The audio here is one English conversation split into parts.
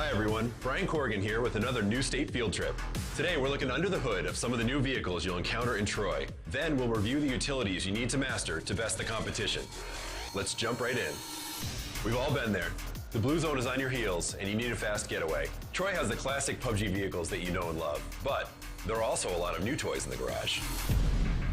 Hi everyone, Brian Corrigan here with another New State Field Trip. Today we're looking under the hood of some of the new vehicles you'll encounter in Troy. Then we'll review the utilities you need to master to best the competition. Let's jump right in. We've all been there. The blue zone is on your heels and you need a fast getaway. Troy has the classic PUBG vehicles that you know and love, but there are also a lot of new toys in the garage.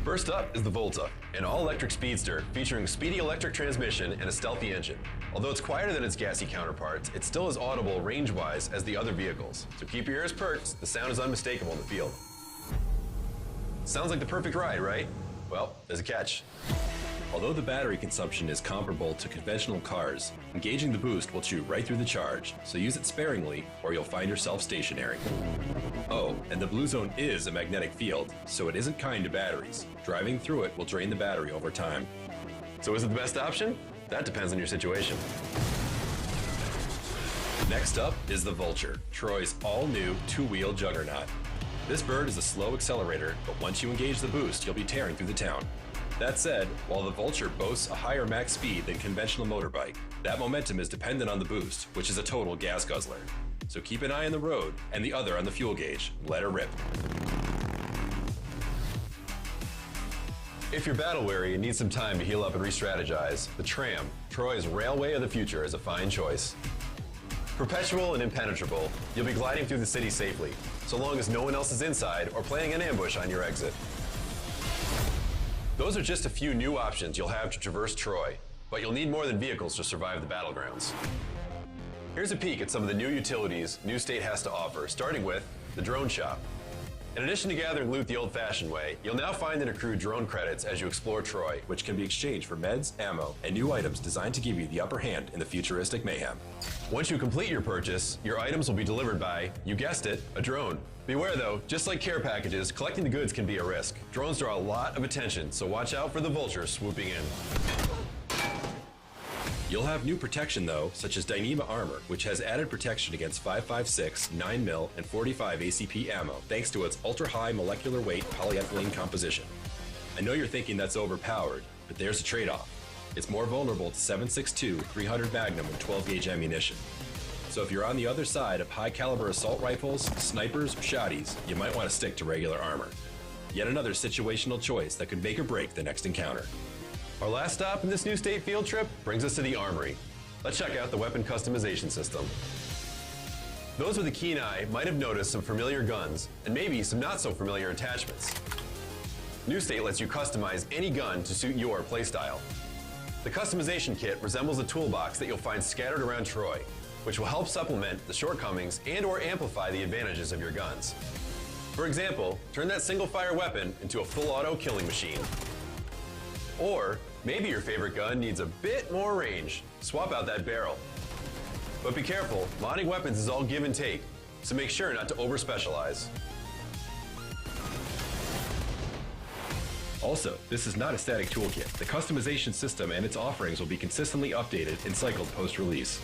First up is the Volta, an all-electric speedster featuring speedy electric transmission and a stealthy engine. Although it's quieter than its gassy counterparts, it's still as audible range-wise as the other vehicles. So keep your ears perked, the sound is unmistakable in the field. Sounds like the perfect ride, right? Well, there's a catch. Although the battery consumption is comparable to conventional cars, engaging the boost will chew right through the charge, so use it sparingly or you'll find yourself stationary. Oh, and the blue zone is a magnetic field, so it isn't kind to batteries. Driving through it will drain the battery over time. So is it the best option? That depends on your situation. Next up is the Vulture, Troy's all-new two-wheel juggernaut. This bird is a slow accelerator, but once you engage the boost, you'll be tearing through the town. That said, while the Vulture boasts a higher max speed than conventional motorbike, that momentum is dependent on the boost, which is a total gas guzzler. So keep an eye on the road and the other on the fuel gauge. Let her rip. If you're battle-weary and need some time to heal up and re-strategize, the Tram, Troy's railway of the future, is a fine choice. Perpetual and impenetrable, you'll be gliding through the city safely, so long as no one else is inside or planning an ambush on your exit. Those are just a few new options you'll have to traverse Troy, but you'll need more than vehicles to survive the battlegrounds. Here's a peek at some of the new utilities New State has to offer, starting with the drone shop. In addition to gathering loot the old-fashioned way, you'll now find and accrue drone credits as you explore Troy, which can be exchanged for meds, ammo, and new items designed to give you the upper hand in the futuristic mayhem. Once you complete your purchase, your items will be delivered by, you guessed it, a drone. Beware though, just like care packages, collecting the goods can be a risk. Drones draw a lot of attention, so watch out for the vultures swooping in. You'll have new protection though, such as Dyneema Armor, which has added protection against 5.56, 9mm, and 45 ACP ammo, thanks to its ultra-high molecular weight polyethylene composition. I know you're thinking that's overpowered, but there's a trade-off. It's more vulnerable to 7.62, 300 Magnum, and 12-gauge ammunition. So if you're on the other side of high-caliber assault rifles, snipers, or shotties, you might want to stick to regular armor. Yet another situational choice that could make or break the next encounter. Our last stop in this New State field trip brings us to the Armory. Let's check out the weapon customization system. Those with a keen eye might have noticed some familiar guns and maybe some not so familiar attachments. New State lets you customize any gun to suit your playstyle. The customization kit resembles a toolbox that you'll find scattered around Troy, which will help supplement the shortcomings and/or amplify the advantages of your guns. For example, turn that single-fire weapon into a full-auto killing machine. Or maybe your favorite gun needs a bit more range. Swap out that barrel. But be careful, modding weapons is all give and take, so make sure not to over-specialize. Also, this is not a static toolkit. The customization system and its offerings will be consistently updated and cycled post-release.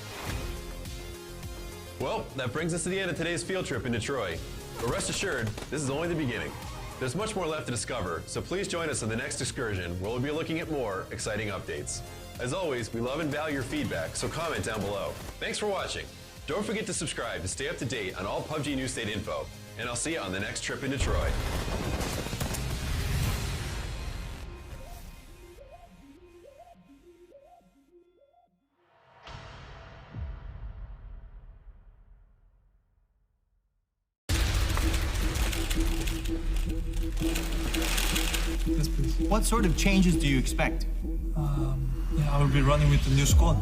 Well, that brings us to the end of today's field trip into Troy. But rest assured, this is only the beginning. There's much more left to discover, so please join us on the next excursion where we'll be looking at more exciting updates. As always, we love and value your feedback, so comment down below. Thanks for watching. Don't forget to subscribe to stay up to date on all PUBG New State info, and I'll see you on the next trip into Troy. Yes, please. What sort of changes do you expect? Yeah, I will be running with the new squad.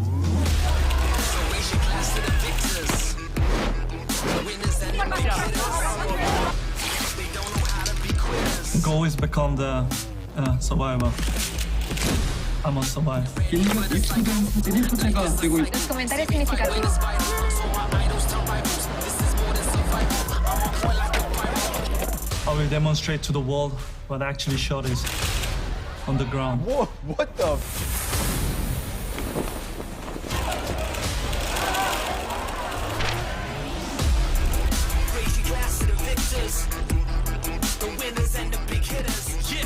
The goal is become the survivor. I must survive. Los comentarios significativos. I will demonstrate to the world what actually shot is on the ground. Whoa, what the? Crazy class of the victors, the winners and the big hitters. Yeah.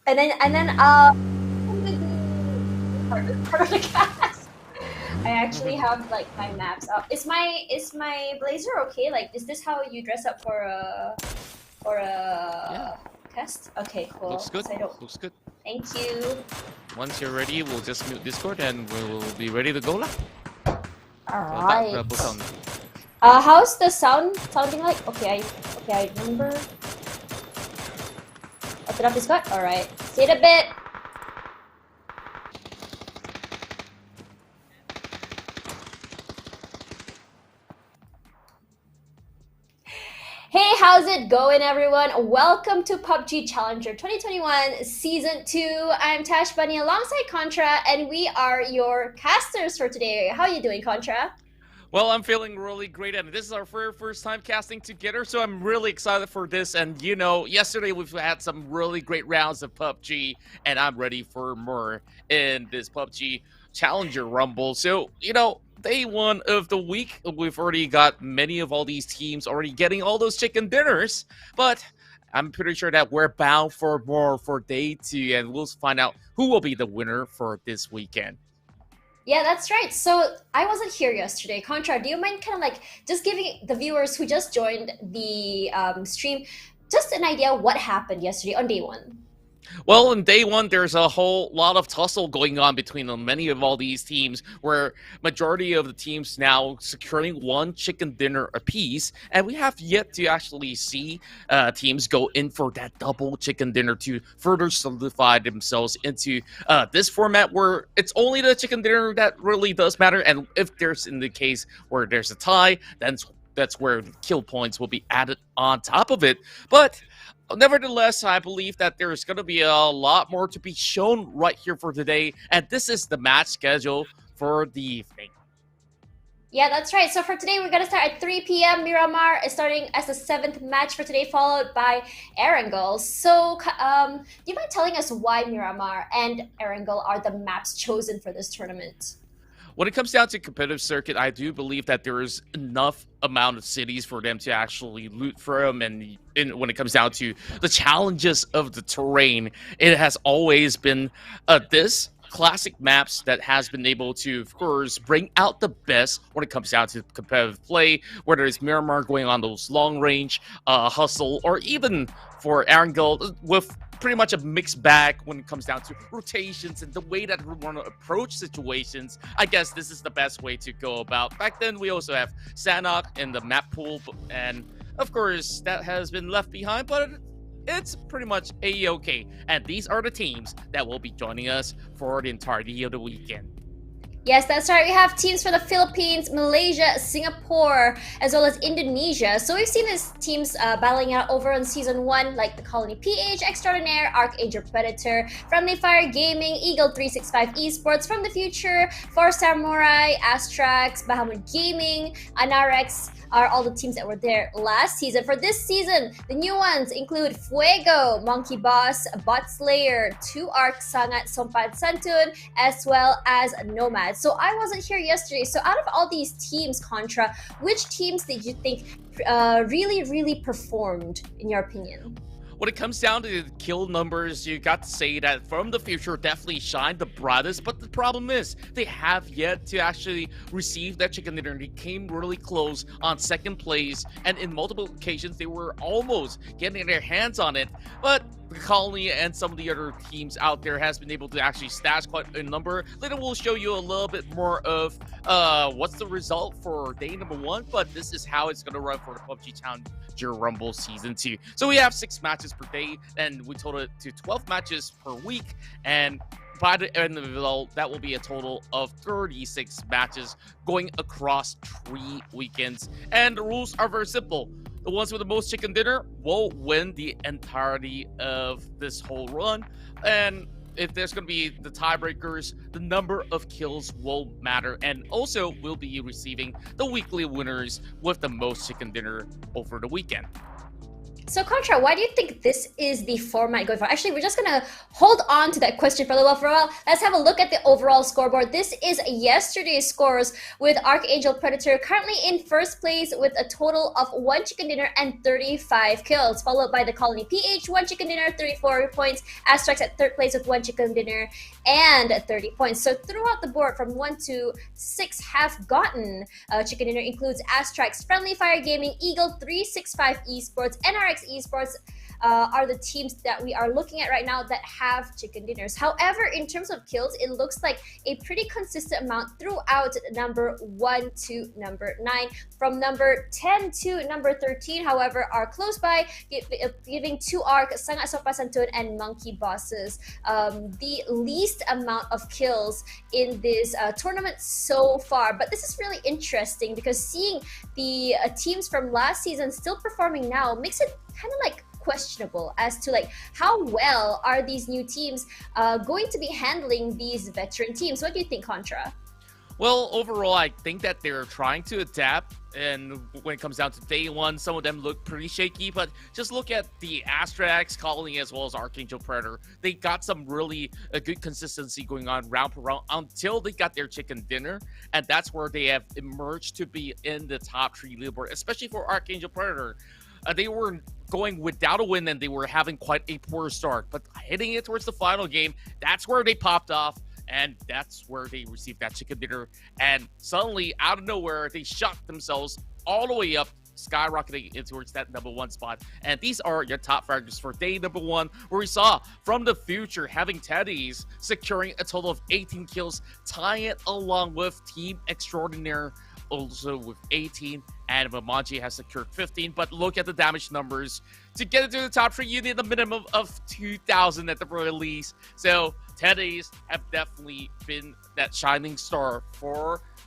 And then part of the cast. I actually have like my maps up. Is my blazer okay? Like, is this how you dress up for a test? Okay, cool. Looks good. So Looks good. thank you. Once you're ready, we'll just mute Discord and we'll be ready to go lah. Alright. Rebel sound. How's the sounding like? Okay, I remember. Open up Discord. Alright. See you in a bit. Hey, how's it going, everyone? Welcome to PUBG Challenger 2021 Season 2. I'm Tash Bunny alongside Contra, and we are your casters for today. How are you doing, Contra? Well, I'm feeling really great, and this is our first time casting together, so I'm really excited for this. And you know, yesterday we've had some really great rounds of PUBG, and I'm ready for more in this PUBG Challenger Rumble. So, you know, day one of the week, we've already got many of all these teams already getting all those chicken dinners, but I'm pretty sure that we're bound for more for day 2, and we'll find out who will be the winner for this weekend. Yeah, that's right. So I wasn't here yesterday. Contra, do you mind kind of like just giving the viewers who just joined the stream just an idea what happened yesterday on day 1? Well, in day 1, there's a whole lot of tussle going on between many of all these teams, where majority of the teams now securing one chicken dinner apiece, and we have yet to actually see teams go in for that double chicken dinner to further solidify themselves into this format where it's only the chicken dinner that really does matter, and if there's in the case where there's a tie, then that's where the kill points will be added on top of it. But nevertheless, I believe that there's going to be a lot more to be shown right here for today, and this is the match schedule for the evening. Yeah, that's right. So for today, we're going to start at 3 p.m. Miramar is starting as the 7th match for today, followed by Erangel. So do you mind telling us why Miramar and Erangel are the maps chosen for this tournament? When it comes down to competitive circuit, I do believe that there is enough amount of cities for them to actually loot from, and when it comes down to the challenges of the terrain, it has always been this classic maps that has been able to, of course, bring out the best when it comes down to competitive play, whether it's Miramar going on those long range, hustle, or even for Erangel with pretty much a mixed bag when it comes down to rotations and the way that we want to approach situations. I guess this is the best way to go about. Back then, we also have Sanok in the map pool, and of course, that has been left behind, but it's pretty much a-okay. And these are the teams that will be joining us for the entirety of the weekend. Yes, that's right. We have teams for the Philippines, Malaysia, Singapore, as well as Indonesia. So we've seen these teams battling out over on Season 1, like the Colony PH, Extraordinaire, Archangel Predator, Friendly Fire Gaming, Eagle 365 Esports, From the Future, Four Samurai, ASTRAX, Bahamut Gaming, Anarex, are all the teams that were there last season. For this season, the new ones include Fuego, Monkey Boss, Bot Slayer, 2Arc, Sangat, SOPAN, SANTUN, as well as Nomad. So I wasn't here yesterday. So out of all these teams, Contra, which teams did you think really performed, in your opinion? When it comes down to the kill numbers, you got to say that From the Future definitely shined the brightest, but the problem is they have yet to actually receive that chicken dinner. They came really close on second place, and in multiple occasions they were almost getting their hands on it, but the Colony and some of the other teams out there has been able to actually stash quite a number. Later we'll show you a little bit more of what's the result for day number 1, but this is how it's going to run for the PUBG Challenger Rumble Season 2. So we have 6 matches per day, and we total it to 12 matches per week, and by the end of it all, that will be a total of 36 matches going across 3 weekends. And the rules are very simple. The ones with the most chicken dinner will win the entirety of this whole run. And if there's going to be the tiebreakers, the number of kills will matter. And also, we'll be receiving the weekly winners with the most chicken dinner over the weekend. So Contra, why do you think this is the format going for? Actually, we're just gonna hold on to that question for a little while. Let's have a look at the overall scoreboard. This is yesterday's scores with Archangel Predator currently in first place with a total of 1 chicken dinner and 35 kills, followed by the Colony PH, 1 chicken dinner, 34 points. ASTRAX at third place with 1 chicken dinner and 30 points. So throughout the board, from 1 to 6 have gotten chicken dinner. Includes ASTRAX, Friendly Fire Gaming, Eagle, 365 Esports, NRX Esports are the teams that we are looking at right now that have chicken dinners. However, in terms of kills, it looks like a pretty consistent amount throughout number 1 to number 9. From number 10 to number 13, however, are close by, giving 2 ARC, Sangat Sopa Santun, and Monkey Bosses the least amount of kills in this tournament so far. But this is really interesting because seeing the teams from last season still performing now makes it kind of like questionable as to like how well are these new teams going to be handling these veteran teams. What do you think, Contra? Well, overall, I think that they're trying to adapt, and when it comes down to day one, some of them look pretty shaky, but just look at the ASTRAX, Colony, as well as Archangel Predator. They got some really good consistency going on round per round until they got their chicken dinner, and that's where they have emerged to be in the top 3 leaderboard, especially for Archangel Predator. They were going without a win, and they were having quite a poor start, but hitting it towards the final game, that's where they popped off. And that's where they received that chicken dinner. And suddenly, out of nowhere, they shot themselves all the way up, skyrocketing towards that number 1 spot. And these are your top factors for day number 1, where we saw from the future having Teddies securing a total of 18 kills, tying it along with Team Extraordinaire also with 18, and Mamanji has secured 15. But look at the damage numbers. To get into the top 3, you need a minimum of 2,000 at the very least. So Teddies have definitely been that shining star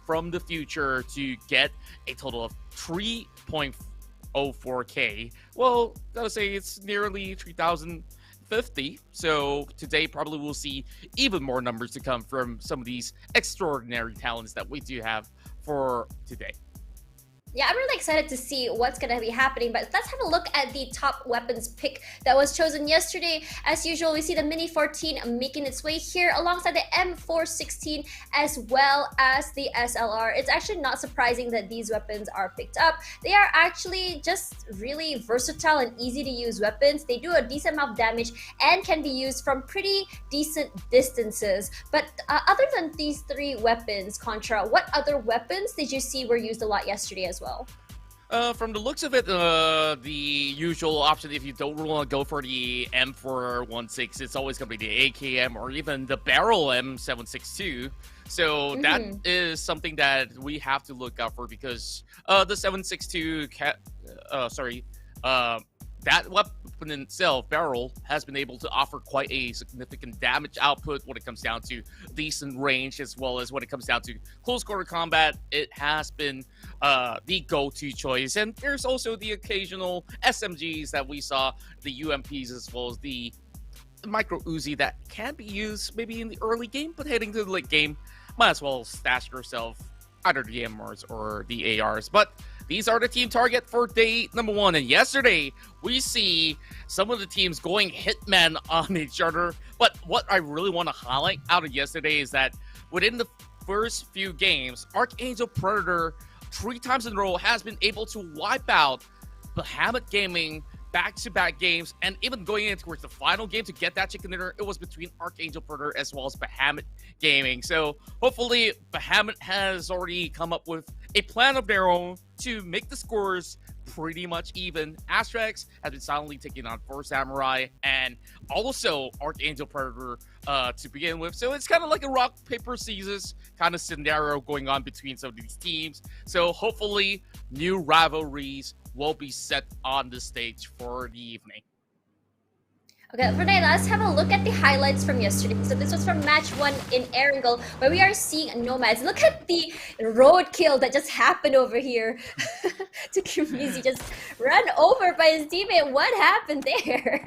from the future to get a total of 3.04k. Well, gotta say it's nearly 3,050. So today probably we'll see even more numbers to come from some of these extraordinary talents that we do have for today. Yeah, I'm really excited to see what's going to be happening, but let's have a look at the top weapons pick that was chosen yesterday. As usual, we see the Mini 14 making its way here alongside the M416 as well as the SLR. It's actually not surprising that these weapons are picked up. They are actually just really versatile and easy to use weapons. They do a decent amount of damage and can be used from pretty decent distances. But other than these 3 weapons, Contra, what other weapons did you see were used a lot yesterday as well? From the looks of it, the usual option, if you don't really want to go for the M416, it's always going to be the AKM or even the Barrel M762. So that is something that we have to look out for, because the 762, that weapon in itself, Barrel, has been able to offer quite a significant damage output when it comes down to decent range, as well as when it comes down to close quarter combat. It has been the go-to choice. And there's also the occasional SMGs that we saw, the UMPs, as well as the micro Uzi that can be used maybe in the early game, but heading to the late game, might as well stash yourself either the MRs or the ARs. But these are the team target for day number 1. And yesterday, we see some of the teams going hitman on each other. But what I really want to highlight out of yesterday is that within the first few games, Archangel Predator 3 times in a row has been able to wipe out Bahamut Gaming back-to-back games, and even going in towards the final game to get that chicken dinner, it was between Archangel Predator as well as Bahamut Gaming. So hopefully Bahamut has already come up with a plan of their own to make the scores pretty much even. ASTRAX has been silently taking on 4 Samurai and also Archangel Predator to begin with. So it's kind of like a rock, paper, scissors kind of scenario going on between some of these teams. So hopefully new rivalries will be set on the stage for the evening. Okay, for today, let's have a look at the highlights from yesterday. So this was from match 1 in Erangel, where we are seeing Nomads. Look at the roadkill that just happened over here. To Kimizi just run over by his teammate. What happened there?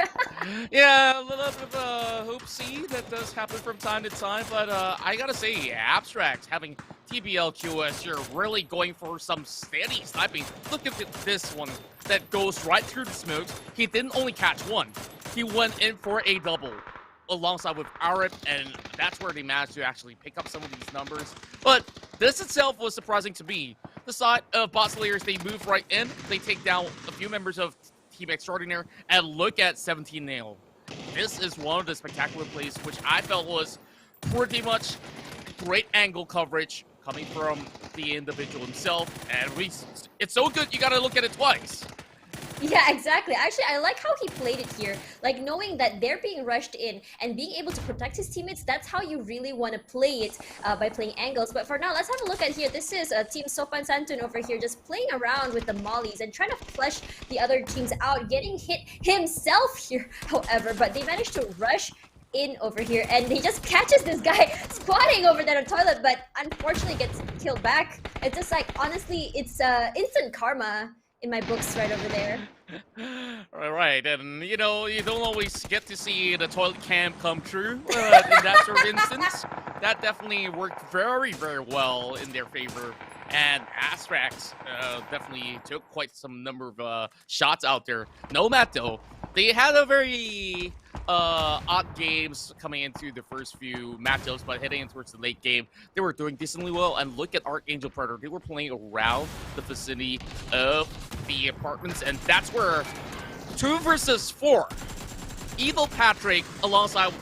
Yeah, a little bit of a hoopsie that does happen from time to time, but I gotta say, ASTRAX having TBL QS here really going for some steady sniping. Look at this one. that goes right through the smokes. He didn't only catch one. He went in for a double alongside with Arab, and that's where they managed to actually pick up some of these numbers. But this itself was surprising to me. The side of bot slayers, they move right in, they take down a few members of Team Extraordinaire, and look at 17 nail. This is one of the spectacular plays which I felt was pretty much great angle coverage coming from the individual himself, and it's so good you gotta look at it twice. Yeah, exactly. Actually, I like how he played it here. Like, knowing that they're being rushed in and being able to protect his teammates, that's how you really want to play it by playing angles. But for now, let's have a look at here. This is Team SOPAN SANTUN over here just playing around with the mollies and trying to flush the other teams out, getting hit himself here, however. But they managed to rush in over here, and he just catches this guy squatting over there on the toilet, but unfortunately gets killed back. It's just like, honestly, it's instant karma in my books right over there. Right, and you know, you don't always get to see the toilet cam come true, but in that sort of instance, that definitely worked very, very well in their favor. And ASTRAX definitely took quite some number of shots out there. Nomad, though, they had a very odd games coming into the first few matchups, but heading in towards the late game, they were doing decently well. And look at Archangel Predator. They were playing around the vicinity of the apartments, and that's where 2 versus 4, Evil Patrick alongside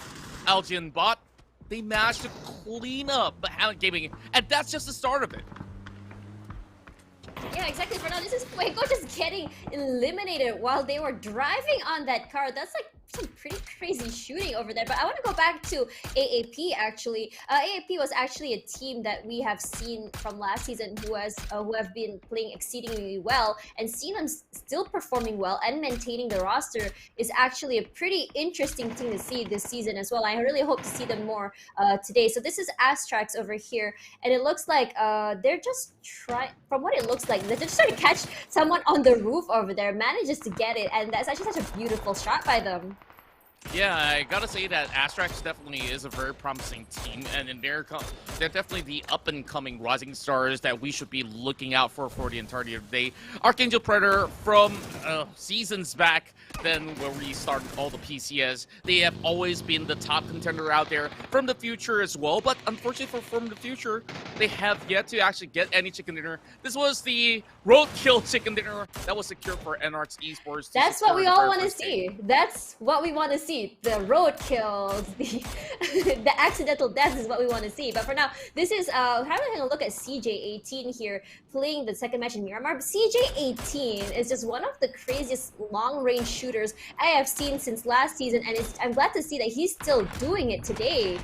Algian Bot, they managed to clean up Bahamut Gaming, and that's just the start of it. Yeah, exactly. For now, this is Fuego just getting eliminated while they were driving on that car. That's like some pretty crazy shooting over there. But I want to go back to AAP actually. AAP was actually a team that we have seen from last season who have been playing exceedingly well, and seeing them still performing well and maintaining the roster is actually a pretty interesting thing to see this season as well. I really hope to see them more today. So this is ASTRAX over here, and it looks like they're just trying, from what it looks like, they're just trying to catch someone on the roof over there, manages to get it, and that's actually such a beautiful shot by them. Yeah, I gotta say that ASTRAX definitely is a very promising team, and they're definitely the up-and-coming rising stars that we should be looking out for the entirety of the day. Archangel Predator from seasons back, then where we started all the PCS, they have always been the top contender out there from the future as well, but unfortunately from the future, they have yet to actually get any chicken dinner. This was the roadkill chicken dinner that was secured for NRX Esports. That's what we all want to see. That's what we want to see. The roadkills, the accidental deaths is what we want to see. But for now, this is having a look at CJ18 here, playing the second match in Miramar. But CJ18 is just one of the craziest long-range shooters I have seen since last season, and I'm glad to see that he's still doing it today.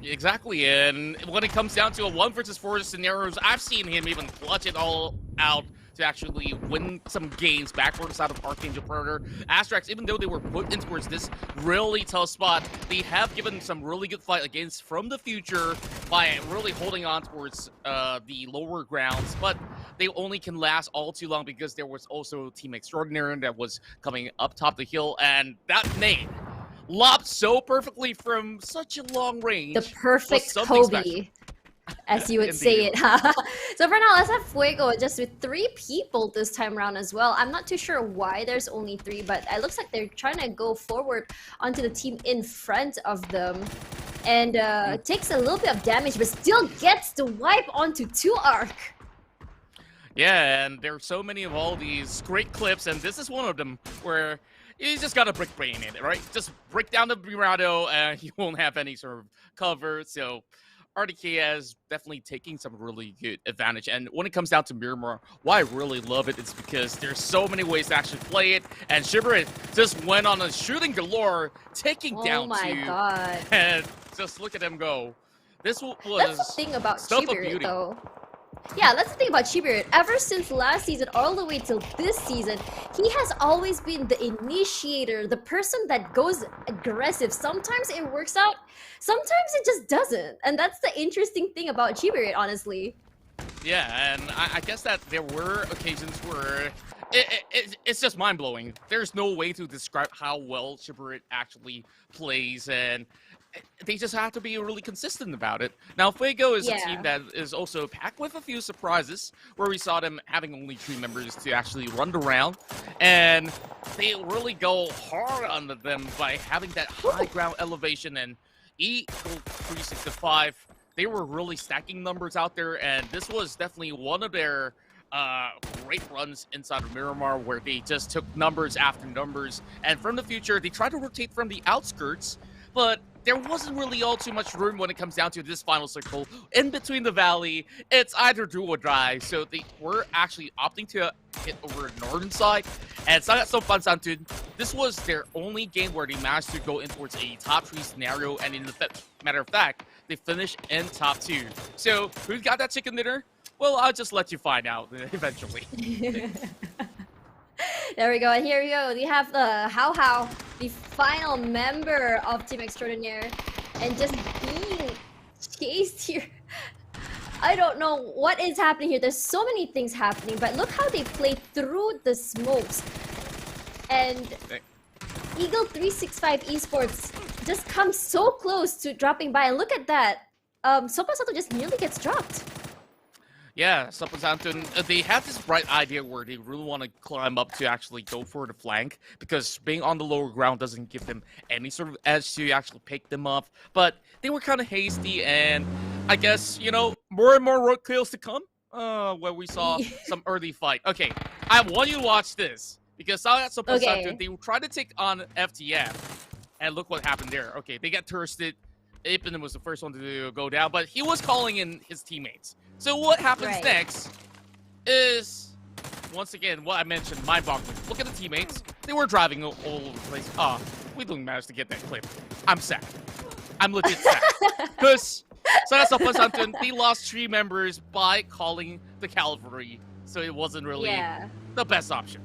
Exactly, and when it comes down to a 1 versus 4 scenarios, I've seen him even clutch it all out to actually win some games back for the side of Archangel Predator. ASTRAX, even though they were put in towards this really tough spot, they have given some really good fight against from the future by really holding on towards the lower grounds, but they only can last all too long because there was also Team Extraordinaire that was coming up top the hill, and that nade lobbed so perfectly from such a long range. The perfect Kobe, as you would say it. So for now, let's have Fuego just with 3 people this time around as well. I'm not too sure why there's only 3, but it looks like they're trying to go forward onto the team in front of them. And takes a little bit of damage, but still gets the wipe onto 2 Arc. Yeah, and there's so many of all these great clips, and this is one of them where you just gotta brick brain in it, right? Just break down the Mirado and you won't have any sort of cover. So RDK is definitely taking some really good advantage. And when it comes down to Miramar, why I really love it is because there's so many ways to actually play it. And Shiverit just went on a shooting galore, taking down 2. Oh my god. And just look at them go. This was That's the thing about Shiverit, though. Yeah, that's the thing about Shiverit. Ever since last season all the way till this season, he has always been the initiator, the person that goes aggressive. Sometimes it works out, sometimes it just doesn't. And that's the interesting thing about Shiverit, honestly. Yeah, and I guess that there were occasions where it's just mind-blowing. There's no way to describe how well Shiburit actually plays, and they just have to be really consistent about it. Now, Fuego is a team that is also packed with a few surprises, where we saw them having only 3 members to actually run the round, and they really go hard on them by having that high ground elevation and Eagle 365. They were really stacking numbers out there, and this was definitely one of their great runs inside of Miramar, where they just took numbers after numbers, and from the future they tried to rotate from the outskirts, but there wasn't really all too much room when it comes down to this final circle in between the valley. It's either do or die, so they were actually opting to hit over the northern side, and SOPAN SANTUN, this was their only game where they managed to go in towards a top 3 scenario, and in the matter of fact, they finished in top 2. So who's got that chicken dinner? Well, I'll just let you find out eventually. There we go, and here we go. We have the How, the final member of Team Extraordinaire, and just being chased here. I don't know what is happening here. There's so many things happening, but look how they play through the smokes. And Eagle 365 Esports just comes so close to dropping by, and look at that. SOPAN SANTUN just nearly gets dropped. Yeah, SOPAN SANTUN, they have this bright idea where they really want to climb up to actually go for the flank, because being on the lower ground doesn't give them any sort of edge to actually pick them up. But they were kind of hasty, and I guess, you know, more and more road kills to come, where we saw some early fight. Okay, I want you to watch this, because SOPAN SANTUN, they tried to take on FTF, and look what happened there. Okay, they got thirsted. Ippen was the first one to go down, but he was calling in his teammates. So what happens next is, once again, what I mentioned, mind-boggling. Look at the teammates. They were driving all over the place. We didn't manage to get that clip. I'm sad. I'm legit sad. Because SOPAN SANTUN, they lost 3 members by calling the cavalry. So it wasn't really the best option.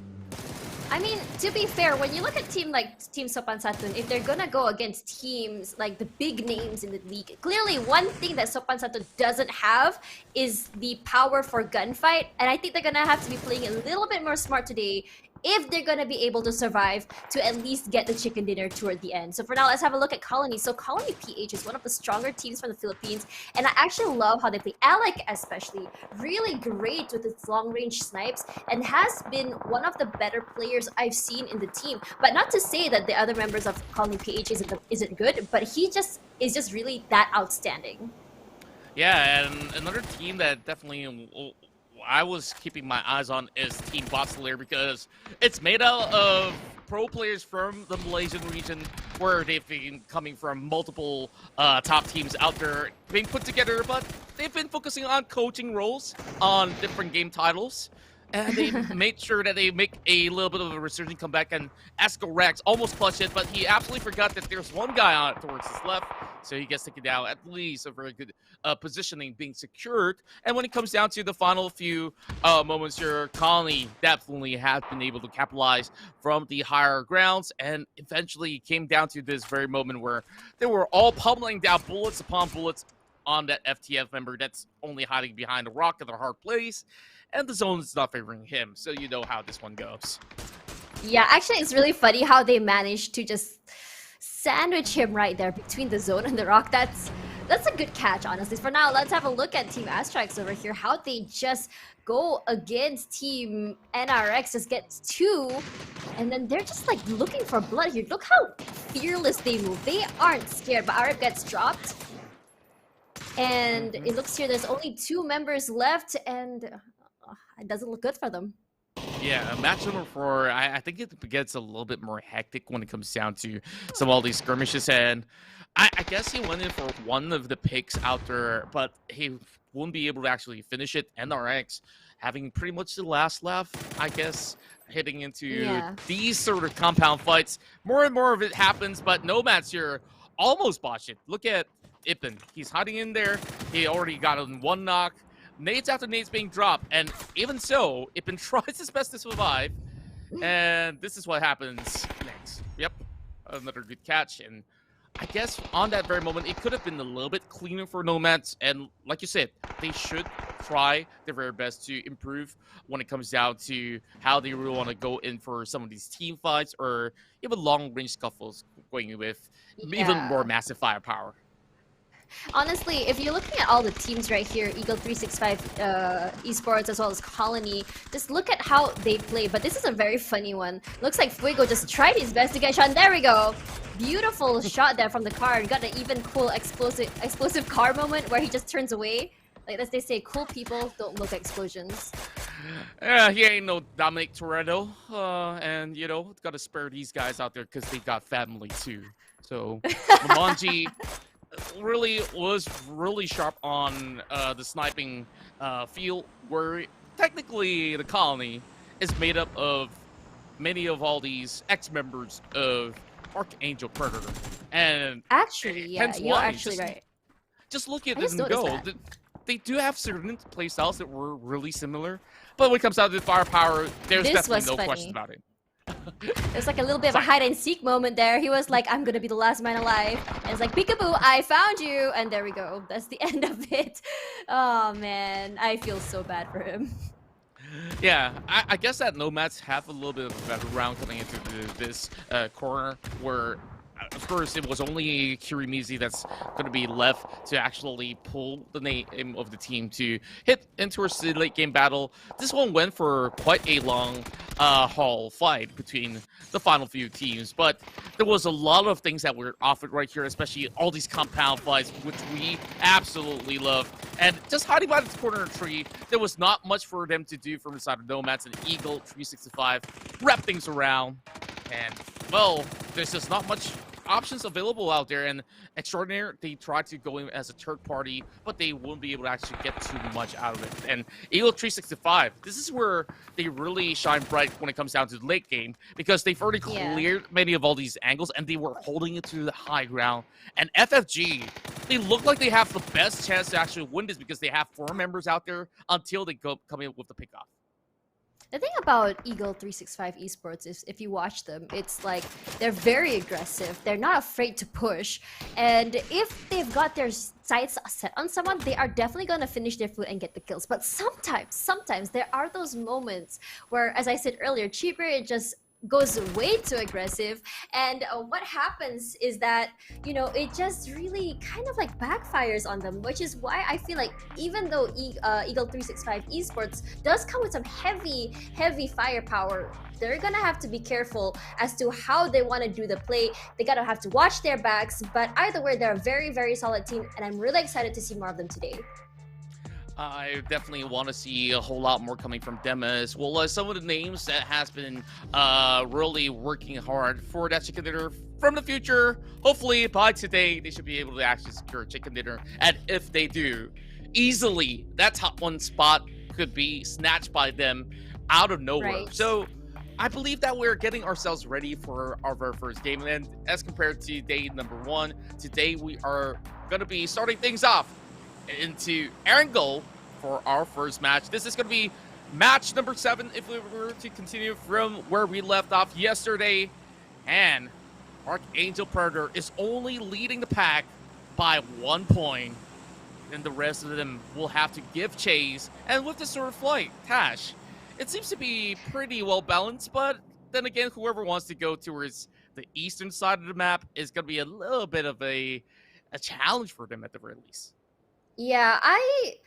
I mean, to be fair, when you look at Team SOPAN SANTUN, if they're gonna go against teams like the big names in the league, clearly one thing that SOPAN SANTUN doesn't have is the power for gunfight, and I think they're gonna have to be playing a little bit more smart today if they're gonna be able to survive to at least get the chicken dinner toward the end. So for now, let's have a look at Colony. So Colony PH is one of the stronger teams from the Philippines, and I actually love how they play. Alec especially, really great with its long-range snipes, and has been one of the better players I've seen in the team. But not to say that the other members of Colony PH isn't good, but he just is just really that outstanding. Yeah, and another team that definitely I was keeping my eyes on is Team Botselair, because it's made out of pro players from the Malaysian region, where they've been coming from multiple top teams out there being put together, but they've been focusing on coaching roles on different game titles. And they made sure that they make a little bit of a resurging comeback, and SANTUN almost clutched it, but he absolutely forgot that there's one guy on towards his left, so he gets taken down. At least a very good positioning being secured. And when it comes down to the final few moments here, Colony definitely has been able to capitalize from the higher grounds, and eventually came down to this very moment where they were all pummeling down bullets upon bullets on that FTF member that's only hiding behind a rock in a hard place. And the zone is not favoring him, so you know how this one goes. Yeah, actually, it's really funny how they managed to just sandwich him right there between the zone and the rock. That's a good catch, honestly. For now, let's have a look at Team ASTRAX over here. How they just go against Team NRX, just gets 2, and then they're just like looking for blood here. Look how fearless they move. They aren't scared, but Arab gets dropped. And it looks here there's only 2 members left, and it doesn't look good for them. Yeah, match number 4, I think it gets a little bit more hectic when it comes down to some of all these skirmishes, and I guess he went in for one of the picks out there, but he won't be able to actually finish it. NRX having pretty much the last laugh, I guess, hitting into these sort of compound fights. More and more of it happens, but Nomads here almost botched it. Look at Ippen. He's hiding in there. He already got in 1 knock. Nades after nades being dropped, and even so, Ippen tries his best to survive, and this is what happens next. Yep, another good catch, and I guess on that very moment, it could have been a little bit cleaner for Nomads, and like you said, they should try their very best to improve when it comes down to how they really want to go in for some of these team fights or even long-range scuffles, going with even more massive firepower. Honestly, if you're looking at all the teams right here, Eagle 365 Esports as well as Colony, just look at how they play. But this is a very funny one. Looks like Fuego just tried his best to get shot. There we go. Beautiful shot there from the car. Got an even cool explosive car moment where he just turns away. Like as they say, cool people don't look at explosions. Yeah, he ain't no Dominic Toretto. And, you know, gotta spare these guys out there because they got family too. So, Lamonji really was really sharp on the sniping field, where technically the Colony is made up of many of all these ex-members of Archangel Predator. And actually, yeah, you're actually right. Just look at them go. They do have certain playstyles that were really similar, but when it comes down to firepower, there's definitely no questions about it. There's like a little bit of a hide and seek moment there. He was like, I'm gonna be the last man alive. And it's like, peekaboo, I found you. And there we go. That's the end of it. Oh man, I feel so bad for him. Yeah, I guess that Nomads have a little bit of a better round coming into this corner where, of course, it was only Kirimizi that's going to be left to actually pull the name of the team to hit into a late game battle. This one went for quite a long haul fight between the final few teams, but there was a lot of things that were offered right here, especially all these compound fights, which we absolutely love. And just hiding by this corner tree, there was not much for them to do from the side of Nomads, and Eagle 365 wrap things around. And, well, there's just not much options available out there, and Extraordinaire, they tried to go in as a third party, but they won't be able to actually get too much out of it. And Eagle 365, this is where they really shine bright when it comes down to the late game, because they've already cleared many of all these angles, and they were holding it to the high ground. And FFG, they look like they have the best chance to actually win this because they have 4 members out there until they come in with the pickoff. The thing about Eagle 365 Esports is if you watch them, it's like they're very aggressive. They're not afraid to push. And if they've got their sights set on someone, they are definitely going to finish their food and get the kills. But sometimes there are those moments where, as I said earlier, Cheaper just goes way too aggressive, and what happens is that, you know, it just really kind of like backfires on them, which is why I feel like even though Eagle 365 Esports does come with some heavy firepower, they're gonna have to be careful as to how they want to do the play. They gotta have to watch their backs, but either way, they're a very solid team, and I'm really excited to see more of them today. I definitely want to see a whole lot more coming from them as well as some of the names that has been really working hard for that chicken dinner from the future. Hopefully by today they should be able to actually secure chicken dinner, and if they do, easily that top 1 spot could be snatched by them out of nowhere. Right. So I believe that we're getting ourselves ready for our very first game, and as compared to day number 1, today we are going to be starting things off into Erangel for our first match. This is going to be match number 7 if we were to continue from where we left off yesterday. And Archangel Predator is only leading the pack by 1 point. And the rest of them will have to give chase. And with this sort of flight, Tash, it seems to be pretty well balanced, but then again, whoever wants to go towards the eastern side of the map is going to be a little bit of a challenge for them at the very least. Yeah, I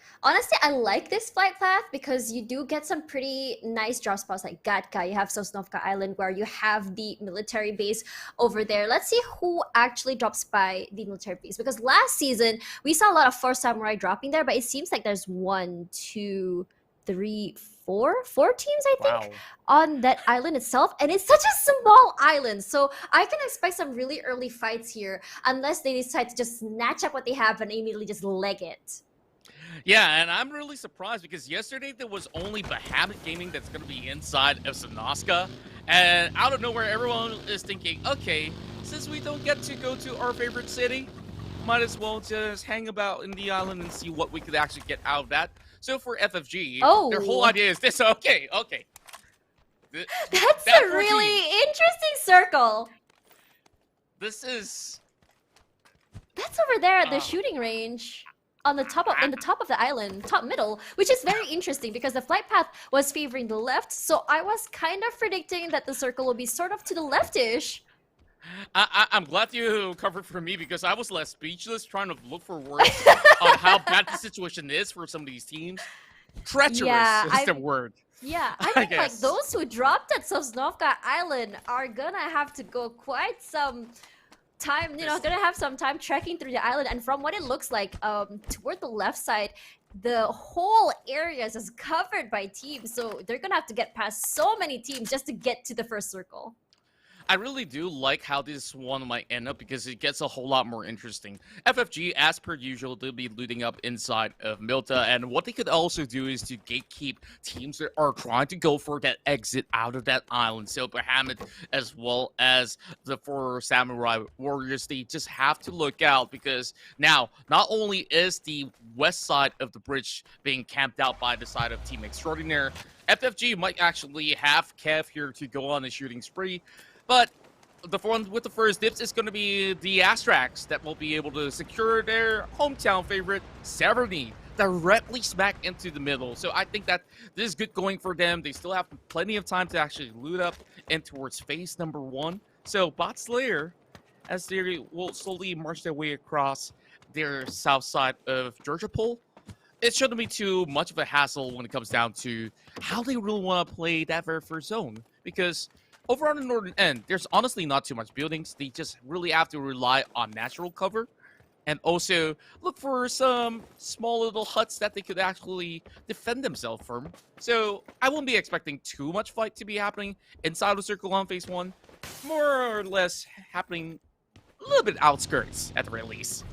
like this flight path because you do get some pretty nice drop spots like Gatka. You have Sosnovka Island where you have the military base over there. Let's see who actually drops by the military base, because last season we saw a lot of 4 samurai dropping there, but it seems like there's 1, 2, 3, 4 teams, I think, on that island itself, and it's such a small island, so I can expect some really early fights here unless they decide to just snatch up what they have and immediately just leg it. Yeah, and I'm really surprised because yesterday there was only Bahamut Gaming that's going to be inside of Sanaska, and out of nowhere everyone is thinking, okay, since we don't get to go to our favorite city, might as well just hang about in the island and see what we could actually get out of that. So for FFG, their whole idea is this. Okay. That's a really interesting circle. This is... That's over there at the shooting range. on the top of the island, top middle, which is very interesting because the flight path was favoring the left. So I was kind of predicting that the circle will be sort of to the leftish. I'm glad you covered for me because I was left speechless trying to look for words on how bad the situation is for some of these teams. Treacherous is the word. Yeah, I think like those who dropped at Sosnovka Island are gonna have to go quite some time, gonna have some time trekking through the island. And from what it looks like, toward the left side, the whole area is just covered by teams. So they're gonna have to get past so many teams just to get to the first circle. I really do like how this one might end up because it gets a whole lot more interesting. FFG, as per usual, they'll be looting up inside of Milta, and what they could also do is to gatekeep teams that are trying to go for that exit out of that island. So Bahamut, as well as the 4 Samurai Warriors, they just have to look out because now, not only is the west side of the bridge being camped out by the side of Team Extraordinaire, FFG might actually have Kev here to go on a shooting spree. But the one with the first dips is going to be the ASTRAX that will be able to secure their hometown favorite, Severny, directly smack into the middle. So I think that this is good going for them. They still have plenty of time to actually loot up and towards phase number 1. So Bot Slayer, as they will slowly march their way across their south side of Georgiapol, it shouldn't be too much of a hassle when it comes down to how they really want to play that very first zone. Because over on the northern end, there's honestly not too much buildings. They just really have to rely on natural cover and also look for some small little huts that they could actually defend themselves from. So I won't be expecting too much fight to be happening inside the circle on phase 1. More or less happening a little bit outskirts at the very least.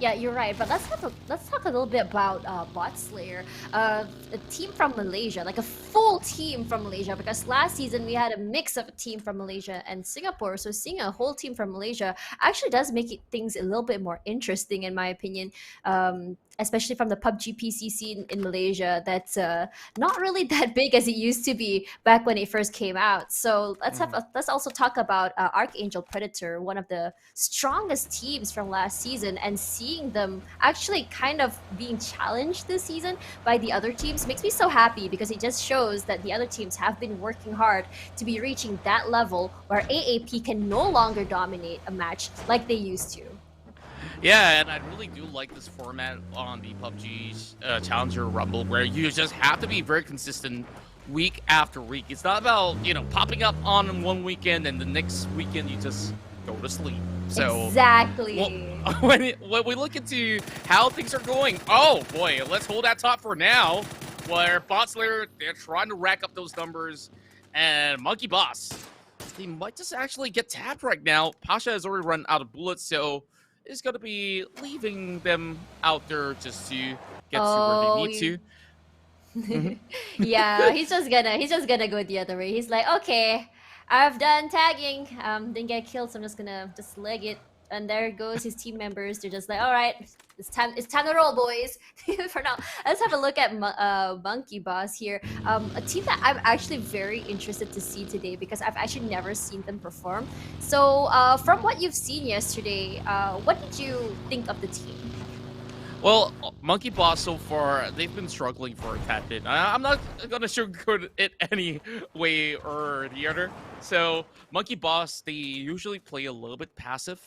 Yeah, you're right. But let's talk a little bit about Bot Slayer, a team from Malaysia, like a full team from Malaysia. Because last season we had a mix of a team from Malaysia and Singapore. So seeing a whole team from Malaysia actually does make things a little bit more interesting, in my opinion. Especially from the PUBG PC scene in Malaysia, that's not really that big as it used to be back when it first came out. So let's also talk about Archangel Predator, one of the strongest teams from last season, and seeing them actually kind of being challenged this season by the other teams makes me so happy because it just shows that the other teams have been working hard to be reaching that level where AAP can no longer dominate a match like they used to. Yeah, and I really do like this format on the PUBG's Challenger Rumble, where you just have to be very consistent week after week. It's not about, popping up on one weekend and the next weekend you just go to sleep. So exactly. When we look into how things are going, oh boy, let's hold that top for now. Where Bot Slayer, they're trying to rack up those numbers, and Monkey Boss, they might just actually get tapped right now. Pasha has already run out of bullets, so is going to be leaving them out there just to get to where they need to. Yeah, he's just gonna go the other way. He's like, okay, I've done tagging. Didn't get killed, so I'm just gonna leg it. And there goes his team members. They're just like, all right, it's time to roll, boys. For now, let's have a look at Monkey Boss here. A team that I'm actually very interested to see today because I've actually never seen them perform. So from what you've seen yesterday, what did you think of the team? Well, Monkey Boss so far, they've been struggling for a tad bit. I'm not going to sugarcoat it any way or the other. So Monkey Boss, they usually play a little bit passive.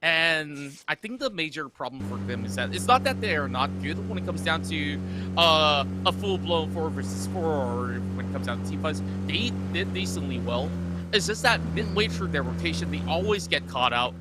And I think the major problem for them is that it's not that they're not good when it comes down to a full-blown 4 versus 4, or when it comes down to team fights. They did decently well. It's just that midway through their rotation, they always get caught out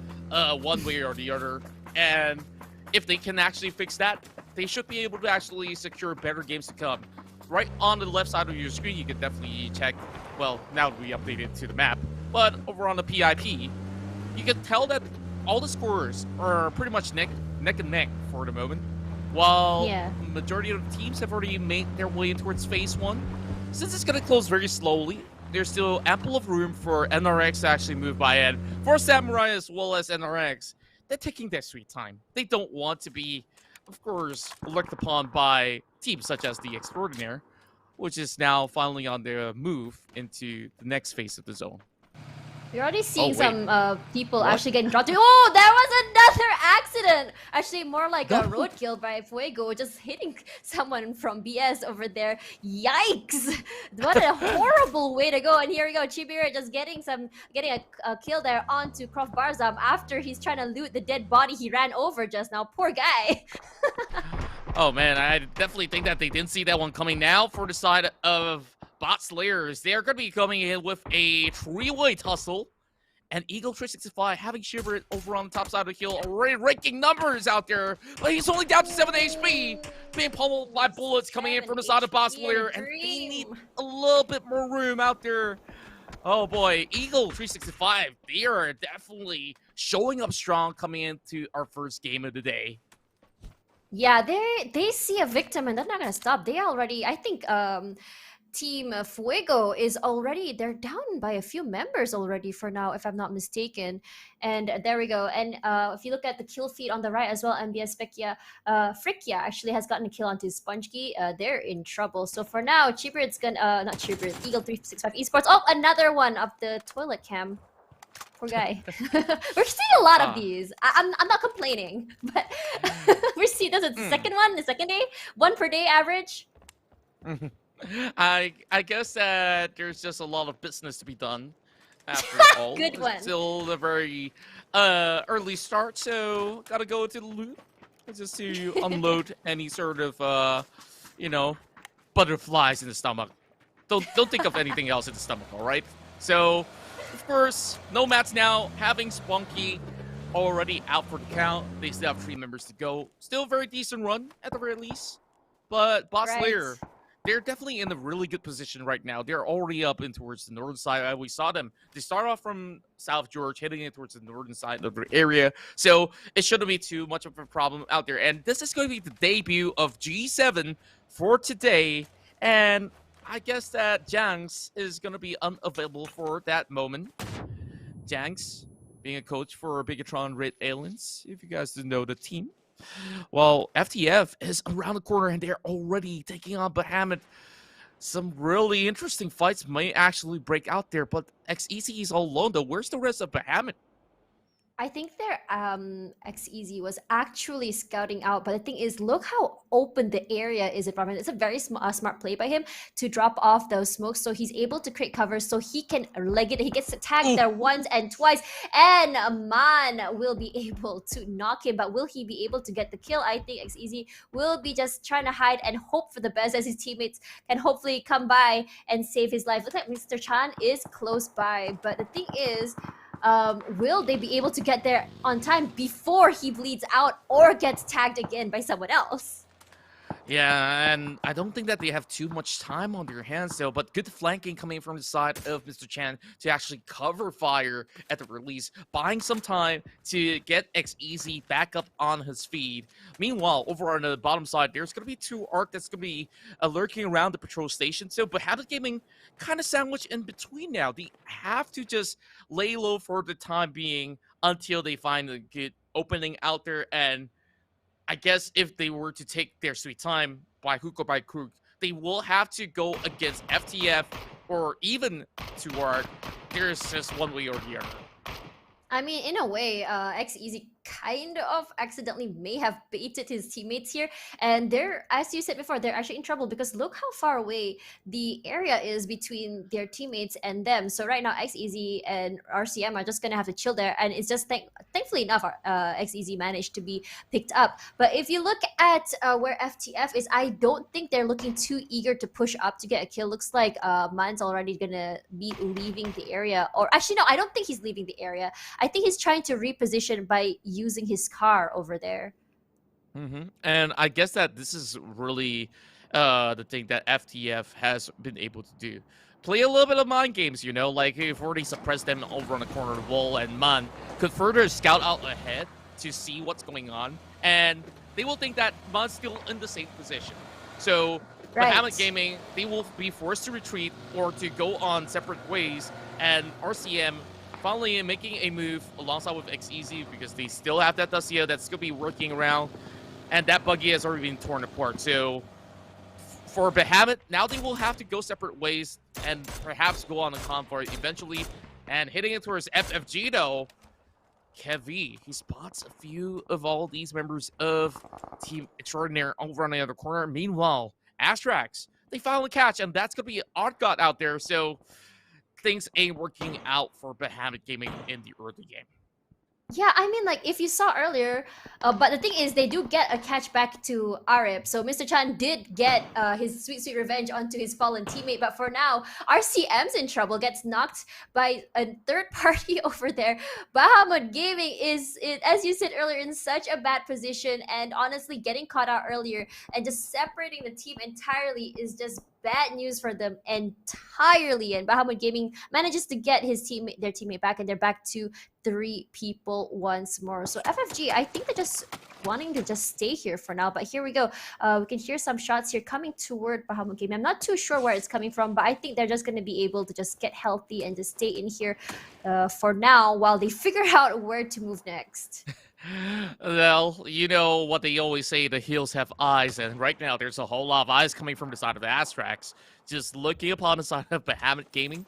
one way or the other. And if they can actually fix that, they should be able to actually secure better games to come. Right on the left side of your screen, you can definitely check, well, now we updated to the map, but over on the PIP, you can tell that all the scorers are pretty much neck and neck for the moment, while the majority of the teams have already made their way in towards phase 1. Since it's going to close very slowly, there's still ample of room for NRX to actually move by, and for Samurai as well as NRX, they're taking their sweet time. They don't want to be, of course, looked upon by teams such as the Extraordinaire, which is now finally on their move into the next phase of the zone. We're already seeing wait. some people What? actually getting dropped. Oh, there was another accident! Actually, more like a roadkill by Fuego, just hitting someone from BS over there. Yikes! What a horrible way to go. And here we go, Chibira just getting a kill there onto Croft Barzam after he's trying to loot the dead body he ran over just now. Poor guy. Oh man, I definitely think that they didn't see that one coming. Now for the side of Bot Slayers, they're going to be coming in with a three-way tussle. And Eagle 365 having Shiver over on the top side of the hill, already raking numbers out there. But he's only down to 7 HP, being pummeled by bullets coming in from the side of Bot Slayer. And they need a little bit more room out there. Oh boy, Eagle 365, they are definitely showing up strong coming into our first game of the day. Yeah, they see a victim and they're not gonna stop. They already, I think, Team Fuego is already, they're down by a few members already for now, if I'm not mistaken. And there we go. And if you look at the kill feed on the right as well, MBS Frikia actually has gotten a kill onto Spongy. They're in trouble. So for now, Cheaper's gonna, not Cheaper, Eagle 365 Esports. Oh, another one of the toilet cam. Poor guy. We're seeing a lot of these. I'm not complaining, but we're seeing this is the second one, the second day, one per day average. I guess that there's just a lot of business to be done after all. Good one. It's still a very early start, so gotta go to the loot just to unload any sort of you know, butterflies in the stomach. Don't think of anything else in the stomach, all right? So. Of course, Nomads now having Spunky already out for the count. They still have 3 members to go. Still a very decent run at the very least. But Boss Slayer, they're definitely in a really good position right now. They're already up in towards the northern side. We saw them. They start off from South George, heading in towards the northern side of the area. So it shouldn't be too much of a problem out there. And this is going to be the debut of G7 for today. And I guess that Jangs is going to be unavailable for that moment. Jangs, being a coach for Bigatron Red Aliens, if you guys didn't know the team. Well, FTF is around the corner and they're already taking on Bahamut. Some really interesting fights may actually break out there, but XEZ is all alone though. Where's the rest of Bahamut? I think their XEZ was actually scouting out, but the thing is, look how open the area is in front of him. It's a very smart play by him to drop off those smokes, so he's able to create cover, so he can leg it. He gets tagged there once and twice, and Man will be able to knock him, but will he be able to get the kill? I think XEZ will be just trying to hide and hope for the best as his teammates can hopefully come by and save his life. Looks like Mr. Chan is close by, but the thing is, will they be able to get there on time before he bleeds out or gets tagged again by someone else? Yeah, and I don't think that they have too much time on their hands though, but good flanking coming from the side of Mr. Chan to actually cover fire at the release, buying some time to get XEZ back up on his feet. Meanwhile, over on the bottom side, there's going to be 2 ARC that's going to be lurking around the patrol station. So, but Habit Gaming kind of sandwiched in between now. They have to just lay low for the time being until they find a good opening out there. And I guess if they were to take their sweet time by hook or by crook, they will have to go against FTF or even 2ARC. There's just one way or the other. I mean, in a way, XEZ kind of accidentally may have baited his teammates here, and they're, as you said before, they're actually in trouble because look how far away the area is between their teammates and them. So right now, XEZ and RCM are just gonna have to chill there, and it's just thankfully enough, XEZ managed to be picked up. But if you look at where FTF is, I don't think they're looking too eager to push up to get a kill. Looks like Man's already gonna be leaving the area, or actually no, I don't think he's leaving the area. I think he's trying to reposition by using his car over there. And I guess that this is really the thing that FTF has been able to do. Play a little bit of mind games, you know, like you've already suppressed them over on the corner of the wall, and Man could further scout out ahead to see what's going on, and they will think that Man's still in the same position. So Bahamut Gaming, they will be forced to retreat or to go on separate ways, and RCM finally making a move alongside with XEZ because they still have that Dacia that's going to be working around, and that buggy has already been torn apart. So for Bahamut, now they will have to go separate ways and perhaps go on a convoy eventually. And hitting it towards FFG though, Kevy, he spots a few of all these members of Team Extraordinaire over on the other corner. Meanwhile, ASTRAX, they finally catch, and that's going to be Artgot out there, so things ain't working out for Bahamut Gaming in the early game. Yeah, I mean, like, if you saw earlier, but the thing is, they do get a catch back to Arip. So Mr. Chan did get his sweet, sweet revenge onto his fallen teammate. But for now, RCM's in trouble, gets knocked by a third party over there. Bahamut Gaming is, as you said earlier, in such a bad position. And honestly, getting caught out earlier and just separating the team entirely is just bad news for them entirely. And Bahamut Gaming manages to get their teammate back, and they're back to 3 people once more. So FFG, I think they're just wanting to just stay here for now. But here we go. We can hear some shots here coming toward Bahamut Gaming. I'm not too sure where it's coming from, but I think they're just going to be able to just get healthy and just stay in here for now while they figure out where to move next. Well, you know what they always say, the heels have eyes, and right now there's a whole lot of eyes coming from the side of the ASTRAX, just looking upon the side of Bahamut Gaming,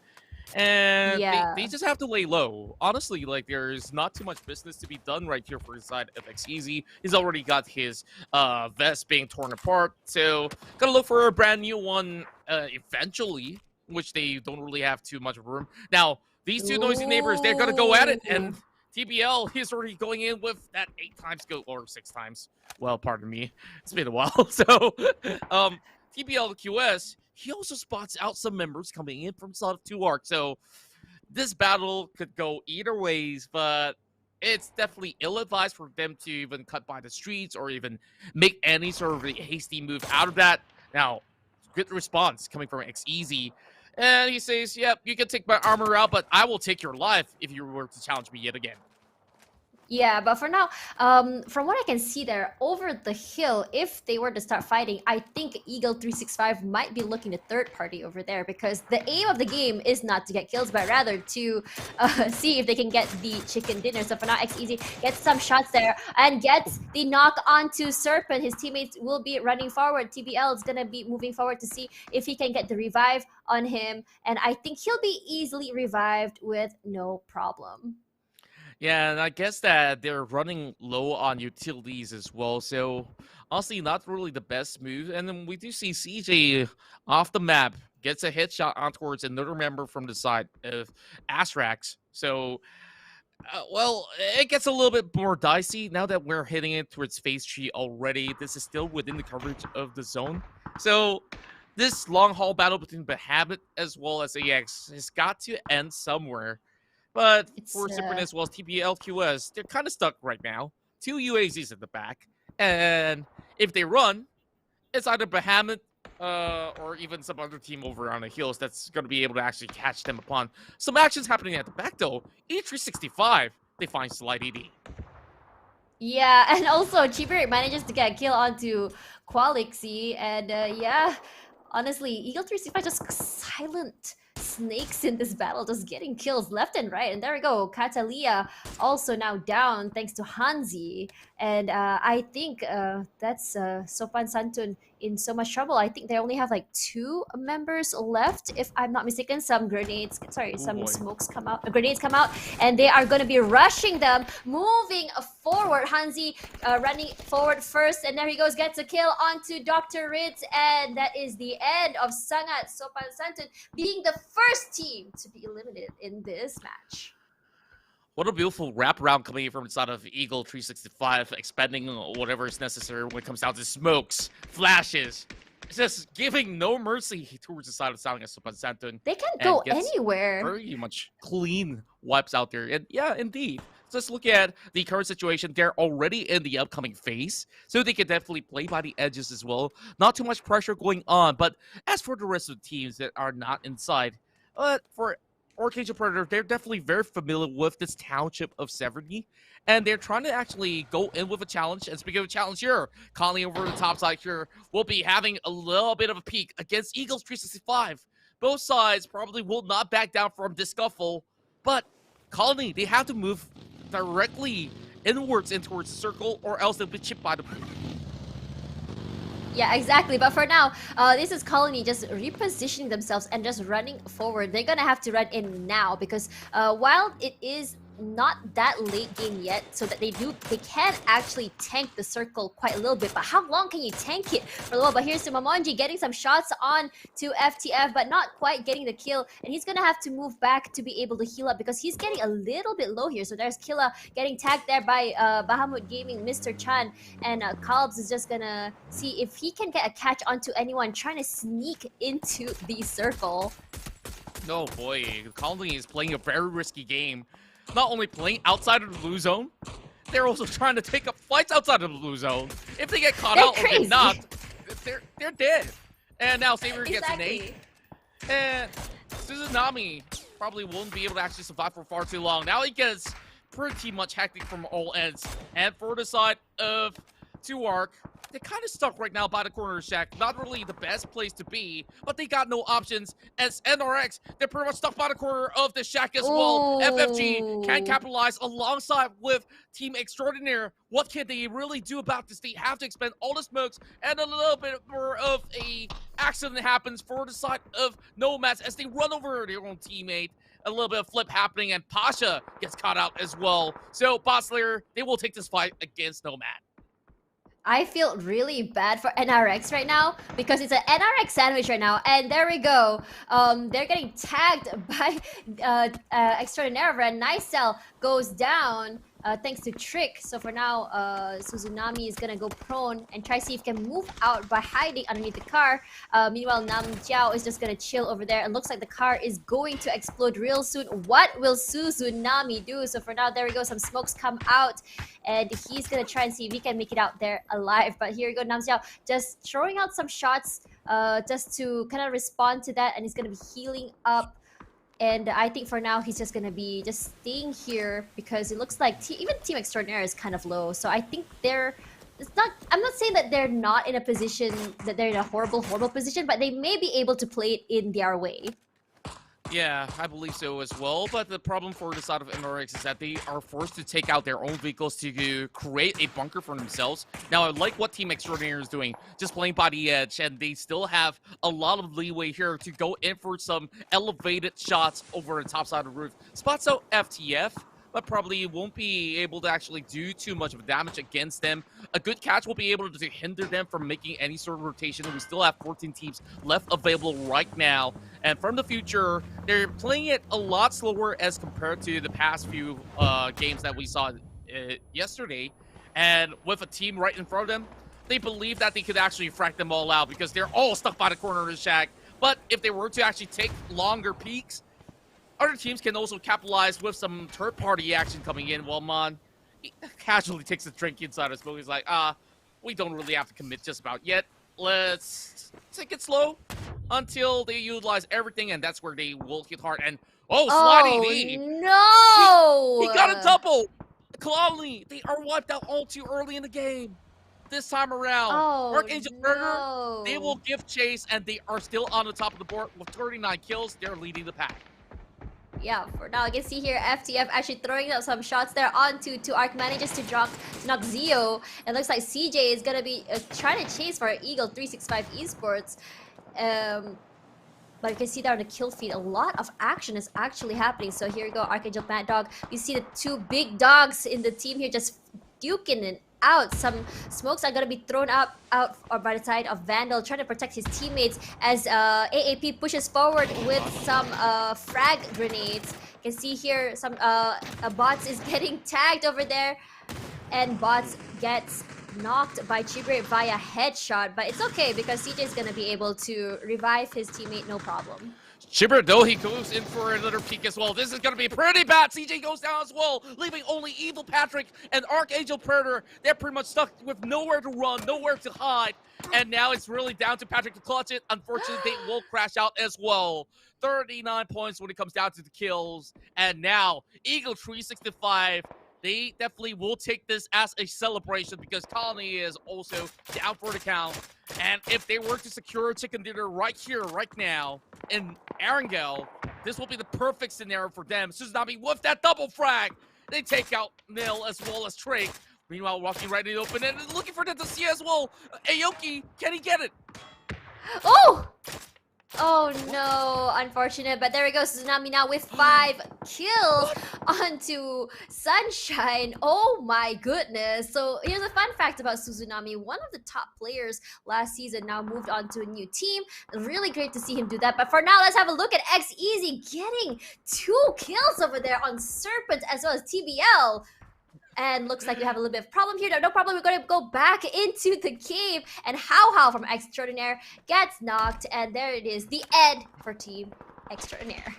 and they just have to lay low. Honestly, like, there's not too much business to be done right here for the side of XEZ. He's already got his vest being torn apart, so gotta look for a brand new one eventually, which they don't really have too much room. Now, these two noisy neighbors, they're gonna go at it, and TBL, he's already going in with that 8 times go, or 6 times. Well, pardon me. It's been a while. So, TBL QS, he also spots out some members coming in from side of 2 arc. So, this battle could go either ways, but it's definitely ill-advised for them to even cut by the streets or even make any sort of hasty move out of that. Now, good response coming from XEZ. And he says, yep, you can take my armor out, but I will take your life if you were to challenge me yet again. Yeah, but for now, from what I can see there, over the hill, if they were to start fighting, I think Eagle 365 might be looking at third party over there, because the aim of the game is not to get kills, but rather to see if they can get the chicken dinner. So for now, XEZ gets some shots there and gets the knock onto Serpent. His teammates will be running forward. TBL is going to be moving forward to see if he can get the revive on him, and I think he'll be easily revived with no problem. Yeah, and I guess that they're running low on utilities as well, so honestly, not really the best move. And then we do see CJ off the map, gets a headshot on towards another member from the side of ASTRAX. So, well, it gets a little bit more dicey now that we're hitting it towards phase 3 already. This is still within the coverage of the zone. So, this long-haul battle between Bahamut as well as AX has got to end somewhere. But for Cyprian as well as TBLQS, they're kind of stuck right now. 2 UAZs at the back. And if they run, it's either Bahamut or even some other team over on the hills that's going to be able to actually catch them upon. Some action's happening at the back, though. E365, they find Slide ED. Yeah, and also Cheaper manages to get a kill onto Qualixy. And yeah, honestly, Eagle 365 just silent snakes in this battle, just getting kills left and right. And there we go, Catalia also now down thanks to Hanzi. And I think that's Sopan Santun in so much trouble. I think they only have like 2 members left, if I'm not mistaken. Some grenades, smokes come out, grenades come out, and they are going to be rushing them, moving forward. Hanzi running forward first, and there he goes, gets a kill onto Dr. Ritz, and that is the end of Sangat Sopan Santun being the first team to be eliminated in this match. What a beautiful wraparound coming in from the side of Eagle 365, expending whatever is necessary when it comes down to smokes, flashes. It's just giving no mercy towards the side of Sounding as Sopan Santun. They can go anywhere. Very much clean wipes out there. And yeah, indeed. Just look at the current situation. They're already in the upcoming phase, so they can definitely play by the edges as well. Not too much pressure going on. But as for the rest of the teams that are not inside, for Archangel Predator, they're definitely very familiar with this township of Severny, and they're trying to actually go in with a challenge. And speaking of a challenge here, Conley over the top side here will be having a little bit of a peek against Eagles 365. Both sides probably will not back down from this scuffle, but Colony, they have to move directly inwards in towards the circle, or else they'll be chipped by the... Yeah, exactly. But for now, this is Colony just repositioning themselves and just running forward. They're gonna have to run in now because while it is not that late game yet, so that they can actually tank the circle quite a little bit. But how long can you tank it for a little? But here's Sumamonji getting some shots on to FTF, but not quite getting the kill. And he's gonna have to move back to be able to heal up because he's getting a little bit low here. So there's Killa getting tagged there by Bahamut Gaming, Mr. Chan, and Kalbs is just gonna see if he can get a catch onto anyone trying to sneak into the circle. No boy, Colony is playing a very risky game. Not only playing outside of the blue zone, they're also trying to take up fights outside of the blue zone. If they get caught out or get knocked, they're dead. And now Savior gets an 8. And Suzunami probably won't be able to actually survive for far too long. Now he gets pretty much hectic from all ends. And for the side of 2ARC, they're kind of stuck right now by the corner shack. Not really the best place to be, but they got no options. As NRX, they're pretty much stuck by the corner of the shack as well. FFG can capitalize alongside with Team Extraordinaire. What can they really do about this? They have to expend all the smokes, and a little bit more of a accident happens for the side of Nomads as they run over their own teammate. A little bit of flip happening, and Pasha gets caught out as well. So Boslayer, they will take this fight against Nomad. I feel really bad for NRX right now because it's an NRX sandwich right now, and there we go. They're getting tagged by Extraordinaire, and Nicel goes down thanks to Trick. So for now, Suzunami is gonna go prone and try to see if he can move out by hiding underneath the car. Meanwhile, Nam Jiao is just gonna chill over there. It looks like the car is going to explode real soon. What will Suzunami do? So for now, there we go. Some smokes come out, and he's gonna try and see if he can make it out there alive. But here we go, Nam Jiao just throwing out some shots just to kind of respond to that, and he's gonna be healing up. And I think for now, he's just going to be just staying here because it looks like even Team Extraordinaire is kind of low. So I think I'm not saying that they're not in a position, that they're in a horrible position, but they may be able to play it in their way. Yeah, I believe so as well, but the problem for the side of NRX is that they are forced to take out their own vehicles to create a bunker for themselves. Now, I like what Team Extraordinaire is doing, just playing by the edge, and they still have a lot of leeway here to go in for some elevated shots over the top side of the roof. Spots out FTF, but probably won't be able to actually do too much of damage against them. A good catch will be able to hinder them from making any sort of rotation. We still have 14 teams left available right now. And from the future, they're playing it a lot slower as compared to the past few games that we saw yesterday. And with a team right in front of them, they believe that they could actually frack them all out because they're all stuck by the corner of the shack. But if they were to actually take longer peeks, other teams can also capitalize with some third-party action coming in. While Mon casually takes a drink inside his smoke. He's like, we don't really have to commit just about yet. Let's take it slow until they utilize everything, and that's where they will hit hard. And, sliding knee. No! He got a double. Colony, they are wiped out all too early in the game. This time around, Archangel Burger, they will give chase, and they are still on the top of the board with 39 kills. They're leading the pack. Yeah, for now, you can see here FTF actually throwing out some shots there onto 2ARC, manages to knock Zio. It looks like CJ is gonna be trying to chase for Eagle 365 Esports. But you can see there on the kill feed, a lot of action is actually happening. So here you go, Archangel Mad Dog. You see the two big dogs in the team here just duking it out. Some smokes are gonna be thrown out or by the side of Vandal, trying to protect his teammates as AAP pushes forward with some frag grenades. You can see here some Bots is getting tagged over there, and Bots gets knocked by Chibre via headshot, but it's okay because CJ is gonna be able to revive his teammate no problem. Chibber, though, he goes in for another peek as well. This is going to be pretty bad. CJ goes down as well, leaving only Evil Patrick and Archangel Predator. They're pretty much stuck with nowhere to run, nowhere to hide. And now it's really down to Patrick to clutch it. Unfortunately, they will crash out as well. 39 points when it comes down to the kills. And now, Eagle 365, they definitely will take this as a celebration because Colony is also down for the count. And if they were to secure a chicken dinner right here, right now, in Erangel, this will be the perfect scenario for them. Suzunami with that double frag. They take out Nil as well as Trake. Meanwhile, walking right in the open and looking for that to see as well. Aoki, can he get it? Oh! Oh no, unfortunate. But there we go. Tsunami now with 5 kills onto Sunshine. Oh my goodness. So here's a fun fact about Tsunami. One of the top players last season now moved on to a new team. Really great to see him do that. But for now, let's have a look at X-Easy getting 2 kills over there on Serpent as well as TBL. And looks like we have a little bit of problem here. No problem. We're going to go back into the cave. And How from Extraordinaire gets knocked. And there it is. The end for Team Extraordinaire.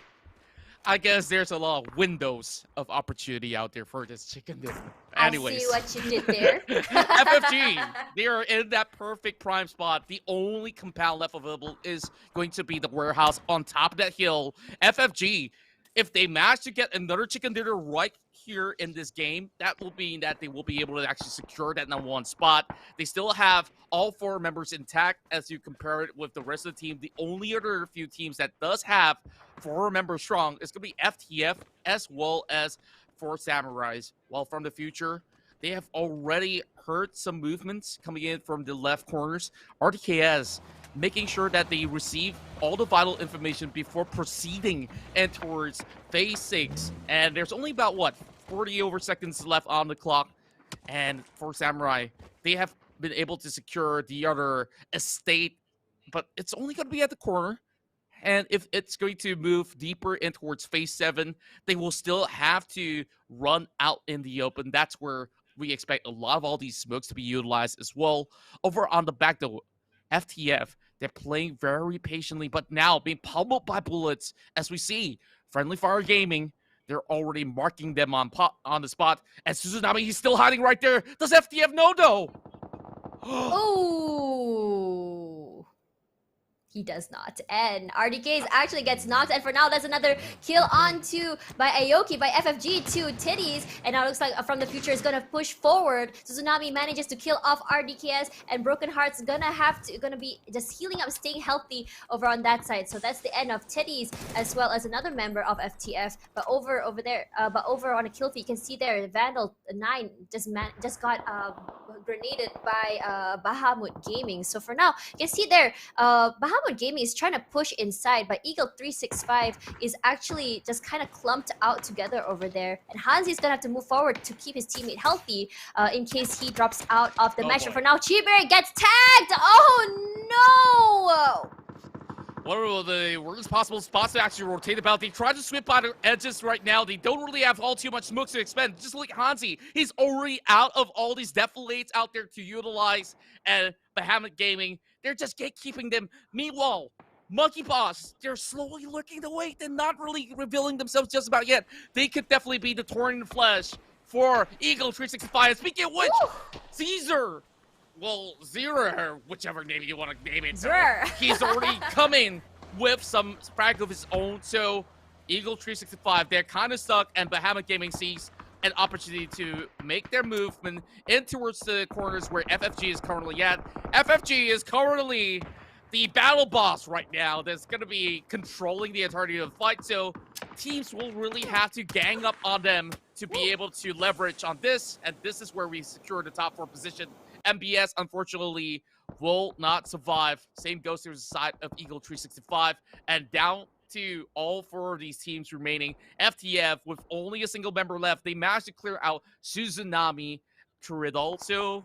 I guess there's a lot of windows of opportunity out there for this chicken dinner. Anyways. I see what you did there. FFG, they are in that perfect prime spot. The only compound left available is going to be the warehouse on top of that hill. FFG, if they manage to get another chicken dinner right here in this game, that will mean that they will be able to actually secure that #1 spot. They still have all 4 members intact as you compare it with the rest of the team. The only other few teams that does have 4 members strong is going to be FTF as well as 4 Samurais. While from the future, they have already heard some movements coming in from the left corners. RTKS making sure that they receive all the vital information before proceeding and towards phase 6. And there's only about, what, 40 over seconds left on the clock. And for Samurai, they have been able to secure the other estate, but it's only going to be at the corner. And if it's going to move deeper in towards phase 7, they will still have to run out in the open. That's where we expect a lot of all these smokes to be utilized as well. Over on the back, though, FTF, they're playing very patiently, but now being pummeled by bullets. As we see, Friendly Fire Gaming, they're already marking them on the spot. And Tsunami, he's still hiding right there. Does FTF know, though? Oh, he does not. And RDK actually gets knocked. And for now, that's another kill onto by Aoki, by FFG to Titties. And now it looks like From the Future is going to push forward. Tsunami manages to kill off RDKS. And Broken Heart's gonna be just healing up, staying healthy over on that side. So that's the end of Titties as well as another member of FTF. But over there, but over on a kill feed, you can see there, Vandal 9 just got grenaded by Bahamut Gaming. So for now, you can see there, Bahamut Gaming is trying to push inside, but Eagle 365 is actually just kind of clumped out together over there. And Hansi's gonna have to move forward to keep his teammate healthy in case he drops out of the match. For now, Chiberry gets tagged! Oh no! What are the worst possible spots to actually rotate about? They try to sweep by the edges right now. They don't really have all too much smoke to expend. Just look at Hansi. He's already out of all these deflates out there to utilize. And Bahamut Gaming, they're just gatekeeping them. Meanwhile, Monkey Boss, they're slowly looking the way. They're not really revealing themselves just about yet. They could definitely be the thorn in the flesh for Eagle 365. Speaking of which, Caesar. Well, Zero, whichever name you want to name it. He's already coming with some frag of his own. So, Eagle 365, they're kind of stuck, and Bahamut Gaming sees an opportunity to make their movement in towards the corners where FFG is currently at. FFG is currently the battle boss right now that's going to be controlling the entirety of the fight. So, teams will really have to gang up on them to be able to leverage on this, and this is where we secure the top 4 position. MBS, unfortunately, will not survive. Same goes to the side of Eagle 365. And down to all 4 of these teams remaining. FTF, with only a single member left, they managed to clear out Tsunami Triddle. So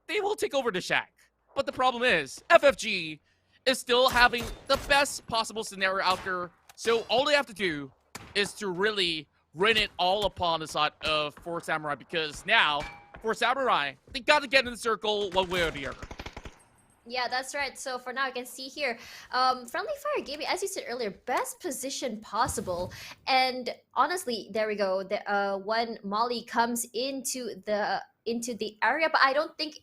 they will take over the Shack. But the problem is, FFG is still having the best possible scenario out there. So all they have to do is to really run it all upon the side of 4 Samurai, because now, for Samurai, they got to get in the circle one way or the other. Yeah, that's right. So for now, you can see here, Friendly Fire Gaming, as you said earlier, best position possible. And honestly, there we go. When Molly comes into the area, but I don't think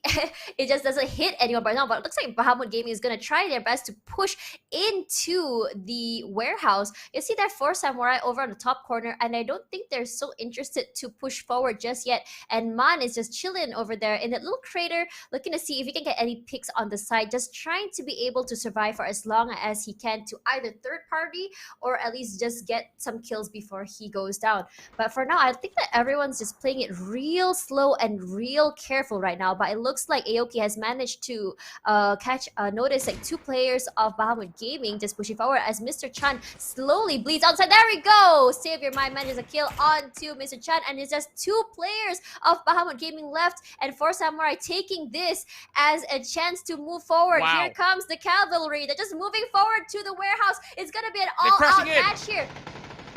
it just doesn't hit anyone right now. But it looks like Bahamut Gaming is going to try their best to push into the warehouse. You see that 4 Samurai over on the top corner, and I don't think they're so interested to push forward just yet. And Man is just chilling over there in that little crater, looking to see if he can get any picks on the side, just trying to be able to survive for as long as he can to either third party or at least just get some kills before he goes down. But for now, I think that everyone's just playing it real slow and real careful right now, but it looks like Aoki has managed to notice like 2 players of Bahamut Gaming just pushing forward as Mr. Chan slowly bleeds outside. There we go! Savior Mind manages a kill onto Mr. Chan, and it's just 2 players of Bahamut Gaming left, and 4 Samurai taking this as a chance to move forward. Wow. Here comes the cavalry. They're just moving forward to the warehouse. It's gonna be an all-out match here.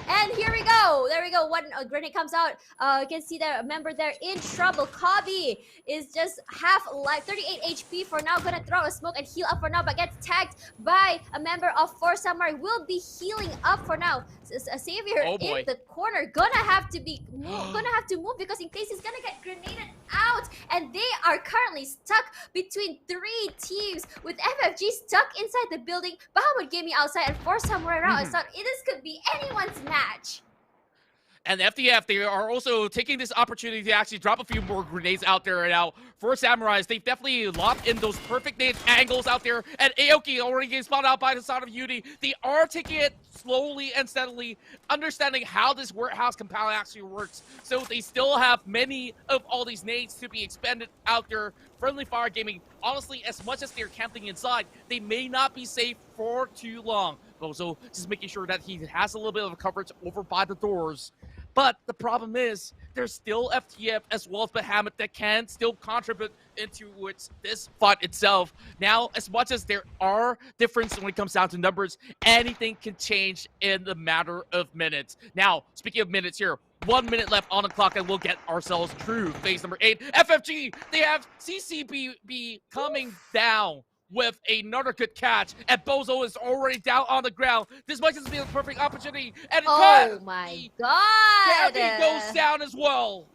And here we go. There we go. One grenade comes out. You can see that a member there in trouble. Kabi is just half alive. 38 HP for now. Gonna throw a smoke and heal up for now, but gets tagged by a member of 4 Samurai. Will be healing up for now. A Savior in the corner. Gonna have to move because in case he's gonna get grenaded out. And they are currently stuck between 3 teams with FFG stuck inside the building, Bahamut Gaming outside, and 4 Samurai around. I thought this could be anyone's match. And FDF, they are also taking this opportunity to actually drop a few more grenades out there right now. For Samurais, they've definitely locked in those perfect angles out there. And Aoki already getting spotted out by the side of Yudi. They are taking it slowly and steadily, understanding how this warehouse compound actually works. So they still have many of all these nades to be expended out there. Friendly Fire Gaming, honestly, as much as they're camping inside, they may not be safe for too long. Bozo just making sure that he has a little bit of coverage over by the doors. But the problem is, there's still FTF as well as Bahamut that can still contribute into this fight itself. Now, as much as there are differences when it comes down to numbers, anything can change in the matter of minutes. Now, speaking of minutes here, 1 minute left on the clock, and we'll get ourselves through phase number 8. FFG, they have CCBB coming down with another good catch, and Bozo is already down on the ground. This might just be the perfect opportunity, and oh my god! Gabby goes down as well.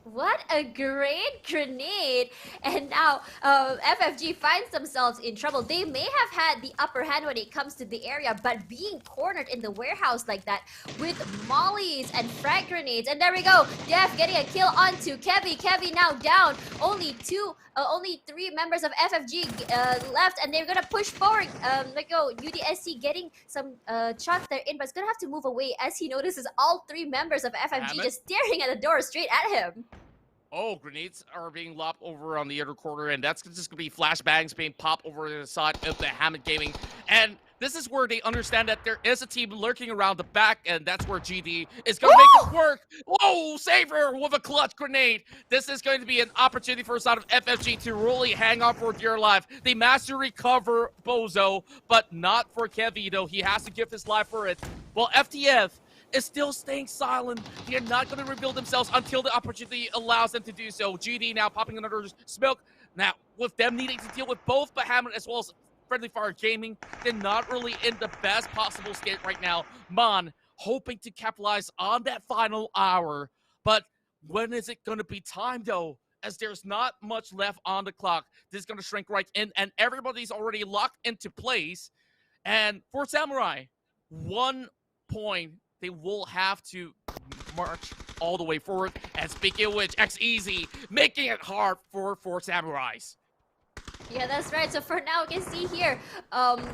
What a great grenade! And now FFG finds themselves in trouble. They may have had the upper hand when it comes to the area, but being cornered in the warehouse like that with mollies and frag grenades. And there we go. Def getting a kill onto Kevy. Kevy now down. Only 3 members of FFG left, and they're gonna push forward. Let go. UDSC getting some shots there in, but it's gonna have to move away as he notices all 3 members of FFG just staring at the door straight at him. Oh, grenades are being lopped over on the other corner, and that's just going to be flashbangs being popped over to the side of the Bahamut Gaming. And this is where they understand that there is a team lurking around the back, and that's where GD is going to make it work. Whoa, Savior with a clutch grenade. This is going to be an opportunity for a side of FFG to really hang on for dear life. They managed to recover Bozo, but not for Kevy, though. He has to give his life for it. Well, FTF is still staying silent. They are not going to reveal themselves until the opportunity allows them to do so. GD now popping another smoke. Now, with them needing to deal with both Bahamut as well as Friendly Fire Gaming, they're not really in the best possible state right now. Mon hoping to capitalize on that final hour. But when is it going to be time, though? As there's not much left on the clock. This is going to shrink right in, and everybody's already locked into place. And for Samurai, 1 point, they will have to march all the way forward. And speaking of which, X-Easy making it hard for Samurais. Yeah, that's right. So for now, we can see here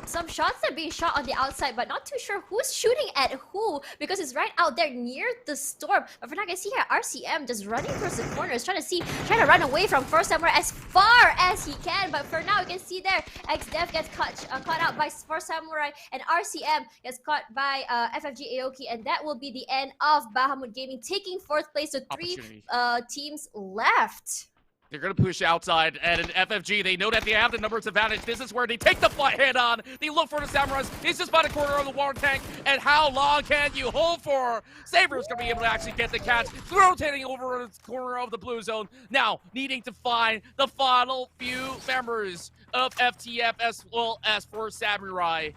some shots are being shot on the outside, but not too sure who's shooting at who because it's right out there near the storm. But for now, I can see here RCM just running towards the corners, trying to run away from First Samurai as far as he can. But for now, you can see there XDev gets caught out by First Samurai, and RCM gets caught by FFG Aoki, and that will be the end of Bahamut Gaming taking 4th place. So 3 teams left. They're going to push outside, and in FFG, they know that they have the numbers advantage. This is where they take the fight head on. They look for the Samurais. He's just by the corner of the water tank, and how long can you hold for? Saber's going to be able to actually get the catch, rotating over the corner of the blue zone. Now, needing to find the final few members of FTF as well as for Samurai.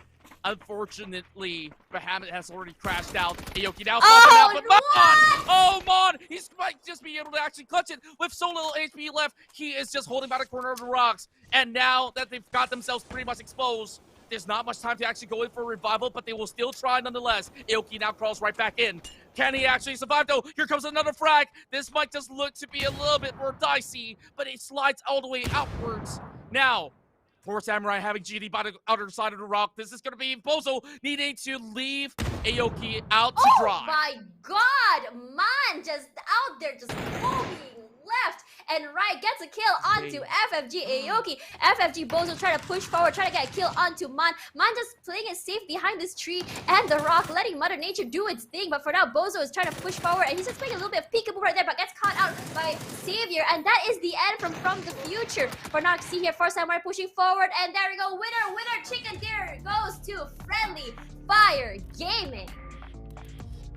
Unfortunately, Bahamut has already crashed out. Aoki now popping out, but Mon! He might just be able to actually clutch it with so little HP left. He is just holding by the corner of the rocks. And now that they've got themselves pretty much exposed, there's not much time to actually go in for a revival, but they will still try nonetheless. Aoki now crawls right back in. Can he actually survive, though? Here comes another frag. This might just look to be a little bit more dicey, but it slides all the way outwards. Now, Poor Samurai having GD by the other side of the rock. This is going to be Bozo needing to leave Aoki out to dry. Oh my god! Man, just out there just moving left and right, gets a kill onto FFG Aoki. FFG Bozo trying to push forward, trying to get a kill onto Man. Man just playing it safe behind this tree and the rock, letting Mother Nature do its thing. But for now, Bozo is trying to push forward, and he's just playing a little bit of peekaboo right there, but gets caught out by Savior. And that is the end from the future. For now, see here, Force Samurai pushing forward, and there we go. Winner, chicken dinner goes to Friendly Fire Gaming.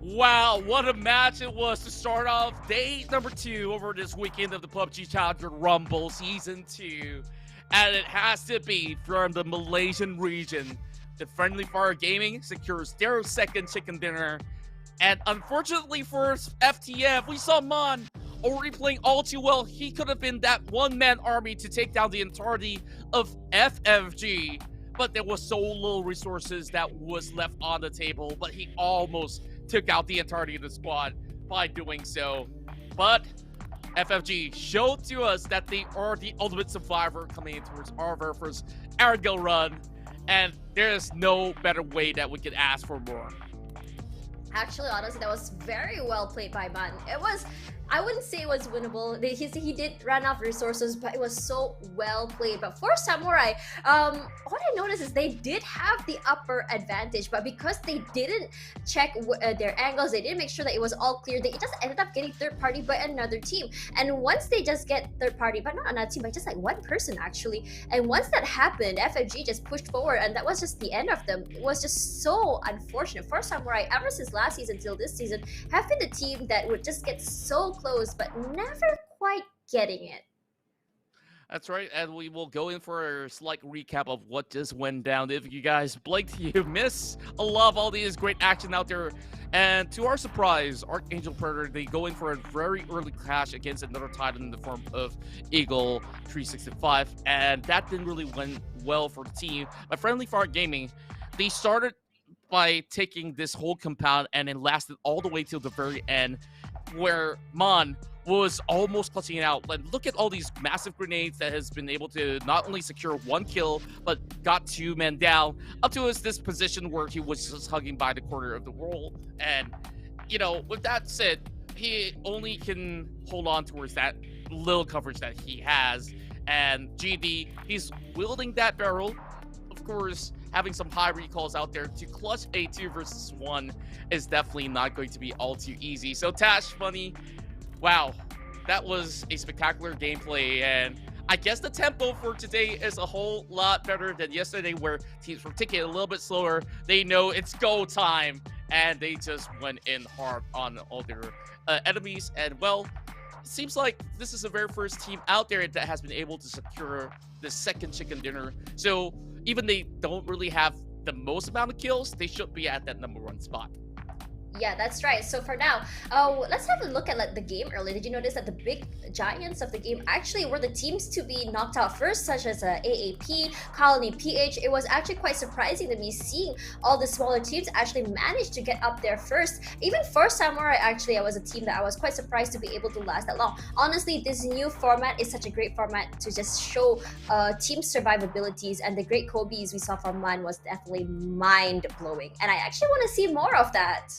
Wow, what a match it was to start off day number 2 over this weekend of the PUBG Challenger Rumble Season 2. And it has to be from the Malaysian region. The Friendly Fire Gaming secures their second chicken dinner. And unfortunately for FTF, we saw Mon already playing all too well. He could have been that one-man army to take down the entirety of FFG. But there was so little resources that was left on the table. But he almost took out the entirety of the squad by doing so. But FFG showed to us that they are the ultimate survivor coming in towards our very first Argo run. And there's no better way that we could ask for more. Actually, honestly, that was very well played by Man. It was, I wouldn't say it was winnable. He did run out of resources, but it was so well played. But for Samurai, what I noticed is they did have the upper advantage, but because they didn't check their angles, they didn't make sure that it was all clear, they just ended up getting third party by another team. And once they just get third party, but not another team, but just like one person actually. And once that happened, FFG just pushed forward, and that was just the end of them. It was just so unfortunate for Samurai. Ever since last season till this season, have been the team that would just get so close, but never quite getting it. That's right, and we will go in for a slight recap of what just went down. If you guys blinked, you miss a lot of all these great action out there. And to our surprise, Archangel Predator, they go in for a very early clash against another Titan in the form of Eagle 365, and that didn't really went well for the team. But Friendly Fire Gaming, they started by taking this whole compound and it lasted all the way till the very end, where Mon was almost clutching it out. Like, look at all these massive grenades that has been able to not only secure 1 kill, but got 2 men down, up to this position where he was just hugging by the corner of the wall. And, you know, with that said, he only can hold on towards that little coverage that he has. And GD, he's wielding that barrel. Of course, having some high recalls out there to clutch a 2 versus 1 is definitely not going to be all too easy. So Tash, Funny, wow, that was a spectacular gameplay, and I guess the tempo for today is a whole lot better than yesterday, where teams were taking it a little bit slower. They know it's go time, and they just went in hard on all their enemies. And well, it seems like this is the very first team out there that has been able to secure the second chicken dinner. So even they don't really have the most amount of kills, they should be at that #1 spot. Yeah, that's right. So for now, let's have a look at like the game early. Did you notice that the big giants of the game actually were the teams to be knocked out first, such as AAP, Colony, PH? It was actually quite surprising to me seeing all the smaller teams actually manage to get up there first. Even for Samurai, actually, I was a team that I was quite surprised to be able to last that long. Honestly, this new format is such a great format to just show team survivabilities, and the great Kobe's we saw from Man was definitely mind-blowing. And I actually want to see more of that.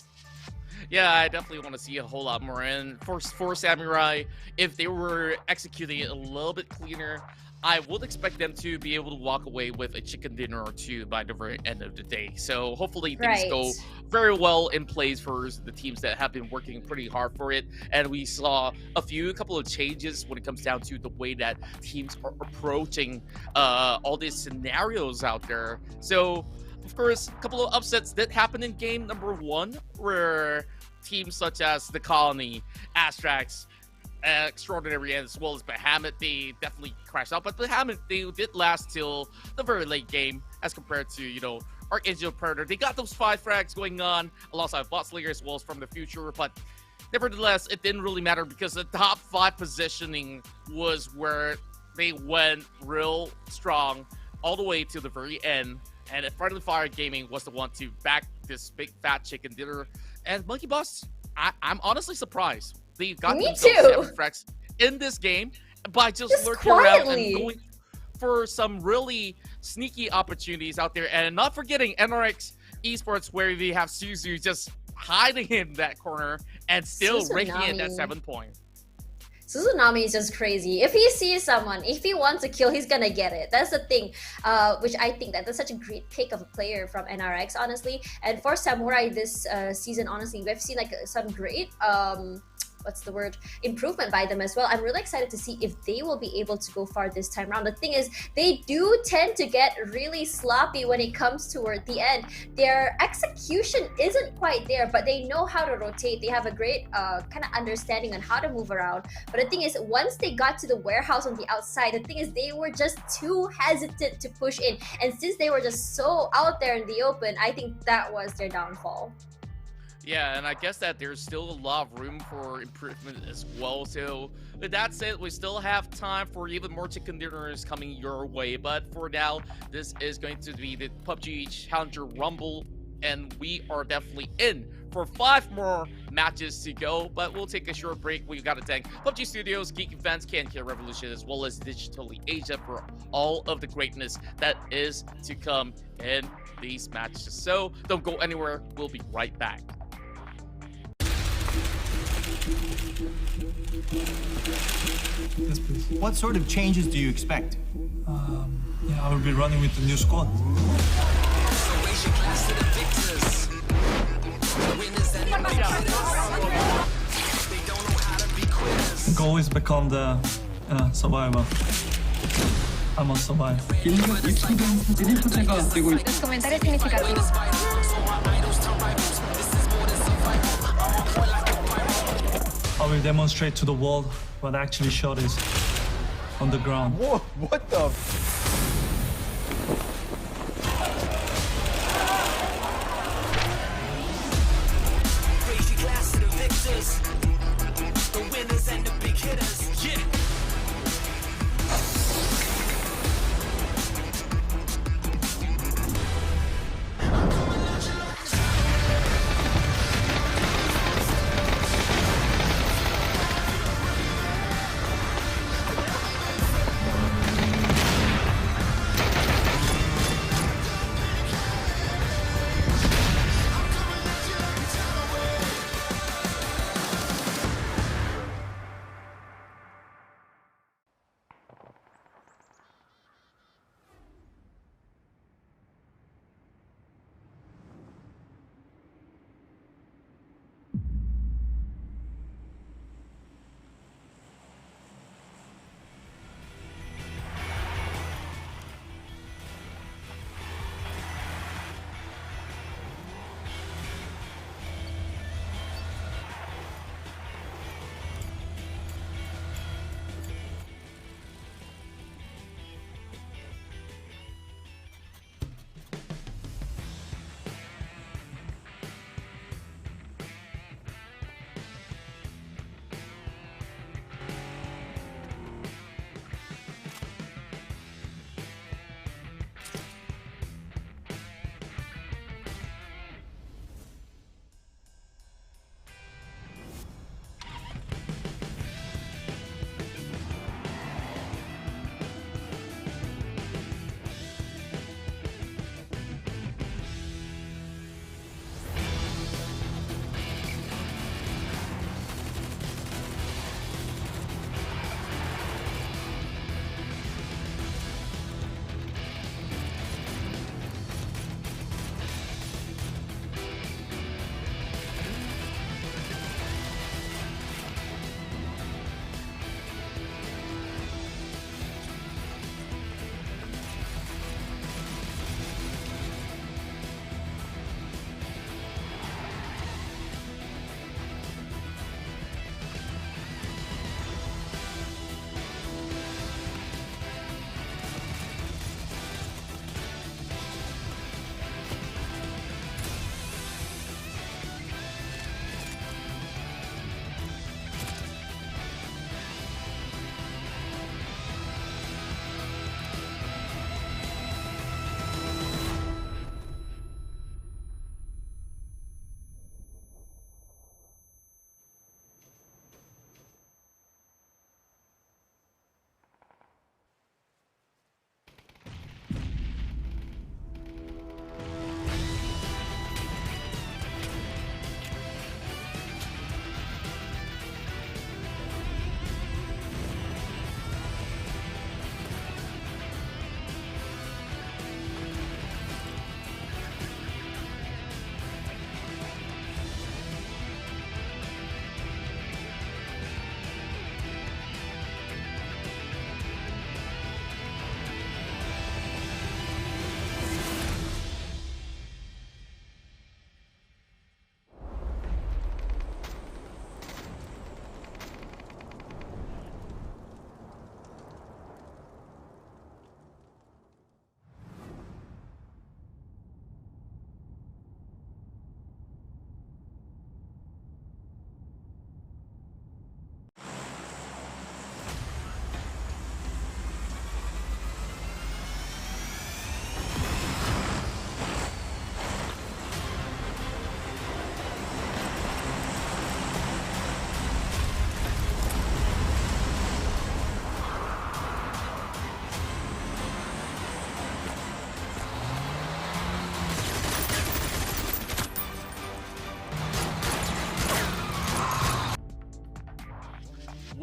Yeah, I definitely want to see a whole lot more. And for Samurai, if they were executing it a little bit cleaner, I would expect them to be able to walk away with a chicken dinner or 2 by the very end of the day. So hopefully things go very well in place for the teams that have been working pretty hard for it. And we saw a couple of changes when it comes down to the way that teams are approaching all these scenarios out there. So of course, a couple of upsets did happen in game #1, where teams such as the Colony, ASTRAX, Extraordinary, as well as Bahamut, they definitely crashed out. But Bahamut, they did last till the very late game, as compared to, you know, Archangel Predator. They got those 5 frags going on alongside Bot Slayer as well as From the Future, but nevertheless, it didn't really matter because the top 5 positioning was where they went real strong all the way to the very end. And Friendly Fire Gaming was the one to back this big fat chicken dinner. And Monkey Boss, I'm honestly surprised. They got themselves 7 frags in this game by just lurking around and going for some really sneaky opportunities out there. And not forgetting NRX Esports, where we have Suzu just hiding in that corner and still raking in that 7 point. Suzunami is just crazy. If he sees someone, if he wants to kill, he's gonna get it. That's the thing, which I think that's such a great pick of a player from NRX, honestly. And for Samurai this season, honestly, we've seen like some great what's the word, improvement by them as well. I'm really excited to see if they will be able to go far this time around. The thing is, they do tend to get really sloppy when it comes toward the end. Their execution isn't quite there, but they know how to rotate. They have a great kind of understanding on how to move around. But the thing is, once they got to the warehouse on the outside, the thing is they were just too hesitant to push in. And since they were just so out there in the open, I think that was their downfall. Yeah, and I guess that there's still a lot of room for improvement as well. So with that said, we still have time for even more chicken dinners coming your way. But for now, this is going to be the PUBG Challenger Rumble, and we are definitely in for 5 more matches to go. But we'll take a short break. We've got to thank PUBG Studios, Geek Events, KNK Revolution, as well as Digitally Asia for all of the greatness that is to come in these matches. So don't go anywhere. We'll be right back. Yes, please. What sort of changes do you expect? Yeah, I will be running with the new squad. The goal is become the survivor. I must survive. Los comentarios significativos. I will demonstrate to the world what actually shot is on the ground. Whoa, what the? Raise your glass to the victors, the winners and the big hitters. Yeah.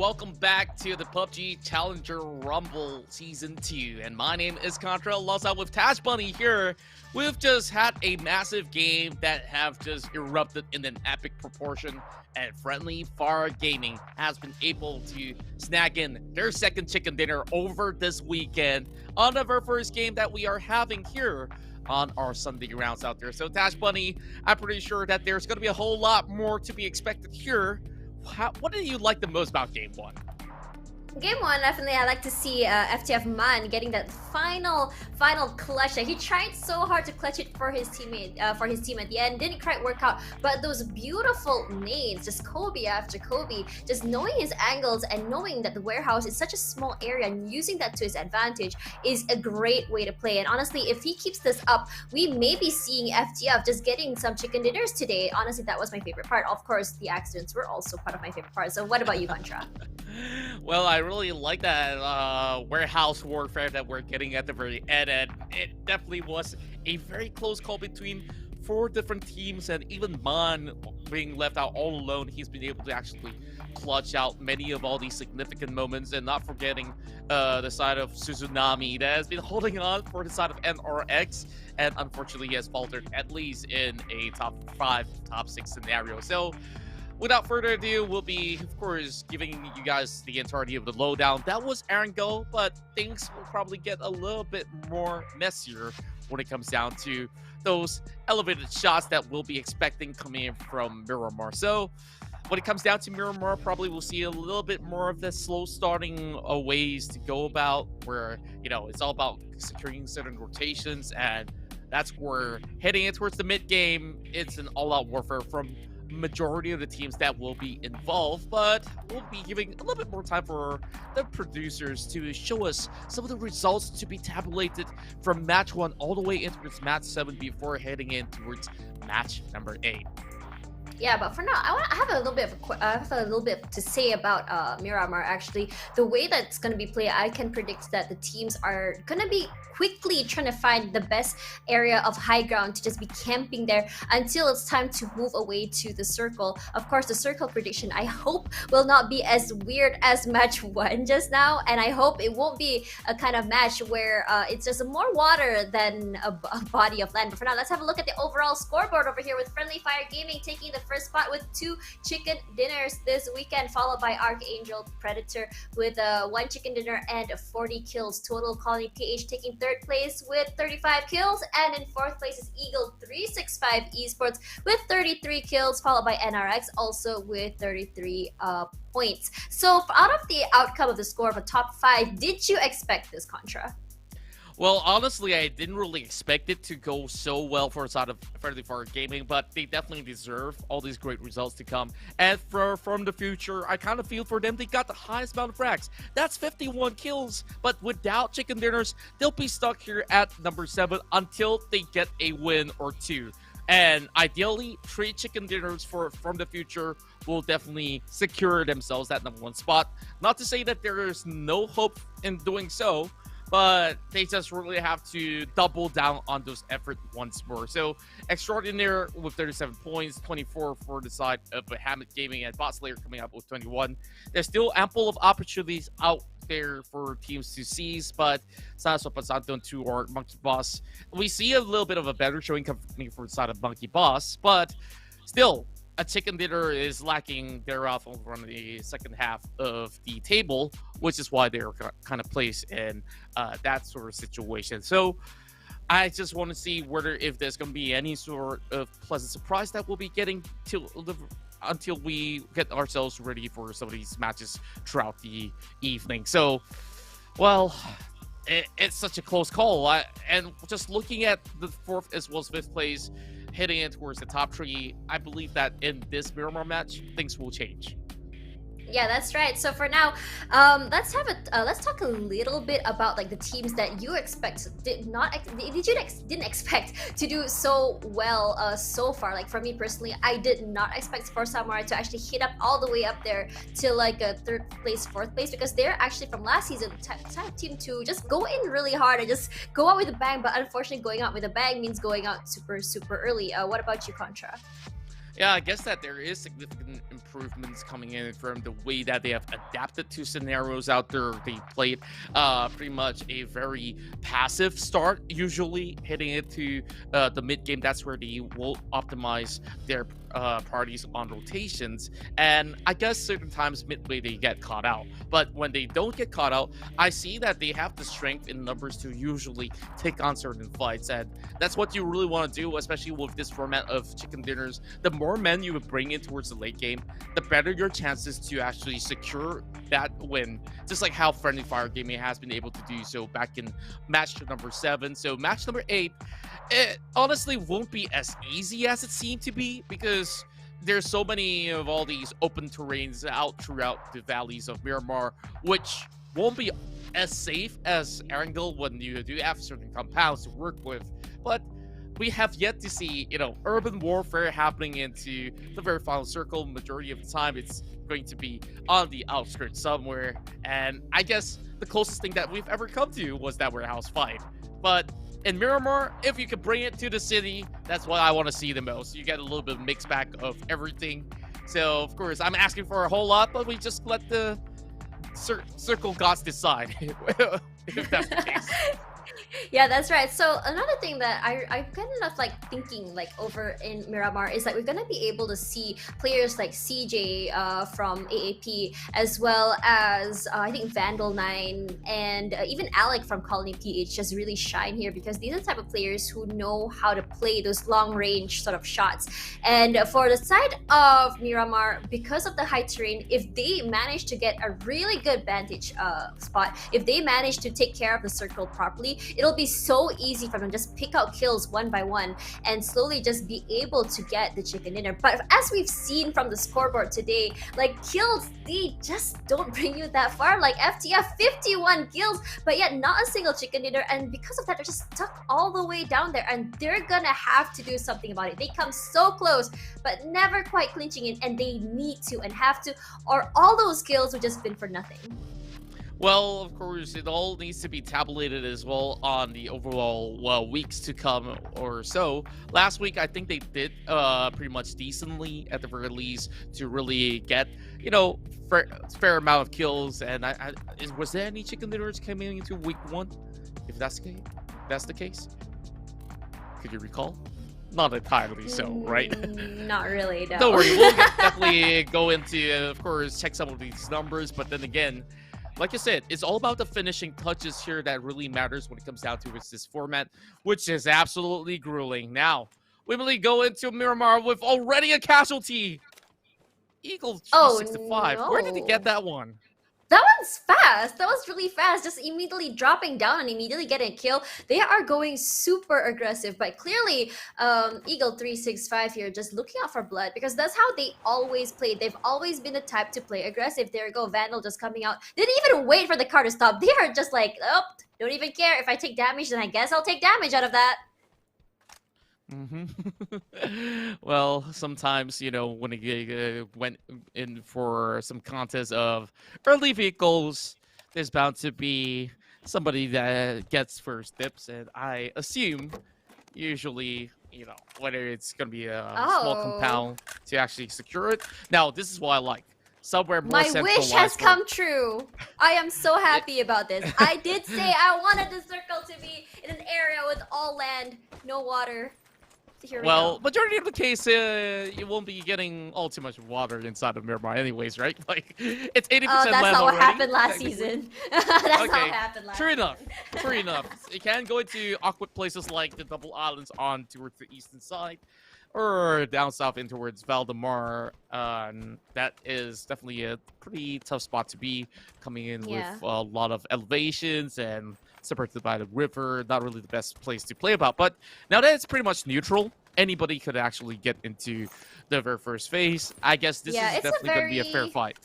welcome back to the PUBG Challenger Rumble Season 2. And my name is Contra, alongside with Tash Bunny here. We've just had a massive game that have just erupted in an epic proportion, and Friendly Fire Gaming has been able to snag in their second chicken dinner over this weekend on the very first game that we are having here on our Sunday rounds out there. So Tash Bunny, I'm pretty sure that there's going to be a whole lot more to be expected here. What did you like the most about Game 1? Game 1, definitely I like to see FTF Man getting that final clutch. He tried so hard to clutch it for his teammate, for his team at the end. Didn't quite work out, but those beautiful nades, just Kobe after Kobe, just knowing his angles and knowing that the warehouse is such a small area and using that to his advantage is a great way to play. And honestly, if he keeps this up, we may be seeing FTF just getting some chicken dinners today. Honestly, that was my favorite part. Of course, the accidents were also part of my favorite part. So what about you, Contra? Well, I really like that warehouse warfare that we're getting at the very end, and it definitely was a very close call between 4 different teams, and even Man being left out all alone, he's been able to actually clutch out many of all these significant moments, and not forgetting the side of Suzunami that has been holding on for the side of NRX, and unfortunately he has faltered at least in a top 5, top 6 scenario. So without further ado, we'll be, of course, giving you guys the entirety of the lowdown. That was Aaron Go, but things will probably get a little bit more messier when it comes down to those elevated shots that we'll be expecting coming in from Miramar. So when it comes down to Miramar, probably we'll see a little bit more of the slow starting ways to go about, where, you know, it's all about securing certain rotations, and that's where heading in towards the mid game, it's an all-out warfare from majority of the teams that will be involved. But we'll be giving a little bit more time for the producers to show us some of the results to be tabulated from match 1 all the way into match 7 before heading in towards match number 8. Yeah, but for now, I have a little bit to say about Miramar. Actually, the way that it's gonna be played, I can predict that the teams are gonna be quickly trying to find the best area of high ground to just be camping there until it's time to move away to the circle. Of course, the circle prediction, I hope, will not be as weird as match 1 just now, and I hope it won't be a kind of match where it's just more water than a body of land. But for now, let's have a look at the overall scoreboard over here with Friendly Fire Gaming taking the first spot with 2 chicken dinners this weekend, followed by Archangel Predator with 1 chicken dinner and 40 kills total. Colony PH taking 3rd place with 35 kills, and in 4th place is Eagle 365 Esports with 33 kills, followed by NRX also with 33 points. So out of the outcome of the score of a top 5, did you expect this, Contra? Well, honestly, I didn't really expect it to go so well for a side of Friendly Fire Gaming, but they definitely deserve all these great results to come. And from the future, I kind of feel for them. They got the highest amount of frags. That's 51 kills, but without chicken dinners, they'll be stuck here at number 7 until they get a win or 2. And ideally, 3 chicken dinners from the future will definitely secure themselves that number 1 spot. Not to say that there is no hope in doing so, but they just really have to double down on those efforts once more. So Extraordinaire with 37 points, 24 for the side of Bahamut Gaming, and Bot Slayer coming up with 21. There's still ample of opportunities out there for teams to seize, but SOPAN, SANTUN 2 or Monkey Boss, we see a little bit of a better showing coming from the side of Monkey Boss, but still, a chicken dinner is lacking thereof over on the second half of the table, which is why they're kind of placed in that sort of situation. So I just want to see if there's going to be any sort of pleasant surprise that we'll be getting until we get ourselves ready for some of these matches throughout the evening. So, well, it's such a close call. And just looking at the 4th as well as 5th place, heading in towards the top 3, I believe that in this Miramar match, things will change. Yeah, that's right. So for now, let's talk a little bit about like the teams that you didn't expect to do so well so far. Like for me personally, I did not expect Force Samurai to actually hit up all the way up there to like a 3rd place, 4th place, because they're actually from last season team to just go in really hard and just go out with a bang. But unfortunately, going out with a bang means going out super early. What about you, Contra? Yeah, I guess that there is significant improvements coming in from the way that they have adapted to scenarios out there. They played pretty much a very passive start, usually hitting it to the mid game. That's where they will optimize their parties on rotations. And I guess certain times midway they get caught out. But when they don't get caught out, I see that they have the strength in numbers to usually take on certain fights. And that's what you really want to do, especially with this format of chicken dinners. The more men you would bring in towards the late game, the better your chances to actually secure that win. Just like how Friendly Fire Gaming has been able to do so back in match number 7. So match number 8, it honestly won't be as easy as it seemed to be, because there's so many of all these open terrains out throughout the valleys of Miramar, which won't be as safe as Erangel when you do have certain compounds to work with. But we have yet to see, urban warfare happening into the very final circle. Majority of the time, it's going to be on the outskirts somewhere. And I guess the closest thing that we've ever come to was that warehouse fight. But in Miramar, if you could bring it to the city, that's what I want to see the most. You get a little bit of mix back of everything. So, of course, I'm asking for a whole lot, but we just let the circle gods decide if that's the case. Yeah, that's right. So another thing that I'm kind of like thinking like over in Miramar is that we're gonna be able to see players like CJ from AAP, as well as I think Vandal9 and even Alec from Colony PH just really shine here, because these are the type of players who know how to play those long range sort of shots. And for the side of Miramar, because of the high terrain, if they manage to get a really good vantage spot, if they manage to take care of the circle properly, it'll be so easy for them to just pick out kills one by one and slowly just be able to get the chicken dinner. But as we've seen from the scoreboard today, like kills, they just don't bring you that far. Like FTF 51 kills, but yet not a single chicken dinner, and because of that they're just stuck all the way down there, and they're gonna have to do something about it. They come so close but never quite clinching it, and they need to and have to, or all those kills would just been for nothing. Well, of course, it all needs to be tabulated as well on the overall weeks to come or so. Last week, I think they did pretty much decently at the very least to really get, fair amount of kills. And was there any chicken dinners coming into week 1? If that's the case, could you recall? Not entirely so, right? Not really, no. Don't worry, we'll definitely go into, of course, check some of these numbers, but then again, like I said, it's all about the finishing touches here that really matters when it comes down to this format, which is absolutely grueling. Now, we really go into Miramar with already a casualty. Eagle 65. no. Where did he get that one? That one's fast. That was really fast. Just immediately dropping down and immediately getting a kill. They are going super aggressive, but clearly Eagle 365 here just looking out for blood, because that's how they always played. They've always been the type to play aggressive. There you go, Vandal just coming out. They didn't even wait for the car to stop. They are just like, oh, don't even care. If I take damage, then I guess I'll take damage out of that. Well, sometimes, when it went in for some contest of early vehicles, there's bound to be somebody that gets first dips, and I assume usually, whether it's going to be a small compound to actually secure it. Now, this is what I like. Somewhere more My wish has come true. I am so happy about this. I did say I wanted the circle to be in an area with all land, no water. Well, majority of the case, you won't be getting all too much water inside of Miramar anyways, right? Like, it's 80% land already. That's not what happened last season. That's not what happened last season. True enough. You can go into awkward places like the Double Islands on towards the eastern side, or down south in towards Valdemar. That is definitely a pretty tough spot to be, coming in with a lot of elevations and separated by the river. Not really the best place to play about, but now that it's pretty much neutral, anybody could actually get into the very first phase. I guess this is definitely going to be a fair fight.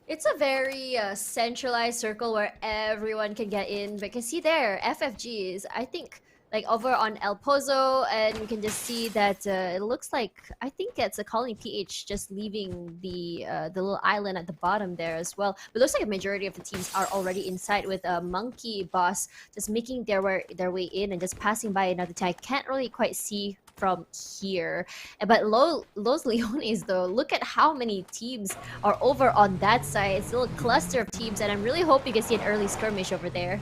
It's a very centralized circle where everyone can get in. But you can see there, FFG is, I think, like over on El Pozo, and you can just see that it looks like, I think it's a Colony PH just leaving the little island at the bottom there as well. But it looks like a majority of the teams are already inside, with a Monkey Boss just making their way in and just passing by another tag. Can't really quite see from here. But Los Leones, though, look at how many teams are over on that side. It's a little cluster of teams, and I'm really hoping you can see an early skirmish over there.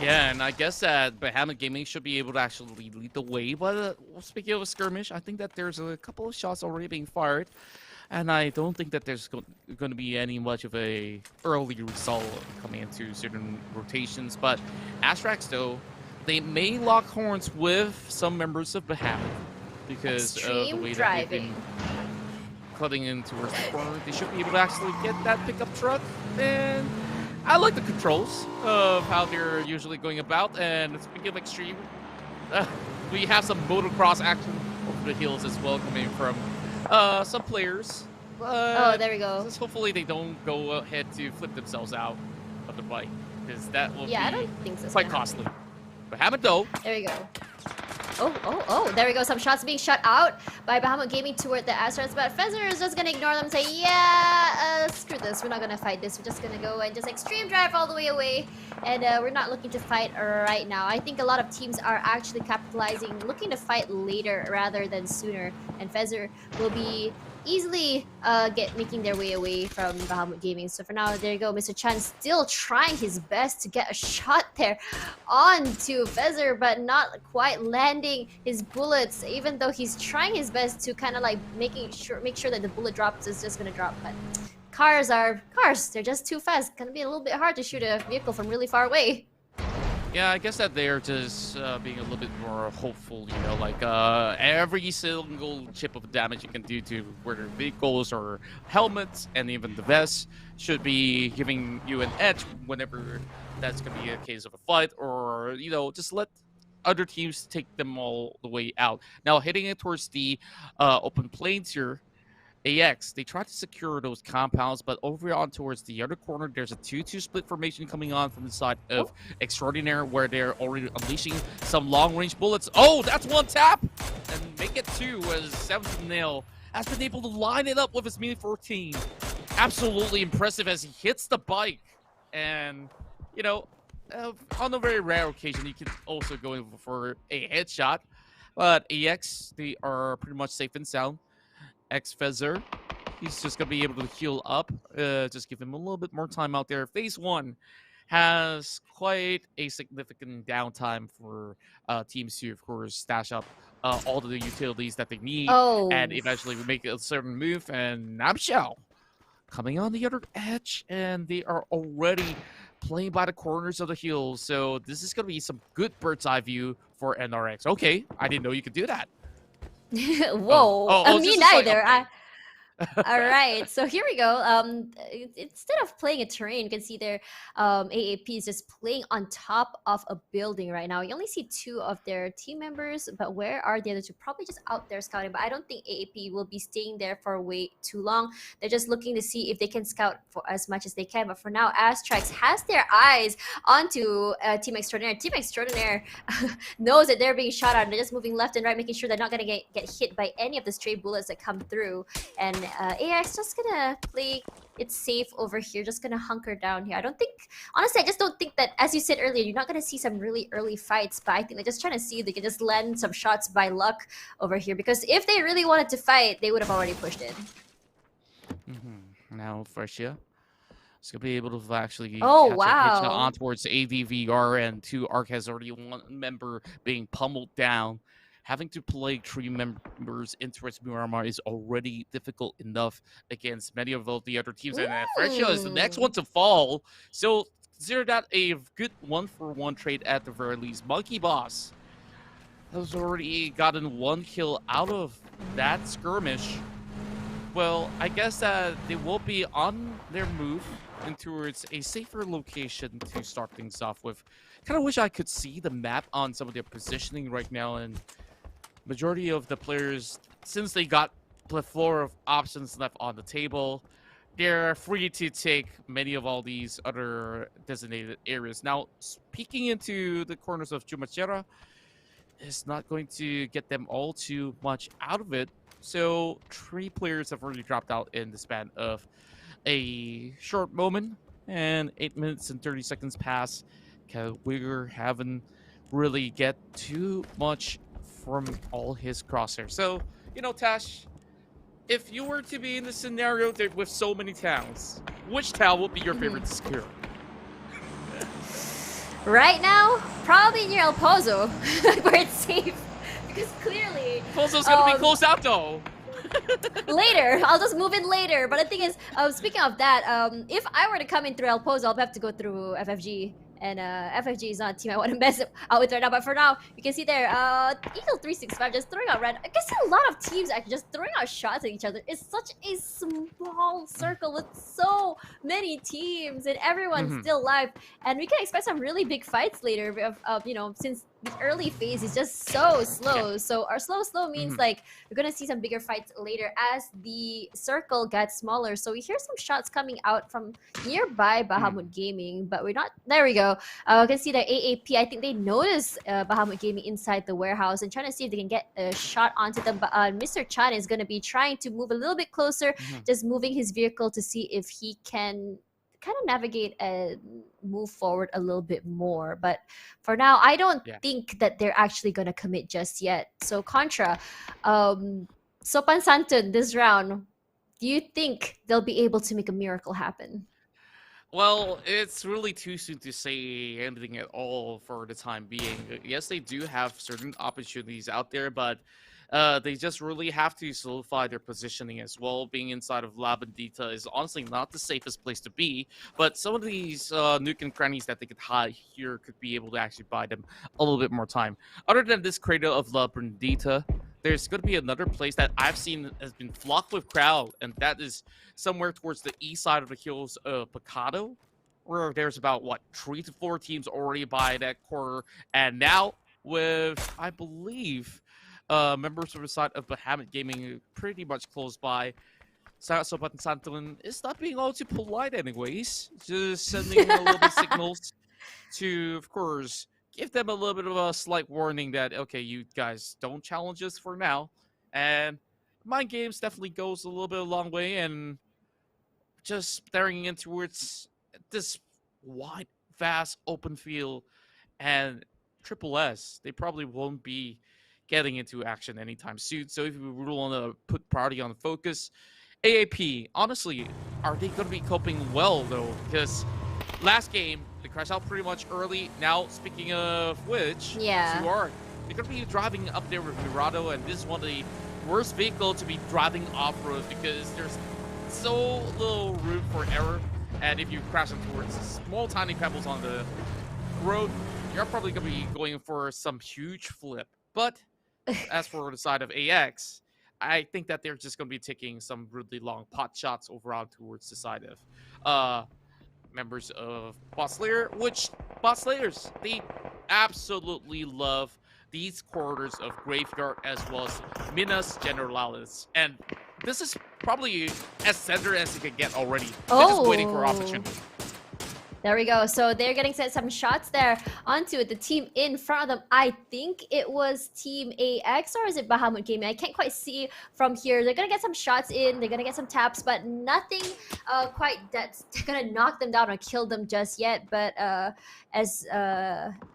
Yeah, and I guess that Bahamut Gaming should be able to actually lead the way. But speaking of a skirmish, I think that there's a couple of shots already being fired. And I don't think that there's going to be any much of a early result coming into certain rotations. But ASTRAX, though, they may lock horns with some members of Bahamut because of the way that they've been cutting in towards the corner. They should be able to actually get that pickup truck. And I like the controls of how they're usually going about. And speaking of extreme, we have some motocross action over the hills as well coming from some players. Oh, there we go. Just hopefully they don't go ahead to flip themselves out of the bike, because that will I be don't think so. quite costly. But Bahamut, though. There we go. Oh, there we go. Some shots being shot out by Bahamut Gaming toward the ASTRAX, but Fezer is just gonna ignore them and say, yeah, screw this. We're not gonna fight this. We're just gonna go and just extreme drive all the way away. And we're not looking to fight right now. I think a lot of teams are actually capitalizing, looking to fight later rather than sooner. And Fezer will be easily making their way away from Bahamut Gaming. So for now, there you go. Mr. Chan still trying his best to get a shot there onto Fezer, but not quite landing his bullets, even though he's trying his best to kind of like make sure that the bullet drops is just gonna drop. But cars, they're just too fast. It's gonna be a little bit hard to shoot a vehicle from really far away. Yeah, I guess that they're just being a little bit more hopeful, you know, like every single chip of damage you can do to whether vehicles or helmets and even the vests should be giving you an edge whenever that's going to be a case of a fight, or, you know, just let other teams take them all the way out. Now, hitting it towards the open plains here, AX, they try to secure those compounds, but over on towards the other corner, there's a 2-2 split formation coming on from the side of Extraordinaire, where they're already unleashing some long-range bullets. Oh, that's one tap! And make it two, as 7-0 has been able to line it up with his Mini 14. Absolutely impressive as he hits the bike. And, you know, on a very rare occasion, you can also go in for a headshot. But AX, they are pretty much safe and sound. Fezer, he's just going to be able to heal up. Just give him a little bit more time out there. Phase 1 has quite a significant downtime for teams to, of course, stash up all of the utilities that they need and eventually make a certain move. And Namshao coming on the other edge, and they are already playing by the corners of the hills. So this is going to be some good bird's eye view for NRX. Okay, I didn't know you could do that. Whoa, me neither. All right, so here we go. Instead of playing a terrain, you can see their AAP is just playing on top of a building right now. You only see 2 of their team members, but where are the other 2? Probably just out there scouting, but I don't think AAP will be staying there for way too long. They're just looking to see if they can scout for as much as they can, but for now, ASTRAX has their eyes onto Team Extraordinaire. Team Extraordinaire knows that they're being shot at, and they're just moving left and right, making sure they're not going to get hit by any of the stray bullets that come through. And AX just gonna play it safe over here, just gonna hunker down here. Honestly, I just don't think that, as you said earlier, you're not gonna see some really early fights, but I think they're just trying to see if they can just land some shots by luck over here, because if they really wanted to fight, they would have already pushed in. Now, Freshia is gonna be able to actually catch a hitch on towards ADVR, and 2 Arc has already 1 member being pummeled down. Having to play 3 members into Miramar is already difficult enough against many of the other teams. And Freshia is the next one to fall. So consider that a good 1-for-1 trade at the very least. Monkey Boss has already gotten 1 kill out of that skirmish. Well, I guess that they will be on their move and towards a safer location to start things off with. Kind of wish I could see the map on some of their positioning right now, and majority of the players, since they got a plethora of options left on the table, they're free to take many of all these other designated areas. Now, peeking into the corners of Chumachera is not going to get them all too much out of it. So 3 players have already dropped out in the span of a short moment, and 8 minutes and 30 seconds pass. We haven't really get too much from all his crosshairs. So, you know, Tash, if you were to be in the scenario with so many towns, which town would be your favorite to secure? Right now, probably near El Pozo, where it's safe. Because clearly... Pozo's gonna be closed out though. Later, I'll just move in later. But the thing is, speaking of that, if I were to come in through El Pozo, I'll have to go through FFG. And FFG is not a team I want to mess out with right now. But for now, you can see there, Eagle 365 just throwing out red. I guess a lot of teams actually just throwing out shots at each other. It's such a small circle with so many teams, and everyone's still live. And we can expect some really big fights later. You know, since the early phase is just so slow. So our slow means like we're gonna see some bigger fights later as the circle gets smaller. So we hear some shots coming out from nearby Bahamut Gaming, but we're not. There we go. I can see the AAP. I think they noticed Bahamut Gaming inside the warehouse and trying to see if they can get a shot onto them. But Mr. Chan is gonna be trying to move a little bit closer, just moving his vehicle to see if he can kind of navigate and move forward a little bit more. But for now, I don't think that they're actually going to commit just yet. So Contra, Sopan Santun this round, do you think they'll be able to make a miracle happen? Well, it's really too soon to say anything at all for the time being. Yes, they do have certain opportunities out there, but they just really have to solidify their positioning as well. Being inside of La Bandita is honestly not the safest place to be, but some of these nook and crannies that they could hide here could be able to actually buy them a little bit more time. Other than this crater of La Bandita, there's going to be another place that I've seen has been flocked with crowd, and that is somewhere towards the east side of the hills of Picado, where there's about, what, 3 to 4 teams already by that corner, and now with, I believe, members of the side of Bahamut Gaming pretty much close by. Sopan Santun is not being all too polite anyways. Just sending a little bit signals to, of course, give them a little bit of a slight warning that, okay, you guys don't challenge us for now. And mind games definitely goes a little bit a long way, and just staring in towards this wide, vast, open field and Triple S, they probably won't be getting into action anytime soon. So if we really want to put priority on the focus, AAP, honestly, are they going to be coping well though? Because last game, they crashed out pretty much early. Now, speaking of which, they're going to be driving up there with Mirado, and this is one of the worst vehicles to be driving off-road because there's so little room for error. And if you crash them towards small, tiny pebbles on the road, you're probably going to be going for some huge flip. But as for the side of AX, I think that they're just going to be taking some really long pot shots overall towards the side of members of Bot Slayer, which Bot Slayers, they absolutely love these corridors of Graveyard as well as Minas Generalis. And this is probably as center as you can get already. They're just waiting for opportunity. There we go. So they're getting set some shots there onto the team in front of them. I think it was Team AX, or is it Bahamut Gaming? I can't quite see from here. They're going to get some shots in. They're going to get some taps, but nothing quite that's going to knock them down or kill them just yet. But as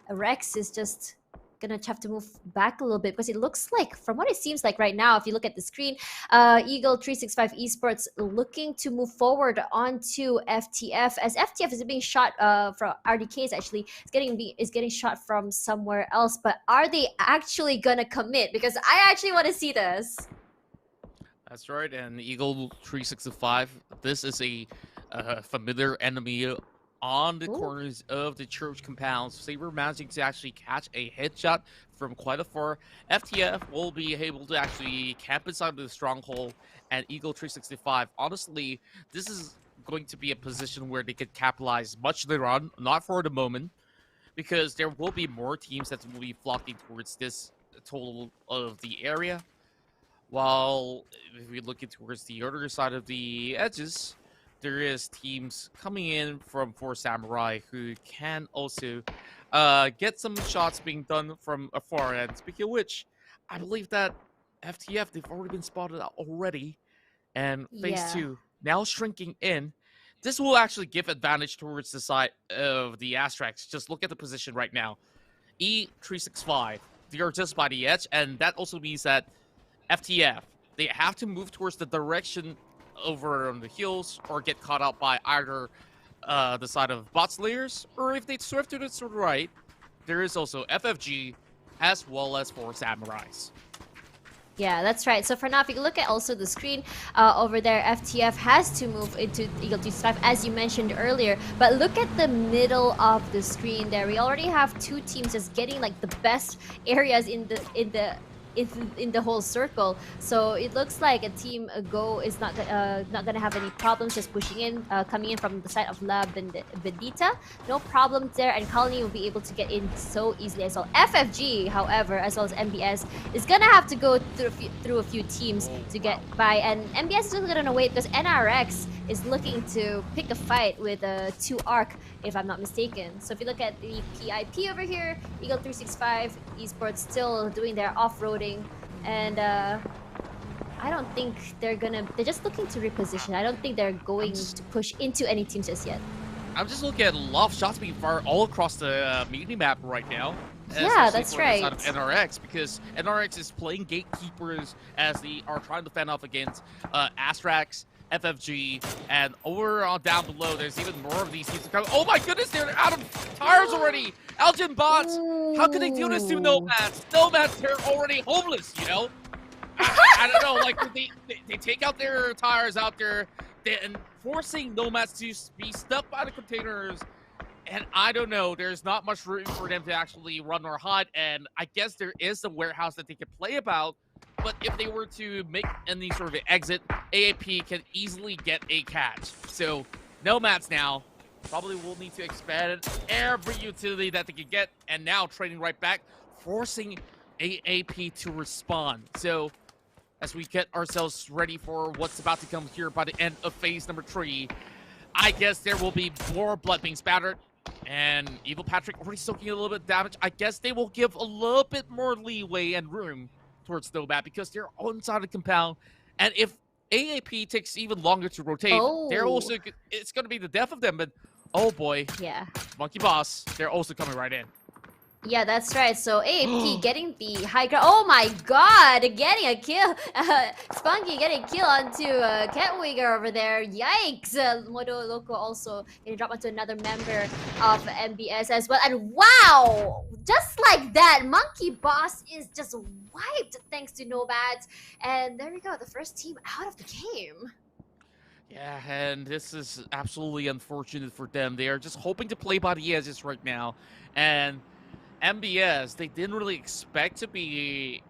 Rex is just gonna have to move back a little bit, because it looks like, from what it seems like right now, if you look at the screen, Eagle 365 Esports looking to move forward onto FTF, as FTF is being shot from RDKs, actually is getting shot from somewhere else. But are they actually gonna commit? Because I actually want to see this. That's right, and Eagle 365, this is a familiar enemy on the corners of the church compounds. Saber managing to actually catch a headshot from quite afar. FTF will be able to actually camp inside the stronghold, and Eagle 365, honestly, this is going to be a position where they could capitalize much later on, not for the moment, because there will be more teams that will be flocking towards this total of the area. While if we look towards the other side of the edges, there is teams coming in from Four Samurai who can also get some shots being done from afar. And speaking of which, I believe that FTF, they've already been spotted out already. And phase 2 now shrinking in. This will actually give advantage towards the side of the ASTRAX. Just look at the position right now. E365, they're just by the edge, and that also means that FTF, they have to move towards the direction over on the hills or get caught out by either the side of bot slayers, or if they swift to the right, there is also FFG as well as 4 samurais. Yeah, that's right. So for now, if you look at also the screen over there, FTF has to move into Eagle 265 as you mentioned earlier. But look at the middle of the screen there. We already have 2 teams just getting like the best areas in the whole circle. So it looks like a team Go is not gonna have any problems just pushing in, coming in from the side of La Bendita. No problems there, and Colony will be able to get in so easily as well. FFG, however, as well as MBS, is gonna have to go through a few teams to get by, and MBS is just gonna wait because NRX is looking to pick a fight with 2 Arc, if I'm not mistaken. So if you look at the PIP over here, Eagle 365 Esports still doing their off-roading, and I don't think they're just looking to reposition. I don't think they're going to push into any teams just yet. I'm just looking at a lot of shots being fired all across the mini map right now. Yeah, that's right. Out of NRX, because NRX is playing gatekeepers as they are trying to fend off against ASTRAX, FFG, and over on down below, there's even more of these teams coming. Oh my goodness, they're out of tires already! Elgin bots! How can they do this to Nomads? Nomads, they're already homeless, you know? I don't know, like, they take out their tires out there, and forcing Nomads to be stuck by the containers, and I don't know, there's not much room for them to actually run or hide, and I guess there is a warehouse that they can play about, but if they were to make any sort of an exit, AAP can easily get a catch. So, Nomads now probably will need to expand every utility that they can get, and now trading right back, forcing AAP to respond. So, as we get ourselves ready for what's about to come here by the end of phase number 3, I guess there will be more blood being spattered, and Evil Patrick already soaking a little bit of damage. I guess they will give a little bit more leeway and room towards Nomad because they're inside the compound, and if AAP takes even longer to rotate, they're also, it's going to be the death of them. But oh boy, yeah, Monkey Boss, they're also coming right in. Yeah, that's right. So AAP getting the high ground. Oh my god, getting a kill. Spunky getting a kill onto Catwinger over there. Yikes. Modo Loco also getting dropped onto another member of MBS as well. And wow, just like that, Monkey Boss is just wiped thanks to Nomads. And there we go, the first team out of the game. Yeah, and this is absolutely unfortunate for them. They are just hoping to play by the edges right now. And MBS, they didn't really expect to be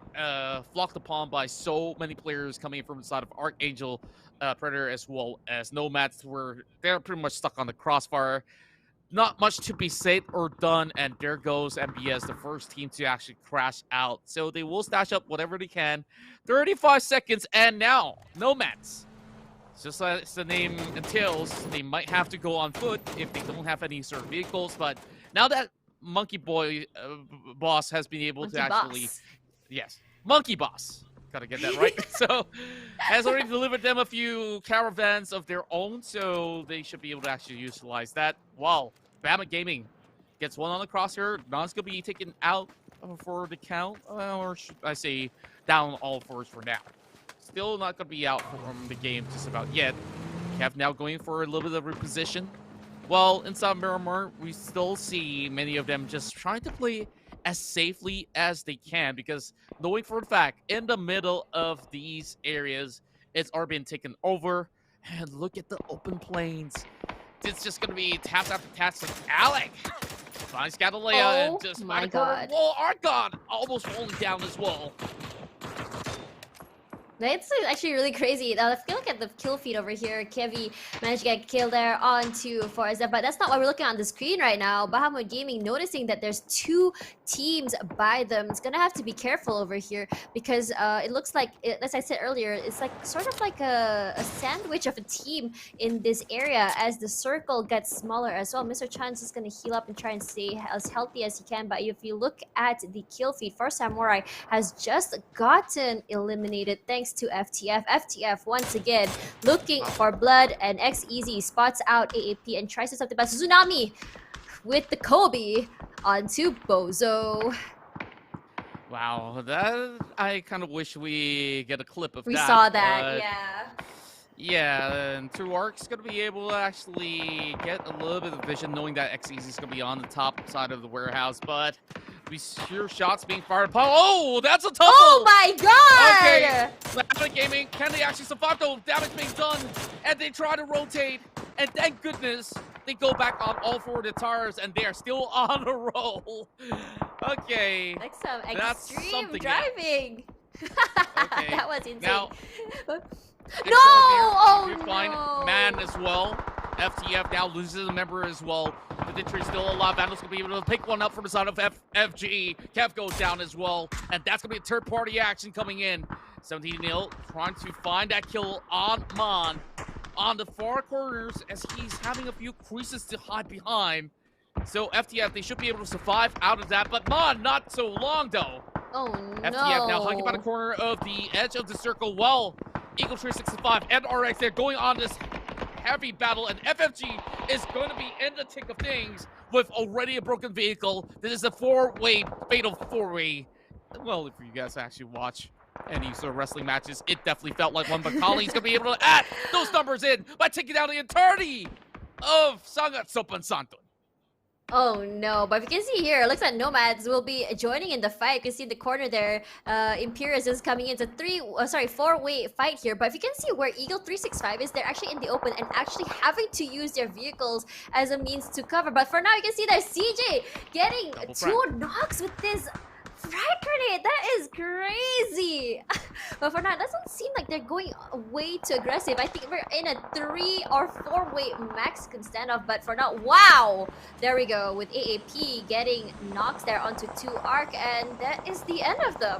flocked upon by so many players coming from the side of Archangel, Predator, as well as Nomads. They're pretty much stuck on the crossfire. Not much to be said or done, and there goes MBS, the first team to actually crash out. So they will stash up whatever they can. 35 seconds, and now Nomads, just as the name entails, they might have to go on foot if they don't have any sort of vehicles. But now that Monkey Boss has been able to actually... Yes, Monkey Boss. Gotta get that right. So, has already delivered them a few caravans of their own, so they should be able to actually utilize that. Wow, Bama Gaming gets one on the crosshair. Non's gonna be taken out for the count, or should I say down all fours for now. Still not gonna be out from the game just about yet. Kev now going for a little bit of reposition. Well, inside Miramar, we still see many of them just trying to play as safely as they can, because knowing for a fact, in the middle of these areas, it's already been taken over. And look at the open plains. It's just going to be taps after taps with Alec. Finds Galilea and just my god. Whoa, Argon almost falling down as well. It's actually really crazy. If you look at the kill feed over here, Kevi managed to get killed there onto Forza, but that's not what we're looking at on the screen right now. Bahamut Gaming noticing that there's 2 teams by them. It's gonna have to be careful over here because it looks like, as I said earlier, it's like sort of like a sandwich of a team in this area as the circle gets smaller as well. Mr. Chan's just gonna heal up and try and stay as healthy as he can, but if you look at the kill feed, for Samurai has just gotten eliminated thanks to FTF. FTF once again looking for blood, and X-Easy spots out AAP and tries to stop the best. Tsunami with the Kobe onto Bozo. Wow, that I kind of wish we get a clip of We that. saw that, but yeah. Yeah, and True Arc's gonna be able to actually get a little bit of vision, knowing that XEZ is gonna be on the top side of the warehouse, but we hear shots being fired upon. Oh, that's a tough Oh my god! Okay, APAC Gaming, can they actually survive though? Damage being done, and they try to rotate, and thank goodness they go back on all four of the tires, and they are still on a roll. Okay. Like some That's extreme something driving. Okay. That was insane. Now, No! Oh you're fine. no! Man as well. FTF now loses a member as well. The Ditcher's still alive. Vandal's gonna be able to pick one up from the side of FG. Kev goes down as well. And that's gonna be a third-party action coming in. 17-0 trying to find that kill on Mon on the far corners as he's having a few creases to hide behind. So FTF, they should be able to survive out of that, but Mon, not so long though. Oh no! FTF now hugging by the corner of the edge of the circle. Well, Eagle 365 and RX, they're going on this heavy battle, and FFG is going to be in the thick of things with already a broken vehicle. This is a four-way, fatal four-way. Well, if you guys actually watch any sort of wrestling matches, it definitely felt like one, but Colleen's going to be able to add those numbers in by taking down the entirety of Sangat Sopan SANTUN. Oh no, but if you can see here, it looks like Nomads will be joining in the fight. You can see in the corner there, Imperius is coming in. It's a four-way fight here. But if you can see where Eagle 365 is, they're actually in the open and actually having to use their vehicles as a means to cover. But for now, you can see that CJ getting two knocks with this frag grenade. That is crazy. But for now, it doesn't seem like they're going way too aggressive. I think we're in a 3 or 4-way Mexican standoff. But for now, wow! There we go with AAP getting knocks there onto 2 Arc, and that is the end of them.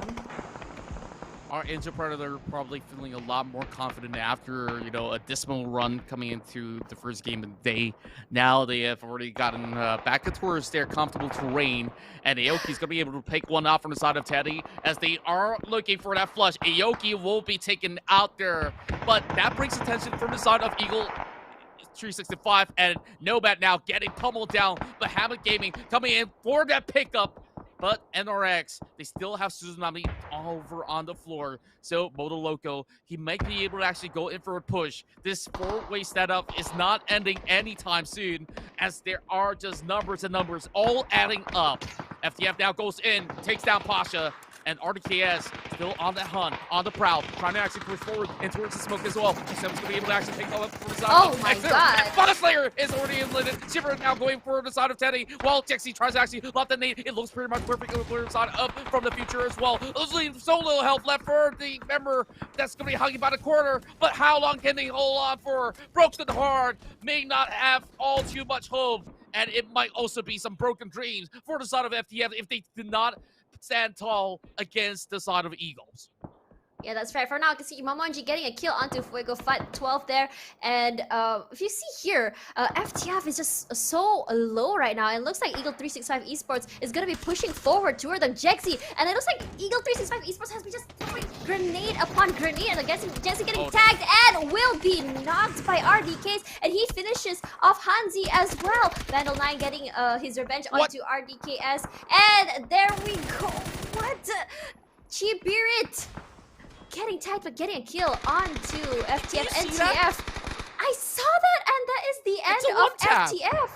Our Angel Predator probably feeling a lot more confident after, you know, a dismal run coming into the first game of the day. Now they have already gotten back towards their comfortable terrain, and Aoki's going to be able to pick one out from the side of Teddy as they are looking for that flush. Aoki will be taken out there, but that brings attention from the side of Eagle 365, and Nomad now getting pummeled down, but Hamlet Gaming coming in for that pickup. But NRX, they still have Suzunami over on the floor. So Moto Loco, he might be able to actually go in for a push. This 4-way setup is not ending anytime soon, as there are just numbers and numbers all adding up. FTF now goes in, takes down Pasha, and RDKS still on that hunt, on the prowl, trying to actually push forward and towards the smoke as well. G7's going to be able to actually take all up from the side. Oh my god! Fun Slayer is already eliminated. Shiver now going for the side of Teddy, while Jexy tries to actually lob the nade. It looks pretty much perfect on the clear side up from the future as well. There's so little health left for the member that's going to be hugging by the corner, but how long can they hold on for? Broken Heart may not have all too much hope, and it might also be some broken dreams for the side of FTF if they did not stand tall against the side of Eagles. Yeah, that's right. For now, I can see Mamonji getting a kill onto Fuego, fight 12 there. And if you see here, FTF is just so low right now. And it looks like Eagle 365 Esports is going to be pushing forward toward them. Jexy, and it looks like Eagle 365 Esports has been just throwing grenade upon grenade. And I guess Jexy getting tagged and will be knocked by RDKs. And he finishes off Hanzi as well. Vandal 9 getting his revenge onto RDKS. And there we go. What? Chibirit getting tagged but getting a kill onto FTF NTF. I saw that, and that is the end of FTF.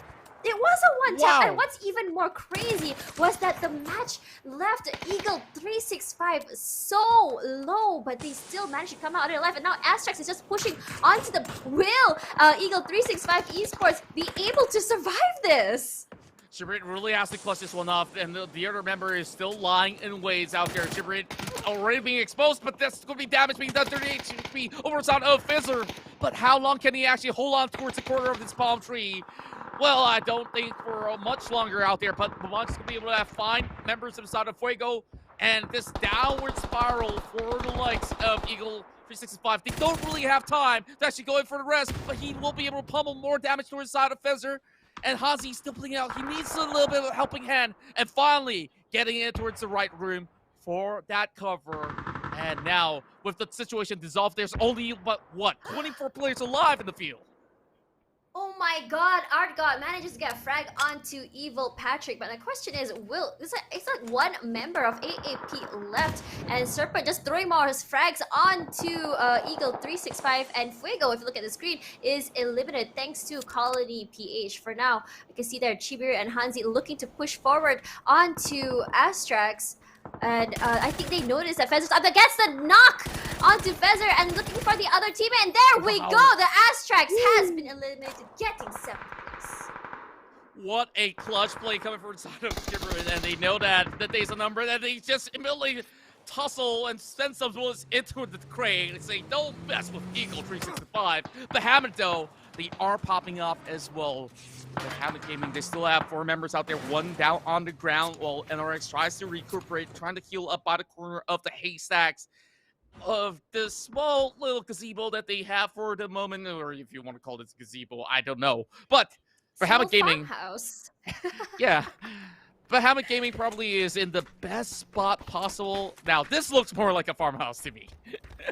It was a one-tap, and what's even more crazy was that the match left Eagle 365 so low, but they still managed to come out alive. And now ASTRAX is just pushing onto the will Eagle 365 Esports be able to survive this. Shibrit really has to clutch this one off, and the other member is still lying in ways out there. Shibrit already being exposed, but that's going to be damage being done. 38 HP over side of Fizzer. But how long can he actually hold on towards the corner of this palm tree? Well, I don't think for much longer out there, but Bamon's going to be able to find members of the side of Fuego, and this downward spiral for the likes of Eagle 365. They don't really have time to actually go in for the rest, but he will be able to pummel more damage towards the side of Fizzer. And Hanzi's still playing out. He needs a little bit of a helping hand. And finally, getting in towards the right room for that cover. And now, with the situation dissolved, there's only, but what, 24 players alive in the field. Oh my god, Art God manages to get a frag onto Evil Patrick, but the question is, it's like one member of AAP left, and Serpent just throwing more his frags onto Eagle 365, and Fuego, if you look at the screen, is eliminated thanks to Colony PH. For now, you can see there Chibiru and Hansi looking to push forward onto Astrax. And I think they noticed that Fezzer's up against the knock onto Fezzer and looking for the other teammate. And there we go! The ASTRAX has been eliminated, getting 7th place. What a clutch play coming from inside of Chibiru, and they know that the day's a number, and they just immediately tussle and send some bullets into the crate and say, don't mess with Eagle 365. Bahamut, though, they are popping up as well. Bahamut Gaming, they still have 4 members out there, 1 down on the ground, while NRX tries to recuperate, trying to heal up by the corner of the haystacks of the small little gazebo that they have for the moment, or if you want to call this gazebo, I don't know. But Bahamut Gaming, farmhouse. yeah. Bahamut Gaming probably is in the best spot possible. Now, this looks more like a farmhouse to me.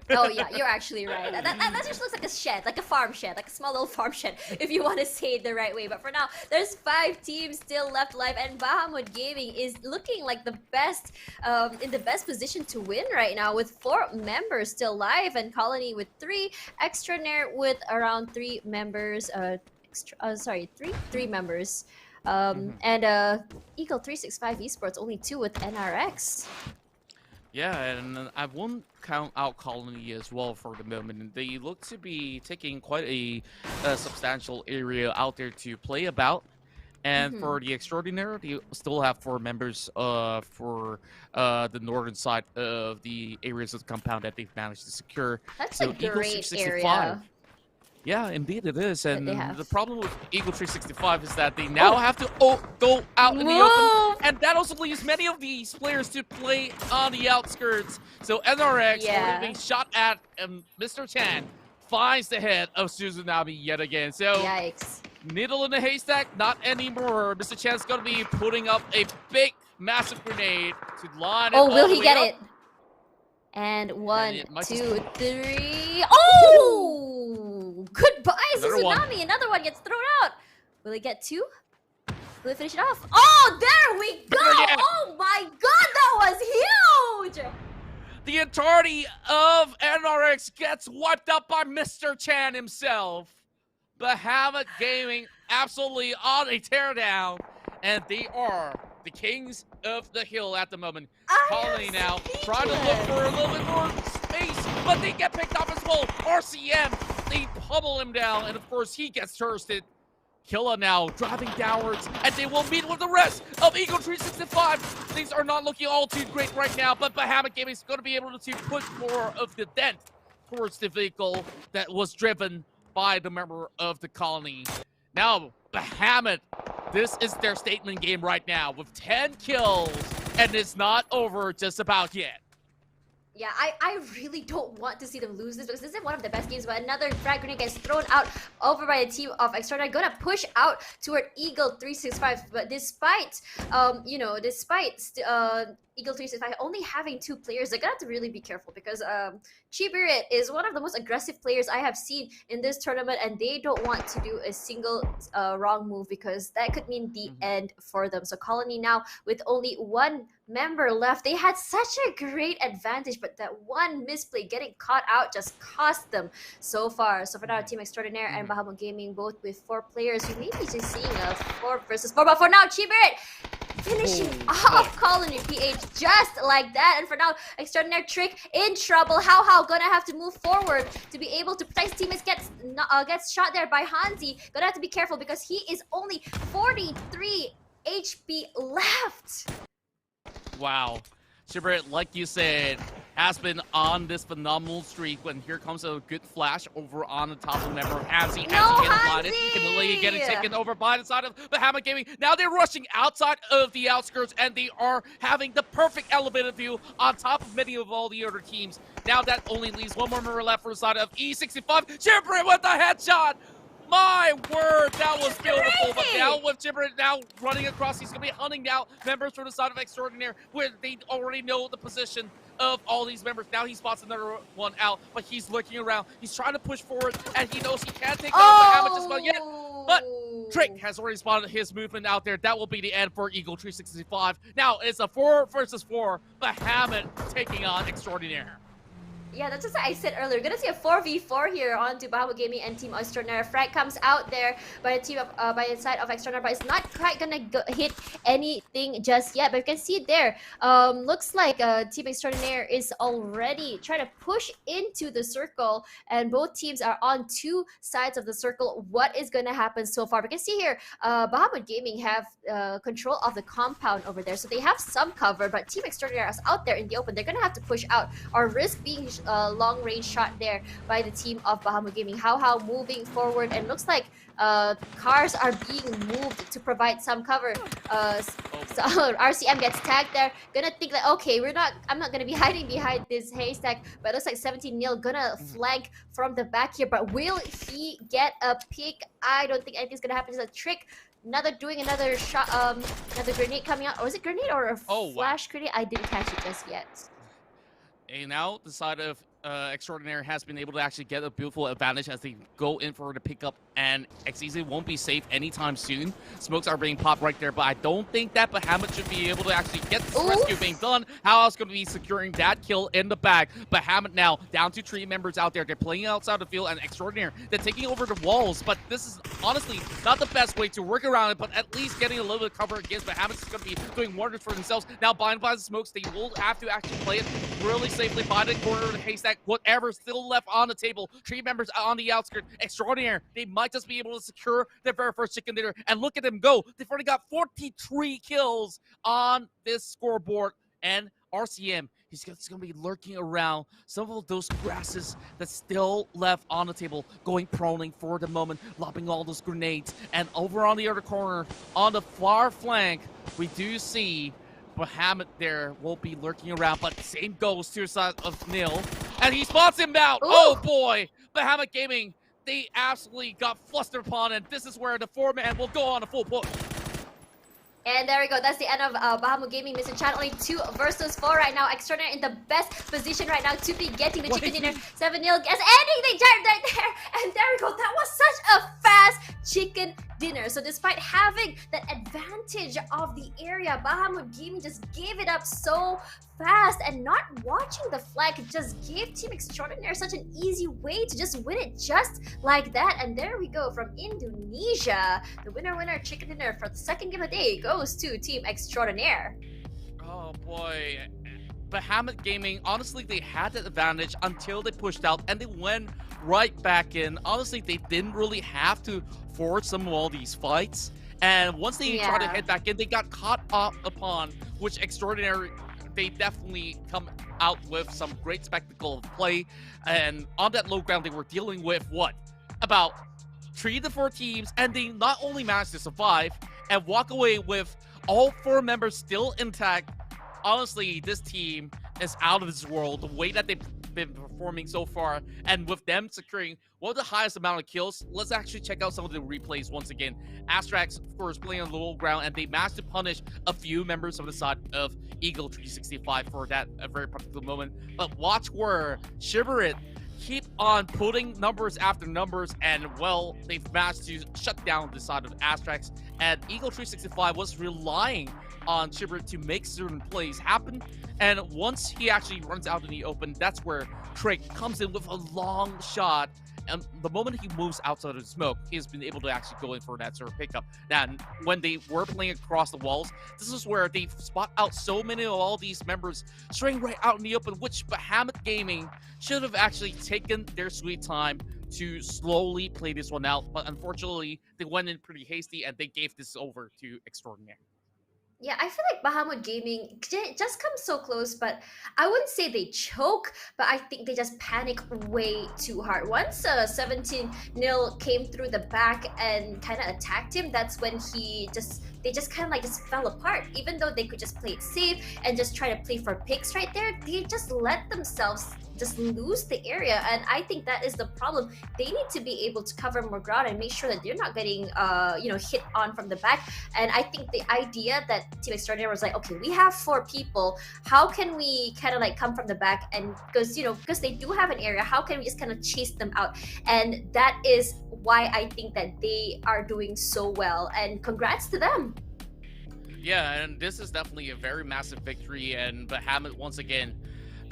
Oh yeah, you're actually right. That just looks like a shed, like a farm shed, like a small little farm shed, if you want to say it the right way. But for now, there's 5 teams still left alive, and Bahamut Gaming is looking like the best, in the best position to win right now, with 4 members still alive, and Colony with 3, Extraordinaire with around 3 members. Three members. And Eagle 365 Esports only 2 with NRX. Yeah, and I won't count out Colony as well for the moment. They look to be taking quite a substantial area out there to play about. And for the Extraordinaire, they still have 4 members for the northern side of the areas of the compound that they've managed to secure. That's so a great area. Yeah, indeed it is. And the problem with Eagle 365 is that they now have to go out in the open. And that also leaves many of these players to play on the outskirts. So NRX already being shot at, and Mr. Chan finds the head of Suzunami yet again. So, yikes. Needle in the haystack, not anymore. Mr. Chan's going to be putting up a big, massive grenade to line it. Oh, will he get it? And 1, 2, 3. Oh! Goodbye, Suzunami. Another one gets thrown out. Will he get 2? Will he finish it off? Oh, there we go! Oh my god, that was huge! The entirety of NRX gets wiped out by Mr. Chan himself. Bahamut Gaming absolutely on a teardown, and they are the kings of the hill at the moment. Colony now trying to look for a little bit more space, but they get picked up as well. RCM, they pummel him down, and of course he gets thirsted. Killa now driving downwards, and they will meet with the rest of Eagle 365. Things are not looking all too great right now, but Bahamut Gaming is going to be able to put more of the dent towards the vehicle that was driven by the member of the Colony. Now, Bahamut, this is their statement game right now with 10 kills, and it's not over just about yet. Yeah, I really don't want to see them lose this, because this is one of the best games, but another frag grenade gets thrown out over by the team of Extraordinaire. Gonna push out toward Eagle 365, but despite, Eagle 365 only having 2 players, they're gonna have to really be careful, because Chibirit is one of the most aggressive players I have seen in this tournament, and they don't want to do a single wrong move, because that could mean the end for them. So Colony now with only 1 member left, they had such a great advantage, but that one misplay getting caught out just cost them so far. So for now, Team Extraordinaire and Bahamut Gaming both with 4 players. We may be just seeing a 4 versus 4, but for now, Chibirit finishing off Colony PH just like that. And for now, Extraordinaire Trick in trouble. How gonna have to move forward to be able to protect his teammates. Gets shot there by Hansi. Gonna have to be careful, because he is only 43 HP left. Wow. Chibirit, like you said, has been on this phenomenal streak. When here comes a good flash over on the top of the member of Hansi. Hansi getting taken over by the side of Bahamut Gaming. Now they're rushing outside of the outskirts, and they are having the perfect elevated view on top of many of all the other teams. Now that only leaves 1 more member left for the side of E65. Chibirit with the headshot! My word, that was beautiful. But now with Chibirit now running across, he's going to be hunting down members from the side of Extraordinaire, where they already know the position of all these members. Now he spots another one out, but he's looking around. He's trying to push forward, and he knows he can't take out Bahamut just about yet. But Drake has already spotted his movement out there. That will be the end for Eagle 365. Now it's a 4 versus 4. Bahamut taking on Extraordinaire. Yeah, that's just what I said earlier. We're gonna see a 4v4 here on to Bahamut Gaming and Team Extraordinaire. Frag comes out there by the team of by the side of Extraordinaire, but it's not quite gonna hit anything just yet. But you can see it there. Looks like Team Extraordinaire is already trying to push into the circle, and both teams are on 2 sides of the circle. What is gonna happen so far? We can see here, Bahamut Gaming have control of the compound over there, so they have some cover. But Team Extraordinaire is out there in the open. They're gonna have to push out or risk being long range shot there by the team of Bahamut Gaming. How moving forward, and looks like cars are being moved to provide some cover. So RCM gets tagged there. Gonna think like, okay, I'm not gonna be hiding behind this haystack, but it looks like 17-0 gonna flank from the back here. But will he get a pick? I don't think anything's gonna happen. Just a trick. Another shot, another grenade coming out. Or is it grenade or a flash grenade? I didn't catch it just yet. And now the side of Extraordinaire has been able to actually get a beautiful advantage as they go in for the pickup, and XEZ won't be safe anytime soon. Smokes are being popped right there, but I don't think that Bahamut should be able to actually get this rescue being done. How else going to be securing that kill in the bag? Bahamut now down to 3 members out there. They're playing outside the field, and Extraordinaire, they're taking over the walls, but this is honestly not the best way to work around it, but at least getting a little bit of cover against Bahamut is going to be doing wonders for themselves. Now, blind by the Smokes, they will have to actually play it really safely by the corner of the haystack. Whatever still left on the table, 3 members on the outskirts. Extraordinaire, they might just be able to secure their very first chicken dinner, and look at them go. They've already got 43 kills on this scoreboard, and RCM, he's going to be lurking around some of those grasses that's still left on the table, going proning for the moment, lobbing all those grenades. And over on the other corner, on the far flank, we do see Bahamut there will be lurking around, but same goes to the side of Nil, and he spots him out. Ooh. Oh boy, Bahamut Gaming, they absolutely got flustered upon, and this is where the 4-man will go on a full push. And there we go. That's the end of Bahamut Gaming Mission Chat. Only 2 versus 4 right now. Extraordinaire in the best position right now to be getting the chicken dinner. 7-0 gets anything right there. And there we go. That was such a fast chicken dinner. So despite having that advantage of the area, Bahamut Gaming just gave it up so fast, and not watching the flag just gave Team Extraordinaire such an easy way to just win it just like that. And there we go, from Indonesia, the winner chicken dinner for the 2nd game of the day goes to Team Extraordinaire. Oh boy, Bahamut Gaming, honestly, they had that advantage until they pushed out, and they went right back in. Honestly, they didn't really have to force some of all these fights, and once they tried to head back in, they got caught up upon, which Extraordinary, they definitely come out with some great spectacle of play. And on that low ground, they were dealing with what? About 3 to 4 teams, and they not only managed to survive and walk away with all 4 members still intact. Honestly, this team is out of this world, the way that they've been performing so far, and with them securing one of the highest amount of kills. Let's actually check out some of the replays once again. ASTRAX, of course, playing on the low ground, and they managed to punish a few members of the side of Eagle 365 for that very particular moment. But watch where Shiverit keep on putting numbers after numbers, and well, they've managed to shut down the side of ASTRAX, and Eagle 365 was relying on Shiverit to make certain plays happen. And once he actually runs out in the open, that's where Drake comes in with a long shot. And the moment he moves outside of the smoke, he's been able to actually go in for that sort of pickup. Now, when they were playing across the walls, this is where they spot out so many of all these members straying right out in the open, which Bahamut Gaming should have actually taken their sweet time to slowly play this one out. But unfortunately, they went in pretty hasty, and they gave this over to Extraordinaire. Yeah, I feel like Bahamut Gaming just comes so close, but I wouldn't say they choke, but I think they just panic way too hard. Once 17-0 came through the back and kind of attacked him, that's when they just kind of like just fell apart. Even though they could just play it safe and just try to play for picks right there, they just let themselves just lose the area, and I think that is the problem. They need to be able to cover more ground and make sure that they're not getting hit on from the back. And I think the idea that Team Extraordinaire was like, okay, we have 4 people, how can we kind of like come from the back, and because they do have an area, how can we just kind of chase them out? And that is why I think that they are doing so well, and congrats to them. Yeah, and this is definitely a very massive victory, and Bahamut once again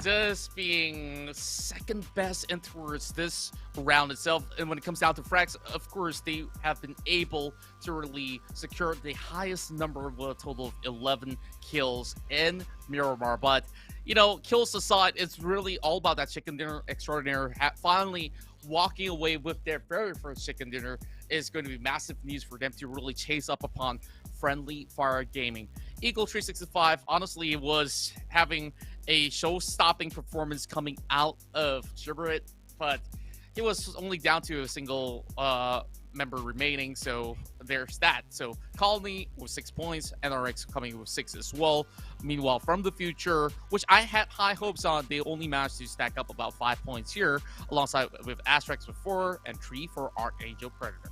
just being second best in towards this round itself. And when it comes down to frags, of course, they have been able to really secure the highest number with a total of 11 kills in Miramar. But, you know, kills aside, it's really all about that chicken dinner extraordinaire. Finally walking away with their very first chicken dinner is going to be massive news for them to really chase up upon Friendly Fire Gaming. Eagle 365 honestly was having a show-stopping performance coming out of Gibberit, but it was only down to a single member remaining, so there's that. So Colony with 6 points, NRX coming with 6 as well. Meanwhile, from the future, which I had high hopes on, they only managed to stack up about 5 points here, alongside with ASTRAX with 4 and 3 for Archangel Predator.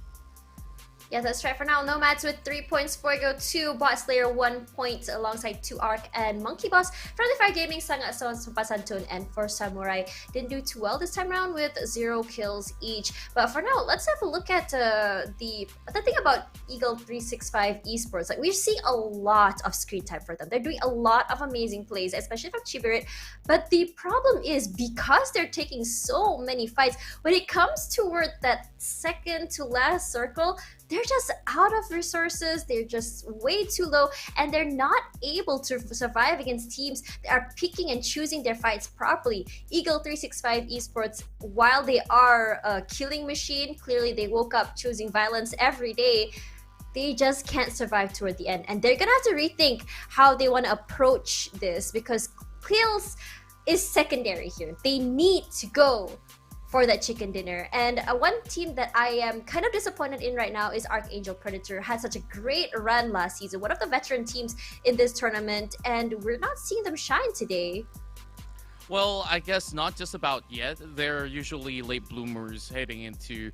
Yes, that's right. For now, Nomads with 3 points, Forgo 2, Bot Slayer 1 point alongside 2 Arc and Monkey Boss. Friendly Fire Gaming, SOPAN, and 4 Samurai didn't do too well this time around with 0 kills each. But for now, let's have a look at the thing about Eagle 365 Esports. Like, we see a lot of screen time for them. They're doing a lot of amazing plays, especially from Chibirit. But the problem is, because they're taking so many fights, when it comes toward that second to last circle, they're just out of resources, they're just way too low, and they're not able to survive against teams that are picking and choosing their fights properly. Eagle 365 Esports, while they are a killing machine, clearly they woke up choosing violence every day, they just can't survive toward the end. And they're gonna have to rethink how they want to approach this, because kills is secondary here. They need to go for that chicken dinner. And one team that I am kind of disappointed in right now is Archangel Predator. Had such a great run last season, one of the veteran teams in this tournament, and we're not seeing them shine today. Well, I guess not just about yet. They're usually late bloomers heading into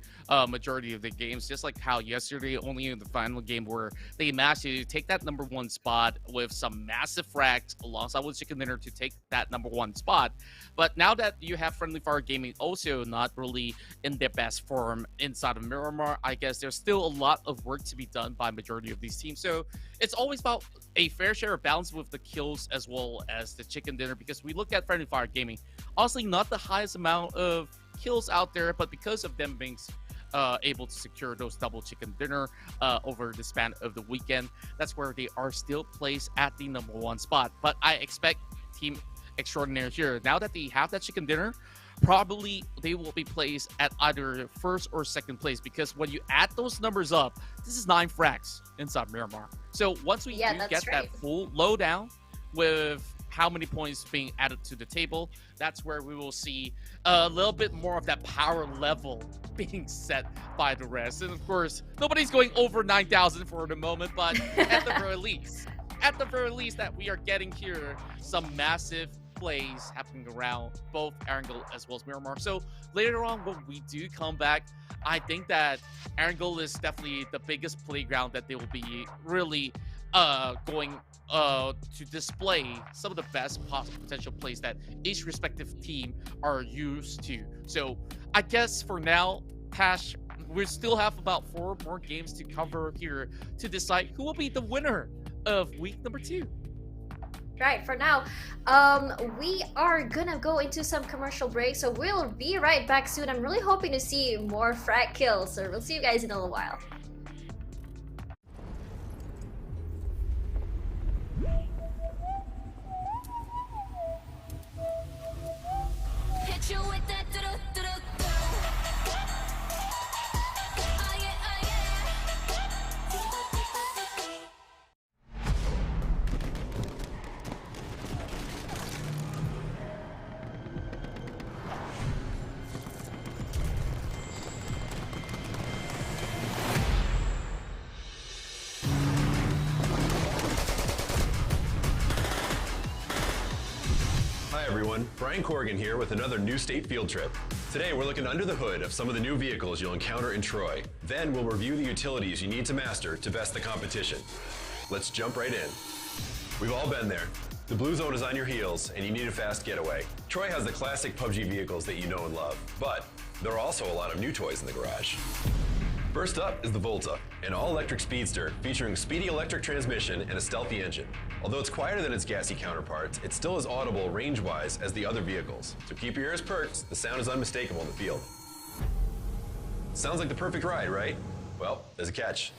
majority of the games, just like how yesterday, only in the final game where they managed to take that #1 spot with some massive frags alongside with Chicken Dinner to take that #1 spot. But now that you have Friendly Fire Gaming also not really in their best form inside of Miramar, I guess there's still a lot of work to be done by majority of these teams. So it's always about a fair share of balance with the kills as well as the chicken dinner, because we look at Friendly Fire Gaming, honestly not the highest amount of kills out there, but because of them being able to secure those double chicken dinner over the span of the weekend, that's where they are still placed at the #1 spot. But I expect Team Extraordinaire here, now that they have that chicken dinner, probably they will be placed at either first or second place, because when you add those numbers up, this is 9 frags inside Miramar. So once we get that full lowdown with how many points being added to the table, that's where we will see a little bit more of that power level being set by the rest. And of course, nobody's going over 9,000 for the moment, but at the very least that we are getting here some massive plays happening around both Erangel as well as Miramar. So later on, when we do come back, I think that Erangel is definitely the biggest playground that they will be really going to display some of the best possible potential plays that each respective team are used to. So I guess for now, Tash, we still have about 4 more games to cover here to decide who will be the winner of week #2. Right, for now, we are gonna go into some commercial break, so we'll be right back soon. I'm really hoping to see more frag kills, so we'll see you guys in a little while. Hit you with that do-do-do-do-do. Oh yeah, oh yeah. Hi everyone, Brian Corrigan here with another new state field trip. Today we're looking under the hood of some of the new vehicles you'll encounter in Troy. Then we'll review the utilities you need to master to best the competition. Let's jump right in. We've all been there. The blue zone is on your heels and you need a fast getaway. Troy has the classic PUBG vehicles that you know and love, but There are also a lot of new toys in the garage. First up is the Volta, an all-electric speedster featuring speedy electric transmission and a stealthy engine. Although it's quieter than its gassy counterparts, it's still as audible range-wise as the other vehicles. So keep your ears perked, the sound is unmistakable in the field. Sounds like the perfect ride, right? Well, there's a catch.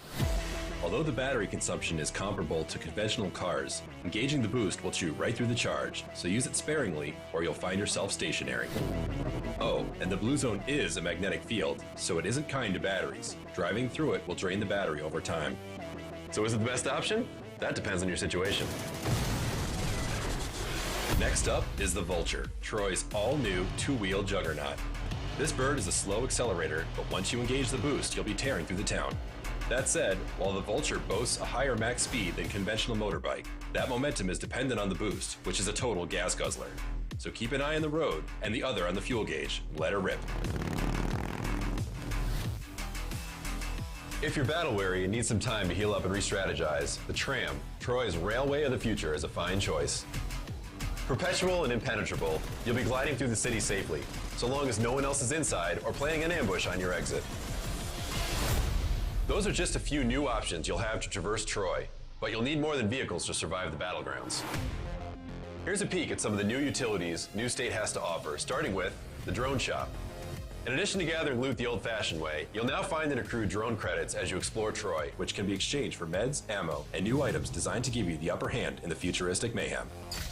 Although the battery consumption is comparable to conventional cars, engaging the boost will chew right through the charge, so use it sparingly or you'll find yourself stationary. Oh, and the blue zone is a magnetic field, so it isn't kind to batteries. Driving through it will drain the battery over time. So is it the best option? That depends on your situation. Next up is the Vulture, Troy's all-new two-wheel juggernaut. This bird is a slow accelerator, but once you engage the boost, you'll be tearing through the town. That said, while the Vulture boasts a higher max speed than conventional motorbike, that momentum is dependent on the boost, which is a total gas guzzler. So keep an eye on the road and the other on the fuel gauge. Let her rip. If you're battle weary and need some time to heal up and re-strategize, the Tram, Troy's railway of the future, is a fine choice. Perpetual and impenetrable, you'll be gliding through the city safely, so long as no one else is inside or planning an ambush on your exit. Those are just a few new options you'll have to traverse Troy, but you'll need more than vehicles to survive the battlegrounds. Here's a peek at some of the new utilities New State has to offer, starting with the drone shop. In addition to gathering loot the old-fashioned way, you'll now find and accrue drone credits as you explore Troy, which can be exchanged for meds, ammo, and new items designed to give you the upper hand in the futuristic mayhem.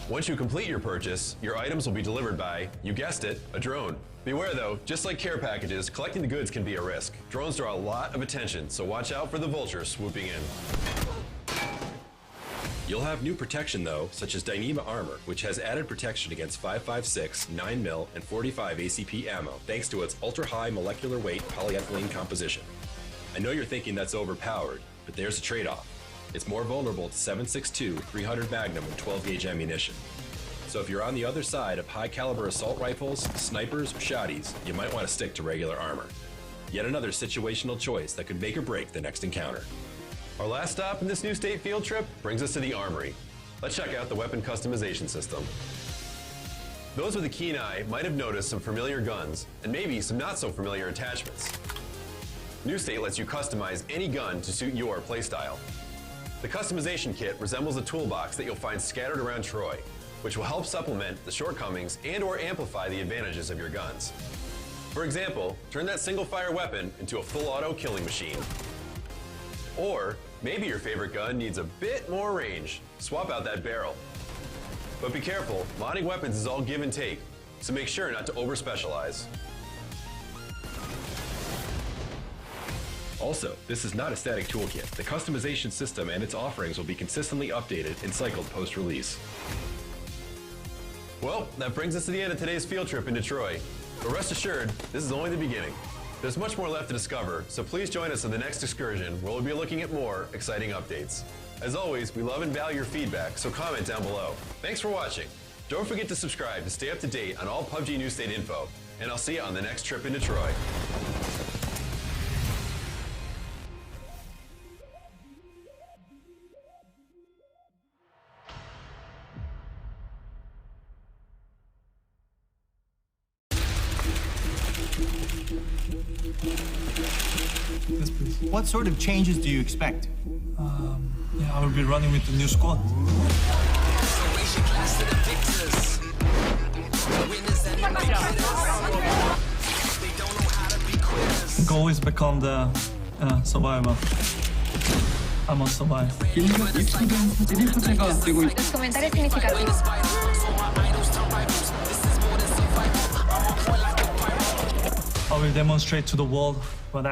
Once you complete your purchase, your items will be delivered by, you guessed it, a drone. Beware though, just like care packages, collecting the goods can be a risk. Drones draw a lot of attention, so watch out for the Vulture swooping in. You'll have new protection though, such as Dyneema armor, which has added protection against 5.56, 9mm, and 45 ACP ammo, thanks to its ultra-high molecular weight polyethylene composition. I know you're thinking that's overpowered, but there's a trade-off. It's more vulnerable to 7.62, 300 Magnum, and 12-gauge ammunition. So if you're on the other side of high-caliber assault rifles, snipers, or shotties, you might want to stick to regular armor. Yet another situational choice that could make or break the next encounter. Our last stop in this New State field trip brings us to the Armory. Let's check out the weapon customization system. Those with a keen eye might have noticed some familiar guns, and maybe some not so familiar attachments. New State lets you customize any gun to suit your playstyle. The customization kit resembles a toolbox that you'll find scattered around Troy, which will help supplement the shortcomings and/or amplify the advantages of your guns. For example, turn that single-fire weapon into a full-auto killing machine. Or maybe your favorite gun needs a bit more range. Swap out that barrel. But be careful, modding weapons is all give and take, so make sure not to over-specialize. Also, this is not a static toolkit. The customization system and its offerings will be consistently updated and cycled post-release. Well, that brings us to the end of today's field trip into Troy. But rest assured, this is only the beginning. There's much more left to discover, so please join us on the next excursion where we'll be looking at more exciting updates. As always, we love and value your feedback, so comment down below. Thanks for watching. Don't forget to subscribe to stay up to date on all PUBG New State info, and I'll see you on the next trip into Troy. Yes, please. What sort of changes do you expect? Yeah, I will be running with the new squad. The goal is become the survivor. I must survive. Los comentarios significativos. I will demonstrate to the world what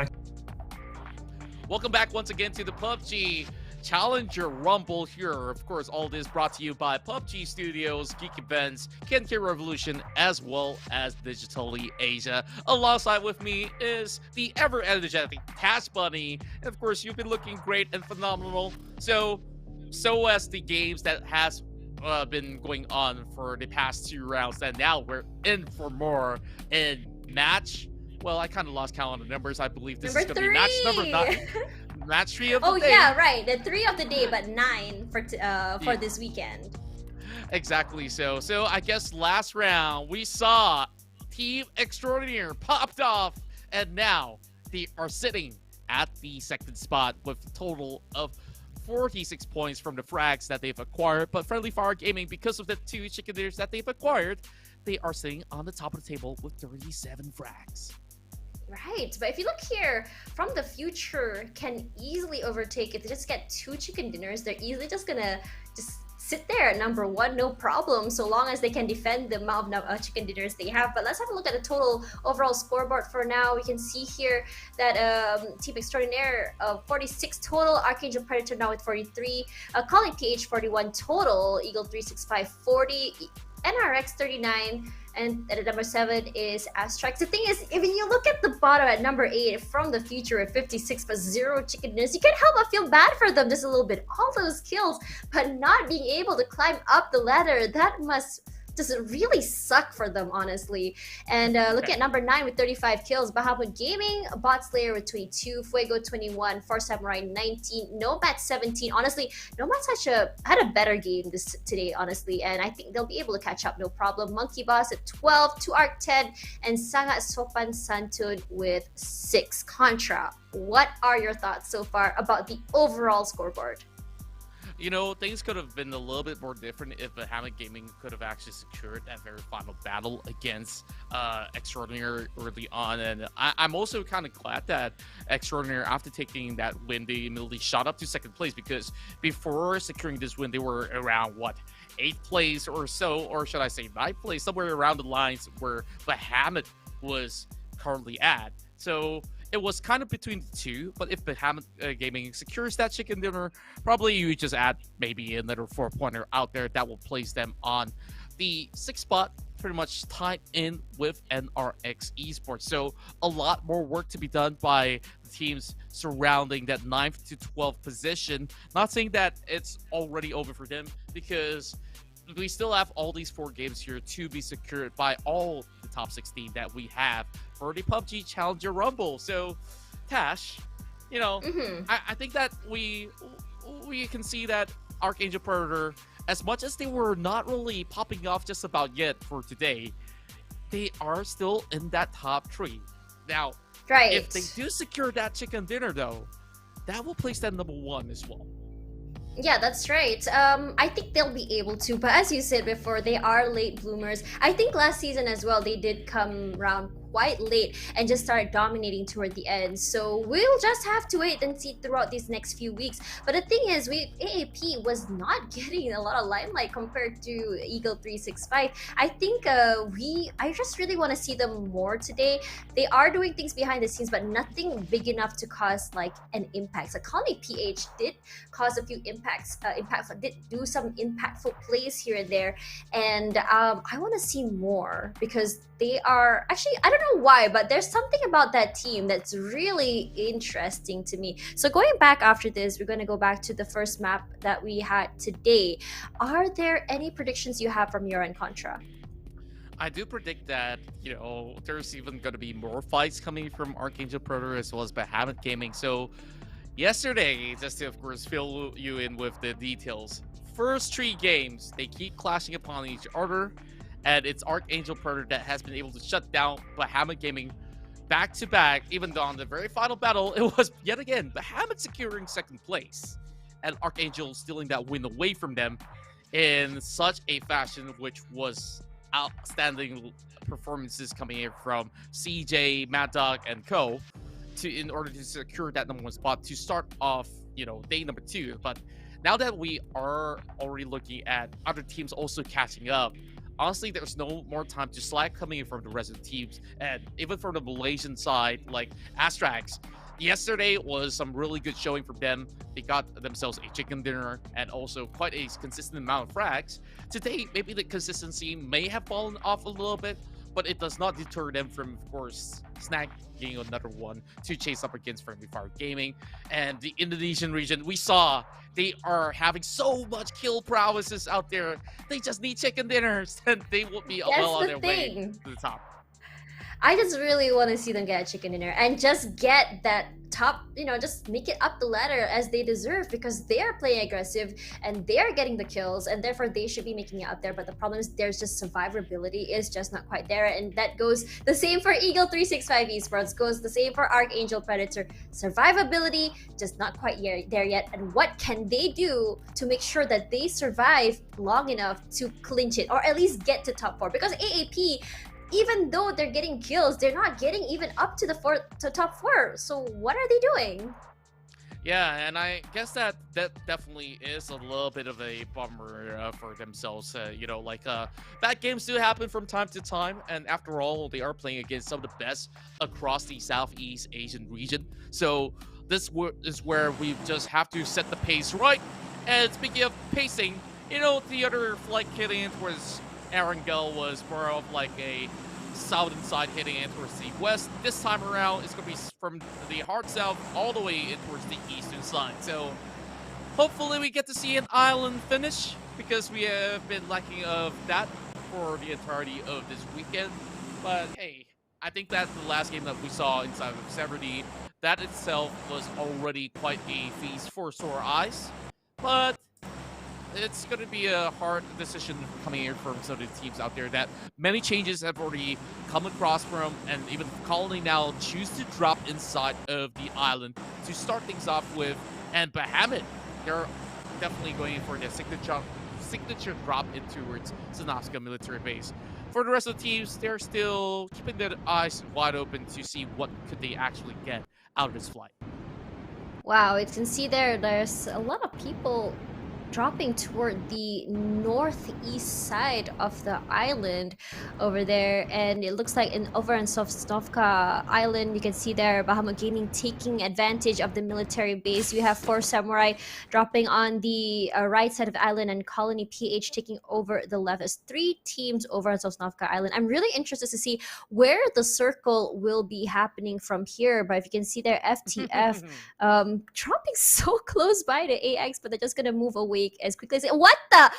Welcome back once again to the PUBG Challenger Rumble here. Of course, all this brought to you by PUBG Studios, Geek Events, KenK Revolution, as well as Digitally Asia. Alongside with me is the ever-energetic Tash Bunny. And of course, you've been looking great and phenomenal. So as the games that has been going on for the past 2 rounds, and now we're in for more in match. Well, I kind of lost count on the numbers. I believe this is going to be match number 9. Match 3 of the day. Oh yeah, right. The 3 of the day, but 9 for this weekend. Exactly. So I guess last round we saw Team Extraordinaire popped off, and now they are sitting at the second spot with a total of 46 points from the frags that they've acquired. But Friendly Fire Gaming, because of the 2 chicken dinners that they've acquired, they are sitting on the top of the table with 37 frags. Right, but if you look here, From the Future can easily overtake it. They just get 2 chicken dinners. They're easily just gonna sit there at number 1, no problem, so long as they can defend the amount of chicken dinners they have. But let's have a look at the total overall scoreboard for now. We can see here that Team Extraordinaire 46 total, Archangel Predator now with 43, Calling PH 41 total, Eagle 365 40, NRX 39, and at number 7 is ASTRAX. The thing is, if you look at the bottom at number 8, From the Future at 56 but 0 chicken dinners, you can't help but feel bad for them just a little bit. All those kills, but not being able to climb up the ladder, that must just really suck for them, honestly. And looking at number 9 with 35 kills, Bahamut Gaming, Bot Slayer with 22, Fuego 21, Four Samurai 19, Nomad 17. Honestly, Nomad's had a better game today, honestly, and I think they'll be able to catch up, no problem. Monkey Boss at 12, 2 Arc 10, and Sangat Sopan Santun with 6. Contra, what are your thoughts so far about the overall scoreboard? You know, things could have been a little bit more different if Bahamut Gaming could have actually secured that very final battle against Extraordinaire early on. And I'm also kind of glad that Extraordinaire, after taking that win, they immediately shot up to second place, because before securing this win, they were around, what, 8th place or so, or should I say 9th place, somewhere around the lines where Bahamut was currently at. So it was kind of between the two, but if Bahamut Gaming secures that chicken dinner, probably you just add maybe another 4-pointer out there that will place them on the 6th spot, pretty much tied in with NRX Esports. So a lot more work to be done by the teams surrounding that 9th to 12th position. Not saying that it's already over for them, because we still have all these 4 games here to be secured by all the top 16 that we have for the PUBG Challenger Rumble. So, Tash, you know, I think that we can see that Archangel Predator, as much as they were not really popping off just about yet for today, they are still in that top 3. Now, if they do secure that chicken dinner, though, that will place them number 1 as well. Yeah, that's right. I think they'll be able to, but as you said before, they are late bloomers. I think last season as well, they did come around quite late and just started dominating toward the end. So we'll just have to wait and see throughout these next few weeks. But the thing is, AAP was not getting a lot of limelight compared to Eagle 365. I think I just really want to see them more today. They are doing things behind the scenes, but nothing big enough to cause like an impact. So Colony PH did cause a few did do some impactful plays here and there, and I want to see more, because they are actually, I don't know why, but there's something about that team that's really interesting to me. So going back after this, we're going to go back to the first map that we had today. Are there any predictions you have from your end, Contra? I do predict that, you know, there's even going to be more fights coming from Archangel Predator as well as Bahamut Gaming. So yesterday, just to of course fill you in with the details, first 3 games, they keep clashing upon each other, and it's Archangel Predator that has been able to shut down Bahamut Gaming back to back, even though on the very final battle, it was yet again Bahamut securing second place and Archangel stealing that win away from them in such a fashion, which was outstanding performances coming in from CJ, Mad Dog, and Co. in order to secure that number 1 spot to start off, you know, day number 2. But now that we are already looking at other teams also catching up, honestly, there's no more time to slack coming in from the rest of the teams. And even from the Malaysian side, like ASTRAX, yesterday was some really good showing from them. They got themselves a chicken dinner and also quite a consistent amount of frags. Today, maybe the consistency may have fallen off a little bit, but it does not deter them from, of course, snagging another one to chase up against Friendly Fire Gaming. And the Indonesian region, we saw they are having so much kill prowesses out there. They just need chicken dinners, and they will be well on their way to the top. I just really want to see them get a chicken dinner and just get that top, just make it up the ladder as they deserve, because they are playing aggressive and they are getting the kills, and therefore they should be making it up there. But the problem is there's just survivability is just not quite there, and that goes the same for Eagle 365 Esports, goes the same for Archangel Predator. Survivability just not quite there yet, and what can they do to make sure that they survive long enough to clinch it or at least get to top 4? Because AAP, even though they're getting kills, they're not getting even up to the top 4. So what are they doing? Yeah, and I guess that definitely is a little bit of a bummer for themselves. Bad games do happen from time to time, and after all, they are playing against some of the best across the Southeast Asian region. So this is where we just have to set the pace right. And speaking of pacing, the other flight hitting in towards Arangel was more of like a southern side hitting in towards the west. This time around, it's going to be from the hard south all the way in towards the eastern side. So hopefully we get to see an island finish, because we have been lacking of that for the entirety of this weekend. But hey, I think that the last game that we saw inside of Severity, that itself was already quite a feast for sore eyes. But it's going to be a hard decision coming in from some of the teams out there that many changes have already come across from, and even Colony now choose to drop inside of the island to start things off with. And Bahamut, they're definitely going for their signature drop in towards Sanofska military base. For the rest of the teams, they're still keeping their eyes wide open to see what could they actually get out of this flight. Wow, you can see there's a lot of people dropping toward the northeast side of the island over there, and it looks like over in Sosnovka Island, you can see there Bahamut Gaming taking advantage of the military base. You have 4 Samurai dropping on the right side of the island, and Colony PH taking over the left. As 3 teams over on Sosnovka Island. I'm really interested to see where the circle will be happening from here, but if you can see there, FTF dropping so close by to AX, but they're just gonna move away as quickly as what the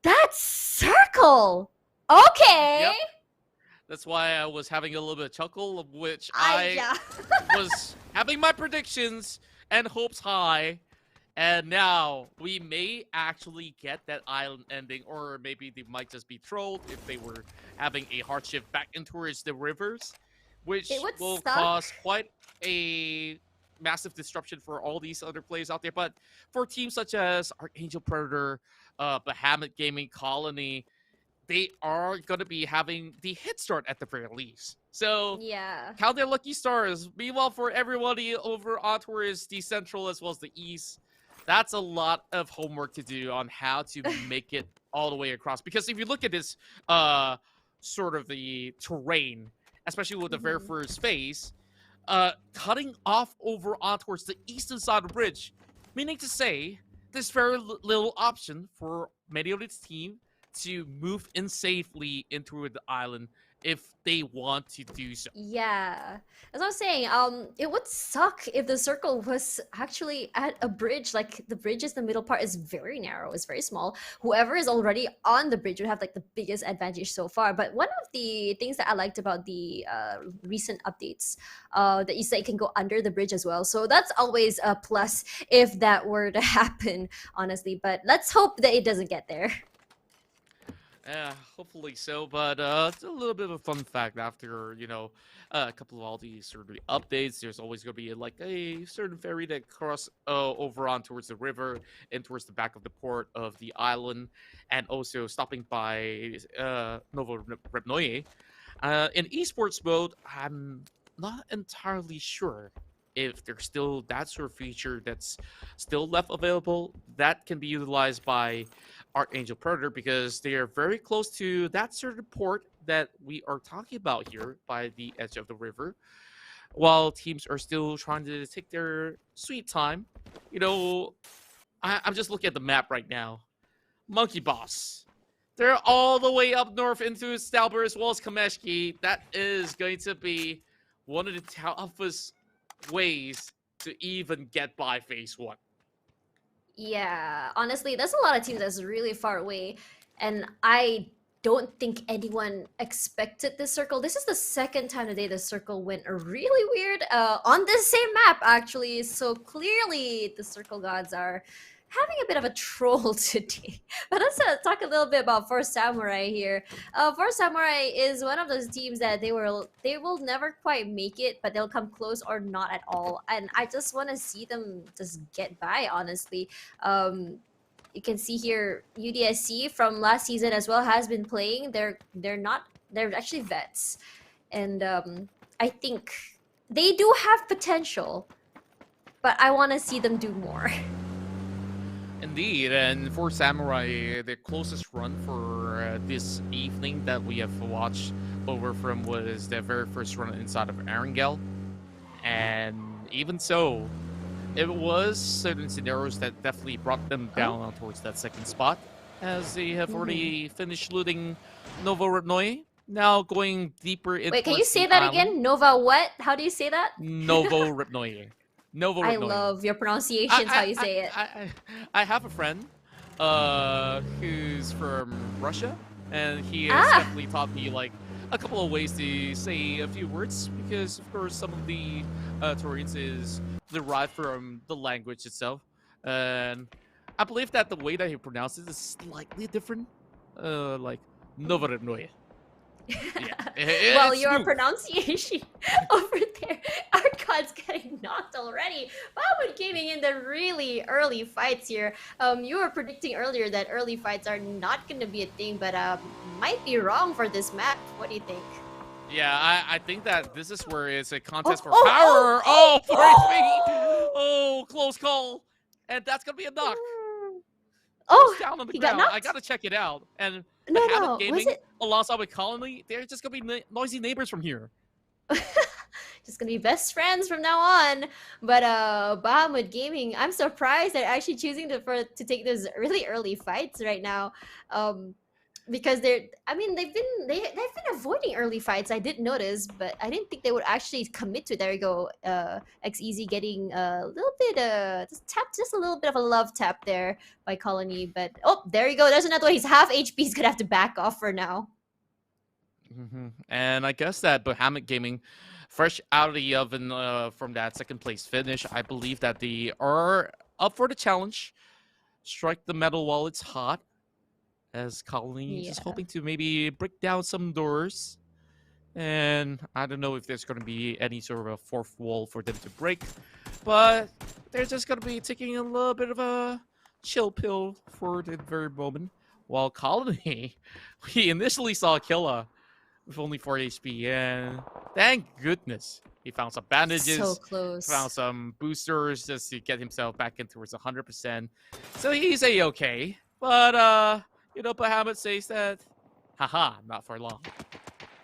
that circle. Okay. Yep. That's why I was having a little bit of chuckle, of which I was having my predictions and hopes high, and now we may actually get that island ending, or maybe they might just be trolled if they were having a hard shift back in towards the rivers, which will cause quite a massive disruption for all these other players out there. But for teams such as Archangel Predator, Bahamut Gaming, Colony, they are going to be having the hit start at the very least. So yeah, count their lucky stars. Meanwhile, for everybody over on towards the central as well as the east, that's a lot of homework to do on how to make it all the way across. Because if you look at this sort of the terrain, especially with the very first phase, cutting off over on towards the eastern side of the bridge, meaning to say there's very little option for many of its team to move in safely into the island if they want to do so. Yeah, as I was saying, it would suck if the circle was actually at a bridge. Like the bridge is the middle part is very narrow, it's very small. Whoever is already on the bridge would have like the biggest advantage so far. But one of the things that I liked about the recent updates, that you say it can go under the bridge as well. So that's always a plus if that were to happen, honestly. But let's hope that it doesn't get there. Yeah, hopefully so. But it's a little bit of a fun fact after, a couple of all these sort of updates. There's always going to be like a certain ferry that cross over on towards the river and towards the back of the port of the island, and also stopping by Novorepnoye. In esports mode, I'm not entirely sure if there's still that sort of feature that's still left available that can be utilized by Archangel Predator, because they are very close to that certain port that we are talking about here by the edge of the river, while teams are still trying to take their sweet time. I'm just looking at the map right now. Monkey Boss, they're all the way up north into Stalber as well as Kameshki. That is going to be one of the toughest ways to even get by phase 1. Yeah, honestly, there's a lot of teams that's really far away, and I don't think anyone expected this circle. This is the second time today the circle went really weird on this same map, actually. So clearly the circle gods are having a bit of a troll today. But let's talk a little bit about Force Samurai here. Force Samurai is one of those teams that they will never quite make it, but they'll come close or not at all. And I just want to see them just get by, honestly. You can see here UDSC from last season as well has been playing. They're actually vets, and I think they do have potential, but I want to see them do more. Indeed, and for Samurai, the closest run for this evening that we have watched over from was their very first run inside of Erangel. And even so, it was certain scenarios that definitely brought them down towards that second spot, as they have already finished looting Novo Ripnoi. Now going deeper into Wait, can you say that again? Nova what? How do you say that? Novo Ripnoi. Novo Ripnoi. I love your pronunciations, how you say it. I have a friend who's from Russia, and he has definitely taught me like a couple of ways to say a few words, because of course some of the terrains is derived from the language itself, and I believe that the way that he pronounces it is slightly different, like Novo Ripnoi. Yeah, well, your pronunciation over there, our god's getting knocked already. But gaming in the really early fights here. You were predicting earlier that early fights are not going to be a thing, but might be wrong for this map. What do you think? Yeah, I think that this is where it's a contest for power. Oh, 4 HP. Oh, close call. And that's going to be a knock. Oh, down on the he ground. got knocked? I got to check it out. And No, Gaming, was it? alongside with Colony, they're just going to be noisy neighbors from here. Just gonna be best friends from now on. But Bahamut Gaming, I'm surprised they're actually choosing to take those really early fights right now. Because they've been avoiding early fights. I did notice, but I didn't think they would actually commit to it. There you go, XEZ getting a little bit just a little bit of a love tap there by Colony. But oh, there you go. There's another one. He's half HP. He's gonna have to back off for now. And I guess that Bahamut Gaming, fresh out of the oven from that second place finish, I believe that they are up for the challenge. Strike the metal while it's hot. As Colony is hoping to maybe break down some doors. And I don't know if there's going to be any sort of a fourth wall for them to break. But they're just going to be taking a little bit of a chill pill for the very moment. While Colony, we initially saw Killa with only 4 HP. And thank goodness he found some bandages. So close. Found some boosters just to get himself back in towards 100%. So he's a-okay. But, you know, Bahamut says that, haha, not for long.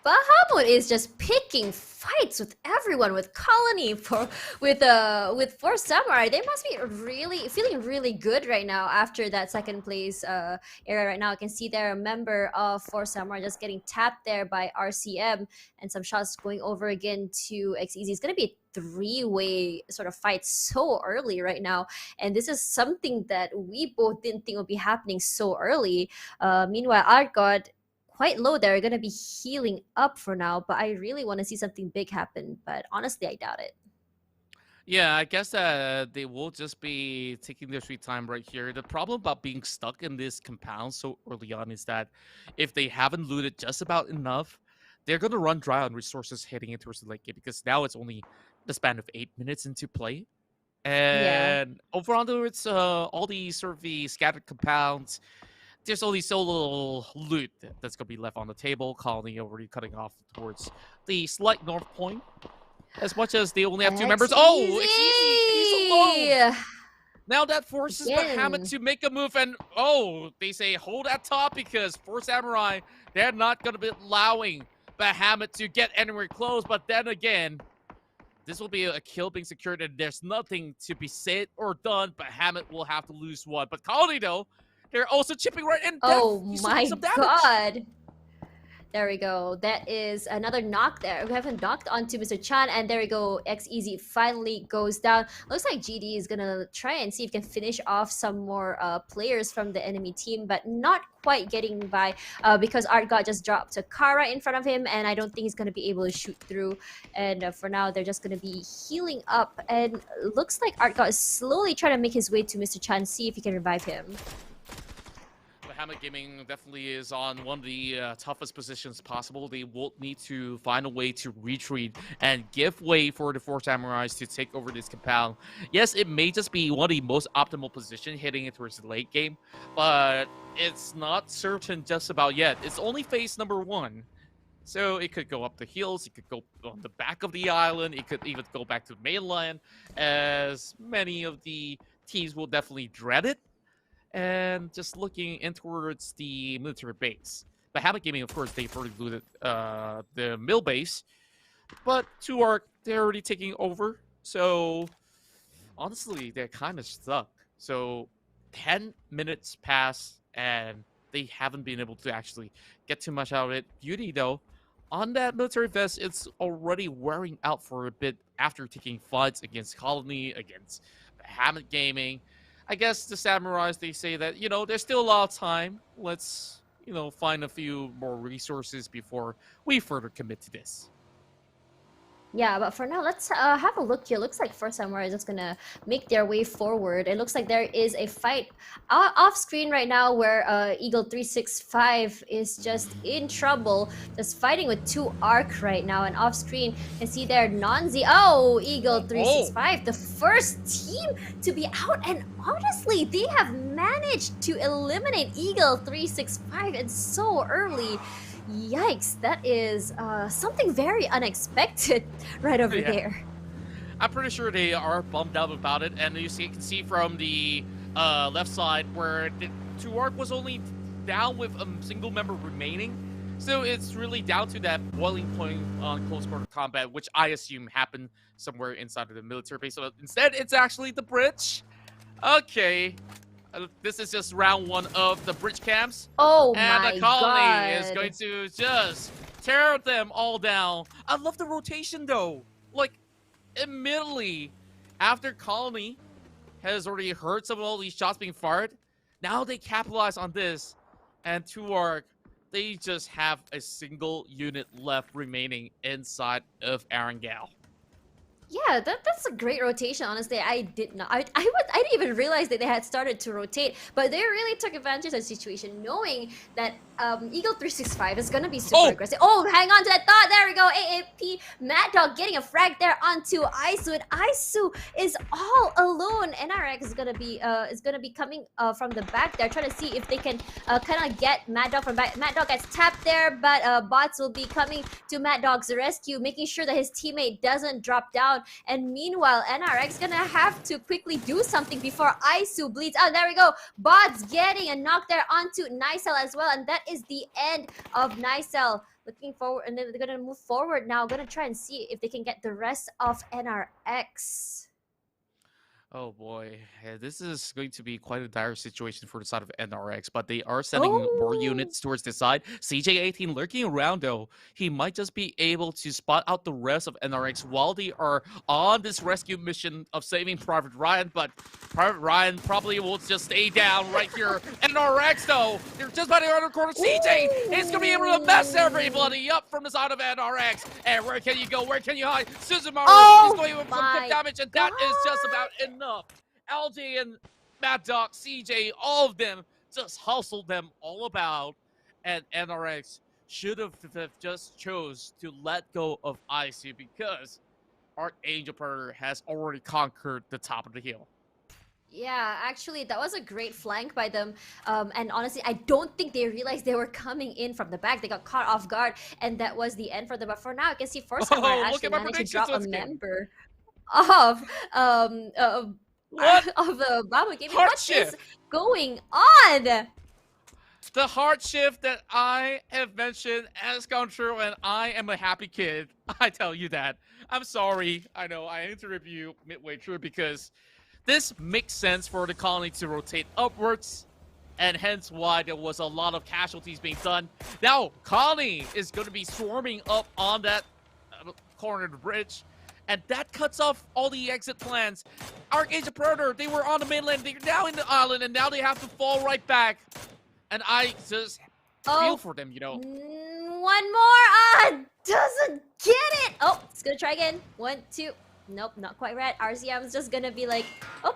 Bahamut is just picking fights with everyone, with Colony, with Force Samurai. They must be feeling really good right now after that second place era. Right now, I can see there a member of Force Samurai just getting tapped there by RCM, and some shots going over again to XEZ. It's gonna be a three-way sort of fight so early right now, and this is something that we both didn't think would be happening so early. Meanwhile, Argod, quite low there, are going to be healing up for now, but I really want to see something big happen, but honestly, I doubt it. Yeah, I guess they will just be taking their sweet time right here. The problem about being stuck in this compound so early on is that if they haven't looted just about enough, they're going to run dry on resources heading into the late game, because now it's only the span of 8 minutes into play. And over onwards, all these sort of the scattered compounds, there's only so little loot that's going to be left on the table. Colony already cutting off towards the slight north point. As much as they only have 2 members. Oh, it's easy. He's alone. Now that forces Bahamut to make a move. And, they say hold at top, because for Samurai, they're not going to be allowing Bahamut to get anywhere close. But then again, this will be a kill being secured, and there's nothing to be said or done. Bahamut will have to lose one. But Colony, though, they're also chipping right in. Oh my god. There we go. That is another knock there. We haven't knocked onto Mr. Chan, and there we go. XEZ finally goes down. Looks like GD is gonna try and see if he can finish off some more players from the enemy team, but not quite getting by because ArtGod just dropped a Kara in front of him, and I don't think he's gonna be able to shoot through. And for now, they're just gonna be healing up, and looks like ArtGod is slowly trying to make his way to Mr. Chan, see if he can revive him. Hammer Gaming definitely is on one of the toughest positions possible. They will need to find a way to retreat and give way for the Four Samurais to take over this compound. Yes, it may just be one of the most optimal positions heading into its late game, but it's not certain just about yet. It's only phase number 1. So it could go up the hills, it could go on the back of the island, it could even go back to the mainland, as many of the teams will definitely dread it. And just looking in towards the military base. But Hammock Gaming, of course, they've already looted the mill base. But 2ARC, they're already taking over. So, honestly, they're kind of stuck. So, 10 minutes pass, and they haven't been able to actually get too much out of it. Beauty, though, on that military vest, it's already wearing out for a bit after taking fights against Colony, against Hammock Gaming. I guess the samurais, they say that, there's still a lot of time. Let's, find a few more resources before we further commit to this. Yeah, but for now, let's have a look here. Looks like Four Samurai is just gonna make their way forward. It looks like there is a fight off screen right now where Eagle 365 is just in trouble, just fighting with 2ARC right now. And off screen, you can see there Nonzi. Oh, Eagle 365, the first team to be out. And honestly, they have managed to eliminate Eagle 365 and so early. Yikes, that is something very unexpected right over there. I'm pretty sure they are bummed out about it, and you can see from the left side where the 2ARC was only down with a single member remaining. So it's really down to that boiling point on close quarter combat, which I assume happened somewhere inside of the military base. So instead, it's actually the bridge. Okay. This is just round 1 of the bridge camps. Oh and my the colony God. is going to just tear them all down. I love the rotation though. Like, immediately after colony has already heard some of all these shots being fired, now they capitalize on this, and 2ARC, they just have a single unit left remaining inside of Arangao. Yeah, that's a great rotation. Honestly, I did not. I didn't even realize that they had started to rotate, but they really took advantage of the situation, knowing that Eagle 365 is gonna be super aggressive. Oh, hang on to that thought. There we go. AAP Mad Dog getting a frag there onto Aisu, and Aisu is all alone. NRX is gonna be coming from the back there, trying to see if they can kind of get Mad Dog from back. Mad Dog gets tapped there, but bots will be coming to Mad Dog's rescue, making sure that his teammate doesn't drop down. And meanwhile, NRX gonna have to quickly do something before Aisu bleeds out. There we go. Bots getting a knock there onto Nicel as well, and that is the end of Nicel. Looking forward, and then they're gonna move forward now. Gonna try and see if they can get the rest of NRX. Oh boy, this is going to be quite a dire situation for the side of NRX, but they are sending more units towards the side. CJ18 lurking around though. He might just be able to spot out the rest of NRX while they are on this rescue mission of saving Private Ryan, but Private Ryan probably will just stay down right here. NRX though, they're just by the other corner. CJ is going to be able to mess everybody up from the side of NRX. And where can you go? Where can you hide? Suzumaru is going with some good damage, and that is just about enough. LJ and Mad Dog, CJ, all of them just hustled them all about, and NRX should have just chose to let go of IC because Archangel Predator has already conquered the top of the hill. Yeah, actually, that was a great flank by them. And honestly, I don't think they realized they were coming in from the back. They got caught off guard, and that was the end for them. But for now, I can see Force Samurai actually managed to drop a member of the Bama Gaming. What is going on? The hard shift that I have mentioned has gone true, and I am a happy kid. I tell you that. I'm sorry. I know I interrupt you midway through because this makes sense for the colony to rotate upwards. and hence why there was a lot of casualties being done. Now, Connie is going to be swarming up on that corner of the bridge, and that cuts off all the exit plans. Archangel Predator, they were on the mainland, they're now in the island, and now they have to fall right back. And I just feel for them, you know. One more! Doesn't get it! Oh, it's gonna try again. 1, 2. Nope, not quite right. RCM's just gonna be like, oh,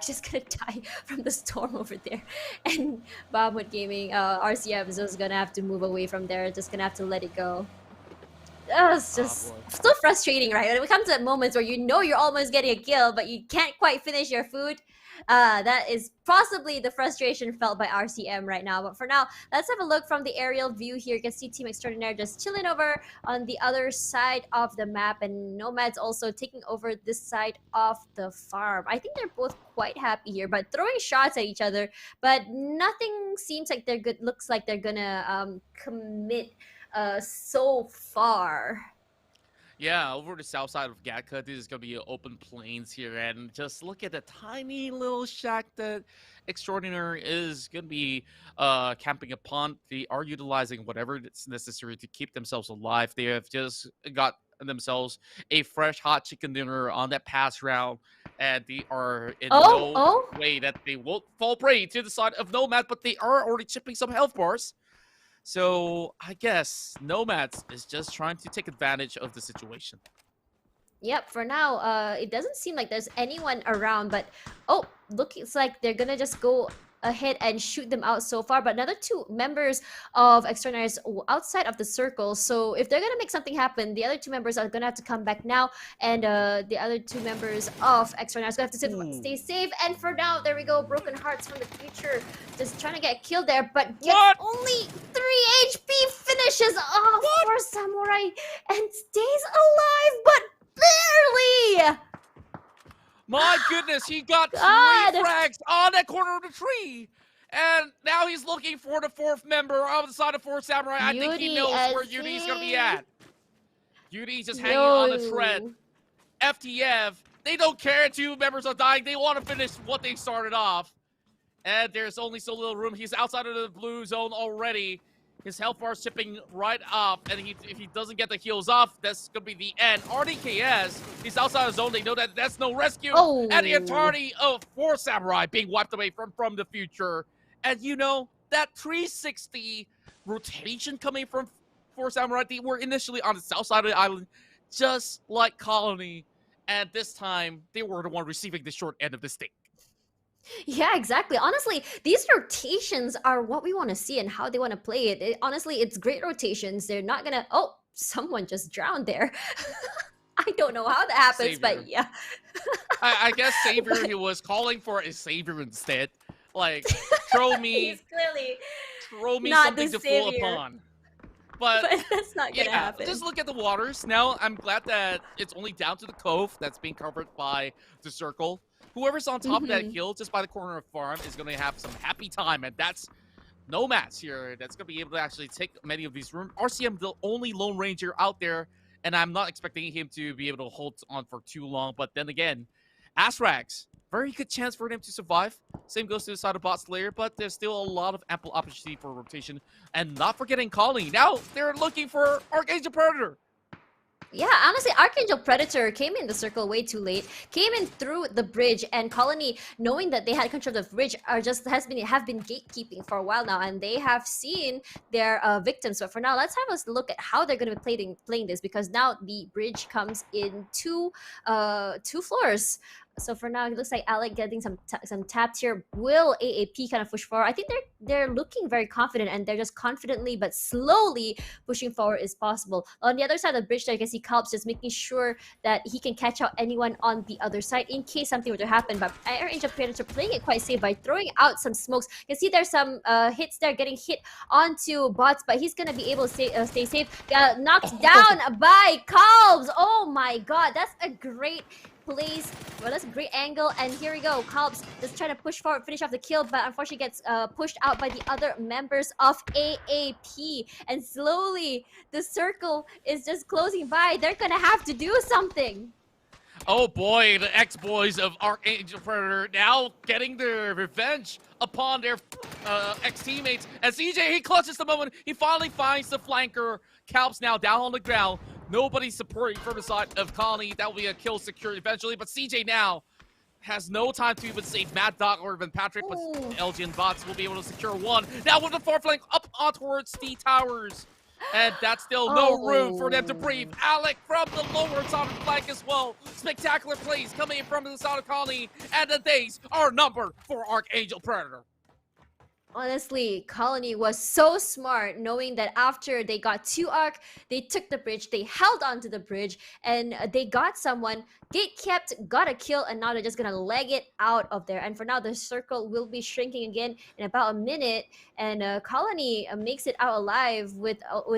just gonna die from the storm over there. And Bombwood Gaming, RCM is just gonna have to move away from there. Just gonna have to let it go. It's just so frustrating, right? When it comes to moments where you know you're almost getting a kill, but you can't quite finish your food. That is possibly the frustration felt by RCM right now. But for now, let's have a look from the aerial view here. You can see Team Extraordinaire just chilling over on the other side of the map, and Nomad's also taking over this side of the farm. I think they're both quite happy here, but throwing shots at each other, but nothing seems like they're good. Looks like they're gonna commit so far. Yeah, over the south side of Gatka, this is going to be open plains here, and just look at the tiny little shack that Extraordinaire is going to be camping upon. They are utilizing whatever is necessary to keep themselves alive. They have just got themselves a fresh hot chicken dinner on that pass round, and they are in no way that they won't fall prey to the side of Nomad, but they are already chipping some health bars. So I guess Nomads is just trying to take advantage of the situation. Yep, for now, it doesn't seem like there's anyone around, but oh, looks like they're gonna just go ahead and shoot them out so far. But another 2 members of Extraordinaires outside of the circle. So if they're gonna make something happen, the other 2 members are gonna have to come back now, and the other 2 members of Extraordinaires gonna have to stay safe. And for now, there we go, Broken Hearts from the future, just trying to get killed there, but gets only 3 HP, finishes off for Samurai, and stays alive, but barely. My goodness, he got 3 frags on that corner of the tree. And now he's looking for the 4th member of the side of 4 Samurai. I think he knows where Yudi's going to be at. Yudi's just hanging on the thread. FTF, they don't care 2 members are dying. They want to finish what they started off. And there's only so little room. He's outside of the blue zone already. His health bar is chipping right up, and if he doesn't get the heals off, that's going to be the end. RDKS, he's outside of the zone. They know that that's no rescue. And the entirety of 4 Samurai being wiped away from the future. And you know, that 360 rotation coming from 4 Samurai, they were initially on the south side of the island, just like Colony. And this time, they were the one receiving the short end of the stick. Yeah, exactly. Honestly, these rotations are what we want to see and how they want to play it. Honestly, it's great rotations. They're not gonna... Oh, someone just drowned there. I don't know how that happens, but yeah. I guess Savior, he was calling for a savior instead. Like, throw me... He's clearly throw me not something to fool upon. But that's not gonna happen. Just look at the waters. Now, I'm glad that it's only down to the cove that's being covered by the circle. Whoever's on top of that hill, just by the corner of farm, is going to have some happy time, and that's Nomads here. That's going to be able to actually take many of these rooms. RCM, the only Lone Ranger out there, and I'm not expecting him to be able to hold on for too long. But then again, ASTRAX, very good chance for him to survive. Same goes to the side of Bot Slayer, but there's still a lot of ample opportunity for rotation. And not forgetting Colony. Now they're looking for Archangel Predator. Yeah, honestly, Archangel Predator came in the circle way too late, came in through the bridge, and Colony, knowing that they had control of the bridge, have been gatekeeping for a while now, and they have seen their victims. But for now, let's have a look at how they're going to be playing this, because now the bridge comes in two floors. So for now, it looks like Alec getting some tapped here. Will AAP kind of push forward? I think they're looking very confident, and they're just confidently but slowly pushing forward is possible. On the other side of the bridge, I guess Kalp's just making sure that he can catch out anyone on the other side in case something were to happen. But Archangel Predator playing it quite safe by throwing out some smokes. You can see there's some hits there getting hit onto bots, but he's gonna be able to stay safe. Knocked down by Kalbs. Oh my god, that's a great place. Well, that's a great angle, and here we go. Kalbs just trying to push forward, finish off the kill, but unfortunately gets pushed out by the other members of AAP. And slowly, the circle is just closing by. They're gonna have to do something. Oh boy, the ex-boys of Archangel Predator now getting their revenge upon their ex-teammates. As CJ, he clutches the moment. He finally finds the flanker. Calps now down on the ground. Nobody supporting from the side of Colony. That will be a kill secured eventually. But CJ now has no time to even save Mad Dog or even Patrick. But LG and Bots will be able to secure one. Now with the far flank up on towards the towers. And that's still no room for them to breathe. Alec from the lower side of the flank as well. Spectacular plays coming in from the side of Colony. And the days are numbered for Archangel Predator. Honestly, Colony was so smart knowing that after they got 2 Arc, they took the bridge, they held onto the bridge, and they got someone. Gate kept, got a kill, and now they're just gonna leg it out of there. And for now, the circle will be shrinking again in about a minute, and Colony makes it out alive with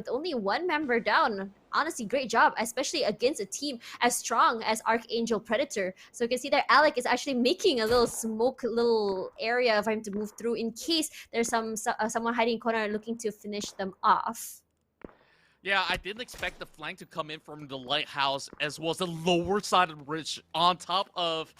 only 1 member down. Honestly, great job, especially against a team as strong as Archangel Predator. So you can see there, Alec is actually making a little smoke, little area for him to move through in case there's someone hiding in corner looking to finish them off. Yeah, I didn't expect the flank to come in from the lighthouse as well as the lower side of the bridge on top of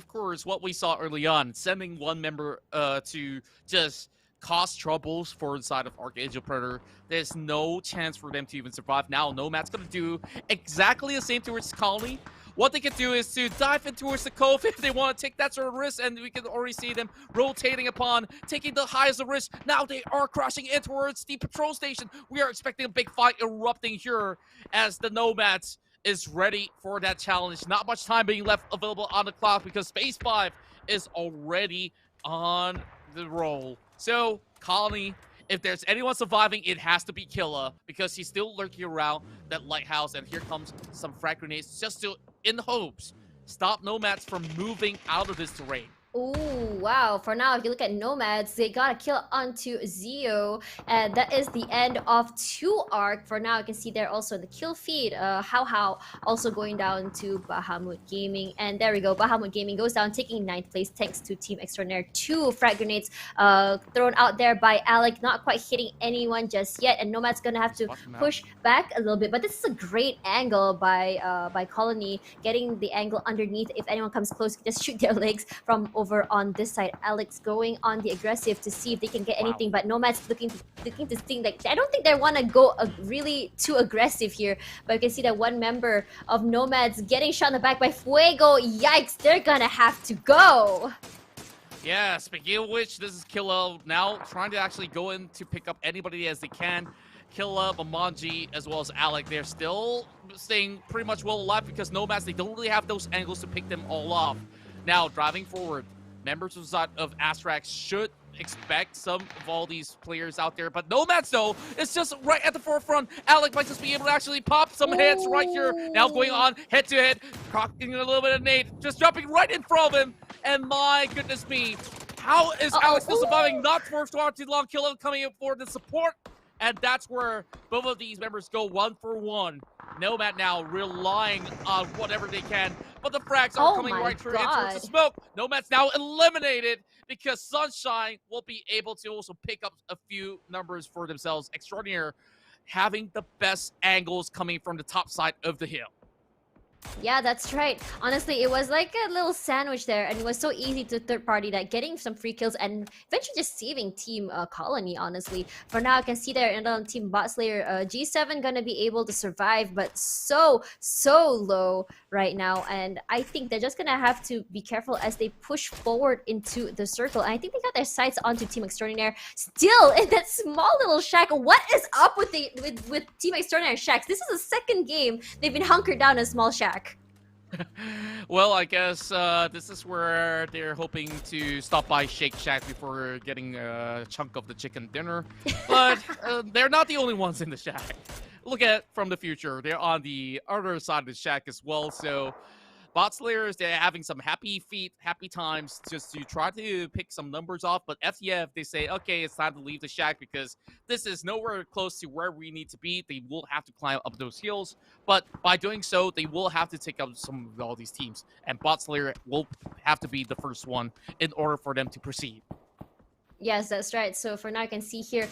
course, what we saw early on, sending 1 member to just cause troubles for the side of Archangel Predator. There's no chance for them to even survive. Now, Nomad's going to do exactly the same towards Colony. What they can do is to dive in towards the cove if they want to take that sort of risk, and we can already see them rotating upon, taking the highest of risk. Now they are crashing in towards the patrol station. We are expecting a big fight erupting here as the Nomads is ready for that challenge. Not much time being left available on the clock because Phase 5 is already on the roll. So, Colony, if there's anyone surviving, it has to be Killa because he's still lurking around that lighthouse. And here comes some frag grenades just to, in hopes, stop Nomads from moving out of this terrain. Oh, wow. For now, if you look at Nomads, they got a kill onto Zio, and that is the end of 2 Arc. For now, you can see there also the kill feed. How also going down to Bahamut Gaming. And there we go. Bahamut Gaming goes down, taking 9th place thanks to Team Extraordinaire. 2 frag grenades thrown out there by Alec, not quite hitting anyone just yet. And Nomad's gonna have to push back a little bit. But this is a great angle by Colony, getting the angle underneath. If anyone comes close, just shoot their legs from over on this side. Alex going on the aggressive to see if they can get anything, but Nomad's looking to think that I don't think they want to go really too aggressive here. But you can see that 1 member of Nomads getting shot in the back by Fuego. Yikes, they're gonna have to go. Yeah, speaking of which, this is Killa now trying to actually go in to pick up anybody as they can. Killa, Mamanji, as well as Alec, they're still staying pretty much well alive because Nomads, they don't really have those angles to pick them all off. Now, driving forward, members of ASTRAX should expect some of all these players out there, but Nomads, though, it's just right at the forefront. Alec might just be able to actually pop some heads right here. Now going on head-to-head, crocking a little bit of nade, just jumping right in front of him. And my goodness me, how is Alex still surviving? Not for far too long. Killa coming in for the support. And that's where both of these members go 1 for 1. Nomad now relying on whatever they can. But the frags are coming right through into the smoke. Nomad's now eliminated because Sunshine will be able to also pick up a few numbers for themselves. Extraordinaire having the best angles coming from the top side of the hill. Yeah, that's right. Honestly, it was like a little sandwich there, and it was so easy to third party that getting some free kills and eventually just saving Team Colony, honestly. For now, I can see there another Team Botslayer, G7 gonna be able to survive, but so low right now. And I think they're just gonna have to be careful as they push forward into the circle. And I think they got their sights onto Team Extraordinaire still in that small little shack. What is up with Team Extraordinaire shacks? This is the 2nd game they've been hunkered down in a small shack. Well, I guess this is where they're hoping to stop by Shake Shack before getting a chunk of the chicken dinner. But they're not the only ones in the shack. Look at from the future. They're on the other side of the shack as well. So Bot Slayers, they're having some happy feet, happy times just to try to pick some numbers off. But FTF, they say, okay, it's time to leave the shack because this is nowhere close to where we need to be. They will have to climb up those hills. But by doing so, they will have to take out some of all these teams. And Bot Slayer will have to be the first one in order for them to proceed. Yes, that's right. So for now, I can see here,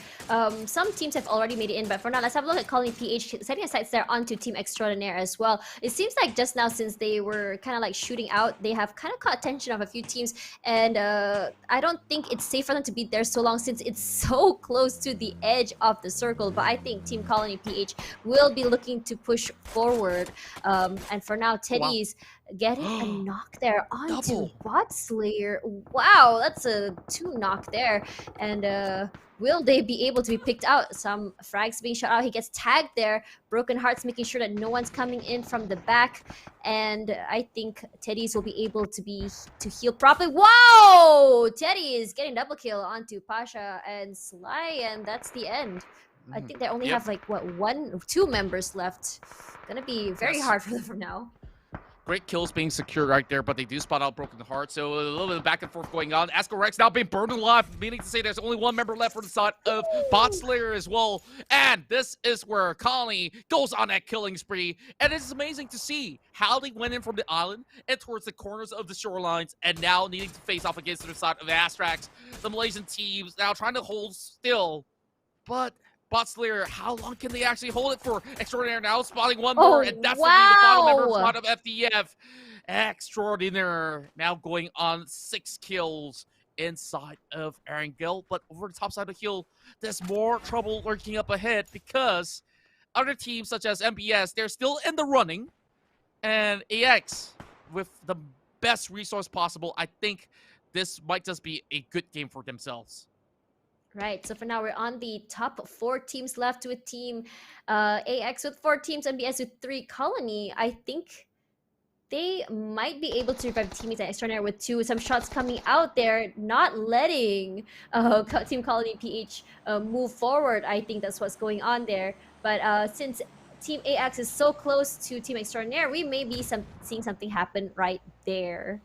some teams have already made it in, but for now, let's have a look at Colony PH setting aside there onto Team Extraordinaire as well. It seems like just now, since they were kind of like shooting out, they have kind of caught attention of a few teams, and I don't think it's safe for them to be there so long since it's so close to the edge of the circle. But I think Team Colony PH will be looking to push forward. And for now, Teddy's getting a knock there onto Bot Slayer. Wow, that's a 2 knock there. And will they be able to be picked out? Some frags being shot out. He gets tagged there. Broken Hearts making sure that no one's coming in from the back. And I think Teddy's will be able to heal properly. Wow! Teddy is getting double kill onto Pasha and Sly, and that's the end. I think they only have like, what, 2 members left. Gonna be very hard for them from now. Great kills being secured right there, but they do spot out Broken Heart, so a little bit of back and forth going on. Rex now being burned alive, meaning to say there's only 1 member left for the side of Bot Slayer as well. And this is where Colony goes on that killing spree. And it's amazing to see how they went in from the island and towards the corners of the shorelines, and now needing to face off against the side of the ASTRAX. The Malaysian teams now trying to hold still, but Bot Slayer, how long can they actually hold it for? Extraordinaire now spotting 1 more, and that's the final member in front of FDF. Extraordinaire now going on 6 kills inside of Erangel, but over the top side of the hill, there's more trouble lurking up ahead because other teams such as MBS, they're still in the running, and AX with the best resource possible. I think this might just be a good game for themselves. Right, so for now we're on the top 4 teams left with Team AX with 4 teams, MBS with 3, Colony. I think they might be able to revive teammates at Extraordinaire with 2. Some shots coming out there, not letting Team Colony PH move forward. I think that's what's going on there. But since Team AX is so close to Team Extraordinaire, we may be seeing something happen right there.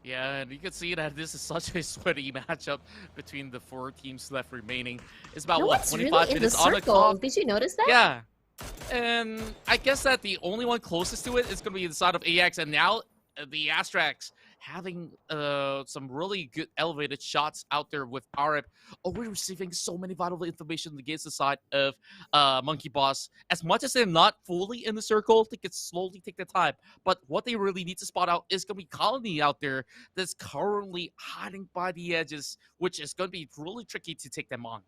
Yeah, and you can see that this is such a sweaty matchup between the 4 teams left remaining. It's about, what, 25 really minutes on the clock? Did you notice that? Yeah. And I guess that the only one closest to it is going to be the side of AX, and now the ASTRAX having some really good elevated shots out there with Arab. Already receiving so many vital information against the side of Monkey Boss. As much as they're not fully in the circle, they could slowly take their time. But what they really need to spot out is going to be Colony out there that's currently hiding by the edges, which is going to be really tricky to take them on.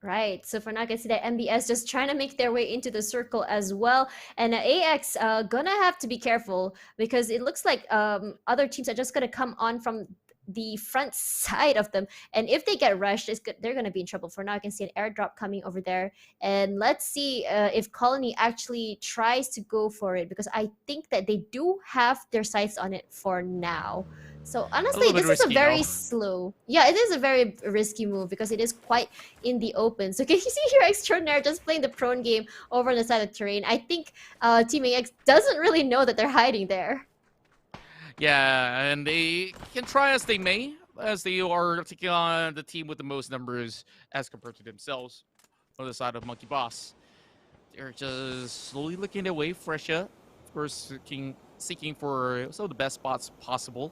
Right, so for now, I can see that MBS just trying to make their way into the circle as well. And AX gonna have to be careful because it looks like other teams are just gonna come on from the front side of them. And if they get rushed, they're gonna be in trouble. For now, I can see an airdrop coming over there. And let's see if Colony actually tries to go for it, because I think that they do have their sights on it for now. So honestly, this is a very slow. Yeah, it is a very risky move because it is quite in the open. So can you see here Extraordinaire just playing the prone game over on the side of the terrain? I think Team AX doesn't really know that they're hiding there. Yeah, and they can try as they may, as they are taking on the team with the most numbers as compared to themselves on the side of Monkey Boss. They're just slowly looking their way fresh up, of course, seeking for some of the best spots possible.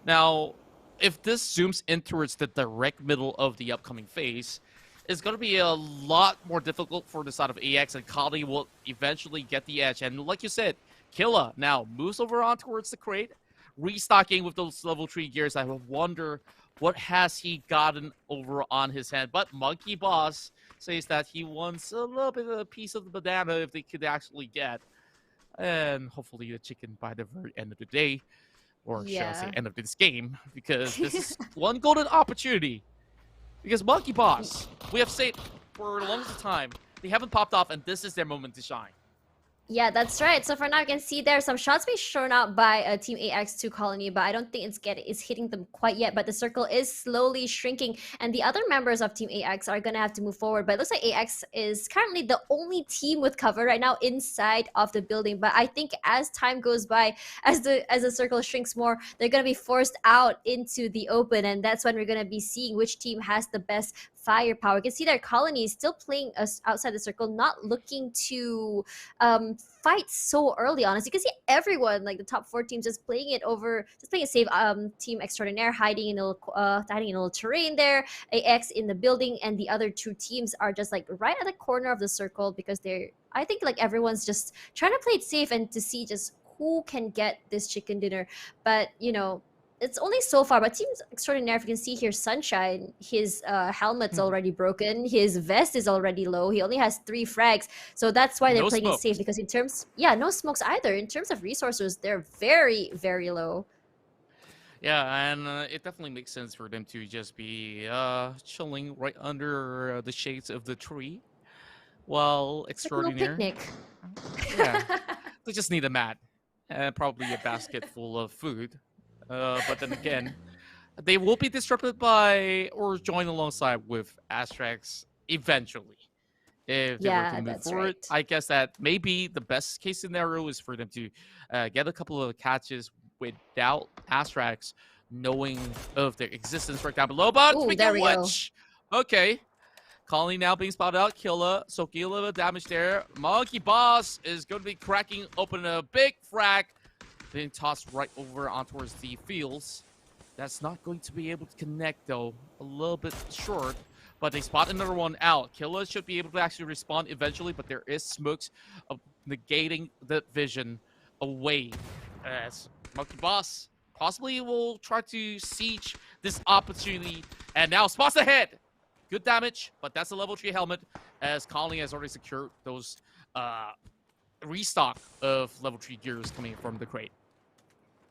Now, if this zooms in towards the direct middle of the upcoming phase, it's going to be a lot more difficult for the side of AX, and Colony will eventually get the edge. And like you said, Killa now moves over on towards the crate, restocking with those level 3 gears. I wonder what has he gotten over on his hand. But Monkey Boss says that he wants a little bit of a piece of the banana if they could actually get. And hopefully the chicken by the very end of the day. Or shall I say end of this game, because this is one golden opportunity. Because Monkey Boss, we have said for the longest time, they haven't popped off, and this is their moment to shine. Yeah, that's right. So for now, you can see there some shots being shown out by Team AX to Colony, but I don't think it's hitting them quite yet. But the circle is slowly shrinking, and the other members of Team AX are gonna have to move forward. But it looks like AX is currently the only team with cover right now inside of the building. But I think as time goes by, as the circle shrinks more, they're gonna be forced out into the open, and that's when we're gonna be seeing which team has the best firepower. You can see their colony is still playing us outside the circle, not looking to fight so early on. As you can see, everyone, like the top 4 teams, just playing it over, just playing it safe. Team Extraordinaire hiding in a little terrain there. AX in the building, and the other 2 teams are just like right at the corner of the circle because I think like everyone's just trying to play it safe and to see just who can get this chicken dinner. But it's only so far. But Team Extraordinaire, if you can see here, Sunshine, his helmet's already broken. His vest is already low. He only has 3 frags. So that's why they're playing it safe, because in terms, no smokes either. In terms of resources, they're very, very low. Yeah, and it definitely makes sense for them to just be chilling right under the shades of the tree. While Extraordinaire, like a little picnic. Yeah, they just need a mat and probably a basket full of food. But then again, they will be disrupted by or join alongside with ASTRAX eventually. If they were to move forward, right. I guess that maybe the best case scenario is for them to get a couple of catches without ASTRAX knowing of their existence right down below. But speaking of which, okay. Colony now being spotted out. Killa, so Killa damage there. Monkey Boss is going to be cracking open a big frag. Being tossed right over on towards the fields. That's not going to be able to connect though. A little bit short. But they spot another one out. Killa should be able to actually respond eventually, but there is smokes of negating the vision away. As Monkey Boss possibly will try to siege this opportunity. And now spots ahead. Good damage, but that's a level 3 helmet, as Colony has already secured those restock of level 3 gears coming from the crate.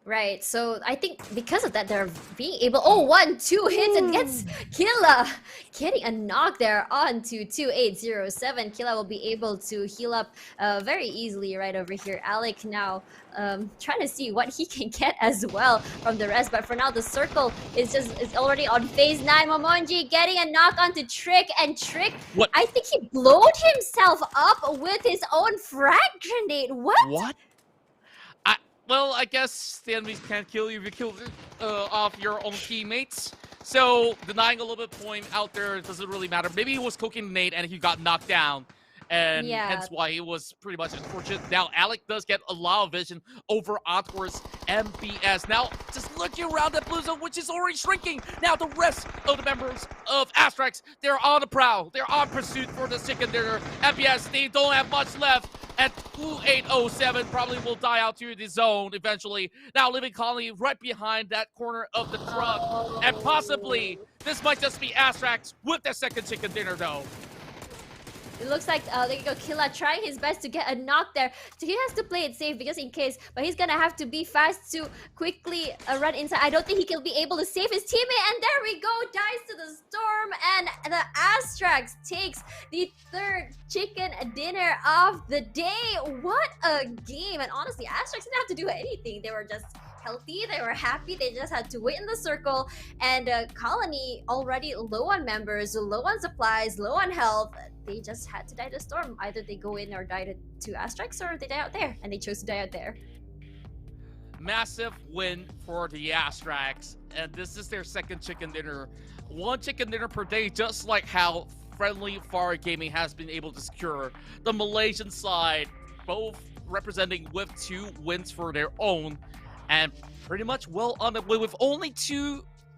Right, so I think because of that, they're being able... Oh, 1-2 hits and gets Killa getting a knock there onto 2807. Killa will be able to heal up very easily right over here. Alec now trying to see what he can get as well from the rest. But for now, the circle is already on phase 9. Momonji getting a knock onto Trick, and Trick, what? I think he blowed himself up with his own frag grenade. What? Well, I guess the enemies can't kill you if you kill off your own teammates. So denying a little bit point out there doesn't really matter. Maybe he was cooking the nade and he got knocked down. And hence why he was pretty much unfortunate. Now, Alec does get a lot of vision over on towards MBS. Now, just looking around that blue zone, which is already shrinking. Now, the rest of the members of ASTRAX, they're on the prowl. They're on pursuit for the chicken dinner. MBS, they don't have much left. And 2807 probably will die out to the zone eventually. Now, Living Colony right behind that corner of the truck. And possibly, this might just be ASTRAX with their second chicken dinner, though. It looks like Killa trying his best to get a knock there. So he has to play it safe because in case, but he's gonna have to be fast to quickly run inside. I don't think he can be able to save his teammate. And there we go, dies to the storm, and the ASTRAX takes the 3rd chicken dinner of the day. What a game! And honestly, ASTRAX didn't have to do anything. They were just healthy, they were happy, they just had to wait in the circle. And Colony already low on members, low on supplies, low on health. They just had to die to the storm. Either they go in or die to ASTRAX, or they die out there, and they chose to die out there. Massive win for the ASTRAX, and this is their second chicken dinner. 1 chicken dinner per day, just like how Friendly Fire Gaming has been able to secure the Malaysian side, both representing with 2 wins for their own, and pretty much well on the way with only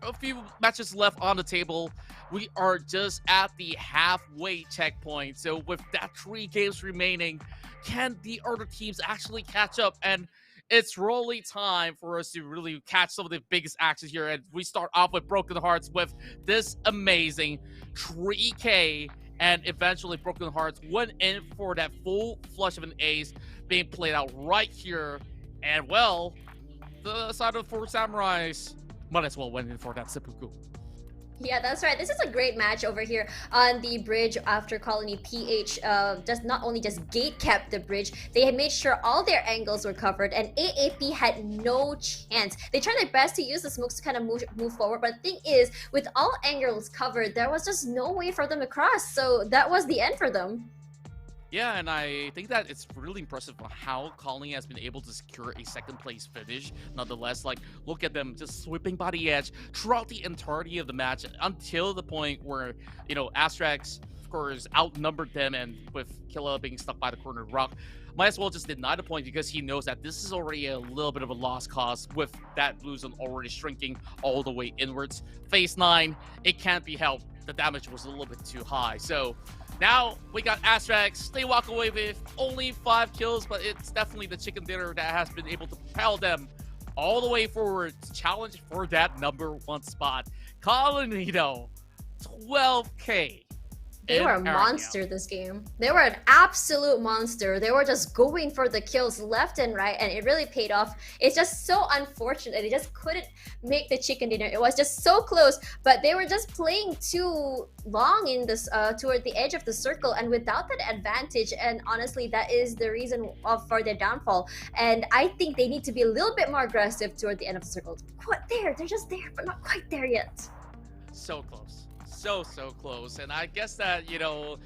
a few matches left on the table. We are just at the halfway checkpoint. So with that 3 games remaining, can the other teams actually catch up? And it's really time for us to really catch some of the biggest actions here. And we start off with Broken Hearts with this amazing 3K. And eventually Broken Hearts went in for that full flush of an ace being played out right here. And well, the side of 4 Samurais might as well went in for that seppuku. Yeah, that's right. This is a great match over here on the bridge after Colony PH just not only just gate kept the bridge, they had made sure all their angles were covered, and AAP had no chance. They tried their best to use the smokes to kind of move forward, but the thing is, with all angles covered, there was just no way for them to cross, so that was the end for them. Yeah, and I think that it's really impressive how Colony has been able to secure a second place finish. Nonetheless, like, look at them just sweeping by the edge throughout the entirety of the match until the point where, you know, ASTRAX, of course, outnumbered them, and with Killa being stuck by the corner rock, might as well just deny the point because he knows that this is already a little bit of a lost cause with that blue zone already shrinking all the way inwards. Phase 9, it can't be helped. The damage was a little bit too high. So now we got ASTRAX. They walk away with only 5 kills, but it's definitely the chicken dinner that has been able to propel them all the way forward to challenge for that #1 spot. Colony, though, 12K. They were a monster this game. They were an absolute monster. They were just going for the kills left and right, and it really paid off. It's just so unfortunate. They just couldn't make the chicken dinner. It was just so close, but they were just playing too long in this toward the edge of the circle, and without that advantage. And honestly, that is the reason for their downfall. And I think they need to be a little bit more aggressive toward the end of the circle. Quite there. They're just there, but not quite there yet. So close. So close. And I guess that, you know,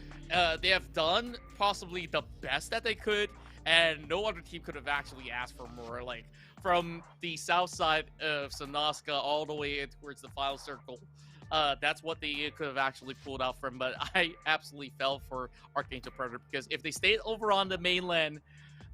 they have done possibly the best that they could, and no other team could have actually asked for more. Like, from the south side of Sanaska all the way in towards the final circle, that's what they could have actually pulled out from. But I absolutely fell for Archangel Predator, because if they stayed over on the mainland,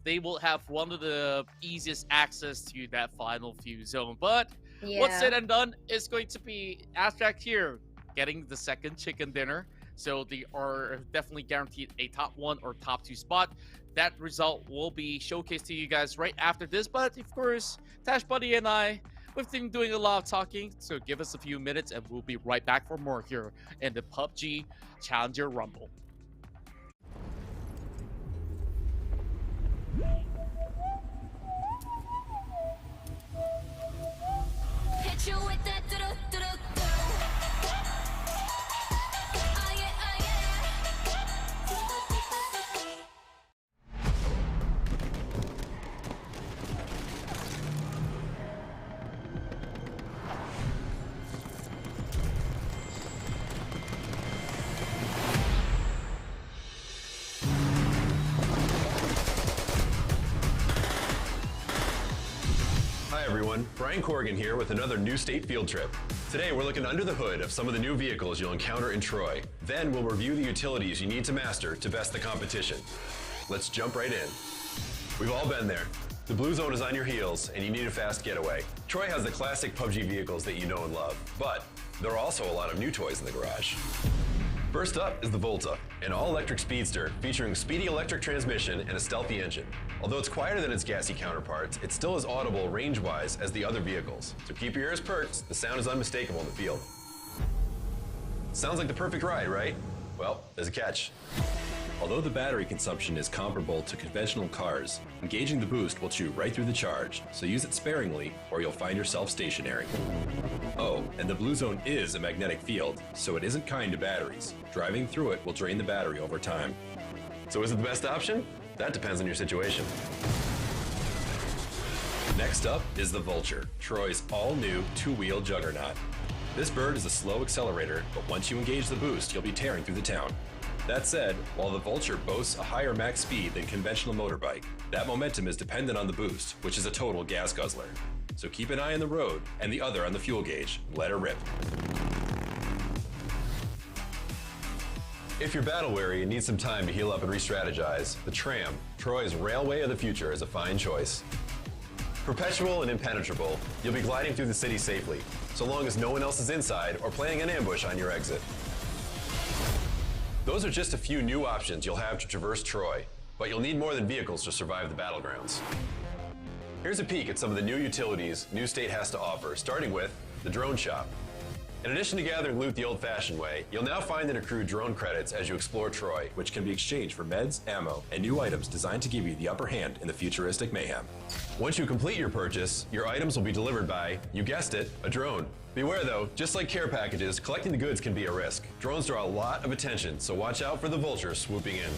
they will have one of the easiest access to that final fuse zone. But what's said and done is going to be ASTRAX here getting the second chicken dinner, so they are definitely guaranteed a top 1 or top 2 spot. That result will be showcased to you guys right after this, but of course, Tash Buddy and I, we've been doing a lot of talking, so give us a few minutes and we'll be right back for more here in the PUBG Challenger Rumble. Hit you with that do-do-do-do-do. Hi everyone, Brian Corrigan here with another new state field trip. Today we're looking under the hood of some of the new vehicles you'll encounter in Troy. Then we'll review the utilities you need to master to best the competition. Let's jump right in. We've all been there. The blue zone is on your heels and you need a fast getaway. Troy has the classic PUBG vehicles that you know and love, but there are also a lot of new toys in the garage. First up is the Volta, an all-electric speedster featuring speedy electric transmission and a stealthy engine. Although it's quieter than its gassy counterparts, it's still as audible range-wise as the other vehicles. So keep your ears perked, the sound is unmistakable in the field. Sounds like the perfect ride, right? Well, there's a catch. Although the battery consumption is comparable to conventional cars, engaging the boost will chew right through the charge, so use it sparingly or you'll find yourself stationary. Oh, and the blue zone is a magnetic field, so it isn't kind to batteries. Driving through it will drain the battery over time. So is it the best option? That depends on your situation. Next up is the Vulture, Troy's all-new two-wheel juggernaut. This bird is a slow accelerator, but once you engage the boost, you'll be tearing through the town. That said, while the Vulture boasts a higher max speed than conventional motorbike, that momentum is dependent on the boost, which is a total gas guzzler. So keep an eye on the road and the other on the fuel gauge. Let her rip. If you're battle-weary and need some time to heal up and re-strategize, the Tram, Troy's railway of the future, is a fine choice. Perpetual and impenetrable, you'll be gliding through the city safely, so long as no one else is inside or planning an ambush on your exit. Those are just a few new options you'll have to traverse Troy, but you'll need more than vehicles to survive the battlegrounds. Here's a peek at some of the new utilities New State has to offer, starting with the drone shop. In addition to gathering loot the old-fashioned way, you'll now find and accrue drone credits as you explore Troy, which can be exchanged for meds, ammo, and new items designed to give you the upper hand in the futuristic mayhem. Once you complete your purchase, your items will be delivered by, you guessed it, a drone. Beware though, just like care packages, collecting the goods can be a risk. Drones draw a lot of attention, so watch out for the Vulture swooping in.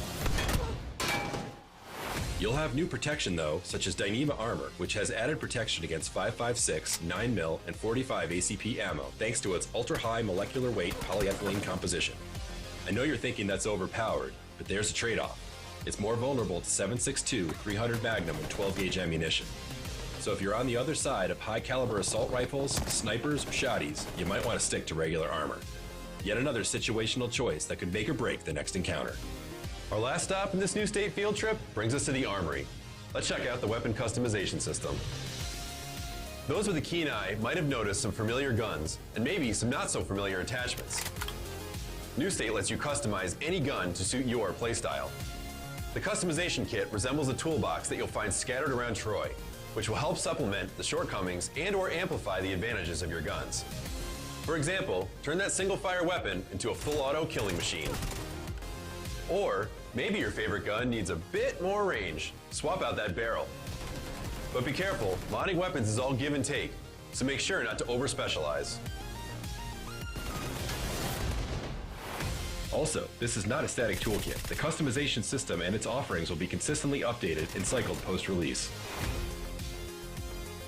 You'll have new protection though, such as Dyneema Armor, which has added protection against 5.56, 9mm, and 45 ACP ammo, thanks to its ultra-high molecular weight polyethylene composition. I know you're thinking that's overpowered, but there's a trade-off. It's more vulnerable to 7.62, 300 Magnum, and 12-gauge ammunition. So if you're on the other side of high-caliber assault rifles, snipers, or shotties, you might want to stick to regular armor. Yet another situational choice that could make or break the next encounter. Our last stop in this new state field trip brings us to the Armory. Let's check out the weapon customization system. Those with a keen eye might have noticed some familiar guns, and maybe some not so familiar attachments. New State lets you customize any gun to suit your playstyle. The customization kit resembles a toolbox that you'll find scattered around Troy, which will help supplement the shortcomings and/or amplify the advantages of your guns. For example, turn that single-fire weapon into a full-auto killing machine. Or maybe your favorite gun needs a bit more range. Swap out that barrel. But be careful, modding weapons is all give and take, so make sure not to over-specialize. Also, this is not a static toolkit. The customization system and its offerings will be consistently updated and cycled post-release.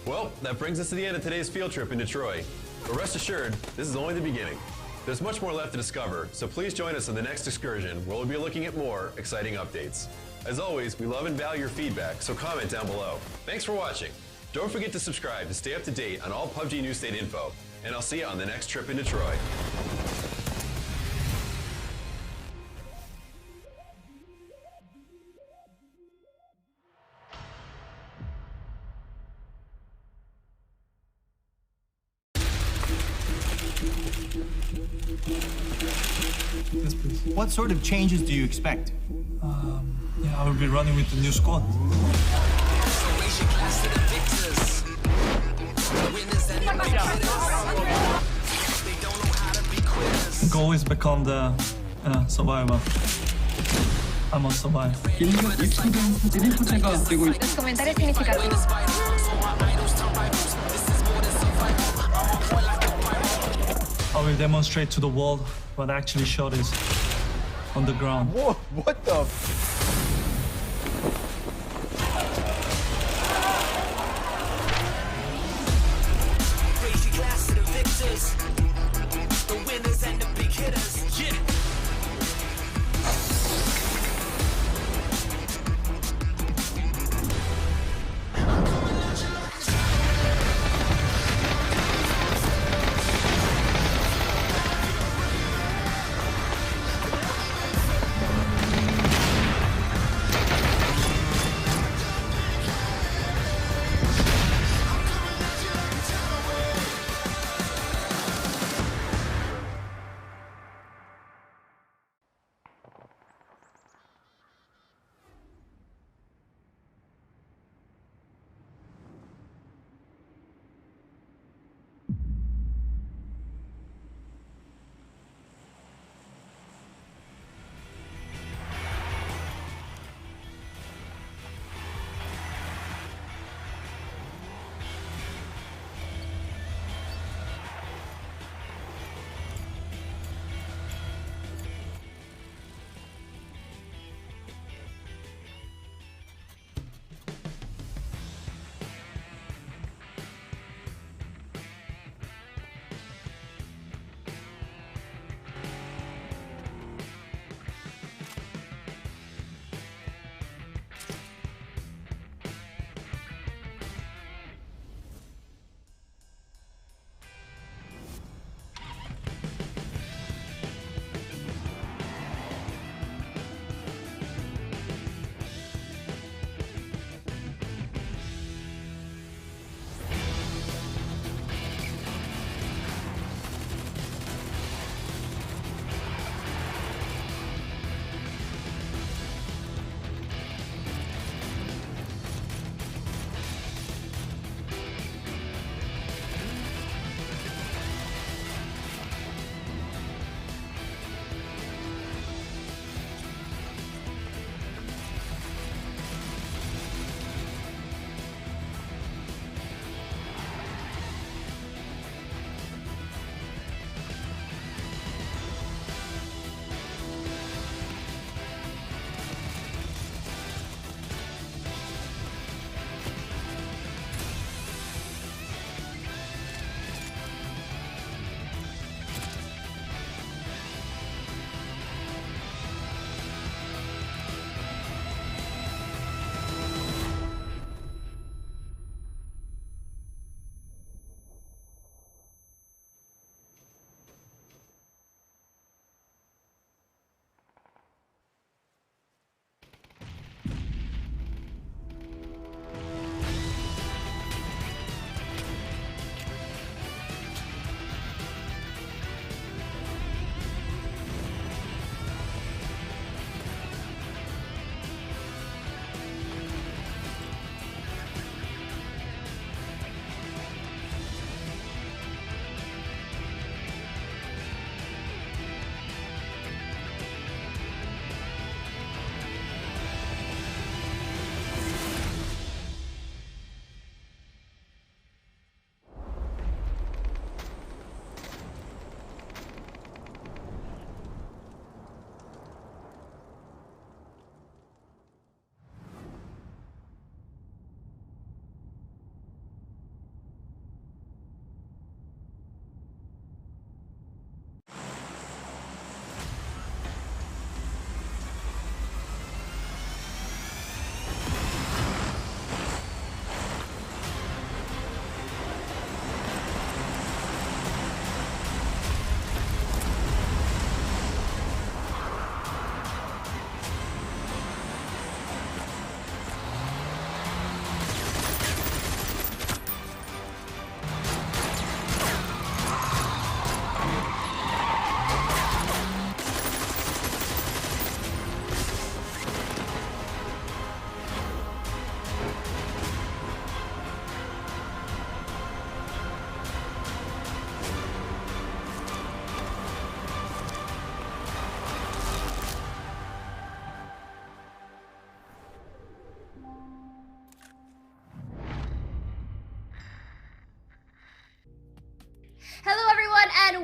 Well, that brings us to the end of today's field trip into Troy. But rest assured, this is only the beginning. There's much more left to discover, so please join us on the next excursion where we'll be looking at more exciting updates. As always, we love and value your feedback, so comment down below. Thanks for watching. Don't forget to subscribe to stay up to date on all PUBG New State info, and I'll see you on the next trip into Troy. Yes, please. What sort of changes do you expect? Yeah, I will be running with the new squad. Goal is become the survivor. I must survive. Los comentarios significativos. I will demonstrate to the world what actually shot is on the ground. Whoa, what the? Raise your glass to the victors, the winners and the big hitters. Yeah.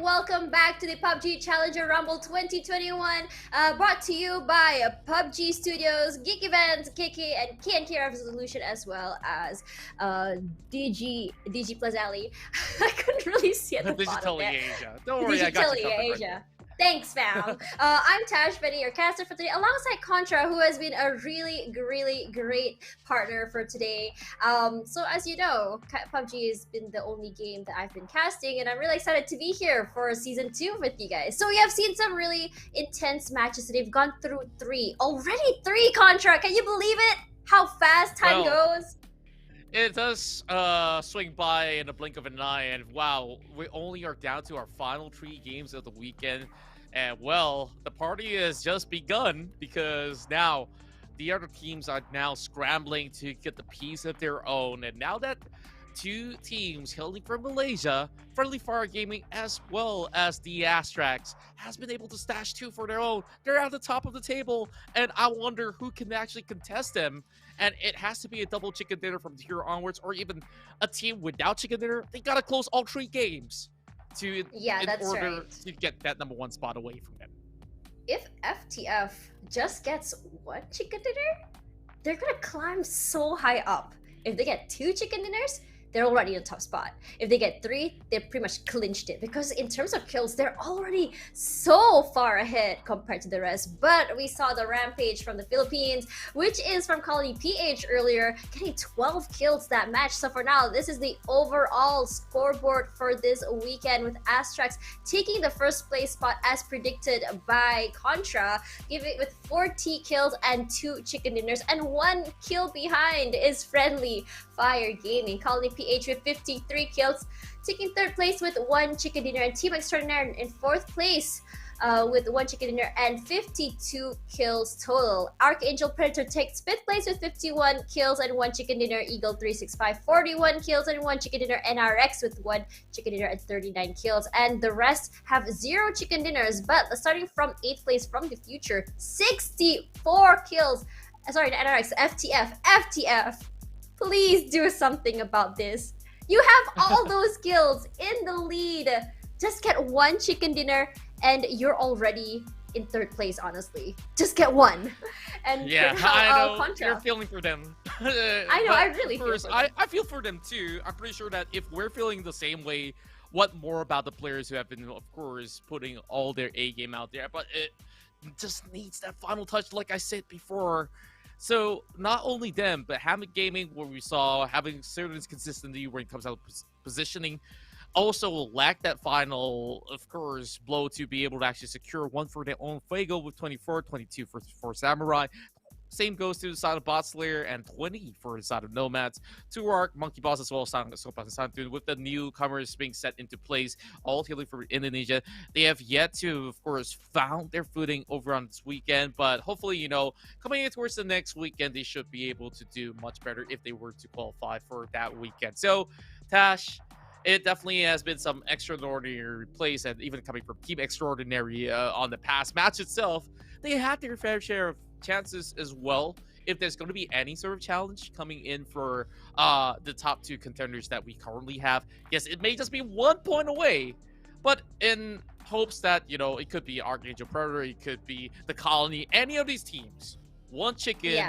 welcome back to the PUBG Challenger Rumble 2021, brought to you by PUBG Studios, Geek Events, Kiki, and KNK Resolution, as well as DG Plus Ali. I couldn't really see at the bottom there. Asia. Don't worry, I got you covered. Asia. Thanks, fam. I'm Tash Benny, your caster for today, alongside Contra, who has been a really great partner for today. So as you know, PUBG has been the only game that I've been casting, and I'm really excited to be here for Season 2 with you guys. So we have seen some really intense matches today. We've gone through already three, Contra. Can you believe it? How fast time goes? It does swing by in a blink of an eye, and wow, we only are down to our final 3 games of the weekend. And well, the party has just begun, because now the other teams are now scrambling to get the piece of their own. And now that 2 teams hailing from Malaysia, Friendly Fire Gaming as well as the ASTRAX, has been able to stash 2 for their own, they're at the top of the table, and I wonder who can actually contest them. And it has to be a double chicken dinner from here onwards, or even a team without chicken dinner. They gotta close all 3 games in order to get that #1 spot away from them. If FTF just gets 1 chicken dinner, they're gonna climb so high up. If they get 2 chicken dinners, they're already in the top spot. If they get 3, they pretty much clinched it, because in terms of kills, they're already so far ahead compared to the rest. But we saw the rampage from the Philippines, which is from Colony PH earlier, getting 12 kills that match. So for now, this is the overall scoreboard for this weekend, with ASTRAX taking the first place spot as predicted by Contra, giving with 40 kills and 2 chicken dinners, and 1 kill behind is Friendly Fire Gaming. Colony PH with 53 kills, taking 3rd place with 1 chicken dinner, and Team Extraordinaire in 4th place with 1 chicken dinner and 52 kills total. Archangel Predator takes 5th place with 51 kills and 1 chicken dinner. Eagle 365 41 kills and 1 chicken dinner. NRX with 1 chicken dinner and 39 kills, and the rest have 0 chicken dinners. But starting from 8th place from the future, 64 kills. Sorry, NRX, FTF. Please do something about this. You have all those kills in the lead. Just get 1 chicken dinner and you're already in 3rd place, honestly. Just get 1. And yeah, I know. Contra, you're feeling for them. I know, I really feel for them. I feel for them too. I'm pretty sure that if we're feeling the same way, what more about the players who have been, of course, putting all their A game out there? But it just needs that final touch, like I said before. So not only them, but Hammock Gaming, where we saw having certain consistency when it comes out to positioning, also lack that final, of course, blow to be able to actually secure 1 for their own Fuego with 24, 22 for Samurai. Same goes to the side of Bot Slayer, and 20 for the side of Nomads. 2 Arc, Monkey Boss, as well as SOPAN and SANTUN, with the newcomers being set into place, all hailing from Indonesia. They have yet to, of course, found their footing over on this weekend, but hopefully, you know, coming in towards the next weekend, they should be able to do much better if they were to qualify for that weekend. So, Tash, it definitely has been some extraordinary plays, and even coming from Team Extraordinary on the past match itself, they had their fair share of chances as well. If there's going to be any sort of challenge coming in for the top 2 contenders that we currently have, yes, it may just be 1 point away, but in hopes that, you know, it could be Archangel Predator, it could be the Colony, any of these teams, 1 chicken,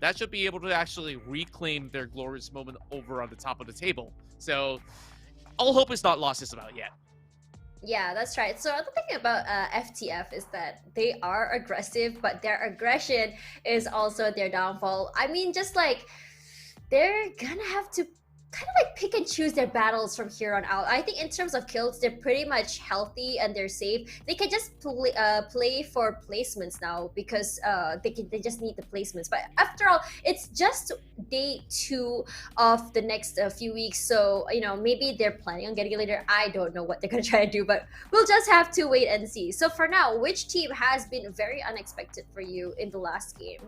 that should be able to actually reclaim their glorious moment over on the top of the table. So all hope is not lost just about yet. Yeah, that's right. So the thing about FTF is that they are aggressive, but their aggression is also their downfall. I mean, just like, they're gonna have to kind of like pick and choose their battles from here on out. I think in terms of kills, they're pretty much healthy and they're safe. They can just play for placements now, because they just need the placements. But after all, it's just day 2 of the next few weeks, so you know, maybe they're planning on getting it later. I don't know what they're gonna try to do, but we'll just have to wait and see. So for now, which team has been very unexpected for you in the last game?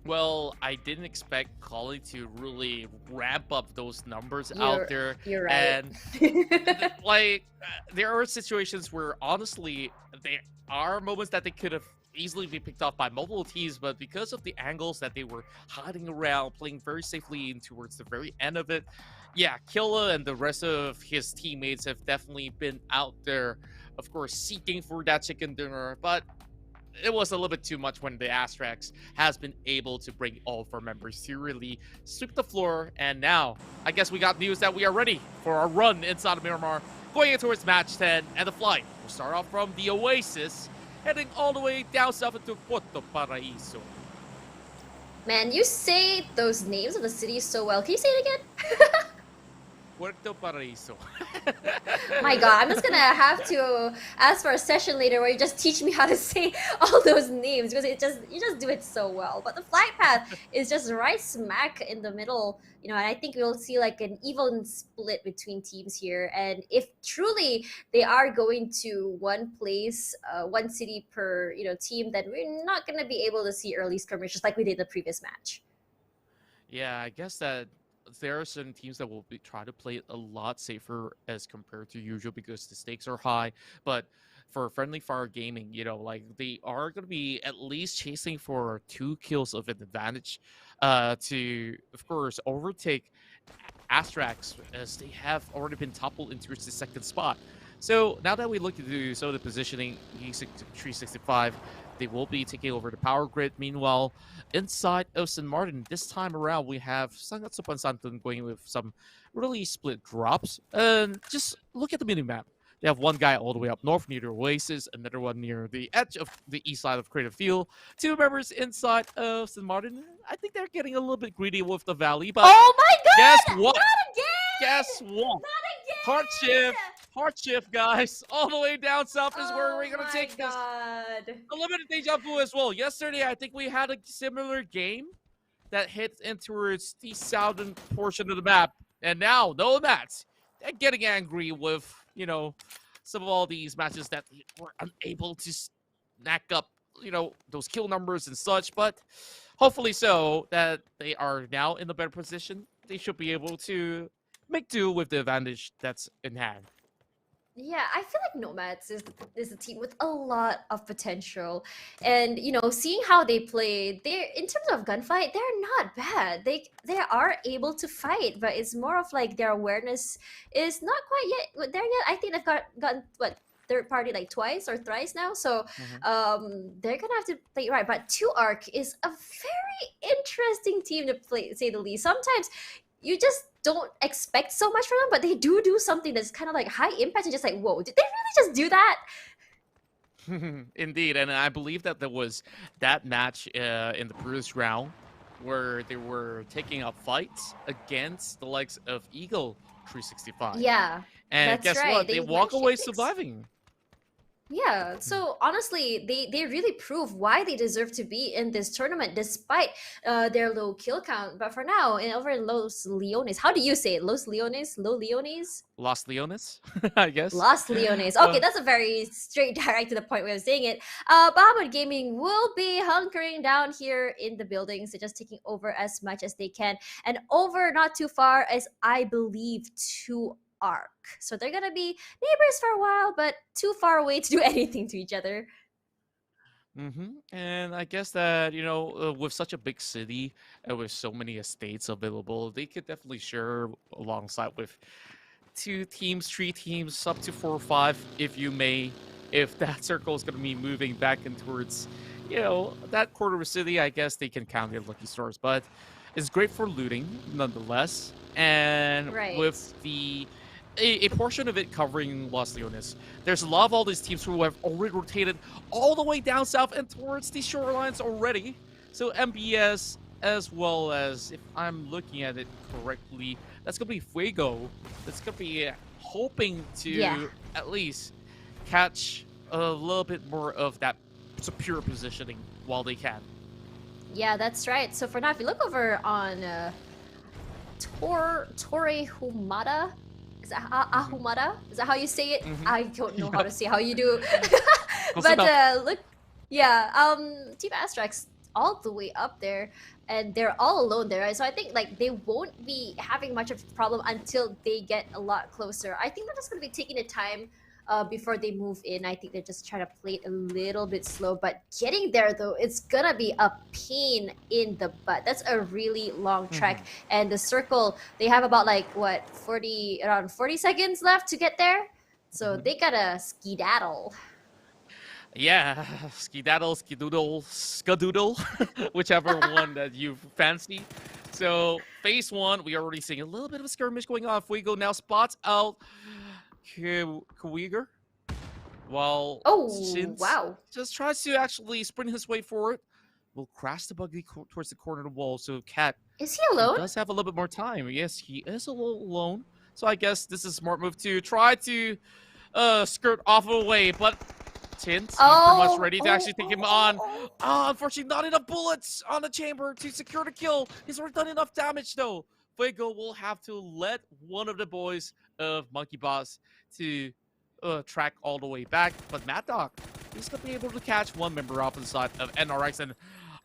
Well, I didn't expect Collie to really ramp up those numbers out there. You're right. And like, there are situations where honestly, there are moments that they could have easily be picked off by multiple teams, but because of the angles that they were hiding around, playing very safely in towards the very end of it, Yeah, Killa and the rest of his teammates have definitely been out there, of course, seeking for that chicken dinner, but it was a little bit too much when the ASTRAX has been able to bring all of our members to really sweep the floor. And now, I guess we got news that we are ready for our run inside of Miramar, going in towards match 10 and the flight. We'll start off from the Oasis, heading all the way down south into Puerto Paraíso. Man, you say those names of the cities so well. Can you say it again? Puerto Paraíso. My God, I'm just gonna have to ask for a session later where you just teach me how to say all those names because you just do it so well. But the flight path is just right smack in the middle, and I think we'll see like an even split between teams here. And if truly they are going to one place, one city per team, then we're not gonna be able to see early skirmishes like we did the previous match. Yeah, I guess that there are certain teams that will try to play it a lot safer as compared to usual because the stakes are high. But for Friendly Fire Gaming, like they are going to be at least chasing for 2 kills of an advantage to, of course, overtake ASTRAX as they have already been toppled into the 2nd spot. So now that we look into some of the positioning, E365, they will be taking over the power grid. Meanwhile, inside of St. Martin, this time around, we have SOPAN SANTUN going with some really split drops. And just look at the mini-map. They have one guy all the way up north near the Oasis, another one near the edge of the east side of Creative Field. 2 members inside of St. Martin. I think they're getting a little bit greedy with the valley, but Oh my God! guess what? Not again! Guess what? Not again! Hard shift, guys. All the way down south is where we're going to take this. God. A little bit of deja vu as well. Yesterday, I think we had a similar game that hit in towards the southern portion of the map. And now, Nomads, they're getting angry with, some of all these matches that were unable to snack up, those kill numbers and such. But hopefully so that they are now in a better position. They should be able to make do with the advantage that's in hand. Yeah, I feel like Nomads is a team with a lot of potential, and seeing how they play, they're in terms of gunfight, they're not bad. They are able to fight, but it's more of like their awareness is not quite yet there yet. I think they've gotten what, third party like twice or thrice now, so they're gonna have to play right. But 2ARC is a very interesting team to play, say the least. Sometimes you just don't expect so much from them, but they do something that's kind of like high impact and just like, whoa, did they really just do that? Indeed, and I believe that there was that match in the previous round where they were taking up fights against the likes of Eagle 365. Yeah, and that's guess right. what? They walk away surviving. Yeah, so honestly, they really prove why they deserve to be in this tournament despite their low kill count. But for now, over in Los Leones, how do you say it? Los Leones? Low Leones? Los Leones, I guess. Los Leones. Okay, that's a very straight, direct to the point way of saying it. Bahamut Gaming will be hunkering down here in the buildings. They're just taking over as much as they can. And over not too far as I believe 2ARC. So they're gonna be neighbors for a while, but too far away to do anything to each other. And I guess that, with such a big city and with so many estates available, they could definitely share alongside with 2 teams, 3 teams, up to 4 or 5, if you may, if that circle is going to be moving back in towards, that quarter of the city. I guess they can count their lucky stars, but it's great for looting nonetheless. And with a portion of it covering Los Leones, there's a lot of all these teams who have already rotated all the way down south and towards the shorelines already. So MBS, as well as, if I'm looking at it correctly, that's going to be Fuego. That's going to be hoping to at least catch a little bit more of that superior positioning while they can. Yeah, that's right. So for now, if you look over on Torre Humada, is that Ahumada? Is that how you say it? I don't know how to say how you do. But look, Team ASTRAX all the way up there, and they're all alone there, right? So I think like they won't be having much of a problem until they get a lot closer. I think they're just gonna be taking the time before they move in. I think they're just trying to play it a little bit slow, but getting there though, it's gonna be a pain in the butt. That's a really long trek, and the circle, they have about like what, around 40 seconds left to get there, so they gotta skedaddle. Yeah, skedaddle, skedoodle, skadoodle, whichever one that you fancy. So phase 1, we already seeing a little bit of a skirmish going on. Fuego now spots out Kuiger, while Shins just tries to actually sprint his way forward. Will crash the buggy towards the corner of the wall. So Cat, is he alone? Does have a little bit more time. Yes, he is a little alone. So I guess this is a smart move to try to skirt off away, but Tint, he's pretty much ready to actually take him on. Unfortunately, not enough bullets on the chamber to secure the kill. He's already done enough damage, though. Fuego will have to let one of the boys of Monkey Boss to track all the way back. But Mad Dog, he's going to be able to catch one member off the side of NRX, and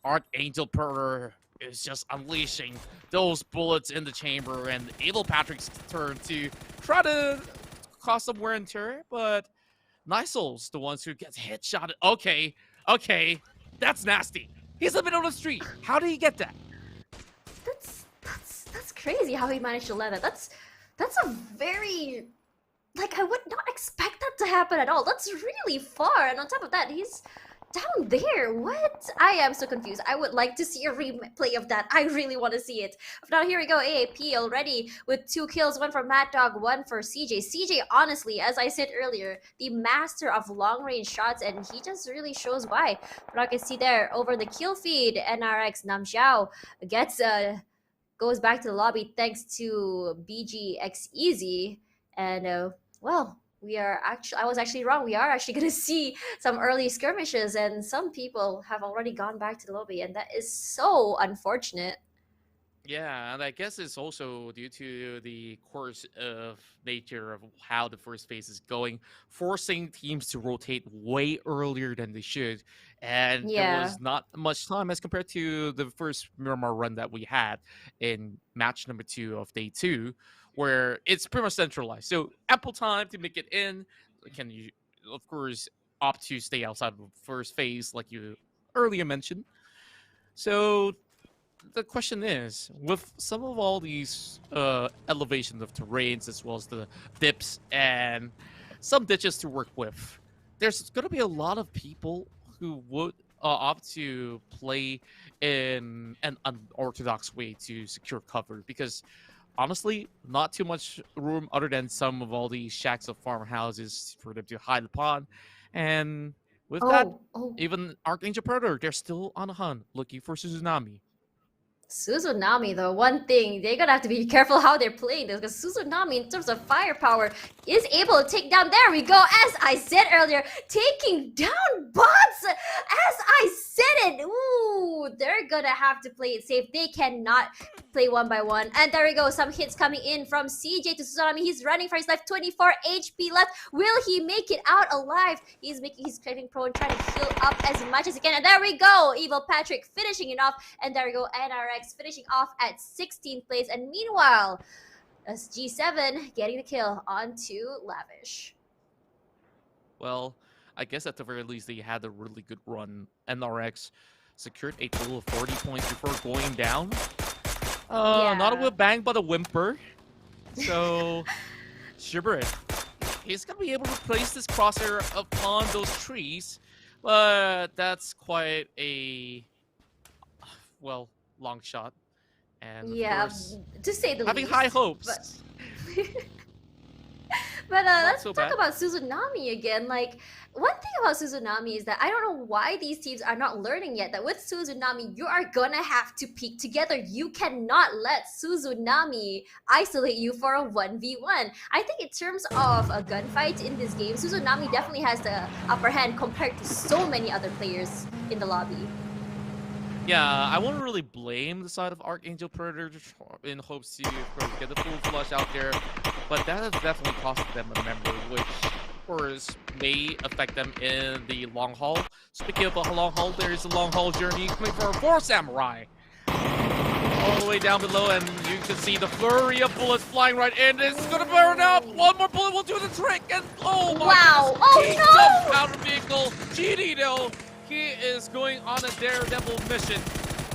Archangel Perler is just unleashing those bullets in the chamber. And Evil Patrick's turn to try to cause some wear and tear, but Nicel's the ones who gets headshotted. Okay, that's nasty. He's in the middle of the street. How did he get that? That's crazy how he managed to land that. That's a very, like, I would not expect that to happen at all. That's really far, and on top of that, he's down there. What? I am so confused. I would like to see a replay of that. I really want to see it. But now here we go. AAP already with 2 kills, 1 for Mad Dog, 1 for CJ. CJ, honestly, as I said earlier, the master of long range shots, and he just really shows why. But I can see there over the kill feed, NRX Nam Xiao gets goes back to the lobby thanks to BGX Easy, and well, I was actually wrong. We are actually going to see some early skirmishes, and some people have already gone back to the lobby, and that is so unfortunate. Yeah, and I guess it's also due to the course of nature of how the first phase is going, forcing teams to rotate way earlier than they should. And there was not much time as compared to the first Miramar run that we had in match number 2 of day 2, where it's pretty much centralized. So ample time to make it in. Can you, of course, opt to stay outside of the first phase, like you earlier mentioned. So the question is, with some of all these elevations of terrains, as well as the dips and some ditches to work with, there's going to be a lot of people who would opt to play in an unorthodox way to secure cover, because honestly, not too much room other than some of all these shacks of farmhouses for them to hide upon. And with that, even Archangel Predator, they're still on a hunt looking for Suzunami. Suzunami, though, one thing, they're gonna have to be careful how they're playing this, because Suzunami, in terms of firepower, is able to take down, there we go, as I said earlier, taking down bots, as I said it. Ooh, they're gonna have to play it safe. They cannot play one by one. And there we go, some hits coming in from CJ to Suzunami. He's running for his life, 24 HP left. Will he make it out alive? He's making his craving prone, trying to heal up as much as he can. And there we go, Evil Patrick finishing it off. And there we go, NRX finishing off at 16th place. And meanwhile, G7 getting the kill onto Lavish. Well, I guess at the very least they had a really good run. NRX secured a total of 40 points before going down. Not a whip bang, but a whimper. So, Shiver it. He's going to be able to place this crosshair upon those trees. But that's quite a, well, long shot. And of course, to say the having least, high hopes. But let's talk about Suzunami again. Like, one thing about Suzunami is that I don't know why these teams are not learning yet that with Suzunami, you are gonna have to peak together. You cannot let Suzunami isolate you for a 1v1. I think in terms of a gunfight in this game, Suzunami definitely has the upper hand compared to so many other players in the lobby. Yeah, I won't really blame the side of Archangel Predator in hopes to get the full flush out there, but that has definitely costed them a member, which of course may affect them in the long haul. Speaking of a long haul, there is a long haul journey coming for 4 Samurai. all the way down below, and you can see the flurry of bullets flying right in. It's gonna burn up. One more bullet will do the trick, and oh my Wow. goodness. Oh, He no! jumped out of the vehicle. GD though, he is going on a daredevil mission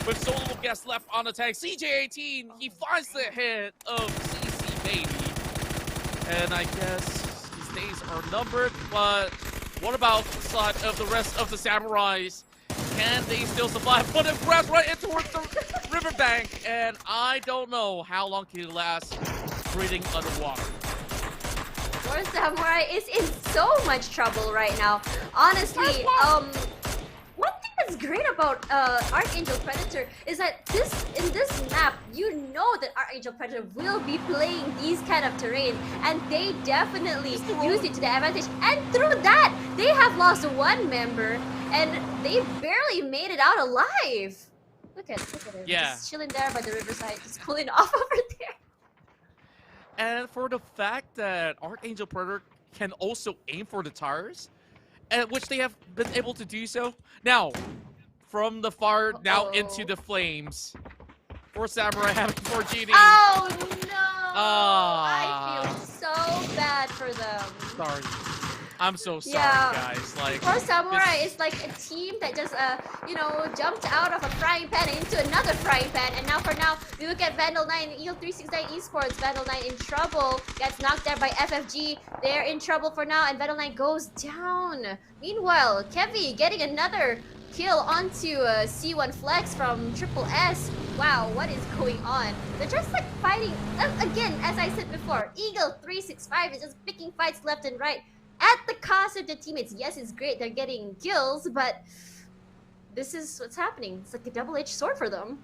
with so little gas left on the tank. CJ18, he finds the hit of CC Baby, and I guess his days are numbered. But what about the side of the rest of the samurais? Can they still survive? But it crashed right into the riverbank, and I don't know how long can it last breathing underwater. Poor Samurai is in so much trouble right now. Honestly, one thing that's great about Archangel Predator is that in this map, you know that Archangel Predator will be playing these kind of terrain, and they definitely use it to their advantage. And through that, they have lost one member, and they barely made it out alive. Look at him, just chilling there by the riverside, just pulling off over there. And for the fact that Archangel Predator can also aim for the tires, which they have been able to do so. Now, from the fire now into the flames, for Samurai having 4 GD. Oh no! I feel so bad for them. Sorry. I'm so sorry, guys. Like, for Samurai, it's like a team that just, you know, jumped out of a frying pan into another frying pan. And now, we look at Vandal 9, EL369 Esports. Vandal 9 in trouble, gets knocked there by FFG. They're in trouble for now, and Vandal 9 goes down. Meanwhile, Kevy getting another kill onto C1 Flex from Triple S. Wow, what is going on? They're just like fighting. Again, as I said before, Eagle 365 is just picking fights left and right. At the cost of their teammates. Yes, it's great they're getting kills, but this is what's happening. It's like a double-edged sword for them.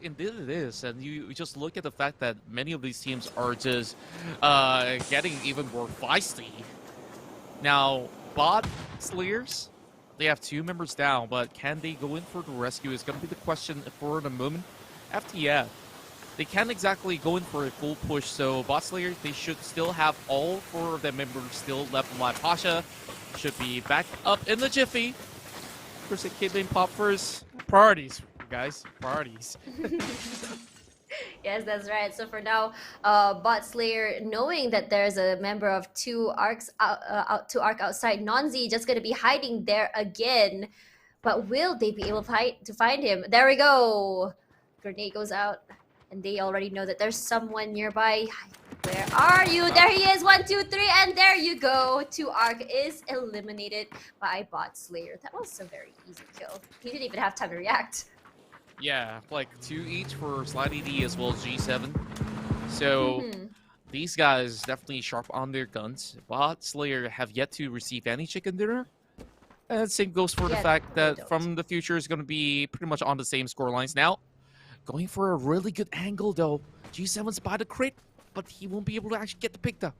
Indeed it is, and you just look at the fact that many of these teams are just getting even more feisty. Now, bot Slayers, they have 2 members down, but can they go in for the rescue is going to be the question for the moment. FTF. They can't exactly go in for a full push, so bot Slayers, they should still have all 4 of their members still left alive. Pasha should be back up in the jiffy. Of course, it came in pop first. Priorities, guys. Priorities. Yes, that's right. So for now, Bot Slayer, knowing that there's a member of 2 arcs two arc outside, Nonzi just gonna be hiding there again. But will they be able to find him? There we go. Grenade goes out. And they already know that there's someone nearby. Where are you? There he is. 1, 2, 3, and there you go. 2 Arc is eliminated by Bot Slayer. That was a very easy kill. He didn't even have time to react. Yeah, like 2 each for Slide ED as well as G7. So these guys definitely sharp on their guns. Bot Slayer have yet to receive any chicken dinner. And same goes for the fact that from the future is going to be pretty much on the same score lines now. Going for a really good angle though. G7's by the crit, but he won't be able to actually get the pick though.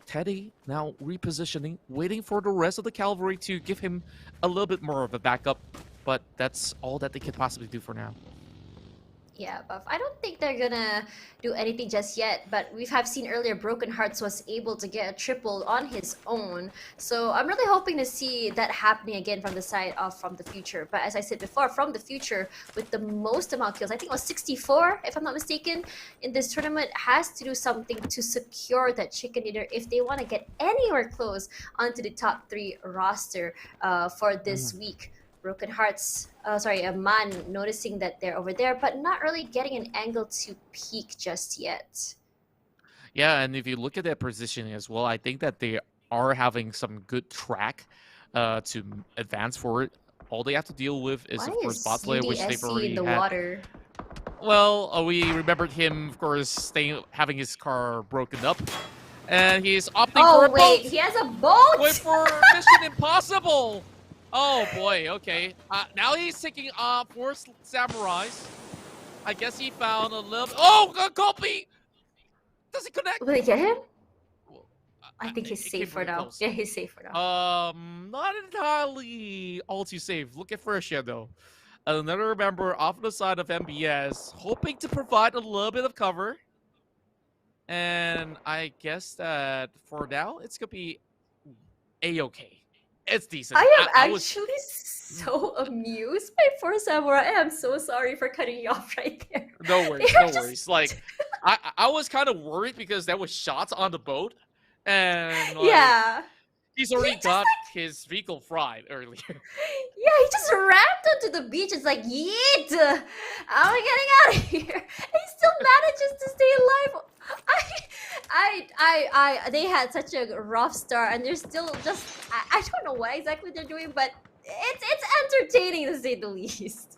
Teddy now repositioning, waiting for the rest of the cavalry to give him a little bit more of a backup, but that's all that they could possibly do for now. Yeah, Buff. I don't think they're gonna do anything just yet, but we have seen earlier Broken Hearts was able to get a triple on his own. So I'm really hoping to see that happening again from the side of From the Future. But as I said before, From the Future with the most amount of kills, I think it was 64 if I'm not mistaken, in this tournament, has to do something to secure that chicken dinner if they want to get anywhere close onto the top 3 roster for this week. Broken Hearts, Man noticing that they're over there, but not really getting an angle to peek just yet. Yeah, and if you look at their positioning as well, I think that they are having some good track to advance forward. All they have to deal with is, of course, bot player, which they've already in the had. water? Well, we remembered him, of course, having his car broken up. And he's opting for a boat. Oh, wait, he has a boat? Wait for Mission Impossible! Oh boy, okay. Now he's taking 4 samurais. I guess he found a little... Oh, copy! Does it connect? Will they get him? I think he's safe for now. Close. Yeah, he's safe for now. Not entirely all too safe. Look at Freshia, though. Another member off the side of MBS, hoping to provide a little bit of cover. And I guess that for now, it's going to be A-okay. It's decent. I am I was actually so amused by Four Samurai. I am so sorry for cutting you off right there. no worries, They're no just- worries. Like I was kind of worried because there was shots on the boat, and like, Yeah. he's already just, got his vehicle fried earlier. Yeah, he just rammed onto the beach. It's like, yeet! I'm getting out of here. And he still manages to stay alive. They had such a rough start, and they're still just. I don't know what exactly they're doing, but it's entertaining to say the least.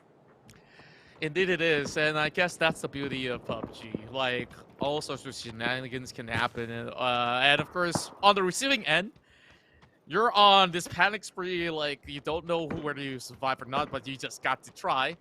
Indeed it is, and I guess that's the beauty of PUBG. Like, all sorts of shenanigans can happen, and of course, on the receiving end, you're on this panic spree, like, you don't know whether you survive or not, but you just got to try.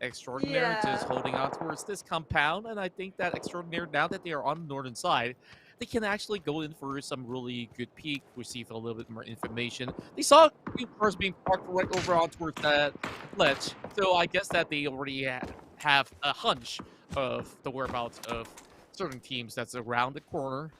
Extraordinaire Yeah. just holding on towards this compound, and I think that Extraordinaire, now that they are on the northern side, they can actually go in for some really good peek, receive a little bit more information. They saw a few cars being parked right over on towards that ledge, so I guess that they already have a hunch of the whereabouts of certain teams that's around the corner.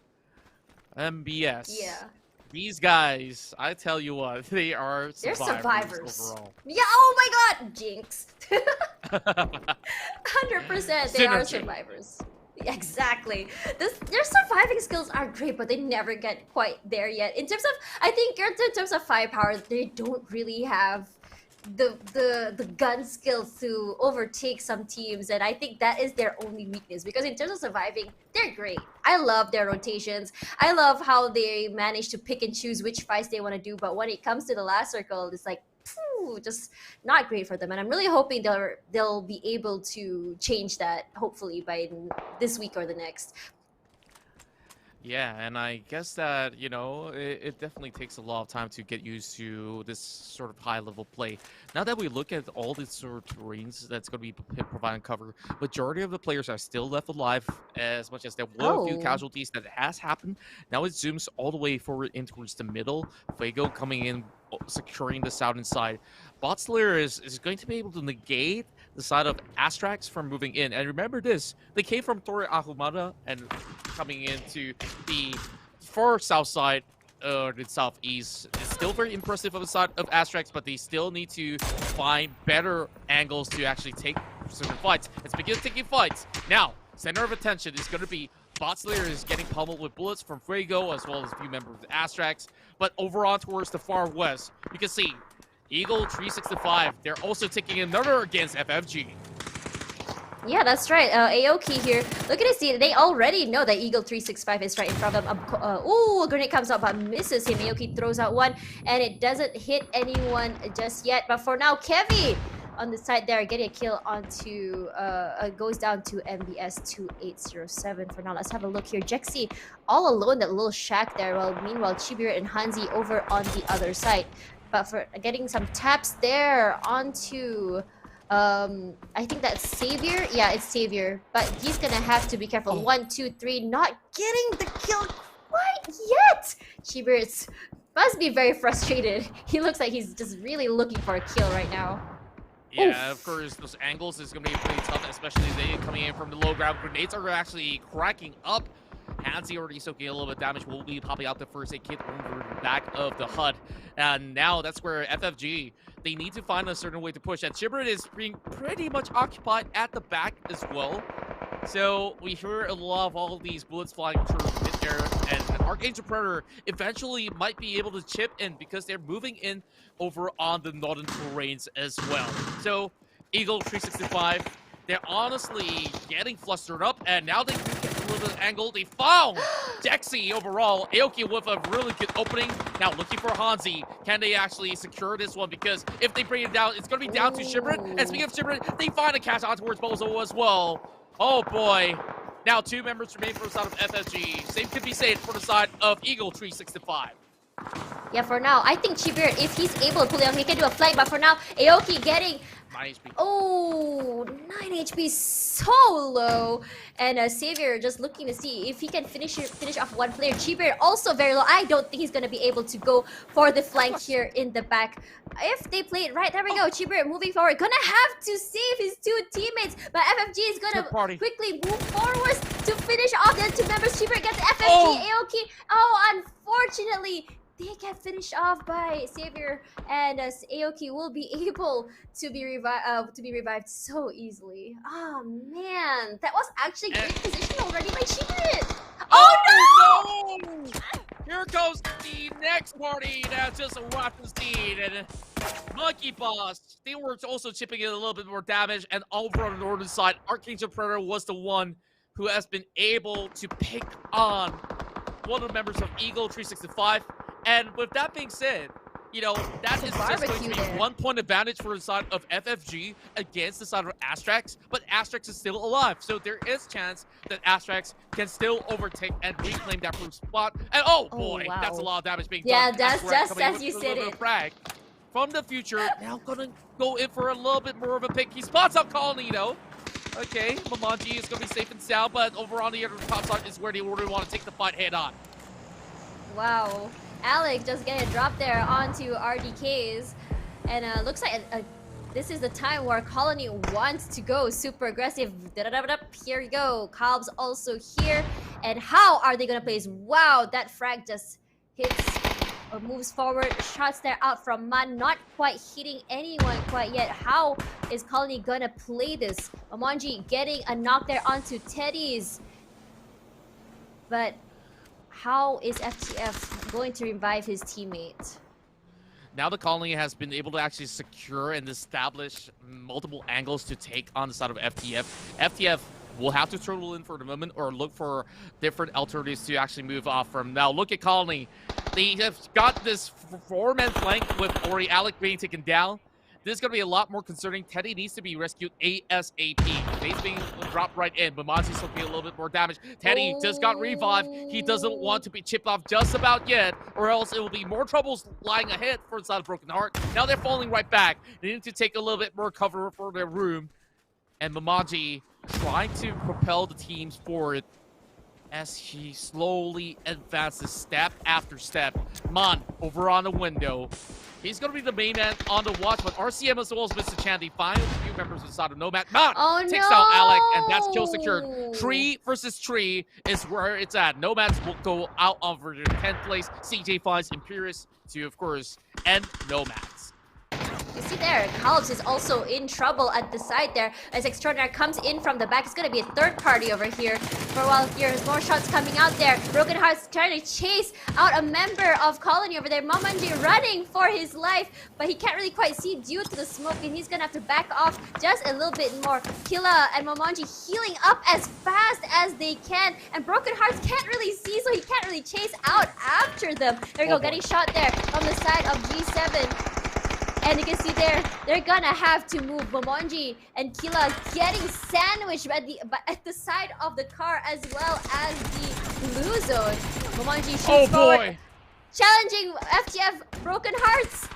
MBS. Yeah. These guys, I tell you what, they are They're survivors. overall. Yeah, oh my god! Jinx. 100% they are Synergy. survivors. Exactly. Their surviving skills are great, but they never get quite there yet. In terms of, I think in terms of firepower, they don't really have the gun skills to overtake some teams, and I think that is their only weakness, because in terms of surviving, they're great. I love their rotations. I love how they manage to pick and choose which fights they want to do, but when it comes to the last circle, it's like, phew, just not great for them, and I'm really hoping they'll be able to change that, hopefully by this week or the next. Yeah, and I guess that, you know, it definitely takes a lot of time to get used to this sort of high-level play. Now that we look at all these sort of terrains that's going to be providing cover, majority of the players are still left alive, as much as there were a few Oh. casualties that has happened. Now it zooms all the way forward in towards the middle. Fuego coming in, securing the southern side. Bot Slayer is going to be able to negate the side of ASTRAX from moving in. And remember this, they came from Torre Ahumada and coming into the far south side, the southeast. It's still very impressive on the side of ASTRAX, but they still need to find better angles to actually take certain fights. It's begin taking fights. Now, center of attention is going to be Bot Slayer is getting pummeled with bullets from Fuego, as well as a few members of the ASTRAX. But over on towards the far west, you can see Eagle 365. They're also taking another against FFG. Yeah, that's right. Aoki here. Look at this. They already know that Eagle 365 is right in front of them. Ooh, a grenade comes out but misses him. Aoki throws out one, and it doesn't hit anyone just yet. But for now, Kevy on the side there getting a kill onto, goes down to MBS 2807 for now. Let's have a look here. Jexi all alone, that little shack there. Well, meanwhile, Chibir and Hanzi over on the other side. But for getting some taps there onto... I think that's Savior. Yeah, it's Savior. But he's gonna have to be careful. 1, 2, 3. Not getting the kill quite yet. Chibir must be very frustrated. He looks like he's just really looking for a kill right now. Yeah, Oof. of course, those angles is going to be pretty tough, especially they coming in from the low ground. Grenades are actually cracking up. Hansi already soaking a little bit of damage. Will be popping out the first aid kit over the back of the HUD. And now that's where FFG, they need to find a certain way to push. And Chibrit is being pretty much occupied at the back as well. So we hear a lot of all these bullets flying through mid-air, and an Archangel Predator eventually might be able to chip in because they're moving in over on the northern terrains as well. So Eagle 365, they're honestly getting flustered up, and now they do get a little bit of angle. They found Dexy overall. Aoki with a really good opening. Now looking for Hanzi. Can they actually secure this one? Because if they bring it down, it's going to be down to Shibrit. And speaking of Shibrit, they find a catch on towards Bozo as well. Oh boy. Now 2 members remain for the side of FSG. Same could be said for the side of Eagle 365. Yeah, for now, I think Chibir, if he's able to pull it out, he can do a flank. But for now, Aoki getting... 9 HP. Oh, 9 HP, so low. And Savior just looking to see if he can finish off one player. Chibir also very low. I don't think he's going to be able to go for the flank here in the back. If they play it right, there we go. Chibir moving forward. Gonna have to save his 2 teammates. But FFG is going to quickly move forwards to finish off the 2 members. Chibir gets FFG, Aoki. Oh, unfortunately, they get finished off by Xavier, and Aoki will be able to be revived so easily. Oh man, that was actually great position already by Chibrit. Oh no! Here comes the next party that's just arrived on the scene, and Monkey Boss, they were also chipping in a little bit more damage, and over on the northern side, Archangel Predator was the one who has been able to pick on one of the members of Eagle 365. And with that being said, you know, that is just going to be 1 point advantage for the side of FFG against the side of ASTRAX, but ASTRAX is still alive, so there is chance that ASTRAX can still overtake and reclaim that first spot. And oh boy, wow. That's a lot of damage being done. Yeah, that's ASTRAX just coming as in you with a said little bit it. of frag. From the future, now gonna go in for a little bit more of a pick. He spots out Colony though. Okay, Mamanji is gonna be safe and sound, but over on the other top side is where they really want to take the fight head on. Wow. Alec just getting dropped there onto RDKs, and looks like this is the time where Colony wants to go super aggressive. Here we go. Calb's also here, and how are they gonna place? Wow, that frag just hits or moves forward. Shots there out from Man, not quite hitting anyone quite yet. How is Colony gonna play this? Mamanji getting a knock there onto Teddy's, but how is FTF going to revive his teammate? Now the Colony has been able to actually secure and establish multiple angles to take on the side of FTF. FTF will have to turtle in for the moment or look for different alternatives to actually move off from. Now look at Colony. They have got this four-man flank with Ori Alec being taken down. This is going to be a lot more concerning. Teddy needs to be rescued ASAP. He's being dropped right in, but Monty's looking a little bit more damage. Teddy just got revived. He doesn't want to be chipped off just about yet, or else it will be more troubles lying ahead for the side of Broken Heart. Now they're falling right back. They need to take a little bit more cover for their room. And Mamaji trying to propel the teams forward as he slowly advances step after step. Mon over on the window. He's going to be the main man on the watch, but RCM as well as Mr. Chan, the final few members of the side of Nomad. Mon takes out Alec, and that's kill secured. Tree versus Tree is where it's at. Nomads will go out over their 10th place. CJ finds Imperius to, of course, end Nomads. You see there, Calbs is also in trouble at the side there as Extraordinaire comes in from the back. It's going to be a third party over here. For a while here, there's more shots coming out there. Broken Heart's trying to chase out a member of Colony over there. Mamanji running for his life, but he can't really quite see due to the smoke, and he's going to have to back off just a little bit more. Killa and Mamanji healing up as fast as they can, and Broken Hearts can't really see, so he can't really chase out after them. There we go, getting shot there from the side of G7. And you can see there, they're gonna have to move. Momonji and Killa getting sandwiched at the side of the car as well as the blue zone. Momonji shoots forward, challenging FTF Broken Hearts.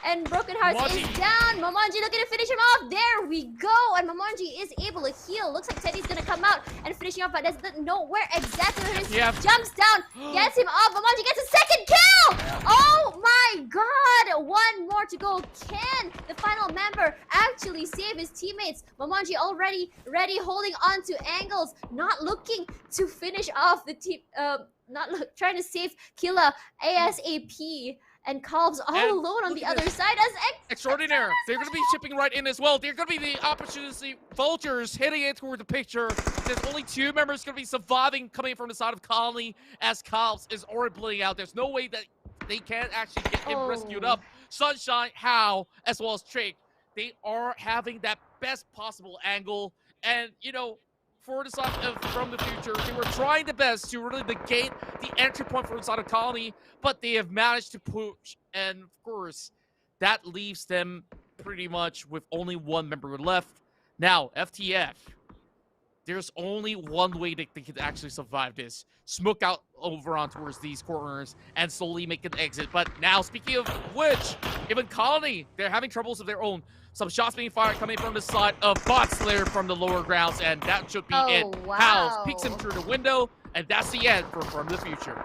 And Broken Hearts is down. Momonji looking to finish him off. There we go. And Momonji is able to heal. Looks like Teddy's gonna come out and finish him off, but doesn't know where exactly it is. Jumps down, gets him off. Momonji gets a second kill. Oh my god. One more to go. Can the final member actually save his teammates? Momonji already ready, holding on to angles, not looking to finish off the team, trying to save Killa ASAP. And Calb's all alone on the other side as Extraordinaire. They're going to be chipping right in as well. They're going to be the opportunity vultures hitting it toward the picture. There's only two members going to be surviving coming from the side of Colony as Calb's is already bleeding out. There's no way that they can actually get him rescued up. Sunshine, How, as well as Trick, they are having that best possible angle. And, you know, for the side of From the Future, they were trying the best to really negate the entry point for the side of Colony, but they have managed to push, and of course, that leaves them pretty much with only one member left. Now, FTF, there's only one way that they could actually survive this. Smoke out over on towards these corners and slowly make an exit. But now, speaking of which, even Colony, they're having troubles of their own. Some shots being fired coming from the side of Bot Slayer from the lower grounds, and that should be it. Wow. House peeks him through the window, and that's the end for From the Future.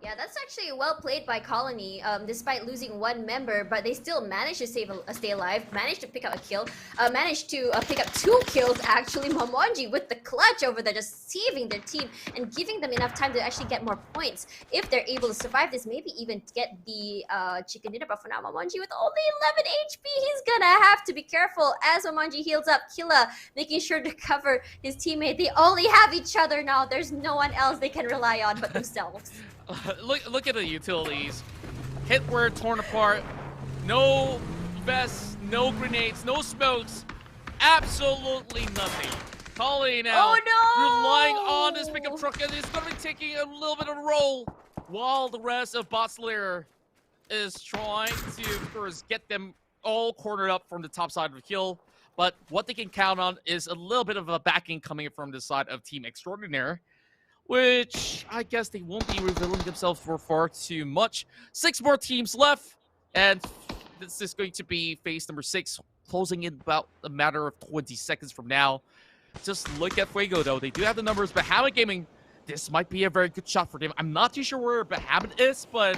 Yeah, that's actually well played by Colony. Despite losing one member, but they still managed to stay alive, managed to pick up a kill, managed to pick up 2 kills actually. Momonji with the clutch over there, just saving their team and giving them enough time to actually get more points. If they're able to survive this, maybe even get the chicken dinner. But for now, Momonji with only 11 HP, he's gonna have to be careful as Momonji heals up. Killa making sure to cover his teammate. They only have each other now. There's no one else they can rely on but themselves. Look at the utilities. Hit word torn apart. No vests, no grenades, no smokes. Absolutely nothing. Colony now relying on this pickup truck, and it's going to be taking a little bit of a roll while the rest of Bot Slayer is trying to, of course, get them all cornered up from the top side of the kill. But what they can count on is a little bit of a backing coming from the side of Team Extraordinaire, which I guess they won't be revealing themselves for far too much. 6 more teams left, and this is going to be phase number 6, closing in about a matter of 20 seconds from now. Just look at Fuego, though. They do have the numbers. Bahamut Gaming, this might be a very good shot for them. I'm not too sure where Bahamut is, but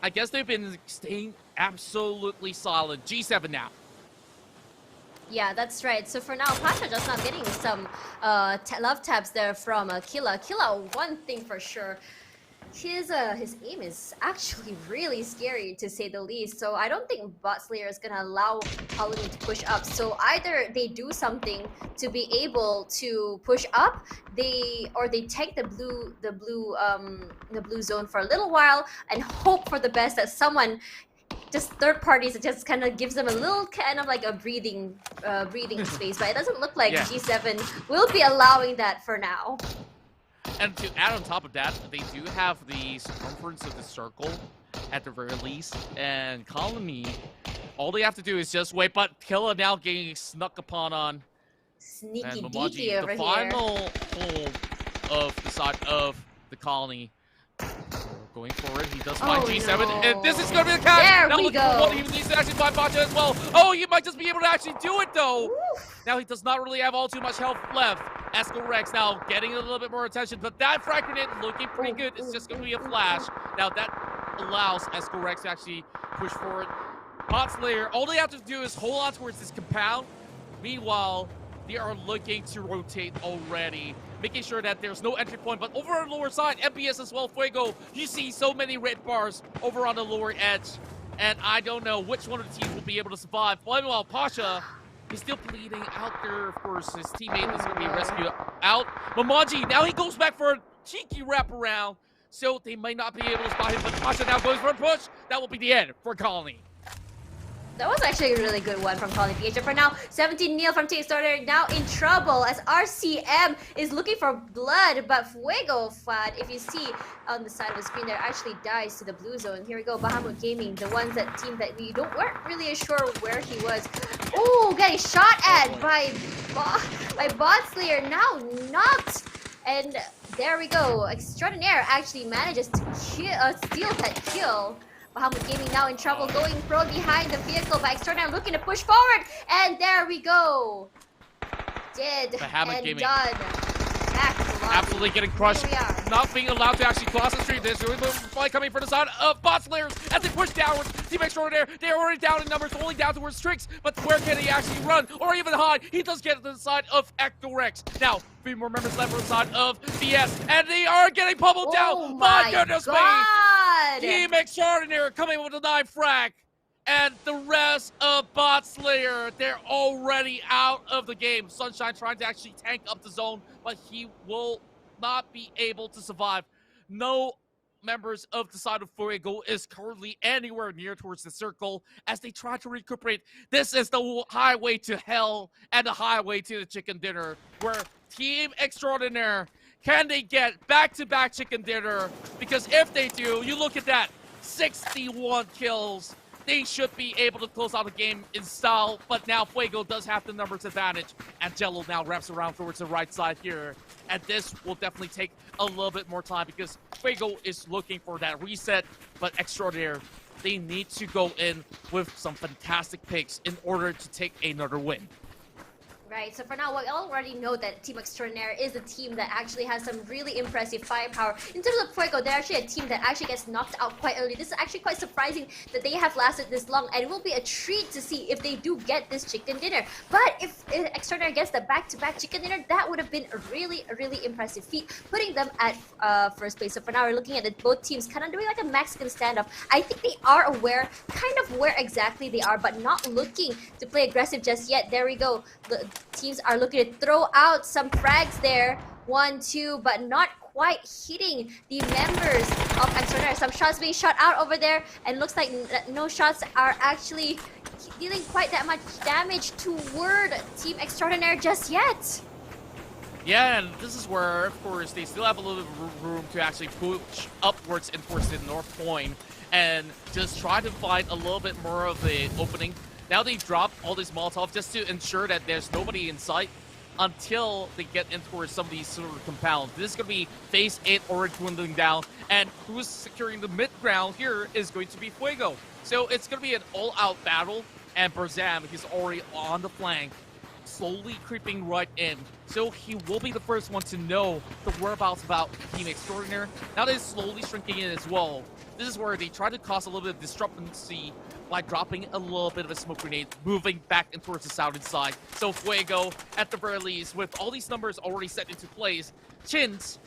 I guess they've been staying absolutely solid. G7 now. Yeah, that's right. So for now, Pasha just not getting some love taps there from Killa. Killa, one thing for sure, his aim is actually really scary to say the least. So I don't think Bot Slayer is gonna allow Colony to push up. So either they do something to be able to push up, or they take the blue zone for a little while and hope for the best that someone, just third parties, it just kind of gives them a little kind of like a breathing space. But it doesn't look like G7 will be allowing that for now. And to add on top of that, they do have the circumference of the circle at the very least. And Colony, all they have to do is just wait. But Killa now getting snuck upon on. Sneaky and deaky over the here. final hold of the side of the Colony. Going forward, he does find G7, no. and this is going to be the catch. There now we go. Well, he needs to actually find Bacha as well. Oh, he might just be able to actually do it, though. Oof. Now he does not really have all too much health left. Escorex now getting a little bit more attention, but that frag grenade looking pretty good. It's just going to be a flash. Now that allows Escorex to actually push forward. Bot Slayer, all they have to do is hold on towards this compound. Meanwhile, they are looking to rotate already, making sure that there's no entry point. But over on the lower side, MPS as well, Fuego, you see so many red bars over on the lower edge. And I don't know which one of the teams will be able to survive. Meanwhile, Pasha is still bleeding out there. Of course, his teammate is going to be rescued out. Momonji, now he goes back for a cheeky wraparound. So they might not be able to spot him, but Pasha now goes for a push. That will be the end for Colony. That was actually a really good one from Colony PH. For now, 17 nil from Team Starter now in trouble as RCM is looking for blood, but Fuego Fad, if you see on the side of the screen there, actually dies to the blue zone. Here we go, Bahamut Gaming, the ones that team that we weren't really sure where he was. Oh, getting shot at by Bot Slayer, now knocked. And there we go, Extraordinaire actually manages to steal that kill. Bahamut Gaming now in trouble, going prone behind the vehicle, but Extraordinaire looking to push forward, and there we go. Bahamut and Gaming. done. Back to lobby. Absolutely getting crushed. Here we are. Not being allowed to actually cross the street. There's a fight coming from the side of Bot Slayers as they push downwards. Team Extraordinaire, they're already down in numbers, only down towards Tricks, but where can he actually run or even hide? He does get to the side of Ectorex. Now, 3 more members left on the side of BS, and they are getting pummeled down. My goodness me! Team Extraordinaire coming with a 9 frag. And the rest of Bot Slayer, they're already out of the game. Sunshine trying to actually tank up the zone, but he will not be able to survive. No members of the side of Fuego is currently anywhere near towards the circle as they try to recuperate. This is the highway to hell and the highway to the chicken dinner, where Team Extraordinaire, can they get back-to-back chicken dinner? Because if they do, you look at that, 61 kills. They should be able to close out the game in style, but now Fuego does have the numbers advantage, and Jello now wraps around towards the right side here. And this will definitely take a little bit more time because Fuego is looking for that reset, but Extraordinaire, they need to go in with some fantastic picks in order to take another win. Right, so for now, we already know that Team Extraordinaire is a team that actually has some really impressive firepower. In terms of Fuego, they're actually a team that actually gets knocked out quite early. This is actually quite surprising that they have lasted this long, and it will be a treat to see if they do get this chicken dinner. But if Extraordinaire gets the back-to-back chicken dinner, that would have been a really impressive feat, putting them at first place. So for now, we're looking at both teams kind of doing like a Mexican standoff. I think they are aware, kind of where exactly they are, but not looking to play aggressive just yet. There we go. The teams are looking to throw out some frags there. 1, 2, but not quite hitting the members of Extraordinaire. Some shots being shot out over there, and looks like no shots are actually dealing quite that much damage toward Team Extraordinaire just yet. Yeah, and this is where, of course, they still have a little bit of room to actually push upwards and towards the North Point and just try to find a little bit more of the opening. Now they drop all this Molotov just to ensure that there's nobody in sight until they get in towards some of these sort of compounds. This is going to be phase 8 already dwindling down, and who's securing the mid-ground here is going to be Fuego. So it's going to be an all-out battle, and Barzam, he's already on the flank, slowly creeping right in. So he will be the first one to know the whereabouts about Team Extraordinaire. Now they're slowly shrinking in as well. This is where they try to cause a little bit of disruptancy by dropping a little bit of a smoke grenade, moving back in towards the southern side. So Fuego, at the very least, with all these numbers already set into place, Chins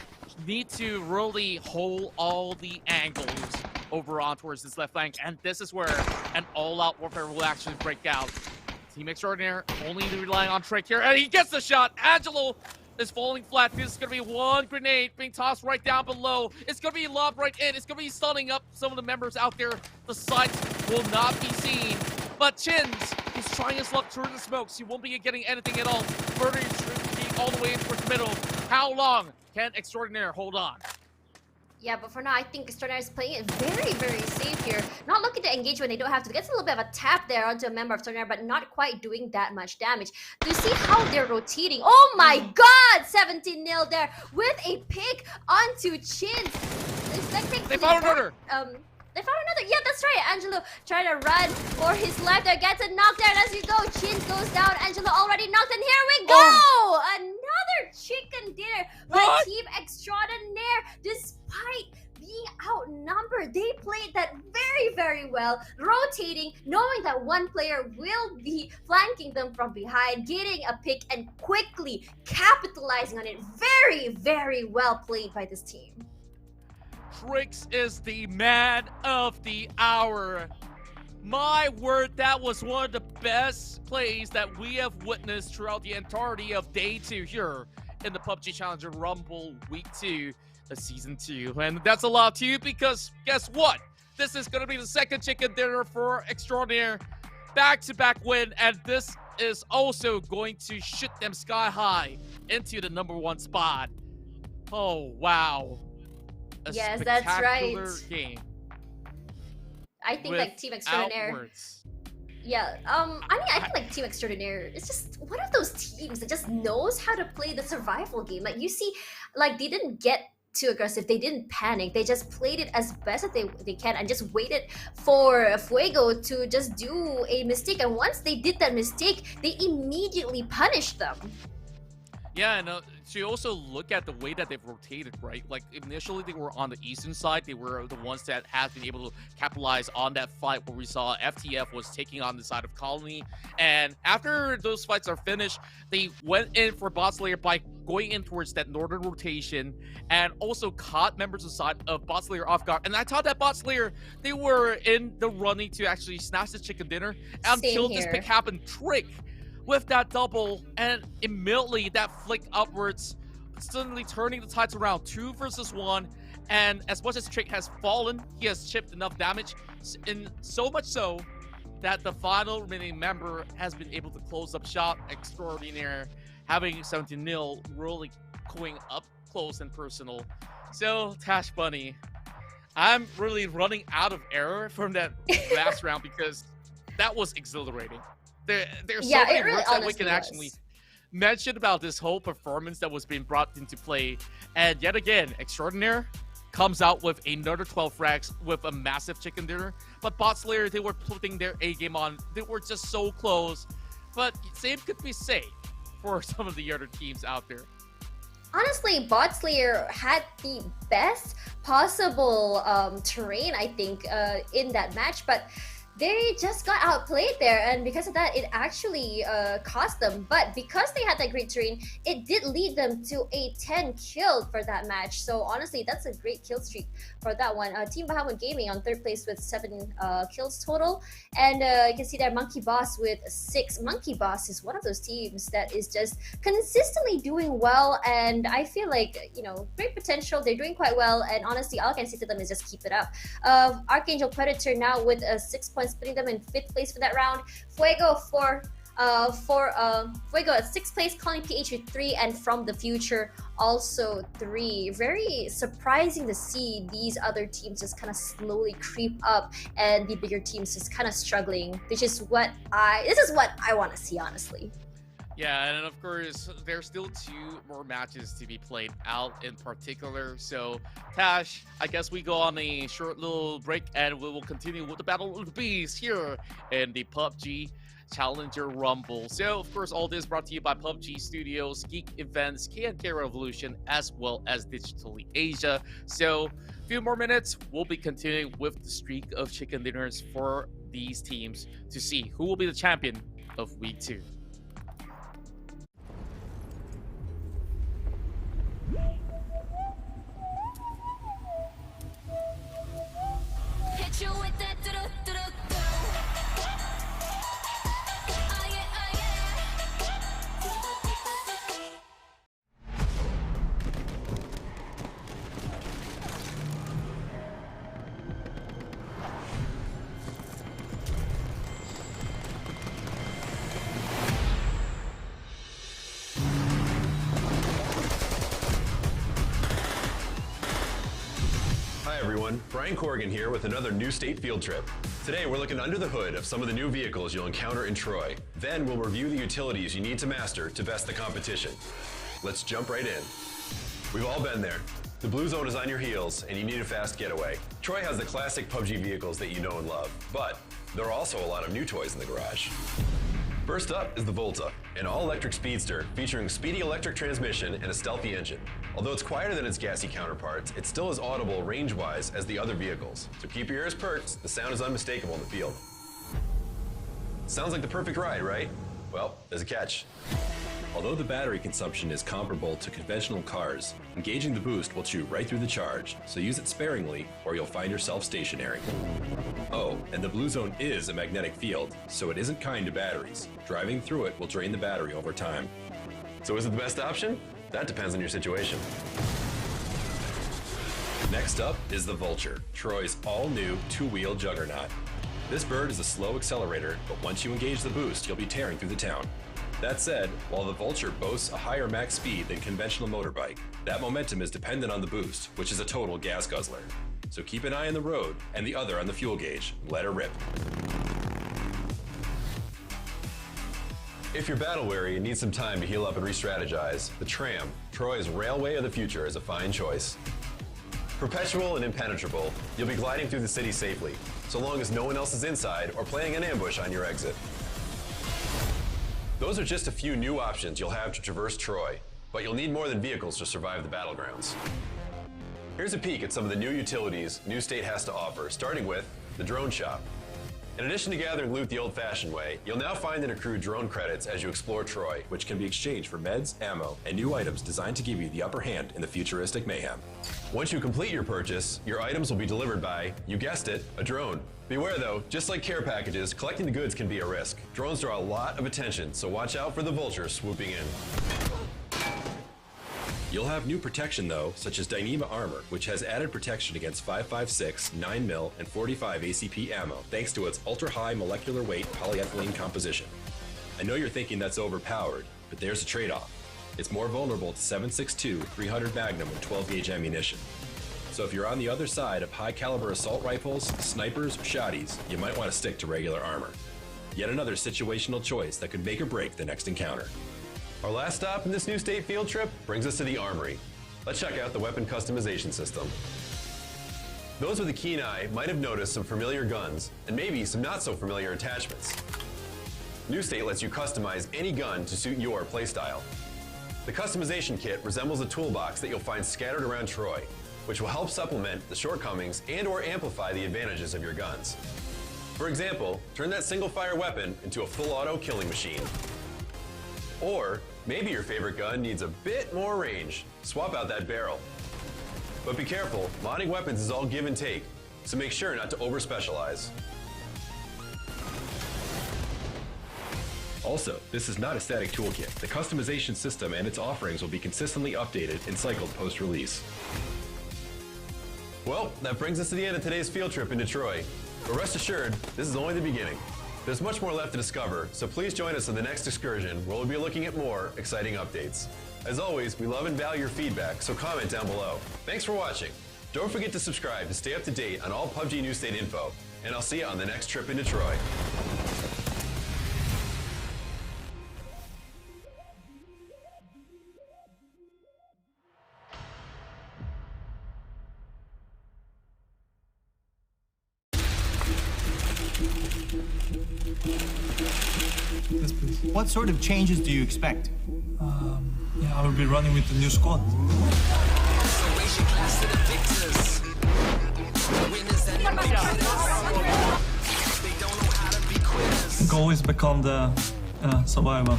need to really hold all the angles over on towards this left flank, and this is where an all-out warfare will actually break out. Team Extraordinaire only relying on Trick here, and he gets the shot. Angelo is falling flat. This is going to be one grenade being tossed right down below. It's going to be lobbed right in. It's going to be stunning up some of the members out there. The sights will not be seen. But Chins, he's trying his luck through the smokes. He won't be getting anything at all. Murdering Trick all the way in towards the middle. How long can Extraordinaire hold on? Yeah, but for now, I think Extraordinaire is playing it very safe here. Not looking to engage when they don't have to. Gets a little bit of a tap there onto a member of Extraordinaire, but not quite doing that much damage. Do you see how they're rotating? Oh my god! 17-0 there with a pick onto Chins. They found another! They found another. Yeah, that's right. Angelo trying to run for his life there. Gets a knockdown as you go. Chins goes down. Angelo already knocked. And here we go! Another chicken dinner by Team Extraordinaire. Despite being outnumbered, they played that very well. Rotating, knowing that one player will be flanking them from behind, getting a pick and quickly capitalizing on it. Very well played by this team. Trix is the man of the hour. My word, that was one of the best plays that we have witnessed throughout the entirety of day 2 here in the PUBG Challenger Rumble Week 2 of Season 2. And that's a lot too, because guess what? This is going to be the second chicken dinner for Extraordinaire. Back-to-back win, and this is also going to shoot them sky high into the #1 spot. Oh, wow. Yes, that's right. Game. I think like Team Extraordinaire. Outwards. Yeah, I think like Team Extraordinaire is just one of those teams that just knows how to play the survival game. Like you see, like they didn't get too aggressive, they didn't panic, they just played it as best as they can and just waited for Fuego to just do a mistake. And once they did that mistake, they immediately punished them. Yeah, and so you also look at the way that they've rotated, right? Like, initially they were on the eastern side. They were the ones that have been able to capitalize on that fight where we saw FTF was taking on the side of Colony. And after those fights are finished, they went in for Bot Slayer by going in towards that northern rotation and also caught members of the side of Bot Slayer off guard. And I thought that Bot Slayer, they were in the running to actually snatch the chicken dinner until this pick happened. Trick with that double, and immediately that flick upwards, suddenly turning the tides around. 2 versus 1, and as much as Trick has fallen, he has chipped enough damage, and so much so that the final remaining member has been able to close up shop. Extraordinaire having 17-0 really going up close and personal. So Tash Bunny, I'm really running out of air from that last round because that was exhilarating. There's so many words that we can actually mention about this whole performance that was being brought into play. And yet again, Extraordinaire comes out with another 12 frags with a massive chicken dinner. But Bot Slayer, they were putting their A game on. They were just so close. But same could be said for some of the other teams out there. Honestly, Bot Slayer had the best possible terrain, I think, in that match, but they just got outplayed there, and because of that, it actually cost them. But because they had that great terrain, it did lead them to a 10 kill for that match. So honestly, that's a great kill streak for that one. Team Bahamut Gaming on 3rd place with 7 kills total, and you can see there Monkey Boss with 6. Monkey Boss is one of those teams that is just consistently doing well, and I feel like, you know, great potential. They're doing quite well, and honestly, all I can say to them is just keep it up. Archangel Predator now with 6 points, putting them in 5th place for that round. Fuego Fuego at 6th place, calling PH with 3, and From the Future also 3. Very surprising to see these other teams just kind of slowly creep up and the bigger teams just kind of struggling. This is what I want to see, honestly. Yeah, and of course, there's still 2 more matches to be played out in particular. So, Tash, I guess we go on a short little break and we will continue with the Battle of the Bees here in the PUBG Challenger Rumble. So, of course, all this brought to you by PUBG Studios, Geek Events, K&K Revolution, as well as Digitally Asia. So, a few more minutes, we'll be continuing with the streak of chicken dinners for these teams to see who will be the champion of Week 2. Hit you with that do-do-do-do-do. Oh yeah, oh yeah. Hi everyone, Brian Corrigan here with another new state field trip. Today we're looking under the hood of some of the new vehicles you'll encounter in Troy. Then we'll review the utilities you need to master to best the competition. Let's jump right in. We've all been there. The blue zone is on your heels and you need a fast getaway. Troy has the classic PUBG vehicles that you know and love, but there are also a lot of new toys in the garage. First up is the Volta, an all-electric speedster featuring speedy electric transmission and a stealthy engine. Although it's quieter than its gassy counterparts, it's still as audible range-wise as the other vehicles. So keep your ears perked, the sound is unmistakable in the field. Sounds like the perfect ride, right? Well, there's a catch. Although the battery consumption is comparable to conventional cars, engaging the boost will chew right through the charge, so use it sparingly or you'll find yourself stationary. Oh, and the blue zone is a magnetic field, so it isn't kind to batteries. Driving through it will drain the battery over time. So is it the best option? That depends on your situation. Next up is the Vulture, Troy's all-new 2-wheel juggernaut. This bird is a slow accelerator, but once you engage the boost, you'll be tearing through the town. That said, while the Vulture boasts a higher max speed than conventional motorbike, that momentum is dependent on the boost, which is a total gas guzzler. So keep an eye on the road and the other on the fuel gauge. Let her rip. If you're battle weary and need some time to heal up and re-strategize, the Tram, Troy's railway of the future, is a fine choice. Perpetual and impenetrable, you'll be gliding through the city safely, so long as no one else is inside or planning an ambush on your exit. Those are just a few new options you'll have to traverse Troy, but you'll need more than vehicles to survive the battlegrounds. Here's a peek at some of the new utilities New State has to offer, starting with the drone shop. In addition to gathering loot the old-fashioned way, you'll now find and accrue drone credits as you explore Troy, which can be exchanged for meds, ammo, and new items designed to give you the upper hand in the futuristic mayhem. Once you complete your purchase, your items will be delivered by, you guessed it, a drone. Beware though, just like care packages, collecting the goods can be a risk. Drones draw a lot of attention, so watch out for the Vulture swooping in. You'll have new protection though, such as Dyneema Armor, which has added protection against 5.56, 9mm, and 45 ACP ammo, thanks to its ultra-high molecular weight polyethylene composition. I know you're thinking that's overpowered, but there's a trade-off. It's more vulnerable to 7.62, 300 Magnum, and 12-gauge ammunition. So if you're on the other side of high-caliber assault rifles, snipers, or shotties, you might want to stick to regular armor. Yet another situational choice that could make or break the next encounter. Our last stop in this new state field trip brings us to the Armory. Let's check out the weapon customization system. Those with a keen eye might have noticed some familiar guns, and maybe some not so familiar attachments. New State lets you customize any gun to suit your playstyle. The customization kit resembles a toolbox that you'll find scattered around Troy, which will help supplement the shortcomings and/or amplify the advantages of your guns. For example, turn that single-fire weapon into a full-auto killing machine. Or maybe your favorite gun needs a bit more range. Swap out that barrel. But be careful, modding weapons is all give and take, so make sure not to over-specialize. Also, this is not a static toolkit. The customization system and its offerings will be consistently updated and cycled post-release. Well, that brings us to the end of today's field trip into Troy. But rest assured, this is only the beginning. There's much more left to discover, so please join us on the next excursion where we'll be looking at more exciting updates. As always, we love and value your feedback, so comment down below. Thanks for watching. Don't forget to subscribe to stay up to date on all PUBG New State info, and I'll see you on the next trip into Troy. Yes, please. What sort of changes do you expect? Yeah, I will be running with the new squad. So raise your glass to the victors. The winners and the big hitters. They don't know how to be quitters. Goal is become the survivor.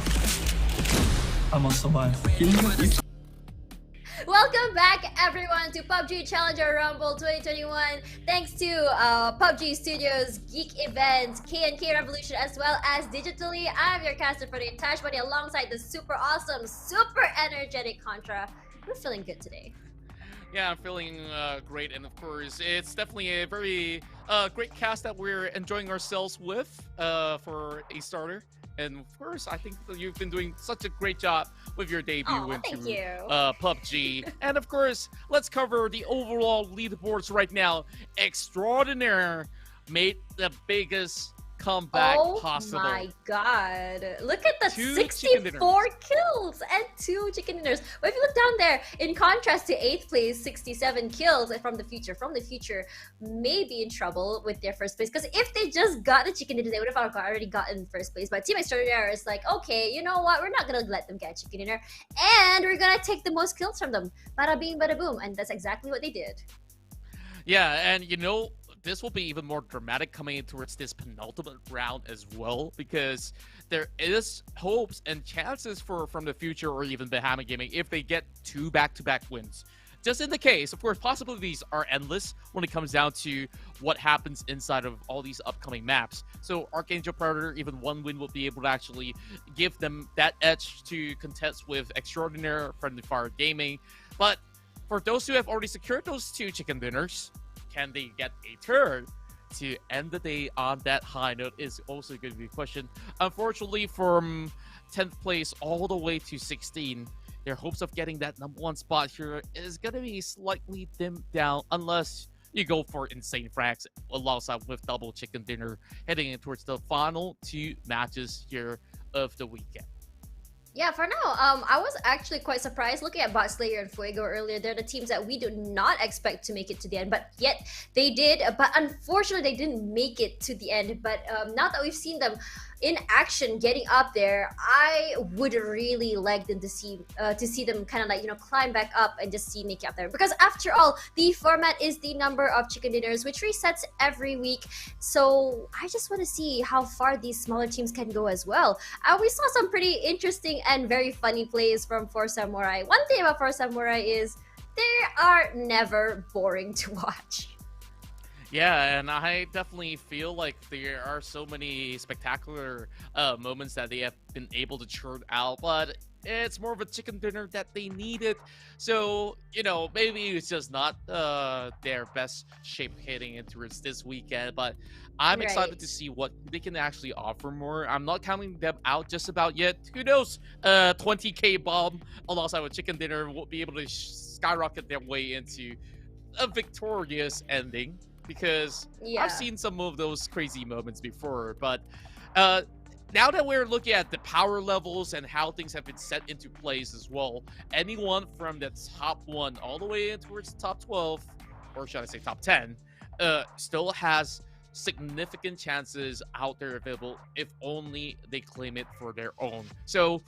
I must survive. Welcome back, everyone, to PUBG Challenger Rumble 2021. Thanks to PUBG Studios, Geek Events, K&K Revolution, as well as Digitally. I'm your caster for the entire body alongside the super awesome, super energetic Contra. We're feeling good today. Yeah, I'm feeling great, and of course, it's definitely a very great cast that we're enjoying ourselves with for a starter. And of course, I think that you've been doing such a great job with your debut into PUBG. And of course, let's cover the overall leaderboards right now. Extraordinaire made the biggest comeback possible. Oh my god. Look at the 64 kills and 2 chicken dinners. But if you look down there, in contrast to 8th place, 67 kills from the future may be in trouble with their first place. Because if they just got the chicken dinner, they would have already gotten first place. But Team Extraordinaire is like, okay, you know what? We're not going to let them get chicken dinner. And we're going to take the most kills from them. Bada bing, bada boom. And that's exactly what they did. Yeah, and you know, this will be even more dramatic coming in towards this penultimate round as well, because there is hopes and chances for From the Future or even Bahama Gaming if they get 2 back-to-back wins. Just in the case, of course, possibilities are endless when it comes down to what happens inside of all these upcoming maps. So Archangel Predator, even 1 win will be able to actually give them that edge to contest with Extraordinaire, Friendly Fire Gaming. But for those who have already secured those 2 chicken dinners, can they get a third to end the day on that high note is also going to be a question. Unfortunately, from 10th place all the way to 16, their hopes of getting that #1 spot here is going to be slightly dimmed down unless you go for insane frags alongside with double chicken dinner heading in towards the final 2 matches here of the weekend. Yeah, for now, I was actually quite surprised looking at Bot Slayer and Fuego earlier. They're the teams that we do not expect to make it to the end, but yet they did. But unfortunately, they didn't make it to the end. But now that we've seen them in action, getting up there, I would really like them to see them kind of like, you know, climb back up and just make it up there. Because after all, the format is the number of chicken dinners, which resets every week. So I just want to see how far these smaller teams can go as well. We saw some pretty interesting and very funny plays from 4 Samurai. One thing about 4 Samurai is they are never boring to watch. Yeah, and I definitely feel like there are so many spectacular moments that they have been able to churn out, but it's more of a chicken dinner that they needed. So, you know, maybe it's just not their best shape heading into this weekend, but I'm excited to see what they can actually offer more. I'm not counting them out just about yet. Who knows? 20k bomb alongside with chicken dinner will be able to skyrocket their way into a victorious ending. Because I've seen some of those crazy moments before, but now that we're looking at the power levels and how things have been set into place as well, anyone from the top 1 all the way in towards top 12, or should I say top 10, still has significant chances out there available if only they claim it for their own. So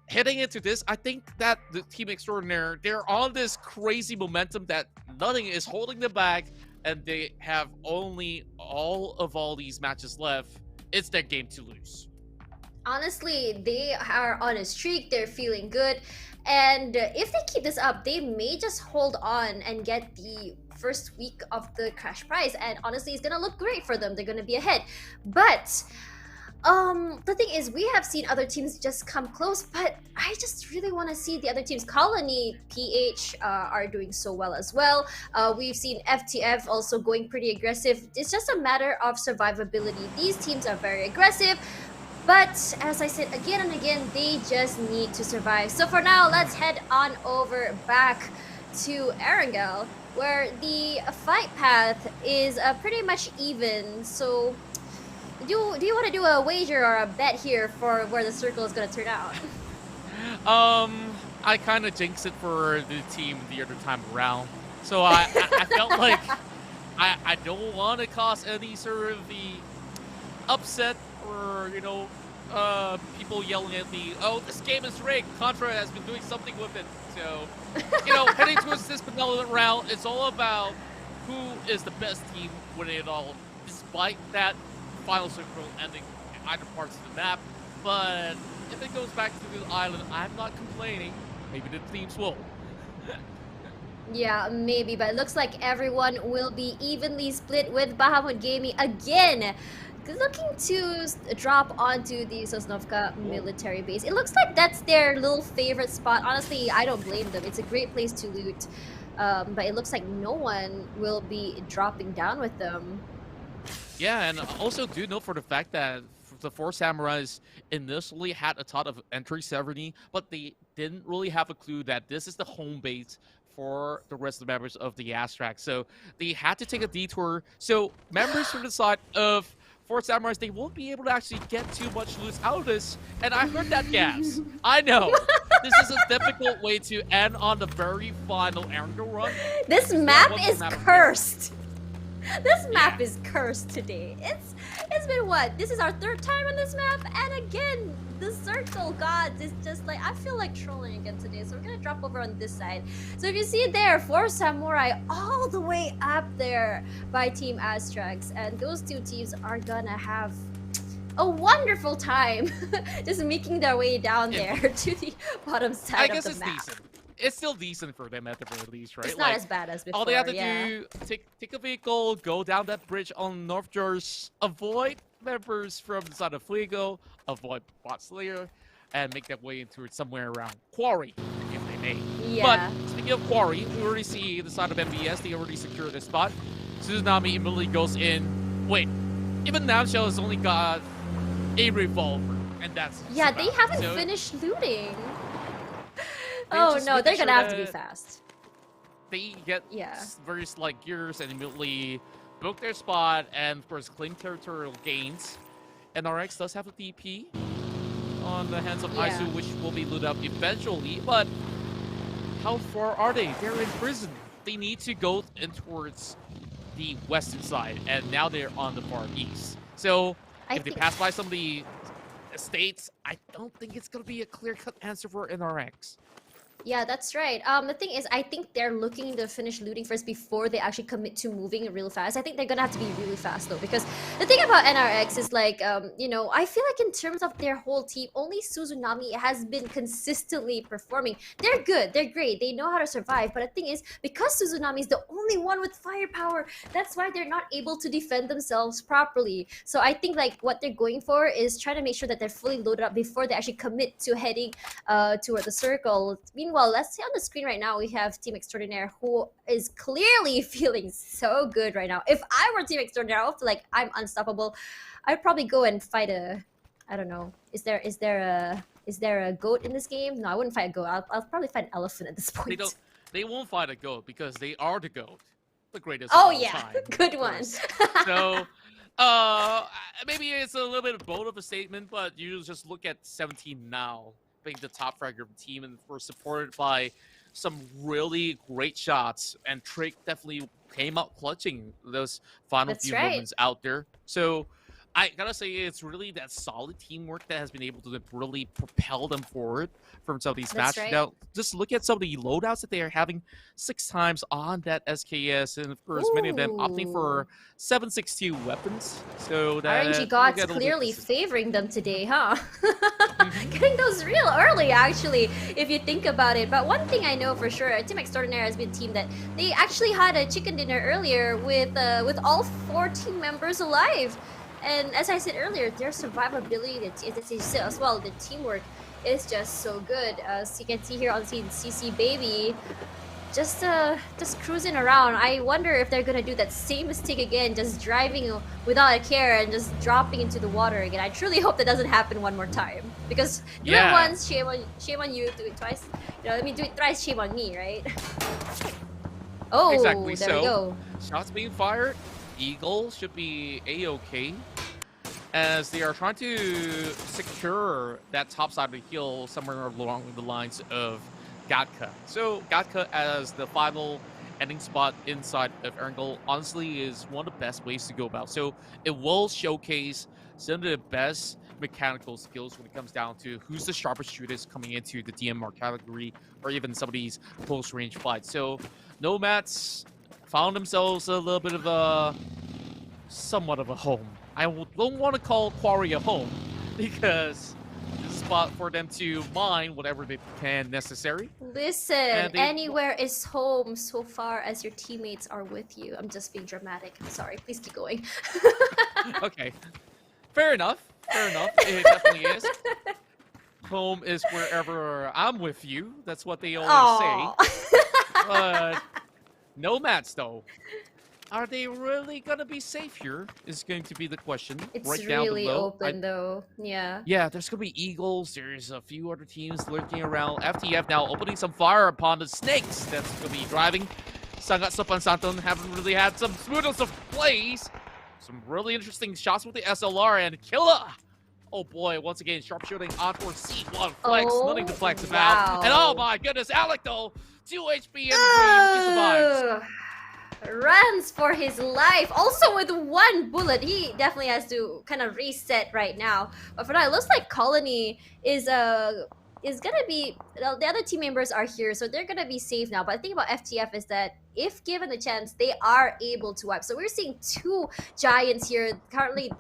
heading into this, I think that the Team Extraordinaire, they're on this crazy momentum that nothing is holding them back, and they have only all these matches left. It's their game to lose. Honestly, they are on a streak. They're feeling good. And if they keep this up, they may just hold on and get the first week of the cash prize. And honestly, it's going to look great for them. They're going to be ahead. But the thing is, we have seen other teams just come close, but I just really want to see the other teams. Colony, PH are doing so well as well. We've seen FTF also going pretty aggressive. It's just a matter of survivability. These teams are very aggressive, but as I said again and again, they just need to survive. So for now, let's head on over back to Erangel, where the fight path is pretty much even. So do you want to do a wager or a bet here for where the circle is going to turn out? I kind of jinxed it for the team the other time around. So I felt like I don't want to cause any sort of the upset or, you know, people yelling at me, oh, this game is rigged. Contra has been doing something with it. So, you know, heading towards this penultimate round, it's all about who is the best team winning it all, despite that final circle ending in either parts of the map. But if it goes back to the island, I'm not complaining. Maybe the teams will. Yeah, maybe, but it looks like everyone will be evenly split with Bahamut Gaming again, looking to drop onto the Sosnovka military base. It looks like that's their little favorite spot. Honestly, I don't blame them. It's a great place to loot, but it looks like no one will be dropping down with them. Yeah, and also do note for the fact that the four samurais initially had a thought of entering Severny, but they didn't really have a clue that this is the home base for the rest of the members of the ASTRAX. So they had to take a detour. So members from the side of four samurais, they won't be able to actually get too much loot out of this. And I heard that gas. I know. This is a difficult way to end on the very final Erangel run. This map is cursed. This map is cursed today. It's been what? This is our third time on this map, and again, the circle gods is just like, I feel like trolling again today. So we're gonna drop over on this side. So if you see there, 4 samurai all the way up there by Team ASTRAX, and those two teams are gonna have a wonderful time just making their way down there to the bottom side of the map. Decent. It's still decent for them at the very least, right? It's not as bad as before. All they have to do, take a vehicle, go down that bridge on North George, avoid members from the side of Fligo, avoid Bot Slayer, and make their way into it somewhere around Quarry, if they may. Yeah. But speaking of Quarry, we already see the side of MBS, they already secured their spot. Tsunami immediately goes in. Wait, even Namshell has only got a revolver, and that's yeah, they haven't finished looting. Oh no, they're gonna have to be fast. They get very slight gears and immediately book their spot and of course claim territorial gains. And RX does have a DP on the hands of Isu, which will be looted up eventually, but how far are they? They're in prison. They need to go in towards the western side, and now they're on the far east. So if they pass by some of the estates, I don't think it's gonna be a clear-cut answer for NRX. Yeah, that's right. The thing is, I think they're looking to finish looting first before they actually commit to moving real fast. I think they're gonna have to be really fast though, because the thing about NRX is like, you know, I feel like in terms of their whole team, only Suzunami has been consistently performing. They're good, they're great, they know how to survive. But the thing is, because Suzunami is the only one with firepower, that's why they're not able to defend themselves properly. So I think like what they're going for is trying to make sure that they're fully loaded up before they actually commit to heading toward the circle. Meanwhile, let's see on the screen right now, we have Team Extraordinaire, who is clearly feeling so good right now. If I were Team Extraordinaire, I would feel like I'm unstoppable. I'd probably go and fight a, I don't know, is there a goat in this game? No, I wouldn't fight a goat. I'll probably fight an elephant at this point. They won't fight a goat because they are the goat, the greatest. Oh of all yeah, time, good one. So maybe it's a little bit bold of a statement, but you just look at 17 now being the top fragger team, and we're supported by some really great shots, and Trick definitely came out clutching those final That's few right. moments out there. So I gotta say, it's really that solid teamwork that has been able to really propel them forward from some of these That's matches. right. Now, just look at some of the loadouts that they are having 6 times on that SKS, and of course, many of them opting for 7.62 weapons. So that RNG you gods get a little bit clearly consistent. favoring them today, huh? Getting those real early, actually, if you think about it. But one thing I know for sure, Team Extraordinaire has been a team that they actually had a chicken dinner earlier with all 4 team members alive. And as I said earlier, their survivability as well, the teamwork is just so good. As you can see here on scene, CC Baby just cruising around. I wonder if they're gonna do that same mistake again, just driving without a care and just dropping into the water again. I truly hope that doesn't happen one more time, because do it once, shame on you. Do it twice, let me do it thrice, shame on me, right? Oh, Exactly. there we go. Shots being fired. Eagle should be a-okay, as they are trying to secure that top side of the hill somewhere along the lines of Gatka. So Gatka as the final ending spot inside of Erngel honestly is one of the best ways to go about. So it will showcase some of the best mechanical skills when it comes down to who's the sharpest shooters coming into the DMR category, or even some of these close range fights. So Nomads found themselves a little bit of somewhat of a home. I don't want to call Quarry a home, because it's a spot for them to mine whatever they can necessary. Listen, anywhere is home so far as your teammates are with you. I'm just being dramatic. I'm sorry. Please keep going. Okay. Fair enough. Fair enough. It definitely is. Home is wherever I'm with you. That's what they always say. But Nomads, though, are they really gonna be safe here? Is going to be the question. It's right down really below. open though. Yeah. Yeah, there's gonna be Eagles. There's a few other teams lurking around. FTF now opening some fire upon the snakes. That's gonna be driving. Sangat SOPAN SANTUN haven't really had some smoothest of plays. Some really interesting shots with the SLR, and Killa. Oh boy, once again, sharpshooting on towards C1 flex. Nothing to flex about. And oh my goodness, Alec though, 2 HP in the he survives. Runs for his life, also with 1 bullet. He definitely has to kind of reset right now. But for now, it looks like Colony is gonna be, the other team members are here, so they're gonna be safe now. But the thing about FTF is that if given the chance, they are able to wipe. So we're seeing 2 giants here. Currently,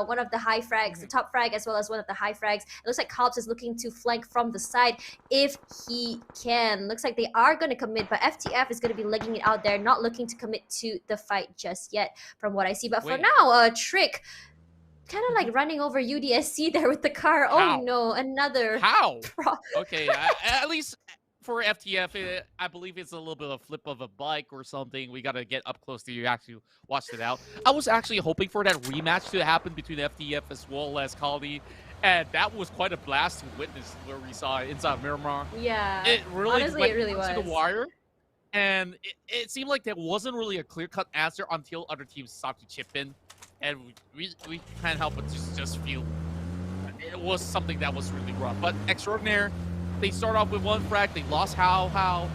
one of the high frags, the top frag, as well as one of the high frags. It looks like Cobbs is looking to flank from the side if he can. Looks like they are going to commit, but FTF is going to be legging it out there, not looking to commit to the fight just yet, from what I see. But for now, Trick kind of like running over UDSC there with the car. How? Oh no, another. How? Okay, at least for FTF, I believe it's a little bit of a flip of a bike or something. We got to get up close to you actually watch it out. I was actually hoping for that rematch to happen between FTF as well as Colony, and that was quite a blast to witness where we saw it inside Miramar. Yeah, it really honestly, went it really to was. the wire, and it seemed like there wasn't really a clear-cut answer until other teams started to chip in, and we can't help but just feel it was something that was really rough. But Extraordinaire, they start off with 1 frag, they lost how,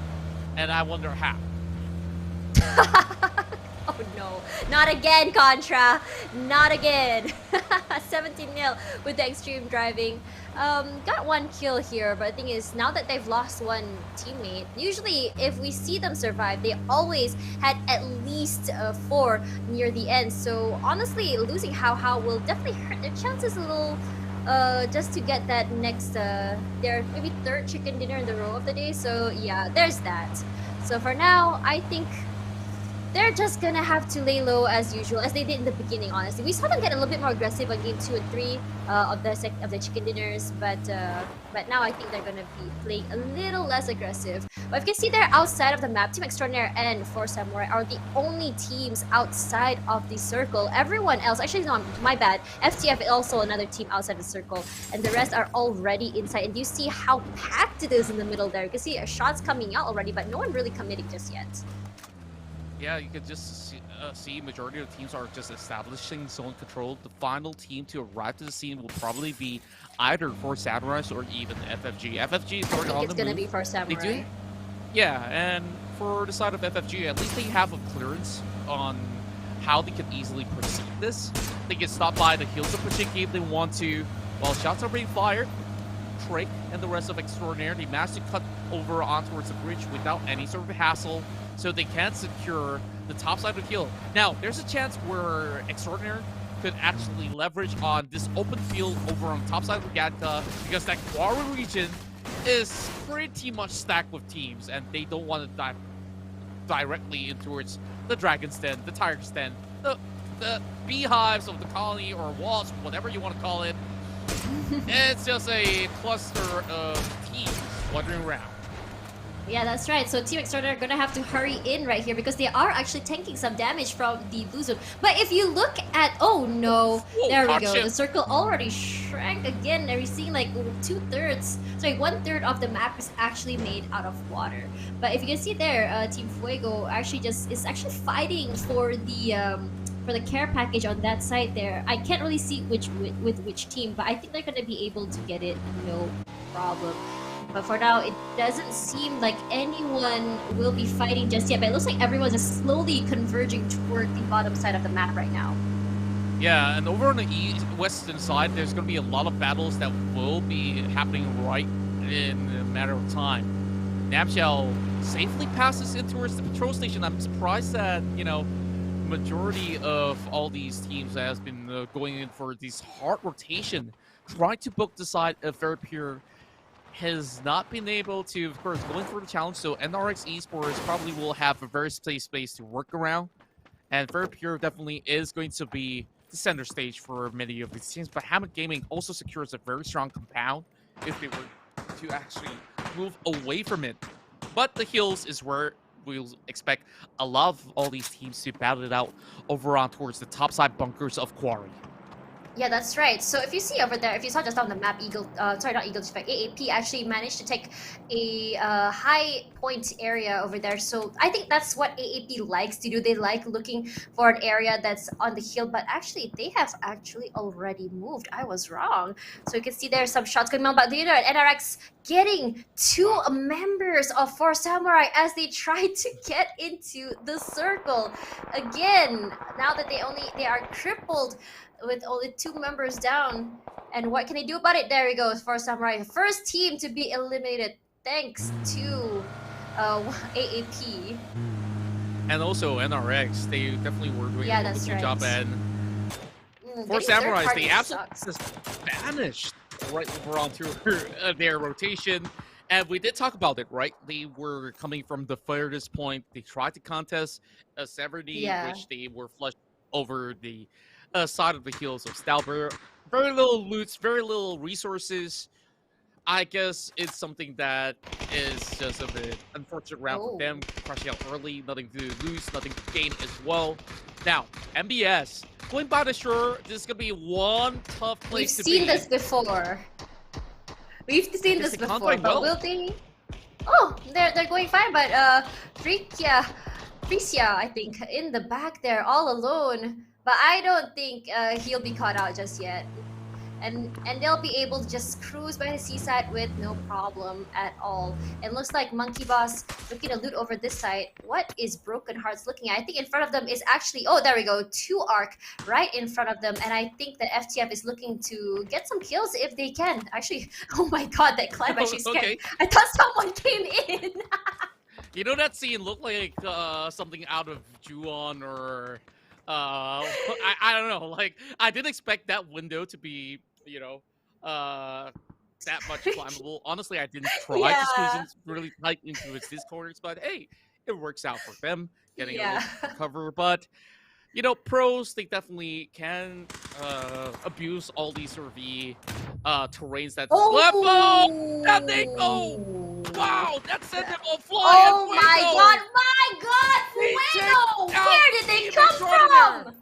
and I wonder how. Oh no, not again, Contra, not again. 17-0 with the extreme driving. Got 1 kill here, but the thing is, now that they've lost 1 teammate, usually if we see them survive, they always had at least 4 near the end. So honestly, losing how will definitely hurt their chances a little. Just to get that next their maybe 3rd chicken dinner in the row of the day. So yeah, there's that. So for now, I think they're just gonna have to lay low as usual, as they did in the beginning. Honestly, we saw them get a little bit more aggressive on game 2 and 3 of the chicken dinners, but now I think they're gonna be playing a little less aggressive. But if you can see there outside of the map, Team Extraordinaire and 4 Samurai are the only teams outside of the circle. Everyone else, actually no, my bad, FTF is also another team outside the circle, and the rest are already inside. And do you see how packed it is in the middle there? You can see shots coming out already, but no one really committing just yet. Yeah, you could just see majority of teams are just establishing zone control. The final team to arrive to the scene will probably be either 4 Samurais or even FFG. FFG is already on the move. It's gonna be 4 Samurai. Yeah, and for the side of FFG, at least they have a clearance on how they can easily proceed this. They can stop by the hills of Pachinki if they want to. While shots are being fired, Trick and the rest of Extraordinaire, they managed to cut over on towards the bridge without any sort of hassle, so they can secure the top side of the hill. Now, there's a chance where Extraordinaire could actually leverage on this open field over on the top side of Gatka, because that Quarry region is pretty much stacked with teams, and they don't want to dive directly in towards the Dragon's Den, the Tiger's Den, the beehives of the colony, or wasp, whatever you want to call it. It's just a cluster of teams wandering around. Yeah, that's right. So Team Extraordinaire are gonna have to hurry in right here because they are actually tanking some damage from the blue zone. But if you look at, oh no, Whoa, there we go. gotcha. The circle already shrank again. Are you seeing like 2/3? Sorry, 1/3 of the map is actually made out of water. But if you can see there, Team Fuego actually is actually fighting for the care package on that side there. I can't really see with which team, but I think they're gonna be able to get it, no problem. But for now, it doesn't seem like anyone will be fighting just yet. But it looks like everyone's just slowly converging toward the bottom side of the map right now. Yeah, and over on the western side, there's going to be a lot of battles that will be happening right in a matter of time. Namshell safely passes in towards the patrol station. I'm surprised that, you know, majority of all these teams that has been going in for this hard rotation, trying to book the side of Third Pier, has not been able to, of course, going for the challenge. So NRX Esports probably will have a very safe space to work around, and Third Pier definitely is going to be the center stage for many of these teams. But Hammock Gaming also secures a very strong compound if they were to actually move away from it. But the hills is where we'll expect a lot of all these teams to battle it out over on towards the topside bunkers of Quarry. Yeah, that's right. So if you see over there, if you saw just on the map, AAP actually managed to take a high point area over there. So I think that's what AAP likes to do. They like looking for an area that's on the hill, but actually they have actually already moved. I was wrong. So you can see there's some shots going on, but the NRX getting 2 members of 4 Samurai as they try to get into the circle. Again, now that they are crippled with only 2 members down. And what can they do about it? There we go, for Samurai. First team to be eliminated thanks to AAP. And also NRX, they definitely were doing a really good job. And for Samurais, they absolutely just vanished right over onto their rotation. And we did talk about it, right? They were coming from the furthest point. They tried to contest a Severity, which they were flushed over the side of the hills of Stalber. Very little loots, very little resources. I guess it's something that is just a bit unfortunate round for them. Crushing out early, nothing to lose, nothing to gain as well. Now, MBS, going by the shore, this is going to be one tough place to be. We've seen this before. We've seen this before, but will they? Oh, they're going fine, but Frisia, I think, in the back there, all alone. But I don't think he'll be caught out just yet. And they'll be able to just cruise by the seaside with no problem at all. It looks like Monkey Boss looking to loot over this side. What is Broken Hearts looking at? I think in front of them is actually, oh, there we go, 2 Arc right in front of them. And I think that FTF is looking to get some kills if they can. Actually, oh my god, that climb actually scared. Okay. I thought someone came in. You know, that scene looked like something out of Ju-on or... I don't know, like, I didn't expect that window to be, you know, that much climbable. Honestly, I didn't try to squeeze in really tight into its corners, but hey, it works out for them, getting a little cover. But, you know, pros, they definitely can abuse all these sort of the terrains that that they go! Wow, that sent them all flying! Oh my god, Fuego! Where did they come from?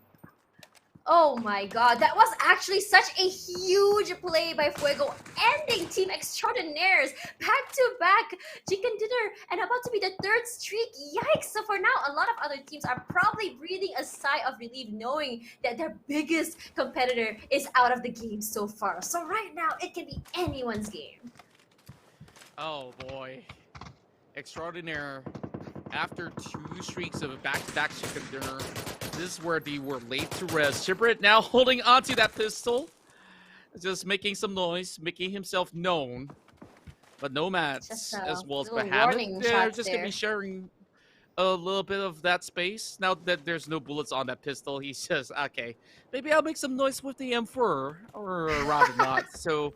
Oh my god, that was actually such a huge play by Fuego, ending Team Extraordinaires back-to-back chicken dinner and about to be the 3rd streak. Yikes! So for now, a lot of other teams are probably breathing a sigh of relief knowing that their biggest competitor is out of the game so far. So right now, it can be anyone's game. Oh boy. Extraordinaire, after 2 streaks of a back-to-back chicken dinner, this is where they were late to rest. Chibrit now holding onto that pistol, just making some noise, making himself known. But Nomads as well as Bahamut, they're just going to be sharing a little bit of that space. Now that there's no bullets on that pistol, he says, okay, maybe I'll make some noise with the M4, or rather not. So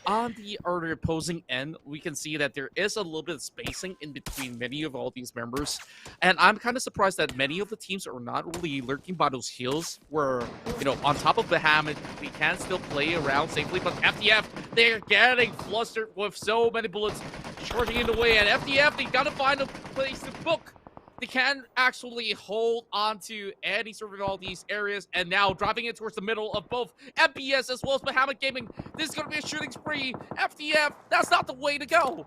on the other opposing end, we can see that there is a little bit of spacing in between many of all these members. And I'm kind of surprised that many of the teams are not really lurking by those hills where, you know, on top of Bahamut, we can still play around safely. But FDF, they're getting flustered with so many bullets charging in the way. And FDF, they gotta find a place to book. They can actually hold on to any sort of all these areas, and now driving it towards the middle of both MPS as well as Bahamut Gaming. This is going to be a shooting spree. FTF, that's not the way to go.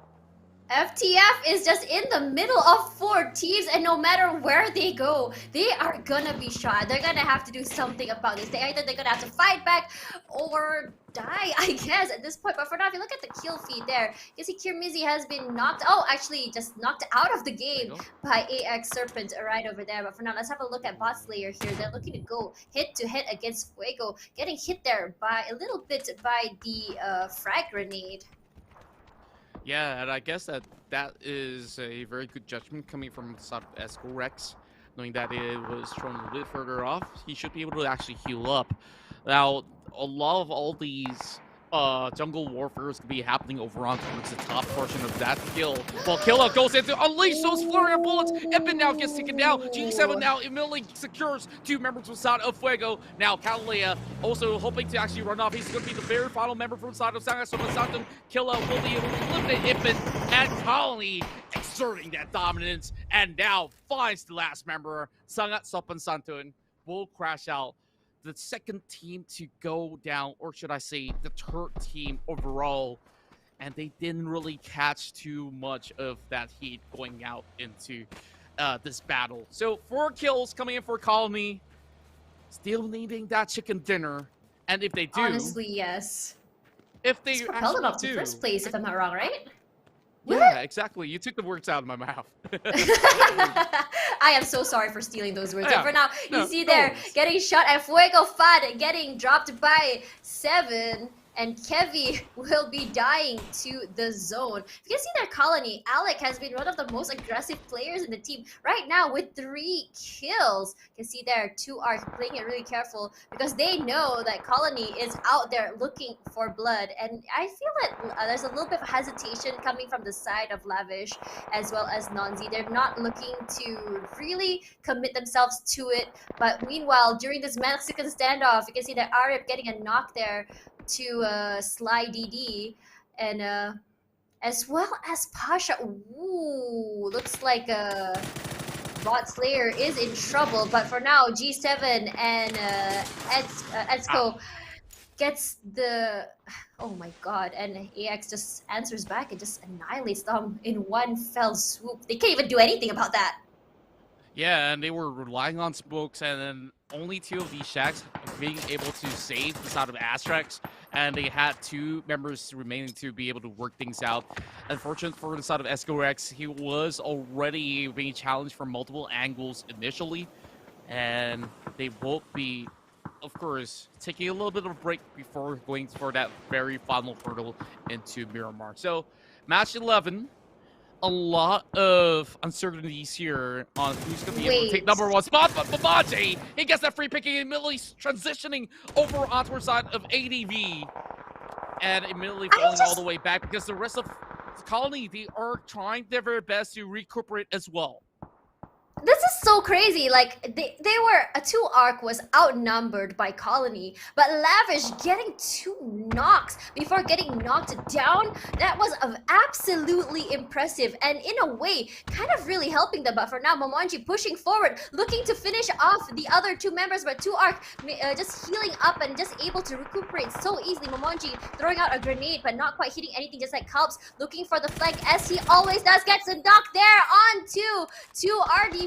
FTF is just in the middle of 4 teams, and no matter where they go, they are gonna be shot. They're gonna have to do something about this. Either they're gonna have to fight back or die, I guess, at this point. But for now, if you look at the kill feed there, you can see Kirmizi has been knocked, actually just knocked out of the game by AX Serpent right over there. But for now, let's have a look at Bot Slayer here. They're looking to go head-to-head against Fuego, getting hit there by a little bit by the frag grenade. Yeah, and I guess that is a very good judgment coming from the side of Escorex, knowing that it was thrown a bit further off. He should be able to actually heal up. Now, a lot of all these jungle warfare is going to be happening over on towards the top portion of that kill. Well, Killa goes in to unleash those flurry of bullets. Evan now gets taken down. G7 now immediately secures 2 members from side of Fuego. Now, Catalea also hoping to actually run off. He's going to be the very final member from side of Sanga. So, SANTUN, Killa will be able to eliminate Ippen and Colony, exerting that dominance. And now finds the last member. Sanga, SOPAN, SANTUN will crash out. The second team to go down, or should I say the third team overall, and they didn't really catch too much of that heat going out into this battle. So 4 kills coming in for Colony, still needing that chicken dinner, and if they do, honestly, yes. If they propelled them actually up to first place, if I'm not wrong, right? Yeah, exactly. You took the words out of my mouth. I am so sorry for stealing those words. Yeah. And for now, you see there, getting shot at Fuego Fad, getting dropped by 7. And Kevi will be dying to the zone. You can see that Colony, Alec has been one of the most aggressive players in the team right now with 3 kills. You can see there, 2 are playing it really careful because they know that Colony is out there looking for blood. And I feel that there's a little bit of hesitation coming from the side of Lavish as well as Nonzi. They're not looking to really commit themselves to it. But meanwhile, during this Mexican standoff, you can see that Arip getting a knock there to Sly DD, and as well as Pasha. Ooh, looks like Bot Slayer is in trouble, but for now, G7 and Edsco gets the... Oh my god, and AX just answers back and just annihilates them in one fell swoop. They can't even do anything about that. Yeah, and they were relying on smokes, and then only 2 of these shacks being able to save the side of ASTRAX, and they had 2 members remaining to be able to work things out. Unfortunate for the side of Escorex, he was already being challenged from multiple angles initially, and they will be, of course, taking a little bit of a break before going for that very final hurdle into Miramar. So, match 11. A lot of uncertainties here on who's going to be able to take number 1 spot, but Babaji, he gets that free picking, immediately transitioning over onto our side of ADV, and immediately falling all the way back because the rest of the Colony, they are trying their very best to recuperate as well. This is so crazy. Like they were 2 arc was outnumbered by Colony, but Lavish getting 2 knocks before getting knocked down. That was absolutely impressive, and in a way, kind of really helping them. But for now, Momonji pushing forward, looking to finish off the other 2 members, but 2 arc just healing up and just able to recuperate so easily. Momonji throwing out a grenade, but not quite hitting anything. Just like Kalps looking for the flank as he always does, gets a knock there onto 2 RD.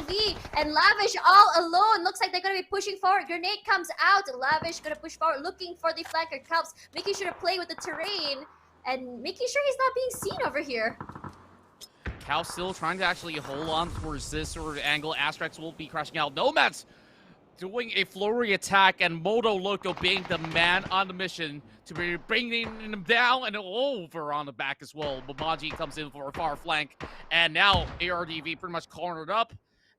And Lavish all alone. Looks like they're going to be pushing forward. Grenade comes out. Lavish going to push forward, looking for the flanker. Kalps making sure to play with the terrain and making sure he's not being seen over here. Cal still trying to actually hold on towards this sort of angle. ASTRAX will be crashing out. Nomads doing a flurry attack, and Moto Loco being the man on the mission to be bringing him down and over on the back as well. Momaji comes in for a far flank, and now ARDV pretty much cornered up.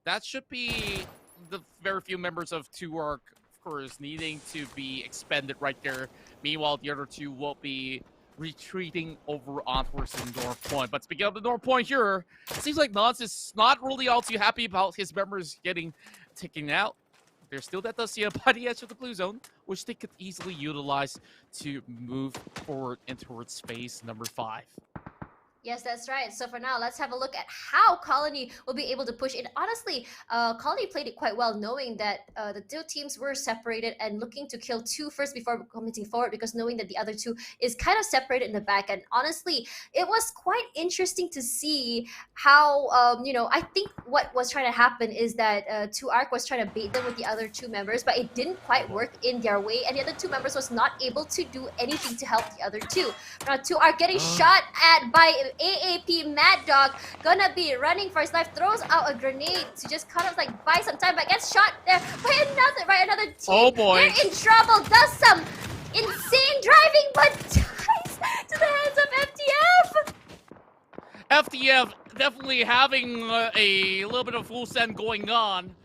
That should be the very few members of 2ARC, of course, needing to be expended right there. Meanwhile, the other two will be retreating over on towards the North Point. But speaking of the North Point here, it seems like Nance is not really all too happy about his members getting taken out. There's still that Dacia by the edge of the blue zone, which they could easily utilize to move forward into towards phase number 5. Yes, that's right. So for now, let's have a look at how Colony will be able to push in. Honestly, Colony played it quite well, knowing that the two teams were separated and looking to kill 2 first before committing forward, because knowing that the other 2 is kind of separated in the back. And honestly, it was quite interesting to see how, you know, I think what was trying to happen is that 2ARC was trying to bait them with the other 2 members, but it didn't quite work in their way, and the other 2 members was not able to do anything to help the other 2. Now 2ARC getting shot at by AAP Mad Dog, gonna be running for his life, throws out a grenade to just kind of like buy some time, but gets shot there by another team. Oh boy. They're in trouble, does some insane driving, but dies to the hands of FTF. FTF definitely having a little bit of full send going on.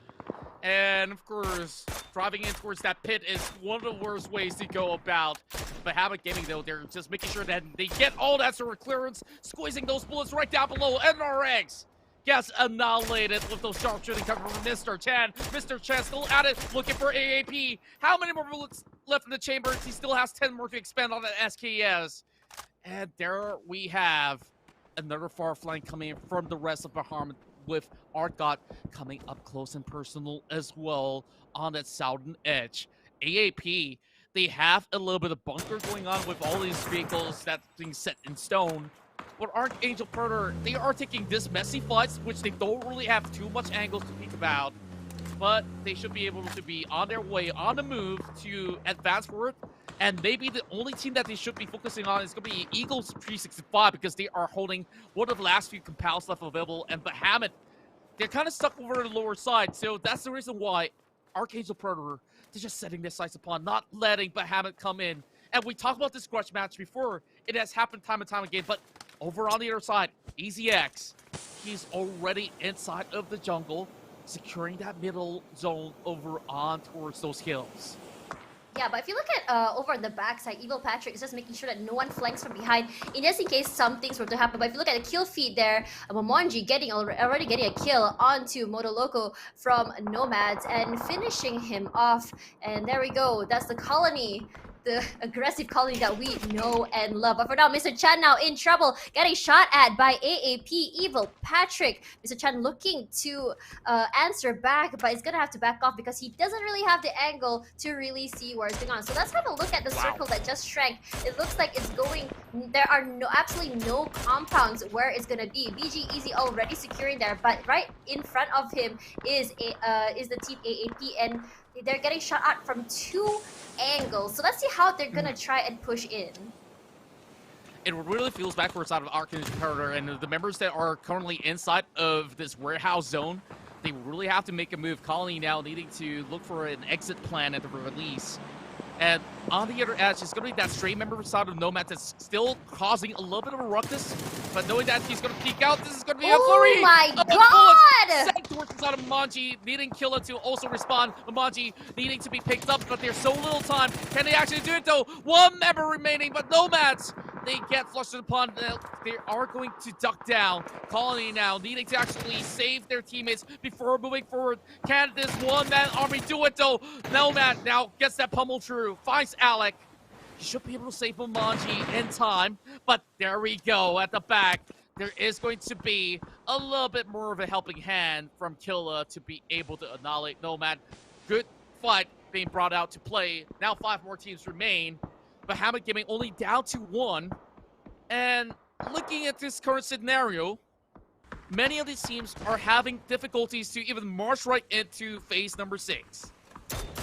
And of course, driving in towards that pit is one of the worst ways to go about. But Habit Gaming, though, they're just making sure that they get all that sort of clearance, squeezing those bullets right down below. NRX gets annihilated with those sharp shooting coming from Mr. Chan. Mr. Chan still at it, looking for AAP. How many more bullets left in the chamber? He still has 10 more to expend on that SKS. And there we have another far flank coming in from the rest of Bahamut, with Artgot coming up close and personal as well on that southern edge. AAP, they have a little bit of bunker going on with all these vehicles that's being set in stone. But Archangel Predator, they are taking this messy fights, which they don't really have too much angles to think about. But they should be able to be on their way, on the move to advance forward. And maybe the only team that they should be focusing on is going to be Eagles 365, because they are holding one of the last few compals left available. And Bahamut, they're kind of stuck over the lower side. So that's the reason why Archangel Predator, they're just setting their sights upon not letting Bahamut come in. And we talked about this grudge match before. It has happened time and time again. But over on the other side, EasyX, he's already inside of the jungle, securing that middle zone over on towards those hills. Yeah, but if you look at over on the backside, Evil Patrick is just making sure that no one flanks from behind, in just in case some things were to happen. But if you look at the kill feed there, Momonji already getting a kill onto Moto Loco from Nomads and finishing him off. And there we go. That's the Colony, the aggressive Colony that we know and love. But for now, Mr. Chan now in trouble, getting shot at by AAP Evil Patrick. Mr. Chan looking to answer back, but he's gonna have to back off because he doesn't really have the angle to really see what's going on. So let's have a look at the circle that just shrank. It looks like it's going, there are absolutely no compounds where it's gonna be. BG Easy already securing there, but right in front of him is the team AAP, and they're getting shot at from 2 angles. So let's see how they're gonna try and push in. It really feels backwards out of Archangel Predator, and the members that are currently inside of this warehouse zone, they really have to make a move. Colony now needing to look for an exit plan at the release. And on the other edge, it's going to be that straight member side of Nomad that's still causing a little bit of a ruckus. But knowing that he's going to peek out, this is going to be a flurry. Oh my god! Sent towards the side of Momonji, needing Killa to also respond. Momonji needing to be picked up, but there's so little time. Can they actually do it though? 1 member remaining, but Nomads, they get flushed upon. They are going to duck down. Colony now needing to actually save their teammates before moving forward. Can this one-man army do it though? Nomad now gets that pummel through. Finds Alec. He should be able to save Momonji in time, but there we go at the back. There is going to be a little bit more of a helping hand from Killa to be able to annihilate Nomad. Good fight being brought out to play. Now 5 more teams remain. Bahamut Gaming only down to 1. And looking at this current scenario, many of these teams are having difficulties to even march right into phase number 6.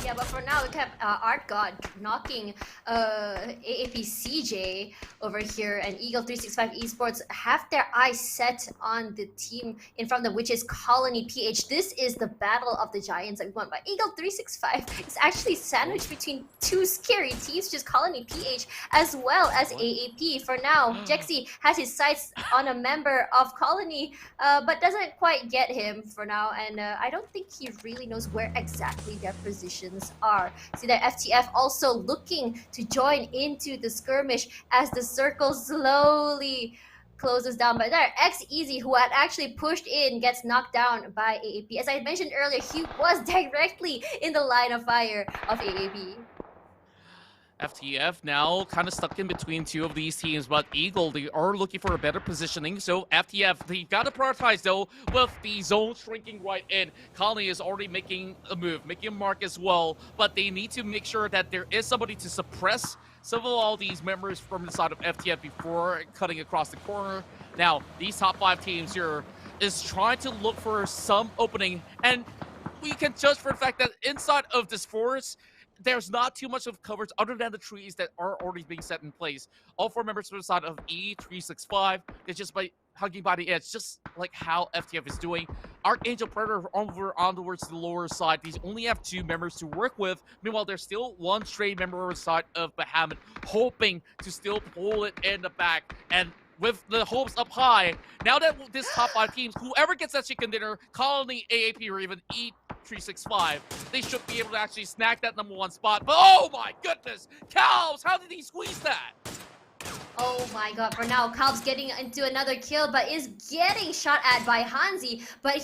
Yeah, but for now, we have Art God knocking AAP CJ over here, and Eagle 365 Esports have their eyes set on the team in front of them, which is Colony PH. This is the battle of the giants that we want, but Eagle 365 is actually sandwiched between two scary teams, which is Colony PH as well as AAP. For now, Jexy has his sights on a member of Colony, but doesn't quite get him for now, and I don't think he really knows where exactly their positions are. See that FTF also looking to join into the skirmish as the circle slowly closes down. But there, X-Easy, who had actually pushed in, gets knocked down by AAP. As I mentioned earlier, he was directly in the line of fire of AAP. FTF now kind of stuck in between two of these teams, but Eagle, they are looking for a better positioning. So FTF, they got to prioritize though with the zone shrinking right in. Colony is already making a move, making a mark as well, but they need to make sure that there is somebody to suppress some of all these members from the side of FTF before cutting across the corner. Now, these top 5 teams here is trying to look for some opening, and we can judge for the fact that inside of this forest, there's not too much of coverage other than the trees that are already being set in place. All 4 members from the side of E365, they're just by hugging by the edge, just like how FTF is doing. Archangel Predator over on towards the lower side. These only have 2 members to work with. Meanwhile, there's still 1 stray member on the side of Bahamut, hoping to still pull it in the back. And with the hopes up high, now that this top 5 teams, whoever gets that chicken dinner, Colony, AAP, or even E365, they should be able to actually snag that #1 spot. But oh my goodness, Calves, how did he squeeze that? Oh my god, for now, Kalb's getting into another kill, but is getting shot at by Hanzi. But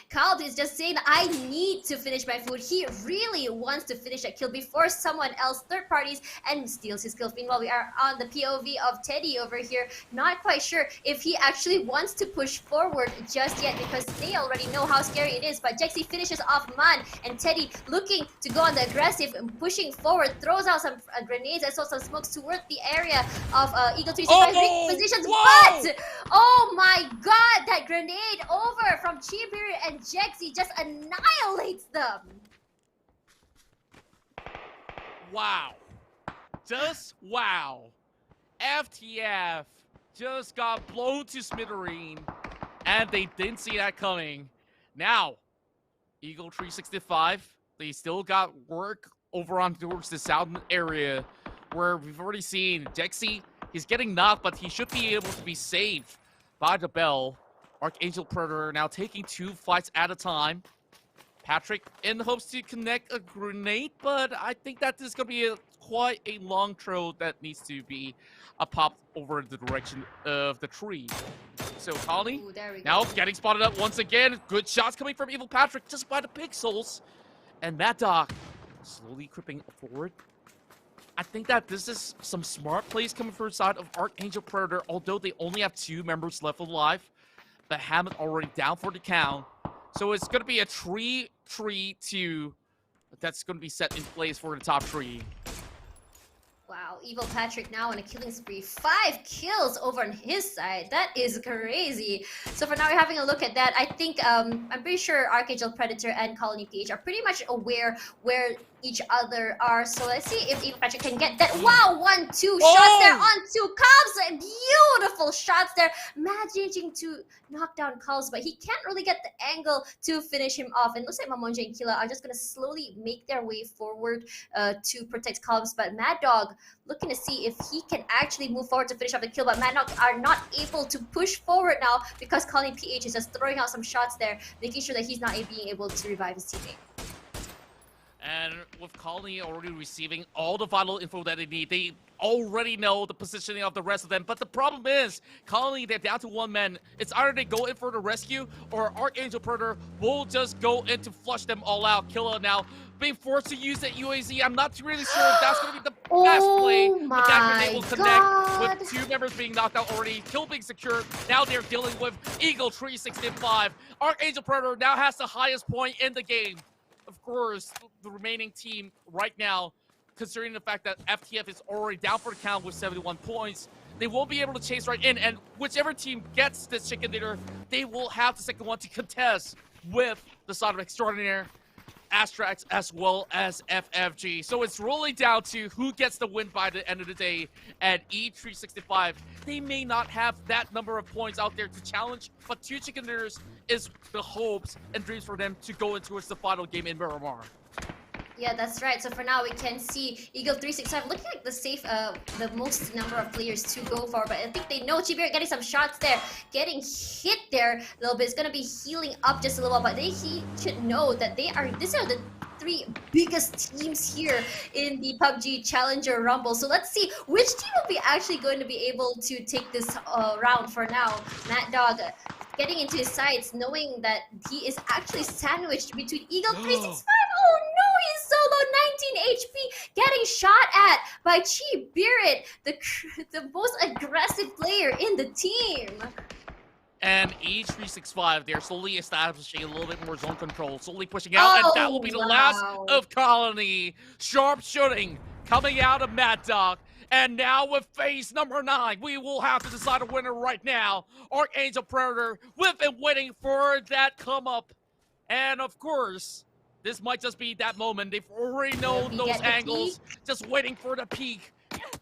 Kalb is just saying, I need to finish my food. He really wants to finish that kill before someone else, third parties, and steals his kills. Meanwhile, we are on the POV of Teddy over here. Not quite sure if he actually wants to push forward just yet, because they already know how scary it is. But Jexy finishes off Man, and Teddy looking to go on the aggressive, pushing forward, throws out some grenades and some smokes towards the area of Eagle 365 positions, whoa! but oh my god, that grenade over from Chibiru and Jexy just annihilates them. Wow. Just wow. FTF just got blown to smithereen, and they didn't see that coming. Now, Eagle 365, they still got work over on towards the southern area, where we've already seen Jexy. He's getting knocked, but he should be able to be saved by the bell. Archangel Predator now taking 2 fights at a time. Patrick in the hopes to connect a grenade, but I think that this is going to be quite a long throw that needs to be popped over the direction of the tree. So Colony now getting spotted up once again. Good shots coming from Evil Patrick just by the pixels. And Mad Dog slowly creeping forward. I think that this is some smart plays coming from the side of Archangel Predator, although they only have 2 members left alive. But Hammond already down for the count. So it's going to be a 3-3-2 that's going to be set in place for the top 3. Wow, Evil Patrick now on a killing spree. 5 kills over on his side. That is crazy. So for now, we're having a look at that. I think, I'm pretty sure Archangel Predator and Colony PH are pretty much aware where each other are. So let's see if Evil Patrick can get that. Wow, 1-2 shots there on 2 Cubs. Beautiful shots there. Managing to knock down Cubs, but he can't really get the angle to finish him off. And it looks like Mamonja and Killa are just going to slowly make their way forward to protect Cubs. But Mad Dog looking to see if he can actually move forward to finish off the kill, but Mad Dog are not able to push forward now because Colony PH is just throwing out some shots there, making sure that he's not being able to revive his teammate. And with Colony already receiving all the vital info that they need, they already know the positioning of the rest of them. But the problem is, Colony, they're down to 1 man. It's either they go in for the rescue, or Archangel Predator will just go in to flush them all out. Killa now being forced to use that UAZ. I'm not really sure if that's going to be the best play. But that grenade will connect with 2 members being knocked out already. Kill being secured. Now they're dealing with Eagle 365. Archangel Predator now has the highest point in the game. Of course, the remaining team right now, considering the fact that FTF is already down for the count with 71 points, they won't be able to chase right in, and whichever team gets this chicken dinner, they will have the second one to contest with the side of Extraordinaire. ASTRAX as well as FFG. So it's really down to who gets the win by the end of the day. At E365, they may not have that number of points out there to challenge, but two chicken dinners is the hopes and dreams for them to go into the final game in Miramar. Yeah, that's right. So for now, we can see Eagle 365 looking like the most number of players to go for. But I think they know Chibier getting some shots there, getting hit there a little bit. It's gonna be healing up just a little, but he should know that these are the three biggest teams here in the PUBG Challenger Rumble. So let's see which team will be actually going to be able to take this round for now. Mad Dog getting into his sights, knowing that he is actually sandwiched between Eagle 365. Oh no, he's solo 19 HP, getting shot at by Chi Birit, the most aggressive player in the team. And E365, they're slowly establishing a little bit more zone control, slowly pushing out, and that will be the last of Colony. Sharp shooting coming out of Mad Dog. And now with phase number 9, we will have to decide a winner right now. Archangel Predator, we've been waiting for that come up. And of course, this might just be that moment. They've already known those angles, just waiting for the peak.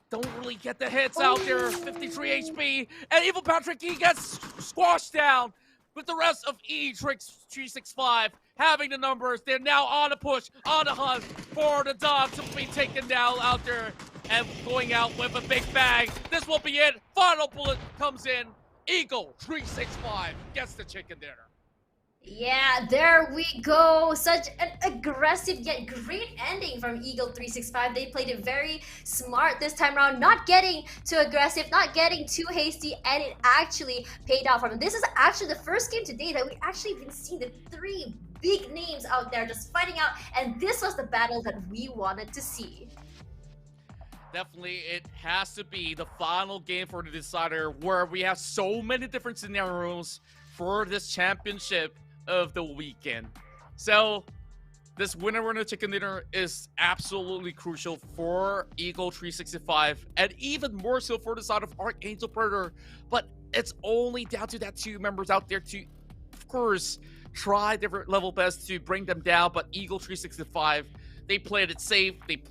Don't really get the hits out there. 53 HP. And Evil Patrick, he gets squashed down with the rest of E365 having the numbers. They're now on a push, on a hunt for the dog to be taken down out there and going out with a big bang. This will be it. Final bullet comes in. Eagle 365 gets the chicken dinner. Yeah, there we go. Such an aggressive yet great ending from Eagle 365. They played it very smart this time around, not getting too aggressive, not getting too hasty, and it actually paid off for them. This is actually the first game today that we actually been seeing the three big names out there just fighting out, and this was the battle that we wanted to see. Definitely, it has to be the final game for the decider where we have so many different scenarios for this championship of the weekend. So this winner chicken dinner is absolutely crucial for Eagle 365 and even more so for the side of Archangel Predator. But it's only down to that two members out there to, of course, try different level best to bring them down. But Eagle 365, they played it safe. They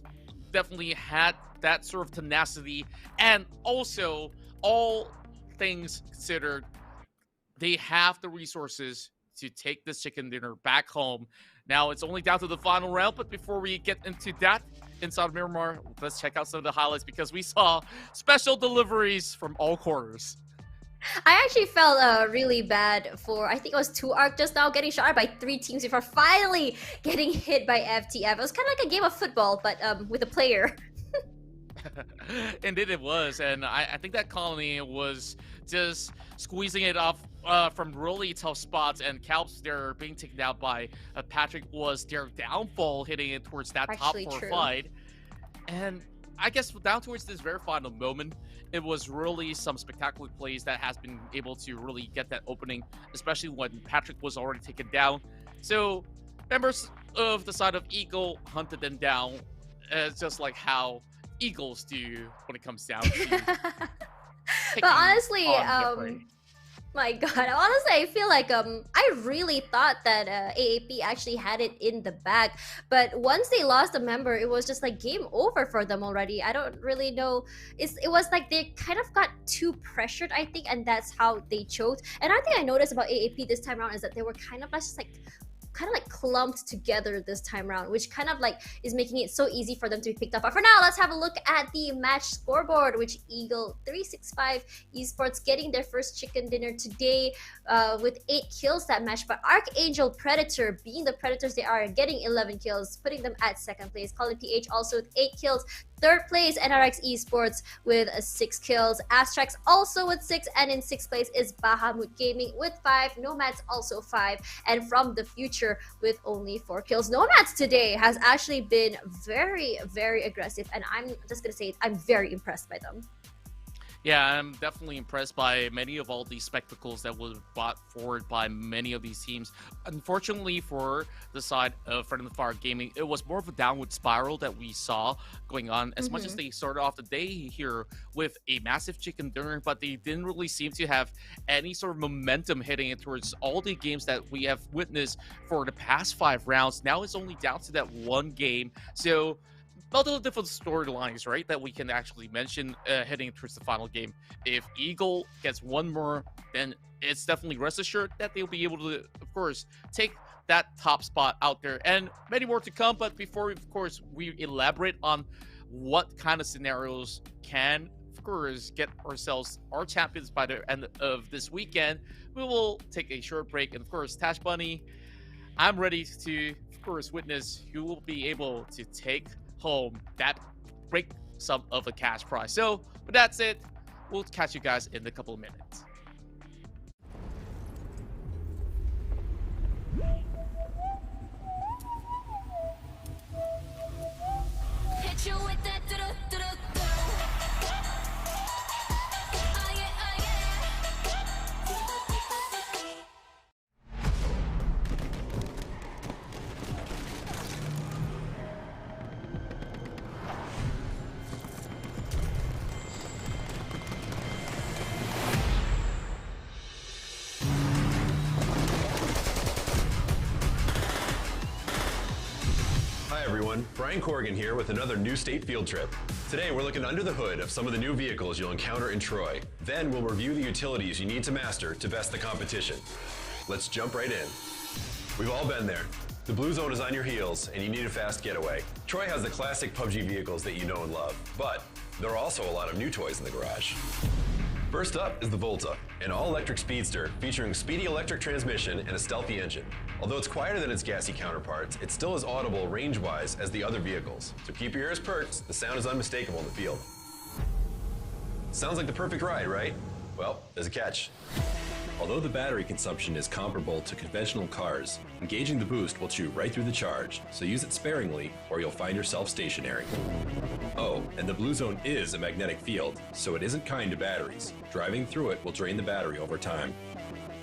definitely had that sort of tenacity, and also, all things considered, they have the resources to take this chicken dinner back home. Now it's only down to the final round, but before we get into that inside of Miramar, let's check out some of the highlights because we saw special deliveries from all corners. I actually felt really bad for, I think it was 2ARC just now getting shot by 3 teams before finally getting hit by FTF. It was kind of like a game of football, but with a player. Indeed it was, and I think that Colony was just squeezing it off from really tough spots, and Calps, they're being taken out by Patrick was their downfall, hitting it towards that Actually, top 4 true. fight. And I guess down towards this very final moment, it was really some spectacular plays that has been able to really get that opening, especially when Patrick was already taken down. So members of the side of Eagle hunted them down, just like how Eagles do when it comes down to But honestly, on the play. my god, honestly, I feel like I really thought that AAP actually had it in the bag, but once they lost a member, it was just like game over for them already. I don't really know. It was like they kind of got too pressured, I think, and that's how they choked. And I think I noticed about AAP this time around is that they were kind of just like clumped together this time around, which kind of like is making it so easy for them to be picked up. But for now, let's have a look at the match scoreboard, which Eagle 365 Esports getting their first chicken dinner today with 8 kills that match. But Archangel Predator, being the Predators they are, getting 11 kills, putting them at 2nd place. Calling PH also with 8 kills. 3rd place, NRX Esports with 6 kills. ASTRAX also with 6, and in 6th place is Bahamut Gaming with 5. Nomads also 5, and From the Future with only 4 kills. Nomads today has actually been very, very aggressive, and I'm just gonna say I'm very impressed by them. Yeah, I'm definitely impressed by many of all these spectacles that were brought forward by many of these teams. Unfortunately for the side of Friend of the Fire Gaming, it was more of a downward spiral that we saw going on. As much as they started off the day here with a massive chicken dinner, but they didn't really seem to have any sort of momentum heading it towards all the games that we have witnessed for the past 5 rounds. Now it's only down to that one game. So multiple different storylines, right, that we can actually mention heading towards the final game. If Eagle gets one more, then it's definitely rest assured that they'll be able to, of course, take that top spot out there. And many more to come, but before, of course, we elaborate on what kind of scenarios can, of course, get ourselves our champions by the end of this weekend, we will take a short break. And, of course, Tash Bunny, I'm ready to, of course, witness who will be able to take home that great sum of a cash prize. So with that said, we'll catch you guys in a couple of minutes. Hit you with that do-do-do-do-do. Oh yeah, oh yeah. Hi everyone, Brian Corrigan here with another new state field trip. Today we're looking under the hood of some of the new vehicles you'll encounter in Troy. Then we'll review the utilities you need to master to best the competition. Let's jump right in. We've all been there. The blue zone is on your heels and you need a fast getaway. Troy has the classic PUBG vehicles that you know and love, but there are also a lot of new toys in the garage. First up is the Volta, an all-electric speedster featuring speedy electric transmission and a stealthy engine. Although it's quieter than its gassy counterparts, it's still as audible range-wise as the other vehicles. So keep your ears perked, the sound is unmistakable in the field. Sounds like the perfect ride, right? Well, there's a catch. Although the battery consumption is comparable to conventional cars, engaging the boost will chew right through the charge, so use it sparingly or you'll find yourself stationary. Oh, and the blue zone is a magnetic field, so it isn't kind to batteries. Driving through it will drain the battery over time.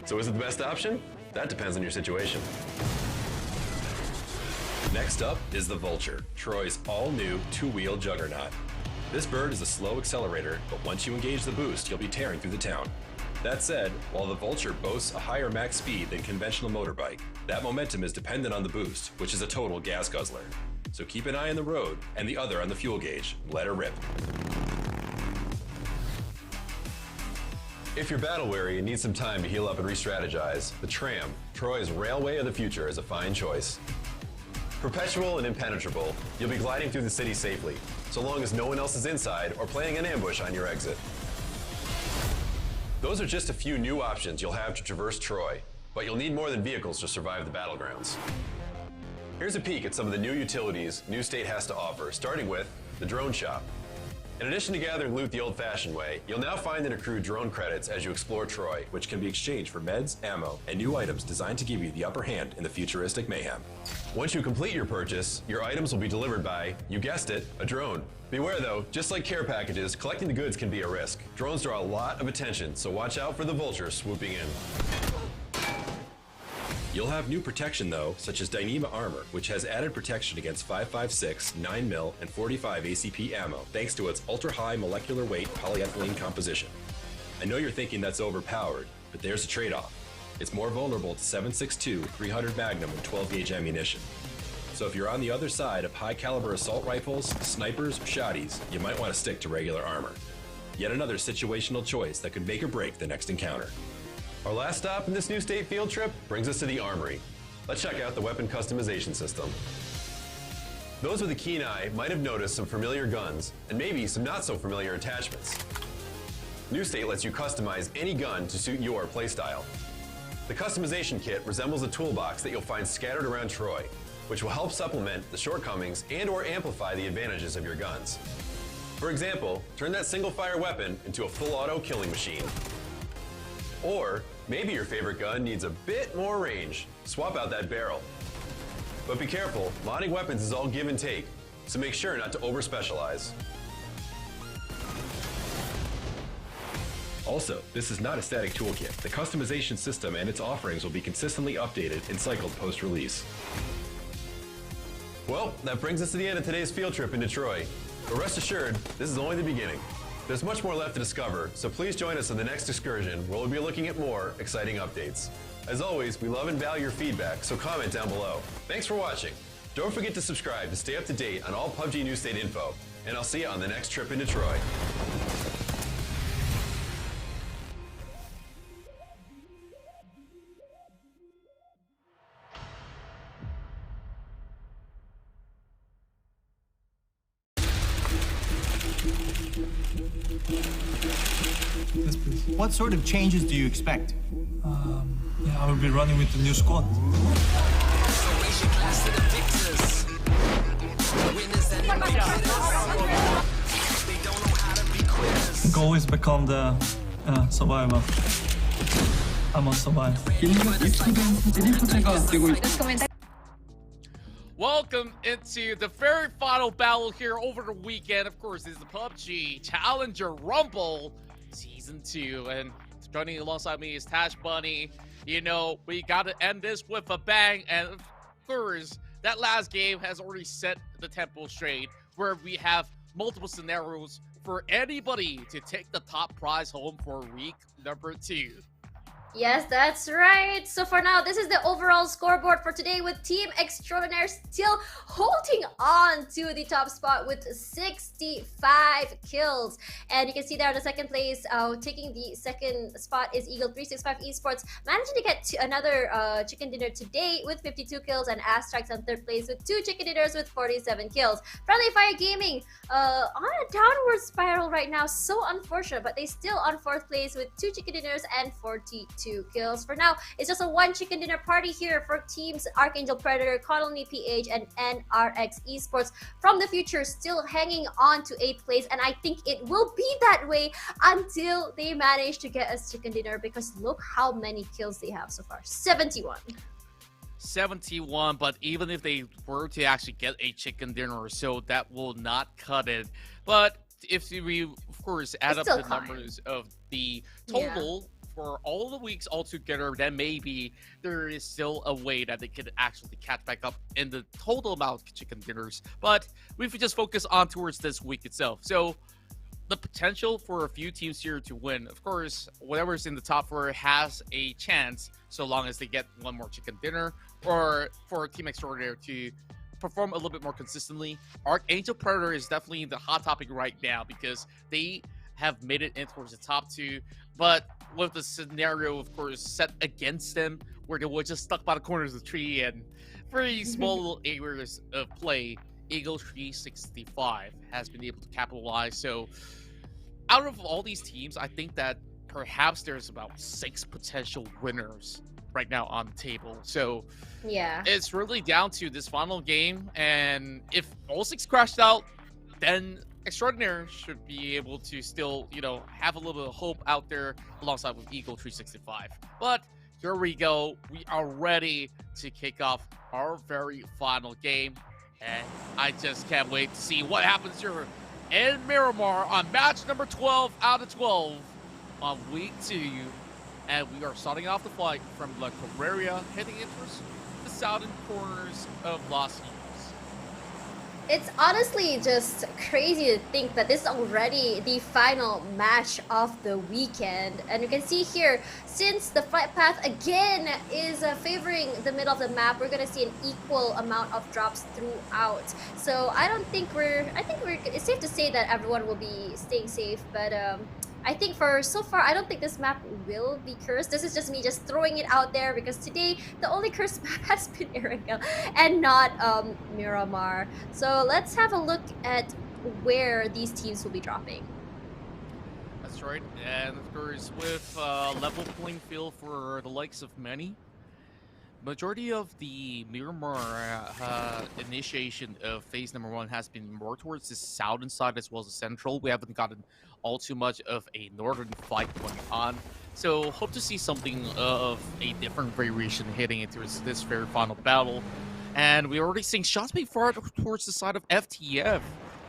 So is it the best option? That depends on your situation. Next up is the Vulture, Troy's all-new two-wheel juggernaut. This bird is a slow accelerator, but once you engage the boost, you'll be tearing through the town. That said, while the Vulture boasts a higher max speed than conventional motorbike, that momentum is dependent on the boost, which is a total gas guzzler. So keep an eye on the road and the other on the fuel gauge. Let her rip. If you're battle weary and need some time to heal up and re-strategize, the Tram, Troy's railway of the future, is a fine choice. Perpetual and impenetrable, you'll be gliding through the city safely, so long as no one else is inside or planning an ambush on your exit. Those are just a few new options you'll have to traverse Troy, but you'll need more than vehicles to survive the battlegrounds. Here's a peek at some of the new utilities New State has to offer, starting with the drone shop. In addition to gathering loot the old-fashioned way, you'll now find and accrue drone credits as you explore Troy, which can be exchanged for meds, ammo, and new items designed to give you the upper hand in the futuristic mayhem. Once you complete your purchase, your items will be delivered by, you guessed it, a drone. Beware though, just like care packages, collecting the goods can be a risk. Drones draw a lot of attention, so watch out for the vulture swooping in. You'll have new protection though, such as Dyneema armor, which has added protection against 5.56, 9mm, and 45 ACP ammo, thanks to its ultra-high molecular weight polyethylene composition. I know you're thinking that's overpowered, but there's a trade-off. It's more vulnerable to 7.62, 300 Magnum, and 12-gauge ammunition. So if you're on the other side of high-caliber assault rifles, snipers, or shotties, you might want to stick to regular armor. Yet another situational choice that could make or break the next encounter. Our last stop in this new state field trip brings us to the Armory. Let's check out the weapon customization system. Those with a keen eye might have noticed some familiar guns, and maybe some not so familiar attachments. New State lets you customize any gun to suit your playstyle. The customization kit resembles a toolbox that you'll find scattered around Troy, which will help supplement the shortcomings and/or amplify the advantages of your guns. For example, turn that single-fire weapon into a full-auto killing machine. Or maybe your favorite gun needs a bit more range. Swap out that barrel. But be careful, modding weapons is all give and take, so make sure not to over-specialize. Also, this is not a static toolkit. The customization system and its offerings will be consistently updated and cycled post-release. Well, that brings us to the end of today's field trip in Detroit. But rest assured, this is only the beginning. There's much more left to discover, so please join us on the next excursion where we'll be looking at more exciting updates. As always, we love and value your feedback, so comment down below. Thanks for watching. Don't forget to subscribe to stay up to date on all PUBG News State info, and I'll see you on the next trip in Detroit. Yes, please. What sort of changes do you expect? Yeah, I will be running with the new squad. The goal is become the survivor. I must survive. Welcome into the very final battle here over the weekend. Of course, this is the PUBG Challenger Rumble Season 2. And joining alongside me is Tash Bunny. You know, we got to end this with a bang. And of course, that last game has already set the tempo straight, where we have multiple scenarios for anybody to take the top prize home for week number 2. Yes, that's right. So for now, this is the overall scoreboard for today, with Team Extraordinaire still holding on to the top spot with 65 kills. And you can see there in the second place, taking the second spot is Eagle365 Esports, managing to get another chicken dinner today with 52 kills, and ASTRAX on third place with 2 chicken dinners with 47 kills. Friendly Fire Gaming on a downward spiral right now. So unfortunate, but they still on fourth place with 2 chicken dinners and 42 kills. For now, it's just a 1 chicken dinner party here for teams Archangel Predator, Colony PH, and NRX Esports from the future, still hanging on to 8th place, and I think it will be that way until they manage to get us chicken dinner, because look how many kills they have so far. 71. 71, but even if they were to actually get a chicken dinner or so, that will not cut it. But if we, of course, add up the numbers of the total for all the weeks altogether, then maybe there is still a way that they could actually catch back up in the total amount of chicken dinners. But we could just focus on towards this week itself. So the potential for a few teams here to win, of course, whatever's in the top 4 has a chance, so long as they get one more chicken dinner, or for Team Extraordinaire to perform a little bit more consistently. Archangel Predator is definitely the hot topic right now, because they have made it in towards the top 2, but with the scenario, of course, set against them, where they were just stuck by the corners of the tree and very small little areas of play, Eagle365 has been able to capitalize. So out of all these teams, I think that perhaps there's about 6 potential winners right now on the table. So yeah, it's really down to this final game, and if all 6 crashed out, then Extraordinaire should be able to still, you know, have a little bit of hope out there alongside with Eagle365. But here we go. We are ready to kick off our very final game, and I just can't wait to see what happens here in Miramar on match number 12 out of 12 on week 2. And we are starting off the flight from La Carrera, heading into the southern corners of Los Angeles. It's honestly just crazy to think that this is already the final match of the weekend. And you can see here, since the flight path again is favoring the middle of the map, we're going to see an equal amount of drops throughout. So I think it's safe to say that everyone will be staying safe, but I think for so far, I don't think this map will be cursed. This is just me just throwing it out there, because today the only cursed map has been Erangel and not Miramar. So let's have a look at where these teams will be dropping. That's right, and of course with level playing field for the likes of many, majority of the Miramar initiation of phase number 1 has been more towards the southern side as well as the central. We haven't gotten all too much of a northern fight going on, so hope to see something of a different variation heading into this very final battle. And we're already seeing shots being fired towards the side of FTF.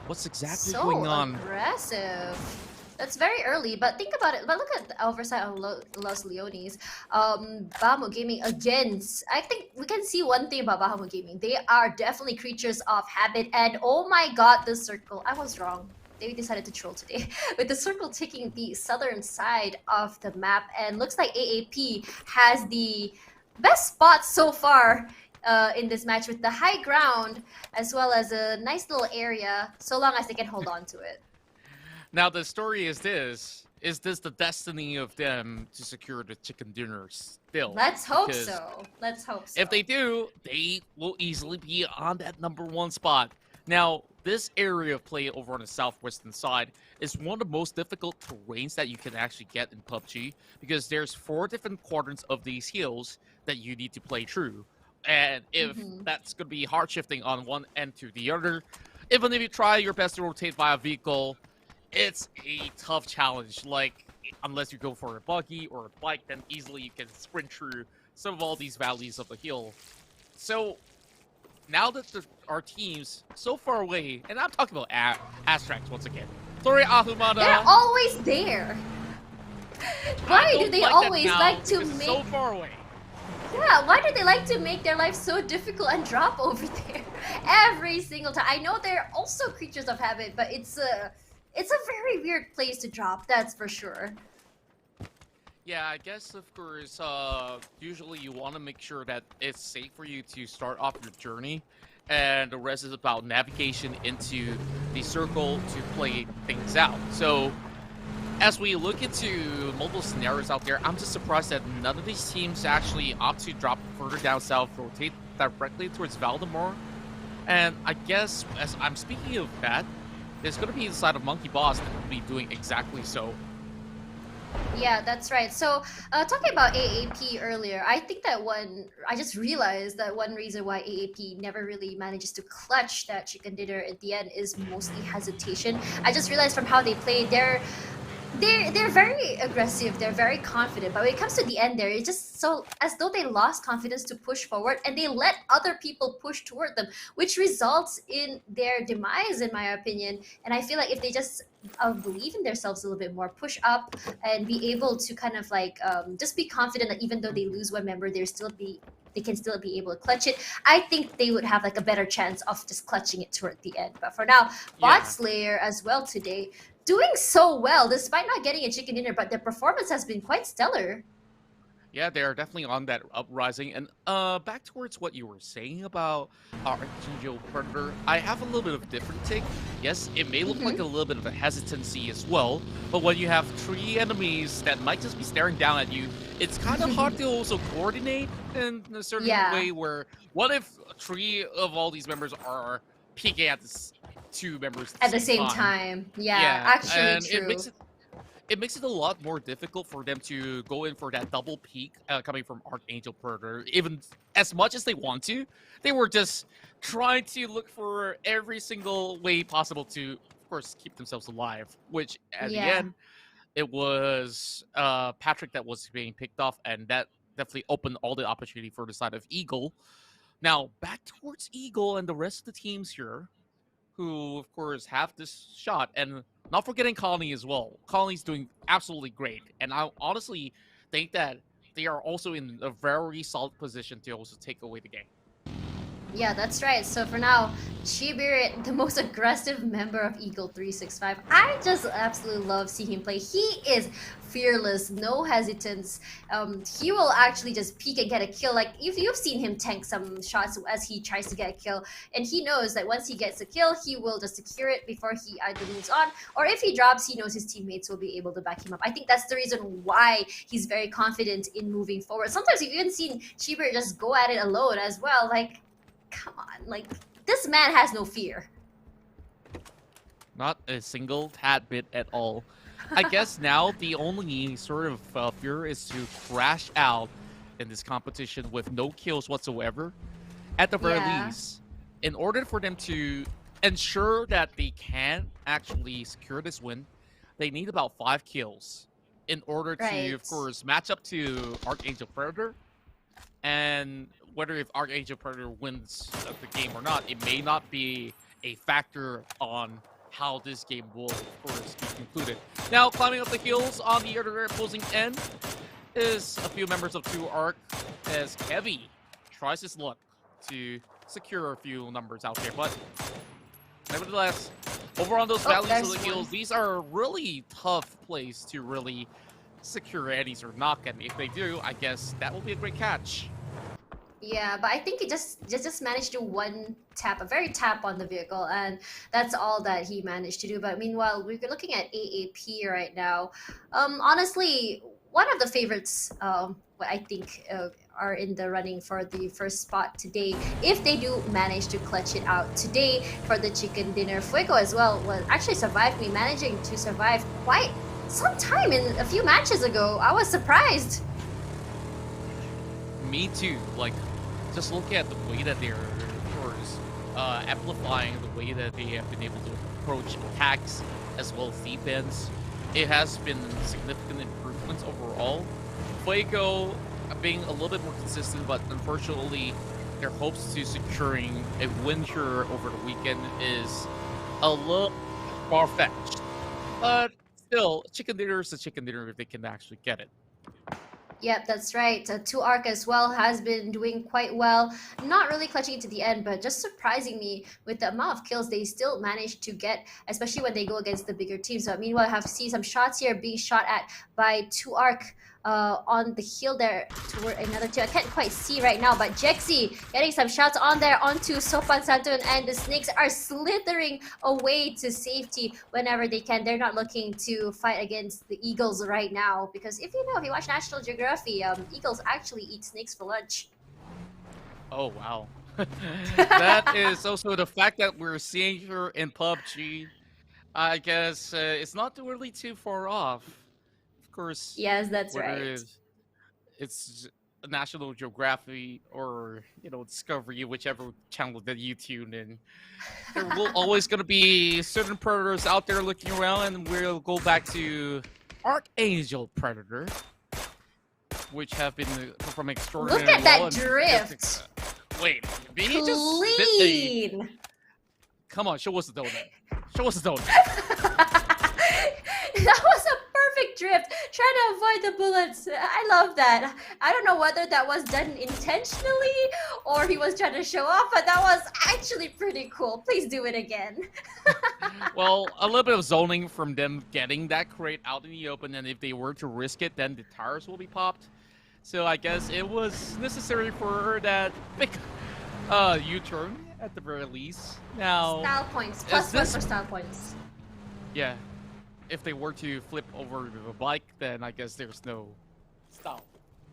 What's exactly going on? So aggressive. That's very early, but think about it. But look at the oversight of Los Leones. Bahamut Gaming against. I think we can see one thing about Bahamut Gaming. They are definitely creatures of habit. And oh my god, the circle. I was wrong. They decided to troll today. With the circle taking the southern side of the map. And looks like AAP has the best spot so far in this match with the high ground as well as a nice little area, so long as they can hold on to it. Now the story is this the destiny of them to secure the chicken dinner still? Let's hope Because so. Let's hope so. if they do, they will easily be on that #1 spot. Now, this area of play over on the southwestern side is one of the most difficult terrains that you can actually get in PUBG, because there's 4 different quadrants of these hills that you need to play through. And if that's going to be hard shifting on one end to the other, even if you try your best to rotate via vehicle, it's a tough challenge. Like, unless you go for a buggy or a bike, then easily you can sprint through some of all these valleys of the hill. So now that our teams so far away, and I'm talking about ASTRAX once again. Sorry, Ahumada. They're always there. Why do they always like to make so far away? Yeah, why do they like to make their life so difficult and drop over there every single time? I know they're also creatures of habit, but it's a very weird place to drop, that's for sure. Yeah, I guess, of course, usually you want to make sure that it's safe for you to start off your journey, and the rest is about navigation into the circle to play things out. So, as we look into multiple scenarios out there, I'm just surprised that none of these teams actually opt to drop further down south, rotate directly towards Valdemar. And I guess, as I'm speaking of that, there's going to be the side of Monkey Boss that will be doing exactly so. Yeah, that's right. So, talking about AAP earlier, I think that I just realized that one reason why AAP never really manages to clutch that chicken dinner at the end is mostly hesitation. I just realized from how they play, they're very aggressive, they're very confident, but when it comes to the end there, it's just so as though they lost confidence to push forward and they let other people push toward them, which results in their demise, in my opinion. And I feel like if they just believe in themselves a little bit more, push up and be able to kind of like just be confident that even though they lose one member, they can still be able to clutch it, I think they would have like a better chance of just clutching it toward the end. But for now, Bot Slayer as well today, doing so well despite not getting a chicken dinner, but their performance has been quite stellar. Yeah, they're definitely on that uprising. And back towards what you were saying about Archangel Predator, I have a little bit of a different take. Yes, it may look like a little bit of a hesitancy as well, but when you have 3 enemies that might just be staring down at you, it's kind of hard to also coordinate in a certain way where, what if 3 of all these members are peeking at this 2 members at the same time? Yeah, actually and true. It makes it a lot more difficult for them to go in for that double peak coming from Archangel Predator. Even as much as they want to, they were just trying to look for every single way possible to, of course, keep themselves alive. Which, at the end, it was Patrick that was being picked off, and that definitely opened all the opportunity for the side of Eagle. Now, back towards Eagle and the rest of the teams here, who, of course, have this shot, and not forgetting Colony as well. Colony's doing absolutely great, and I honestly think that they are also in a very solid position to also take away the game. Yeah, that's right. So for now, Chibirit, the most aggressive member of Eagle 365, I just absolutely love seeing him play. He is fearless, no hesitance. He will actually just peek and get a kill. Like, if you've seen him tank some shots as he tries to get a kill, and he knows that once he gets a kill, he will just secure it before he either moves on, or if he drops, he knows his teammates will be able to back him up. I think that's the reason why he's very confident in moving forward. Sometimes you've even seen Chibirit just go at it alone as well. Like, come on, like, this man has no fear. Not a single tad bit at all. I guess now the only sort of fear is to crash out in this competition with no kills whatsoever. At the very least, in order for them to ensure that they can actually secure this win, they need about 5 kills in order to, of course, match up to Archangel Predator. And whether if Archangel Predator wins the game or not, it may not be a factor on how this game will, of course, be concluded. Now, climbing up the hills on the other opposing end is a few members of 2ARC as Heavy tries his luck to secure a few numbers out there. But nevertheless, over on those valleys of the hills, these are a really tough place to really secure eddies or knock any. If they do, I guess that will be a great catch. Yeah, but I think he just managed to one tap, a very tap on the vehicle, and that's all that he managed to do. But meanwhile, we're looking at AAP right now. Honestly, one of the favorites, I think, are in the running for the first spot today. If they do manage to clutch it out today for the chicken dinner, Fuego as well was actually survived me, managing to survive quite some time in a few matches ago. I was surprised. Me too. Like, just look at the way that they're, of course, amplifying the way that they have been able to approach attacks as well as defense. It has been significant improvements overall. Fuego being a little bit more consistent, but unfortunately, their hopes to securing a win here over the weekend is a little far-fetched. But still, chicken dinner is a chicken dinner if they can actually get it. Yep, that's right. 2ARC as well has been doing quite well. Not really clutching it to the end, but just surprising me with the amount of kills they still managed to get, especially when they go against the bigger teams. But meanwhile, I have seen some shots here being shot at by 2ARC on the hill there toward another two. I can't quite see right now, but Jexy getting some shots on there onto SOPAN, SANTUN, and the Snakes are slithering away to safety whenever they can. They're not looking to fight against the Eagles right now, because if you watch National Geography, Eagles actually eat snakes for lunch. Oh, wow. That is also the fact that we're seeing here in PUBG. I guess it's not really too far off. Of course, yes, that's right. It's National Geography or Discovery, whichever channel that you tune in. There will always going to be certain predators out there looking around, and we'll go back to Archangel Predator, which have been performing extraordinarily well. Look at that drift. Wait, did he clean. Just come on, show us the donut. Show us the donut. That was a perfect drift, trying to avoid the bullets. I love that. I don't know whether that was done intentionally or he was trying to show off, but that was actually pretty cool. Please do it again. Well, a little bit of zoning from them getting that crate out in the open, and if they were to risk it, then the tires will be popped. So I guess it was necessary for that big U-turn at the very least. Now, style points, plus one for style points. Yeah. If they were to flip over the bike, then I guess there's no style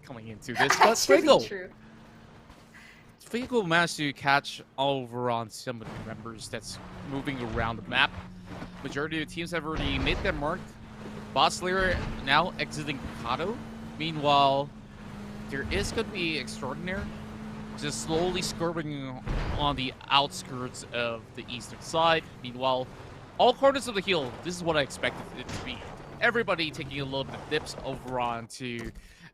coming into this. But Fuego managed to catch over on some of the members that's moving around the map. Majority of the teams have already made their mark. Boss Slayer now exiting Kato. Meanwhile, there is going to be Extraordinaire just slowly skirting on the outskirts of the eastern side. Meanwhile, all corners of the hill, this is what I expected it to be. Everybody taking a little bit of dips over onto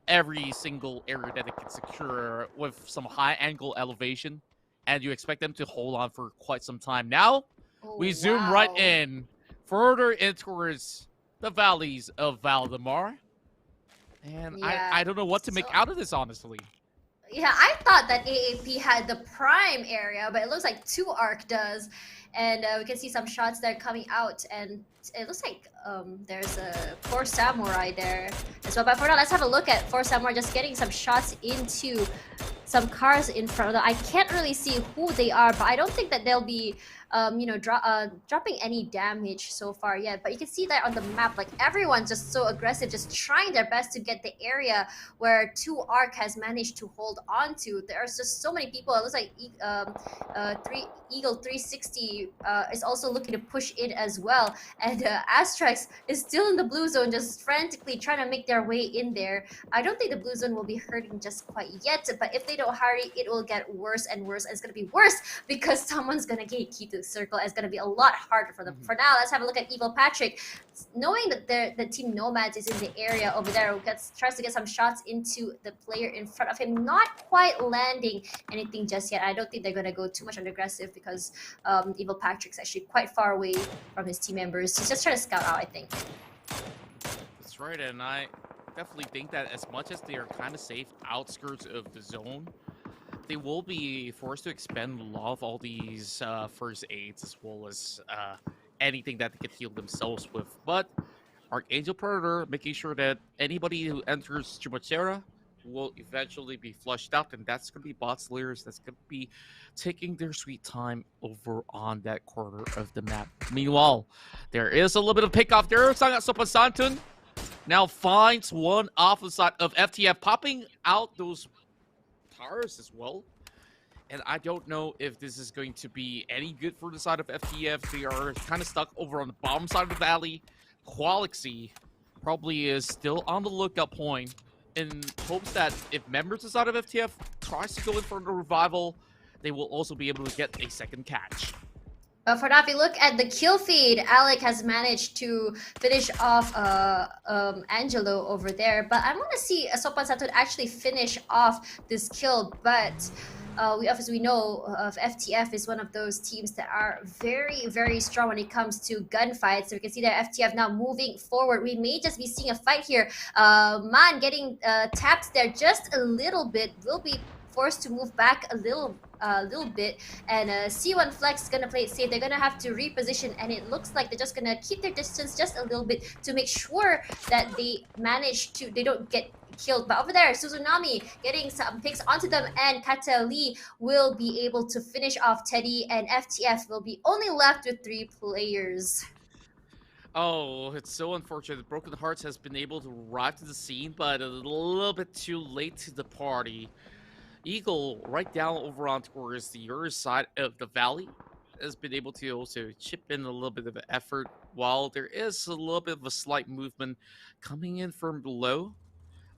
every single area that it can secure with some high angle elevation. And you expect them to hold on for quite some time. Now, we zoom right in, further in towards the valleys of Valdemar. And yeah, I don't know what to make out of this, honestly. Yeah, I thought that AAP had the prime area, but it looks like 2ARC does. And we can see some shots there coming out, and it looks like there's a 4 Samurai there as well. But for now, let's have a look at 4 Samurai just getting some shots into some cars in front of them. I can't really see who they are, but I don't think that they'll be dropping any damage so far yet. But you can see that on the map, like everyone's just so aggressive, just trying their best to get the area where 2ARC has managed to hold on to. There's just so many people. It looks like Eagle 360 is also looking to push in as well. And ASTRAX is still in the blue zone, just frantically trying to make their way in there. I don't think the blue zone will be hurting just quite yet, but if they don't hurry, it will get worse and worse. And it's going to be worse because someone's going to gatekeep the circle, and it's going to be a lot harder for them. For now, let's have a look at Evil Patrick. Knowing that the Team Nomads is in the area over there, tries to get some shots into the player in front of him, not quite landing anything just yet. I don't think they're going to go too much on aggressive because Evil Patrick's actually quite far away from his team members. He's just trying to scout out, I think. That's right, and I definitely think that as much as they are kind of safe outskirts of the zone, they will be forced to expend a lot of all these first aids as well as anything that they can heal themselves with. But Archangel Predator making sure that anybody who enters Chumacera will eventually be flushed out, and that's going to be bot slayers that's going to be taking their sweet time over on that corner of the map. Meanwhile, there is a little bit of pick-off there. SOPAN SANTUN now finds one off the side of FTF, popping out those towers as well. And I don't know if this is going to be any good for the side of FTF. They are kind of stuck over on the bottom side of the valley. Qualixy probably is still on the lookout point in hopes that if members of the side of FTF tries to go in for the revival, they will also be able to get a second catch. For now, if you look at the kill feed, Alec has managed to finish off Angelo over there. But I want to see SOPAN SANTUN actually finish off this kill. But as we know, FTF is one of those teams that are very, very strong when it comes to gunfights. So we can see that FTF now moving forward. We may just be seeing a fight here. Man getting tapped there just a little bit. Will be forced to move back a little bit, and C1 Flex is gonna play it safe. They're gonna have to reposition, and it looks like they're just gonna keep their distance just a little bit to make sure that they don't get killed. But over there, Suzunami getting some picks onto them, and Katali will be able to finish off Teddy, and FTF will be only left with 3 players. Oh, it's so unfortunate. Broken Hearts has been able to arrive to the scene, but a little bit too late to the party. Eagle, right down over on towards the other side of the valley, has been able to also chip in a little bit of an effort, while there is a little bit of a slight movement coming in from below,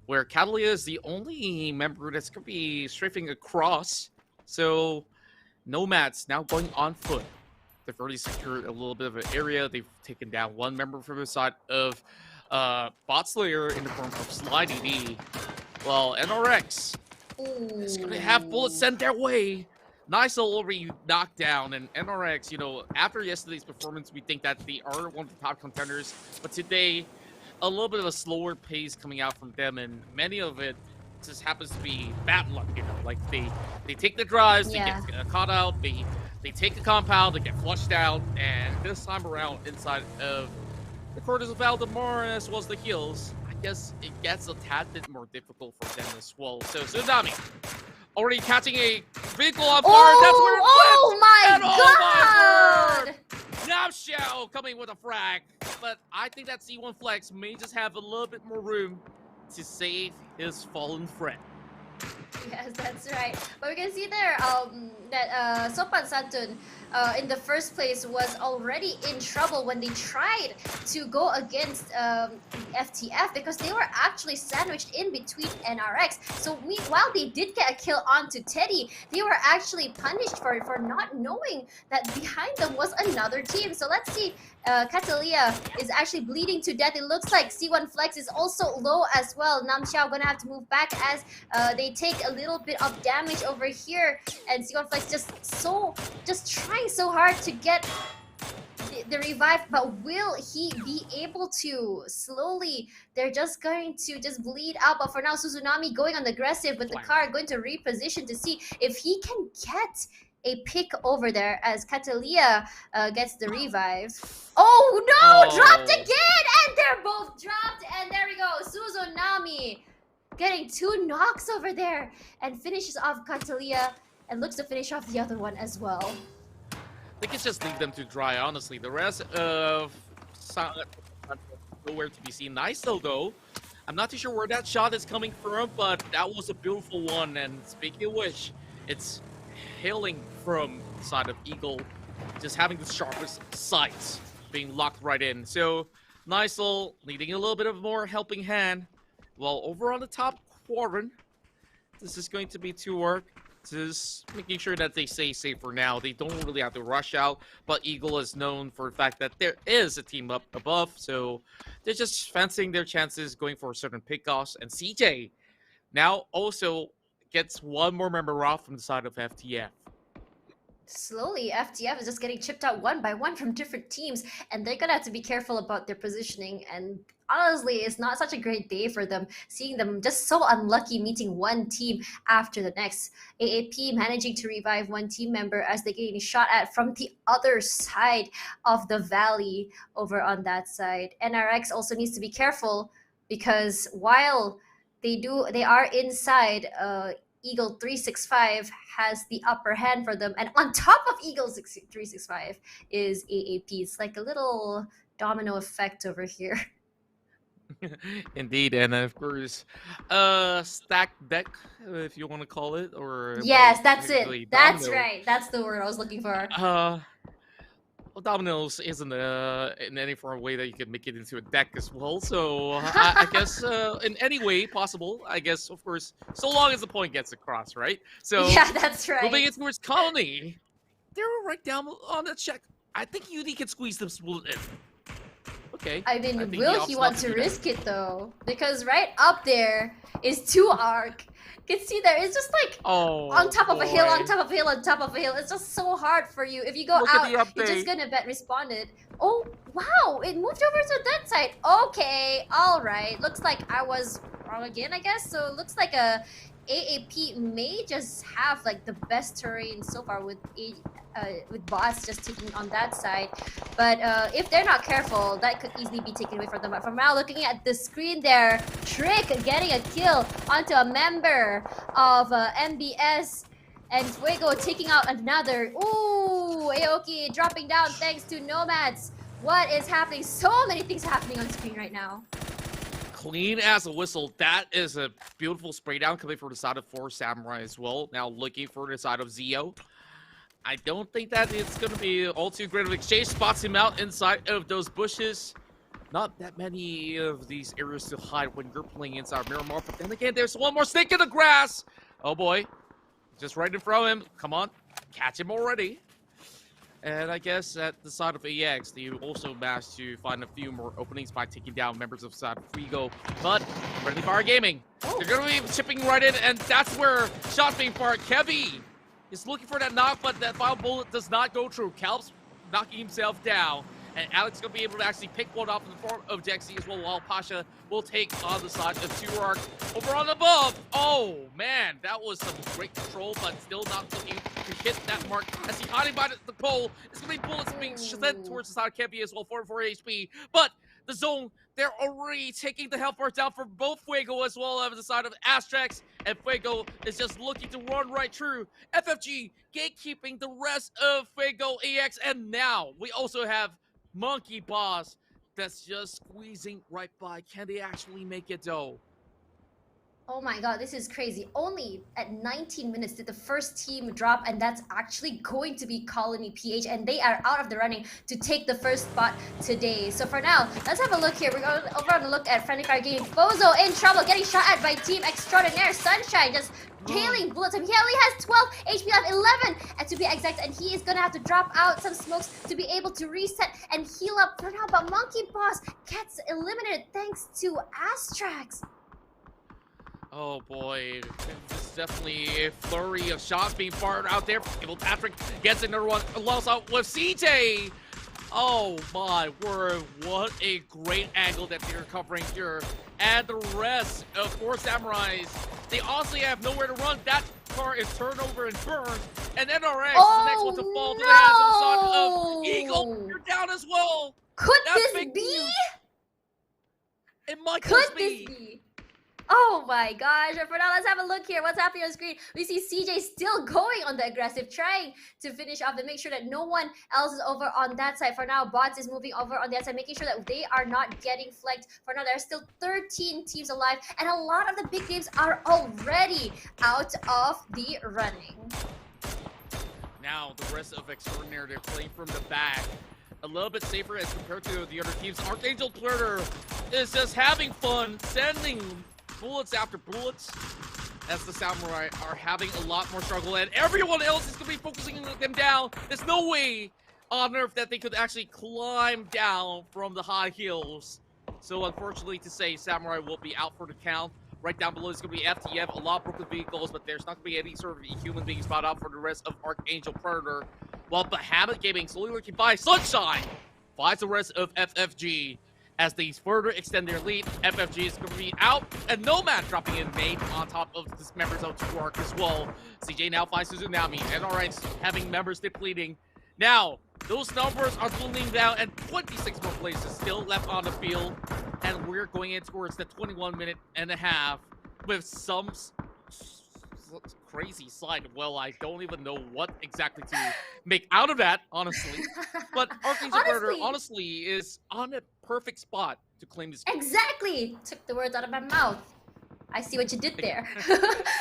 where Catalia is the only member that's going to be strafing across. So, Nomads now going on foot. They've already secured a little bit of an area. They've taken down one member from the side of Bot Slayer in the form of Slidey D. Well, NRX is going to have bullets sent their way. Nice already knocked down, and NRX, you know, after yesterday's performance, we think that they are one of the top contenders. But today, a little bit of a slower pace coming out from them, and many of it just happens to be bad luck, you know. Like, they take the drives, they get caught out, they take the compound, they get flushed out, and this time around, inside of the quarters of Valdemar as well as the hills, I guess it gets a tad bit more difficult for them as well. So Tsunami already catching a vehicle on fire. Oh, That's where oh my god! Now Xiao coming with a frag, but I think that C1 Flex may just have a little bit more room to save his fallen friend. Yes, that's right. But we can see there that SOPAN SANTUN in the first place was already in trouble when they tried to go against FTF, because they were actually sandwiched in between NRX. So while they did get a kill onto Teddy, they were actually punished for not knowing that behind them was another team. So let's see. Catalia is actually bleeding to death. It looks like C1 Flex is also low as well. Nam Xiao gonna have to move back as they take a little bit of damage over here, and C1 Flex just trying so hard to get the revive, but will he be able to? Slowly, they're just going to bleed out. But for now, Suzunami going on the aggressive with the car, going to reposition to see if he can get a pick over there as Catalia gets the revive. Oh no! Dropped again! And they're both dropped, and there we go. Suzunami getting 2 knocks over there and finishes off Catalia and looks to finish off the other one as well. I think it's just leave them to dry, honestly. The rest of nowhere to be seen. Nice though. I'm not too sure where that shot is coming from, but that was a beautiful one. And speaking of which, it's hailing from the side of Eagle, just having the sharpest sights, being locked right in. So Nisel needing a little bit of more helping hand. While over on the top quadrant, this is going to be to work. just making sure that they stay safe for now. They don't really have to rush out, but Eagle is known for the fact that there is a team up above, so they're just fancying their chances, going for certain pickoffs. And CJ now also gets one more member off from the side of FTF. Slowly, FTF is just getting chipped out one by one from different teams, and they're gonna have to be careful about their positioning. And honestly, it's not such a great day for them, seeing them just so unlucky meeting one team after the next. AAP managing to revive one team member as they're getting shot at from the other side of the valley over on that side. NRX also needs to be careful because while they are inside, Eagle 365 has the upper hand for them, and on top of Eagle 365 is AAP. It's like a little domino effect over here. Indeed, and of course, stack deck, if you want to call it, or yes, that's it. domino. That's right. That's the word I was looking for. Well, dominoes isn't in any form of way that you can make it into a deck as well. So I guess in any way possible, I guess, of course, so long as the point gets across, right? So yeah, that's right. moving it towards Colony, they're right down on the check. I think UD can squeeze them split in. Okay. I mean, will he want to risk it though? Because right up there is 2Arc. You can see there, it's just like on top of a hill, on top of a hill, on top of a hill. It's just so hard for you. If you go out, you're just gonna bet responded. Oh, wow, it moved over to that side. Okay, all right. Looks like I was wrong again, I guess. So it looks like a AAP may just have like the best terrain so far with bots just taking on that side. But if they're not careful, that could easily be taken away from them. But from now, looking at the screen there, Trick getting a kill onto a member of MBS, and Fuego taking out another. Ooh, Aoki dropping down thanks to Nomads. What is happening? So many things happening on screen right now. Clean as a whistle. That is a beautiful spray down coming from the side of 4 Samurai as well. Now looking for the side of Zio. I don't think that it's going to be all too great of an exchange. Spots him out inside of those bushes. Not that many of these areas to hide when you're playing inside Miramar. But then again, there's one more snake in the grass. Oh boy. Just right in front of him. Come on. Catch him already. And I guess at the side of EX, they also managed to find a few more openings by taking down members of the side of Fuego. But Friendly Fire Gaming, they're going to be chipping right in, and that's where shots being fired. Kevy is looking for that knock, but that final bullet does not go through. Calp's knocking himself down, and Alex is going to be able to actually pick one off in the form of Dexy as well, while Pasha will take on the side of 2Arc. Over on above, oh man, that was some great control, but still not looking to hit that mark. As he hiding by the pole, it's going to be bullets being sent towards the side of Kevy as well, 44 HP. But the zone, they're already taking the health bar down for both Fuego as well as the side of ASTRAX, and Fuego is just looking to run right through. FFG gatekeeping the rest of Fuego EX, and now we also have Monkey Boss that's just squeezing right by. Can they actually make it though? Oh my god, this is crazy. Only at 19 minutes did the first team drop, and that's actually going to be Colony PH, and they are out of the running to take the first spot today. So for now, let's have a look here. We're going over on a look at Friendly Fire Gaming. Bozo in trouble, getting shot at by Team Extraordinaire. Sunshine just hailing bullets. He only has 12 HP left, 11 and to be exact, and he is gonna have to drop out some smokes to be able to reset and heal up for now. But Monkey Boss gets eliminated thanks to Astrax. Oh boy, this is definitely a flurry of shots being fired out there. Patrick gets another one, lost out with CJ. Oh my word, what a great angle that they're covering here. And the rest of 4 Samurais, they honestly have nowhere to run. That car is turned over and burned. And NRX is the next one to fall to the hands of the side of Eagle. You're down as well. Could this be? News. It might Could just be. this be? Oh my gosh, but for now, let's have a look here. What's happening on screen? We see CJ still going on the aggressive, trying to finish off and make sure that no one else is over on that side. For now, Bots is moving over on that side, making sure that they are not getting flanked. For now, there are still 13 teams alive, and a lot of the big names are already out of the running. Now, the rest of Extraordinaire, they're playing from the back. A little bit safer as compared to the other teams. Archangel Twitter is just having fun, sending bullets after bullets. as the Samurai are having a lot more struggle, and everyone else is going to be focusing them down. There's no way on earth that they could actually climb down from the high hills. So unfortunately to say, Samurai will be out for the count. Right down below is going to be FTF, a lot of broken vehicles, but there's not going to be any sort of human being spot out for the rest of Archangel Predator. While Bahamut Gaming slowly looking by, Sunshine finds the rest of FFG. As they further extend their lead, FFG is going to be out, and Nomad dropping in mate on top of the members of 2ARC as well. CJ now finds Suzunami, NRX having members depleting. Now, those numbers are dwindling down, and 26 more places still left on the field, and we're going in towards the 21-minute and a half with some crazy slide. Well, I don't even know what exactly to make out of that, honestly. But Archangel Predator, honestly, is on a perfect spot to claim this game. Exactly! Took the words out of my mouth. I see what you did there.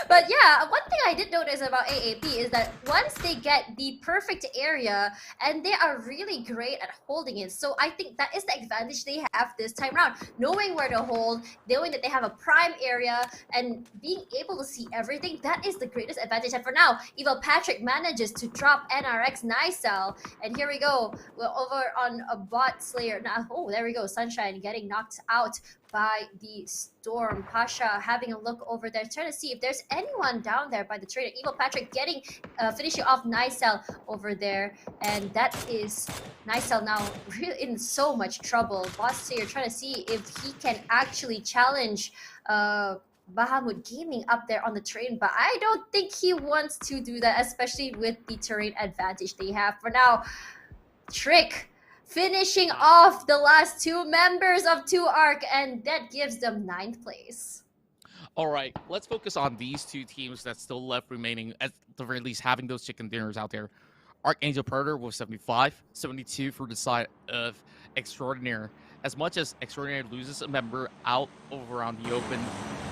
But yeah, one thing I did notice about AAP is that once they get the perfect area, and they are really great at holding it. So I think that is the advantage they have this time around. Knowing where to hold, knowing that they have a prime area, and being able to see everything, that is the greatest advantage. And for now, Evil Patrick manages to drop NRX Nicel. And here we go. We're over on a bot slayer. Now, oh, there we go. Sunshine getting knocked out by the Storm. Pasha having a look over there, trying to see if there's anyone down there by the trader. Evil Patrick getting finishing off Nicel over there, and that is Nicel now really in so much trouble. Boss here trying to see if he can actually challenge Bahamut Gaming up there on the train, but I don't think he wants to do that, especially with the terrain advantage they have. For now, Trick finishing off the last two members of 2ARC, and that gives them 9th place. All right, let's focus on these two teams that's still left remaining, at the very least having those chicken dinners out there. Archangel Predator with 75, 72 for the side of Extraordinaire. As much as Extraordinaire loses a member out over on the open,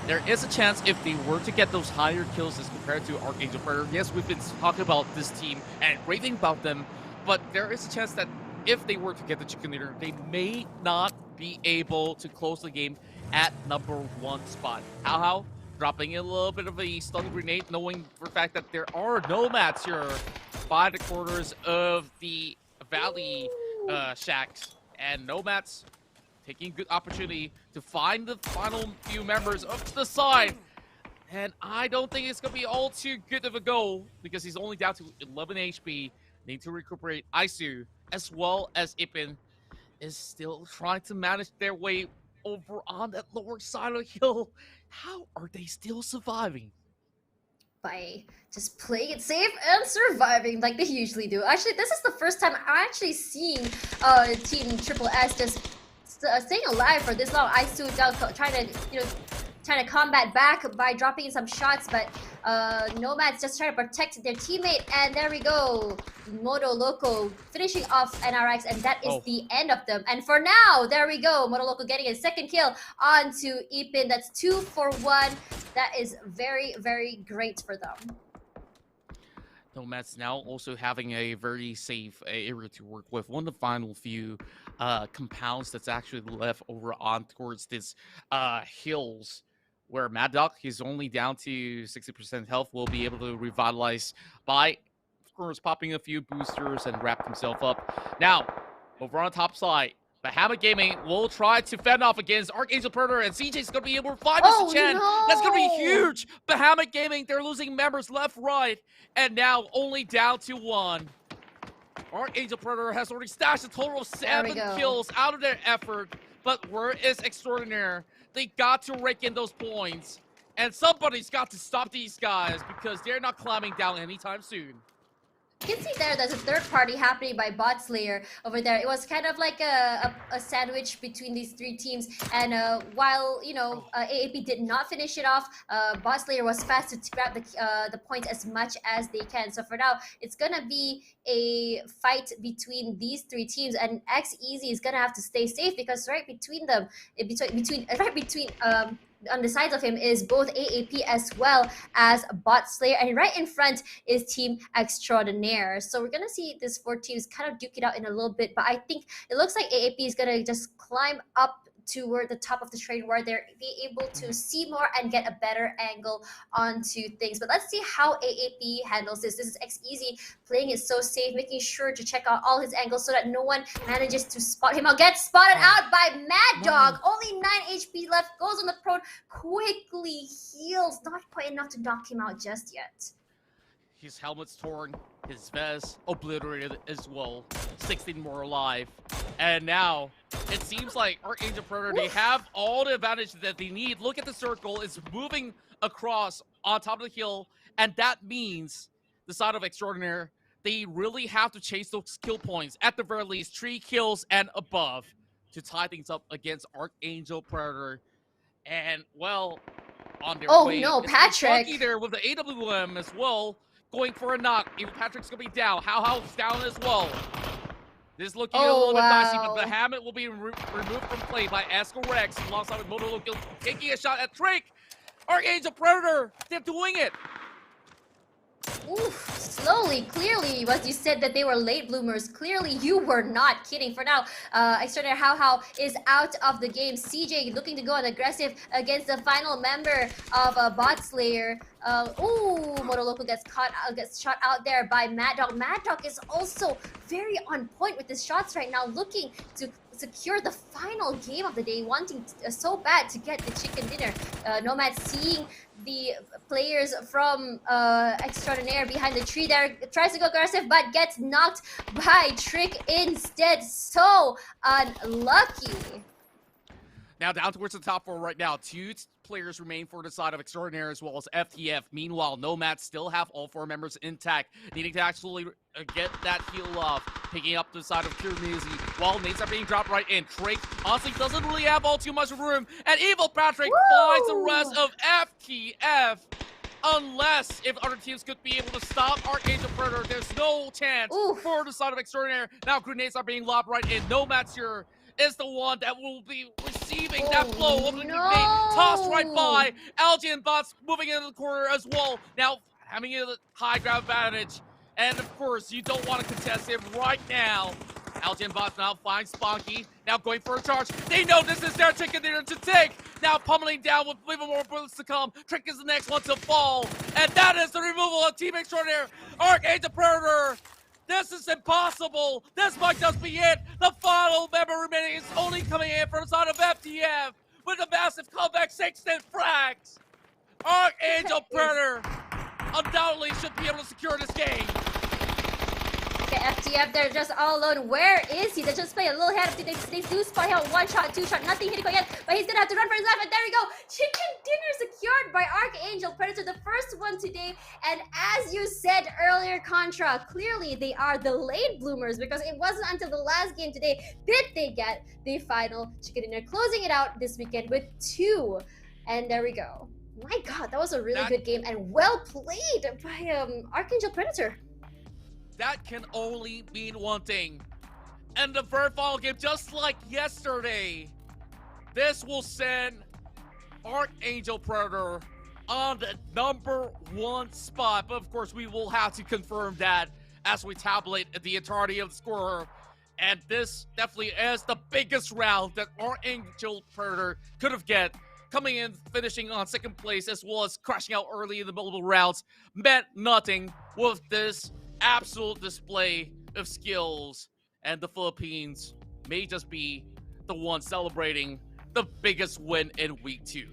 there is a chance if they were to get those higher kills as compared to Archangel Predator. Yes, we've been talking about this team and raving about them, but there is a chance that if they were to get the chicken dinner, they may not be able to close the game at #1 spot. How? Dropping in a little bit of a stun grenade, knowing for a fact that there are nomads here by the corners of the valley shacks. And nomads taking good opportunity to find the final few members of the side. And I don't think it's going to be all too good of a go, because he's only down to 11 HP. Need to recuperate. Isu, as well as Ipin, is still trying to manage their way over on that lower side of the hill. How are they still surviving? By just playing it safe and surviving like they usually do. Actually, this is the first time I'm actually seeing Team Triple S just staying alive for this long. Isu trying to combat back by dropping in some shots, but Nomad's just trying to protect their teammate, and there we go. Moto Loco finishing off NRX, and that is the end of them. And for now, there we go. Moto Loco getting a second kill onto Ipin. That's 2 for 1. That is very, very great for them. Nomad's now also having a very safe area to work with. One of the final few compounds that's actually left over on towards this hills, where Mad Dog, he's only down to 60% health, will be able to revitalize by, of course, popping a few boosters and wrap himself up. Now, over on the top side, Bahamut Gaming will try to fend off against Archangel Predator, and CJ's going to be able to find Mr. Chen. No! That's going to be huge. Bahamut Gaming, they're losing members left, right, and now only down to 1. Archangel Predator has already stashed a total of 7 kills out of their effort, but where is Extraordinaire? They got to rake in those points, and somebody's got to stop these guys because they're not climbing down anytime soon. You can see there's a third party happening by Bot Slayer over there. It was kind of like a sandwich between these three teams, and while AAP did not finish it off, Bot Slayer was fast to grab the points as much as they can. So for now, it's gonna be a fight between these three teams, and X-Easy is gonna have to stay safe because right between them, on the sides of him is both AAP as well as Bot Slayer, and right in front is Team Extraordinaire. So we're gonna see these 4 teams kind of duke it out in a little bit, but I think it looks like AAP is gonna just climb up toward the top of the train where they're be able to see more and get a better angle onto things. But let's see how AAP handles this. This is X-Easy playing it so safe, making sure to check out all his angles so that no one manages to spot him out. Gets spotted out by Mad Dog. Only 9 HP left. Goes on the prone. Quickly heals. Not quite enough to knock him out just yet. His helmet's torn, his vest obliterated as well. 16 more alive. And now, it seems like Archangel Predator, they have all the advantage that they need. Look at the circle, it's moving across on top of the hill, and that means the side of Extraordinaire, they really have to chase those kill points. At the very least, 3 kills and above to tie things up against Archangel Predator. And, well, on their way. Oh no, Patrick! Lucky there with the AWM as well. Going for a knock. Even Patrick's gonna be down. How's down as well. This is looking a little bit dicey, but the helmet will be removed from play by Rex alongside with Moto Loco taking a shot at Drake. Archangel Predator, they're doing it. Oof, slowly, clearly, as you said that they were late bloomers, clearly you were not kidding. For now, Extraordinaire How is out of the game. CJ looking to go on aggressive against the final member of Bot Slayer. Ooh, Motoloco gets shot out there by Mad Dog. Mad Dog is also very on point with his shots right now, looking to secure the final game of the day, wanting so bad to get the chicken dinner. Nomad seeing the players from Extraordinaire behind the tree there, tries to go aggressive but gets knocked by Trick instead. So unlucky. Now down towards the top 4 right now. 2 players remain for the side of Extraordinaire as well as FTF. Meanwhile, Nomad still have all 4 members intact, needing to actually get that heal off. Picking up the side of Kirmizi while nades are being dropped right in. Drake honestly doesn't really have all too much room. And Evil Patrick finds the rest of FTF. Unless if other teams could be able to stop Archangel Predator, there's no chance for the side of Extraordinaire. Now grenades are being lobbed right in. Nomad's here is the one that will be receiving that blow of the grenade tossed right by. Algae and Bots moving into the corner as well. Now having a high ground advantage. And of course, you don't want to contest him right now. Algae and Bots now find Spunky. Now going for a charge. They know this is their chicken dinner to take. Now pummeling down with even more bullets to come. Trick is the next one to fall. And that is the removal of Team Extraordinaire. Archangel Predator. This is impossible. This might just be it. The final member remaining is only coming in from the side of FTF with a massive comeback 6-10 frags. Archangel Predator undoubtedly should be able to secure this game. Okay, FTF, they're just all alone. Where is he? They just play a little head. They do spot him 1 shot, 2 shot, nothing hitting yet, but he's gonna have to run for his life. And there we go. Chicken dinner secured by Archangel Predator, the first one today. And as you said earlier, Contra, clearly they are the late bloomers because it wasn't until the last game today did they get the final chicken dinner, closing it out this weekend with 2. And there we go. My God, that was a really good game and well played by Archangel Predator. That can only mean one thing. And the very final game, just like yesterday, this will send Archangel Predator on the #1 spot. But of course, we will have to confirm that as we tabulate the entirety of the score. And this definitely is the biggest round that Archangel Predator could have get. Coming in, finishing on 2nd place, as well as crashing out early in the multiple rounds, meant nothing with this absolute display of skills. And the Philippines may just be the one celebrating the biggest win in week 2.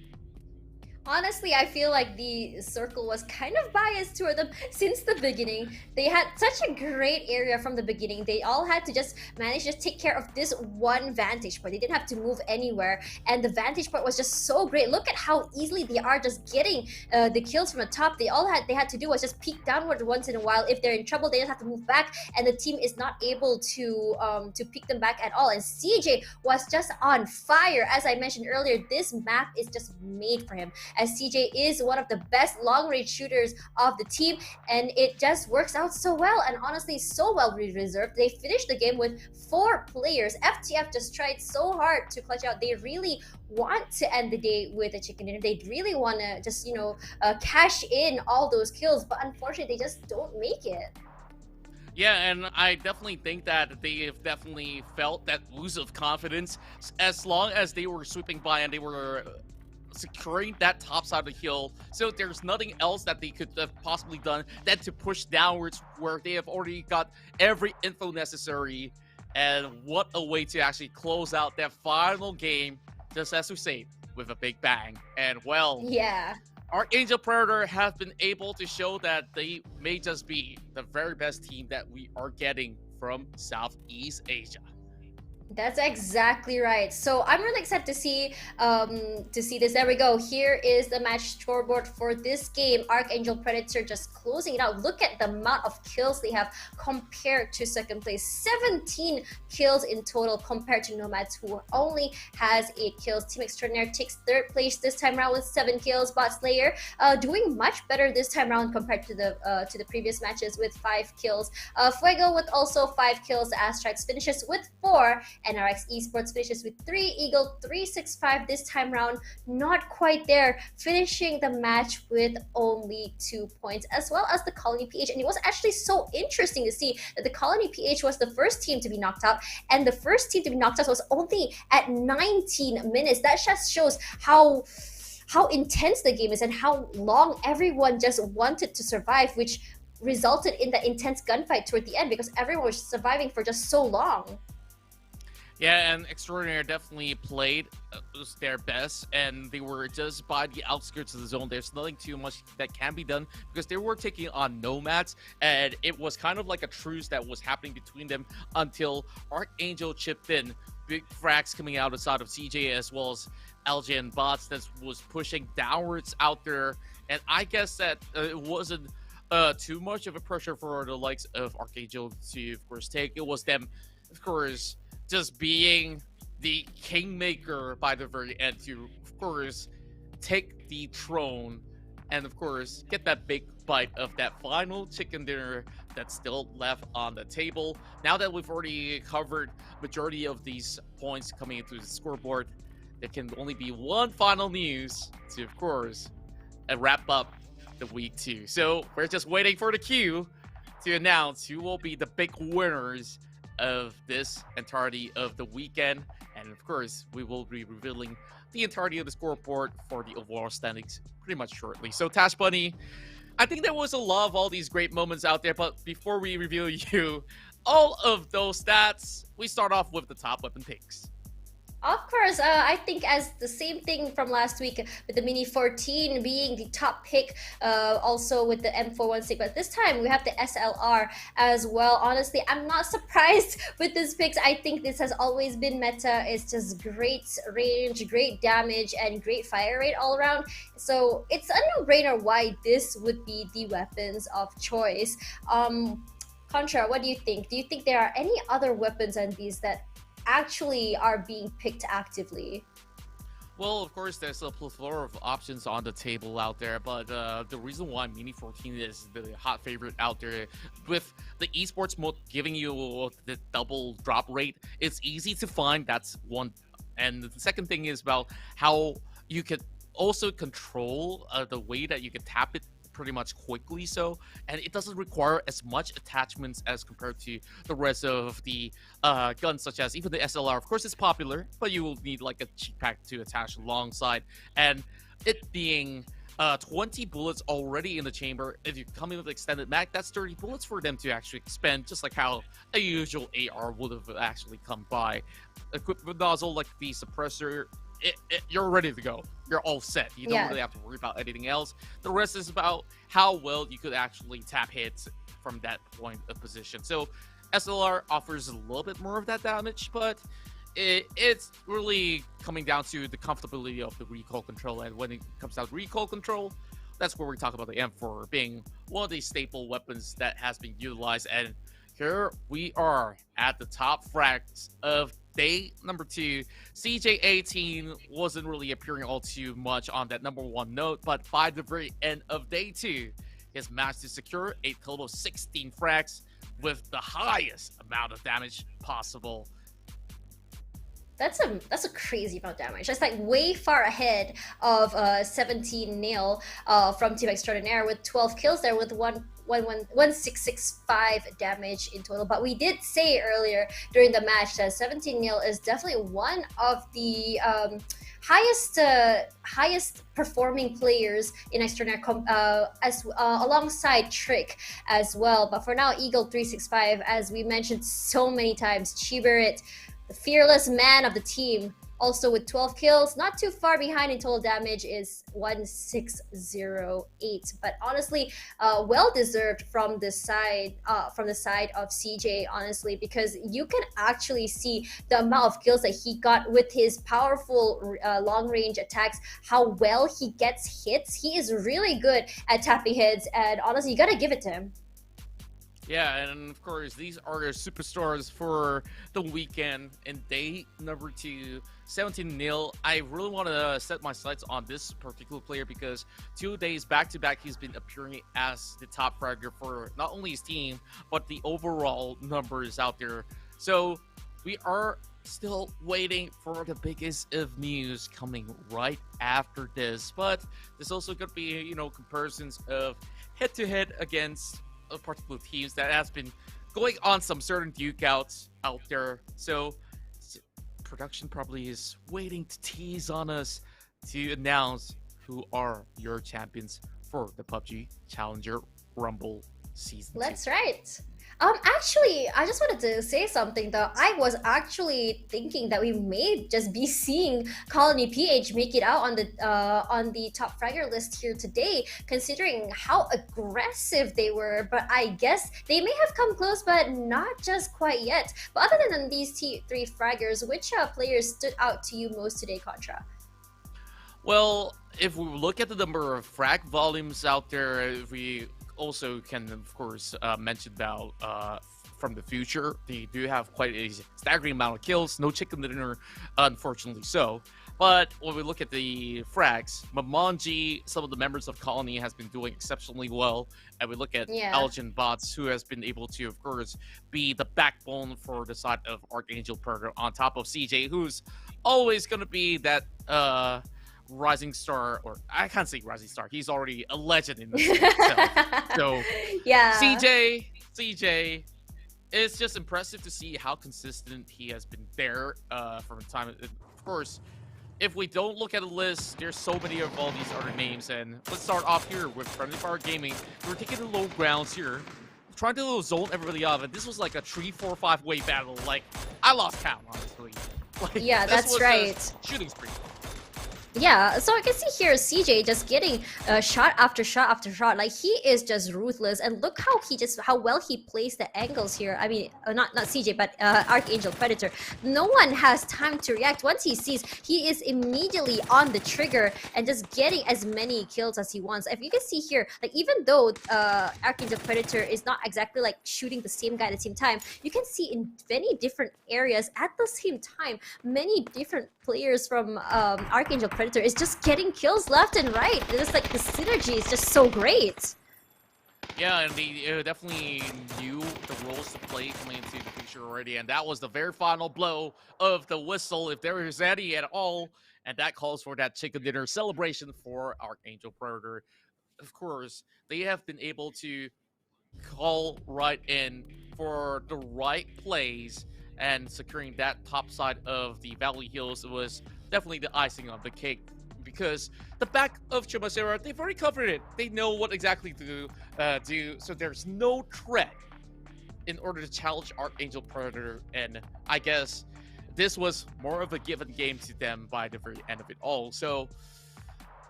Honestly, I feel like the circle was kind of biased toward them since the beginning. They had such a great area from the beginning. They all had to just manage to take care of this one vantage point. They didn't have to move anywhere. And the vantage point was just so great. Look at how easily they are just getting the kills from the top. They had to do was just peek downward once in a while. If they're in trouble, they just have to move back. And the team is not able to pick them back at all. And CJ was just on fire. As I mentioned earlier, this map is just made for him, as CJ is one of the best long-range shooters of the team, and it just works out so well, and honestly so well reserved. They finished the game with 4 players. FTF just tried so hard to clutch out. They really want to end the day with a chicken dinner. They really want to just, cash in all those kills, but unfortunately they just don't make it. Yeah, and I definitely think that they have definitely felt that lose of confidence as long as they were sweeping by and they were securing that top side of the hill. So there's nothing else that they could have possibly done than to push downwards where they have already got every info necessary. And what a way to actually close out that final game, just as we say, with a big bang. And well, Yeah. Archangel Predator have been able to show that they may just be the very best team that we are getting from Southeast Asia. That's exactly right. So I'm really excited to see this. There we go. Here is the match scoreboard for this game. Archangel Predator just closing it out. Look at the amount of kills they have compared to second place. 17 kills in total compared to Nomads, who only has 8 kills. Team Extraordinaire takes third place this time around with 7 kills. Bot Slayer doing much better this time around compared to the previous matches with 5 kills. Fuego with also 5 kills. ASTRAX finishes with 4. NRX Esports finishes with 3. Eagle 365 this time round, not quite there, finishing the match with only 2 points, as well as the Colony PH. And it was actually so interesting to see that the Colony PH was the first team to be knocked out, and the first team to be knocked out was only at 19 minutes. That just shows how intense the game is and how long everyone just wanted to survive, which resulted in the intense gunfight toward the end because everyone was surviving for just so long. Yeah, and Extraordinaire definitely played their best, and they were just by the outskirts of the zone. There's nothing too much that can be done because they were taking on Nomads, and it was kind of like a truce that was happening between them until Archangel chipped in. Big frags coming out of CJ as well as LJ and Bots that was pushing downwards out there, and I guess that it wasn't too much of a pressure for the likes of Archangel to, of course, take. It was them, of course, just being the kingmaker by the very end to, of course, take the throne and, of course, get that big bite of that final chicken dinner that's still left on the table. Now that we've already covered majority of these points coming into the scoreboard, there can only be one final news to, of course, wrap up the week 2. So we're just waiting for the queue to announce who will be the big winners of this entirety of the weekend, and of course we will be revealing the entirety of the scoreboard for the overall standings pretty much shortly. So Tash Bunny, I think there was a lot of all these great moments out there, but before we reveal you all of those stats, we start off with the top weapon picks. Of course, I think as the same thing from last week with the Mini 14 being the top pick, also with the M416, but this time we have the SLR as well. Honestly, I'm not surprised with this picks. I think this has always been meta. It's just great range, great damage, and great fire rate all around. So it's a no-brainer why this would be the weapons of choice. Contra, what do you think? Do you think there are any other weapons than these that actually are being picked actively? Well, of course, there's a plethora of options on the table out there, but the reason why Mini 14 is the hot favorite out there, with the esports mode giving you the double drop rate, it's easy to find. That's one. And the second thing is about how you could also control the way that you can tap it pretty much quickly, so, and it doesn't require as much attachments as compared to the rest of the guns, such as even the SLR. Of course, it's popular, but you will need like a cheek pack to attach alongside, and it being 20 bullets already in the chamber. If you come in with extended mag, that's 30 bullets for them to actually expend, just like how a usual AR would have actually come by. Equipped with nozzle like the suppressor, you're ready to go. You're all set. You don't really have to worry about anything else. The rest is about how well you could actually tap hits from that point of position. So SLR offers a little bit more of that damage, but it's really coming down to the comfortability of the recoil control. And when it comes down to recoil control, that's where we talk about the M4 being one of the staple weapons that has been utilized. And here we are at the top frags of day number 2. CJ18 wasn't really appearing all too much on that number 1 note, but by the very end of day 2, he has managed to secure a total of 16 frags with the highest amount of damage possible. That's a crazy amount of damage. That's like way far ahead of 17 Nail from Team Extraordinaire with 12 kills there with one 1665 damage in total. But we did say earlier during the match that 17-0 is definitely one of the highest performing players in Extraordinaire alongside Trick as well. But for now, Eagle 365, as we mentioned so many times, Chibarit, the fearless man of the team, also with 12 kills, not too far behind in total damage, is 1608. But honestly, well deserved from the side of CJ, honestly, because you can actually see the amount of kills that he got with his powerful long range attacks, how well he gets hits. He is really good at tapping heads, and honestly, you gotta give it to him. Yeah, and of course, these are superstars for the weekend. In day number 2, 17-0. I really want to set my sights on this particular player because 2 days back-to-back, he's been appearing as the top fragger for not only his team, but the overall numbers out there. So we are still waiting for the biggest of news coming right after this. But there's also going to be, you know, comparisons of head-to-head against particular teams that has been going on some certain duke outs out there. So production probably is waiting to tease on us to announce who are your champions for the PUBG Challenger Rumble Season 2. That's right. Actually, I just wanted to say something though. I was actually thinking that we may just be seeing Colony PH make it out on the top fragger list here today, considering how aggressive they were. But I guess they may have come close, but not just quite yet. But other than these three fraggers, which players stood out to you most today, Contra? Well, if we look at the number of frag volumes out there, if we also can, of course, mention about from the future, they do have quite a staggering amount of kills. No chicken dinner, unfortunately so. But when we look at the frags, Mamonji, some of the members of Colony has been doing exceptionally well. And we look at Elgin Bots, who has been able to, of course, be the backbone for the side of Archangel Purger, on top of CJ, who's always going to be that rising star, or I can't say rising star, he's already a legend in this itself. So yeah, CJ, it's just impressive to see how consistent he has been there from time. Of course, if we don't look at the list, there's so many of all these other names, and let's start off here with Friendly Fire Gaming. We're taking the low grounds here, trying to zone everybody off, and this was like a 3-4-5 way battle. Like, I lost count, honestly. Like, yeah, that's right. Shooting spree. Yeah, so I can see here CJ just getting shot after shot after shot. Like, he is just ruthless, and look how well he plays the angles here. I mean, not CJ, but Archangel Predator. No one has time to react. Once he sees, he is immediately on the trigger and just getting as many kills as he wants. If you can see here, like, even though Archangel Predator is not exactly like shooting the same guy at the same time, you can see in many different areas at the same time, many different players from Archangel Predator is just getting kills left and right. It's like the synergy is just so great. Yeah, and they definitely knew the roles to play coming into the picture already, and that was the very final blow of the whistle, if there is any at all, and that calls for that chicken dinner celebration for Archangel Predator. Of course, they have been able to call right in for the right plays, and securing that top side of the Valley Hills was definitely the icing on the cake, because the back of Chumacera, they've already covered it. They know what exactly to do, so there's no threat in order to challenge Archangel Predator, and I guess this was more of a given game to them by the very end of it all. So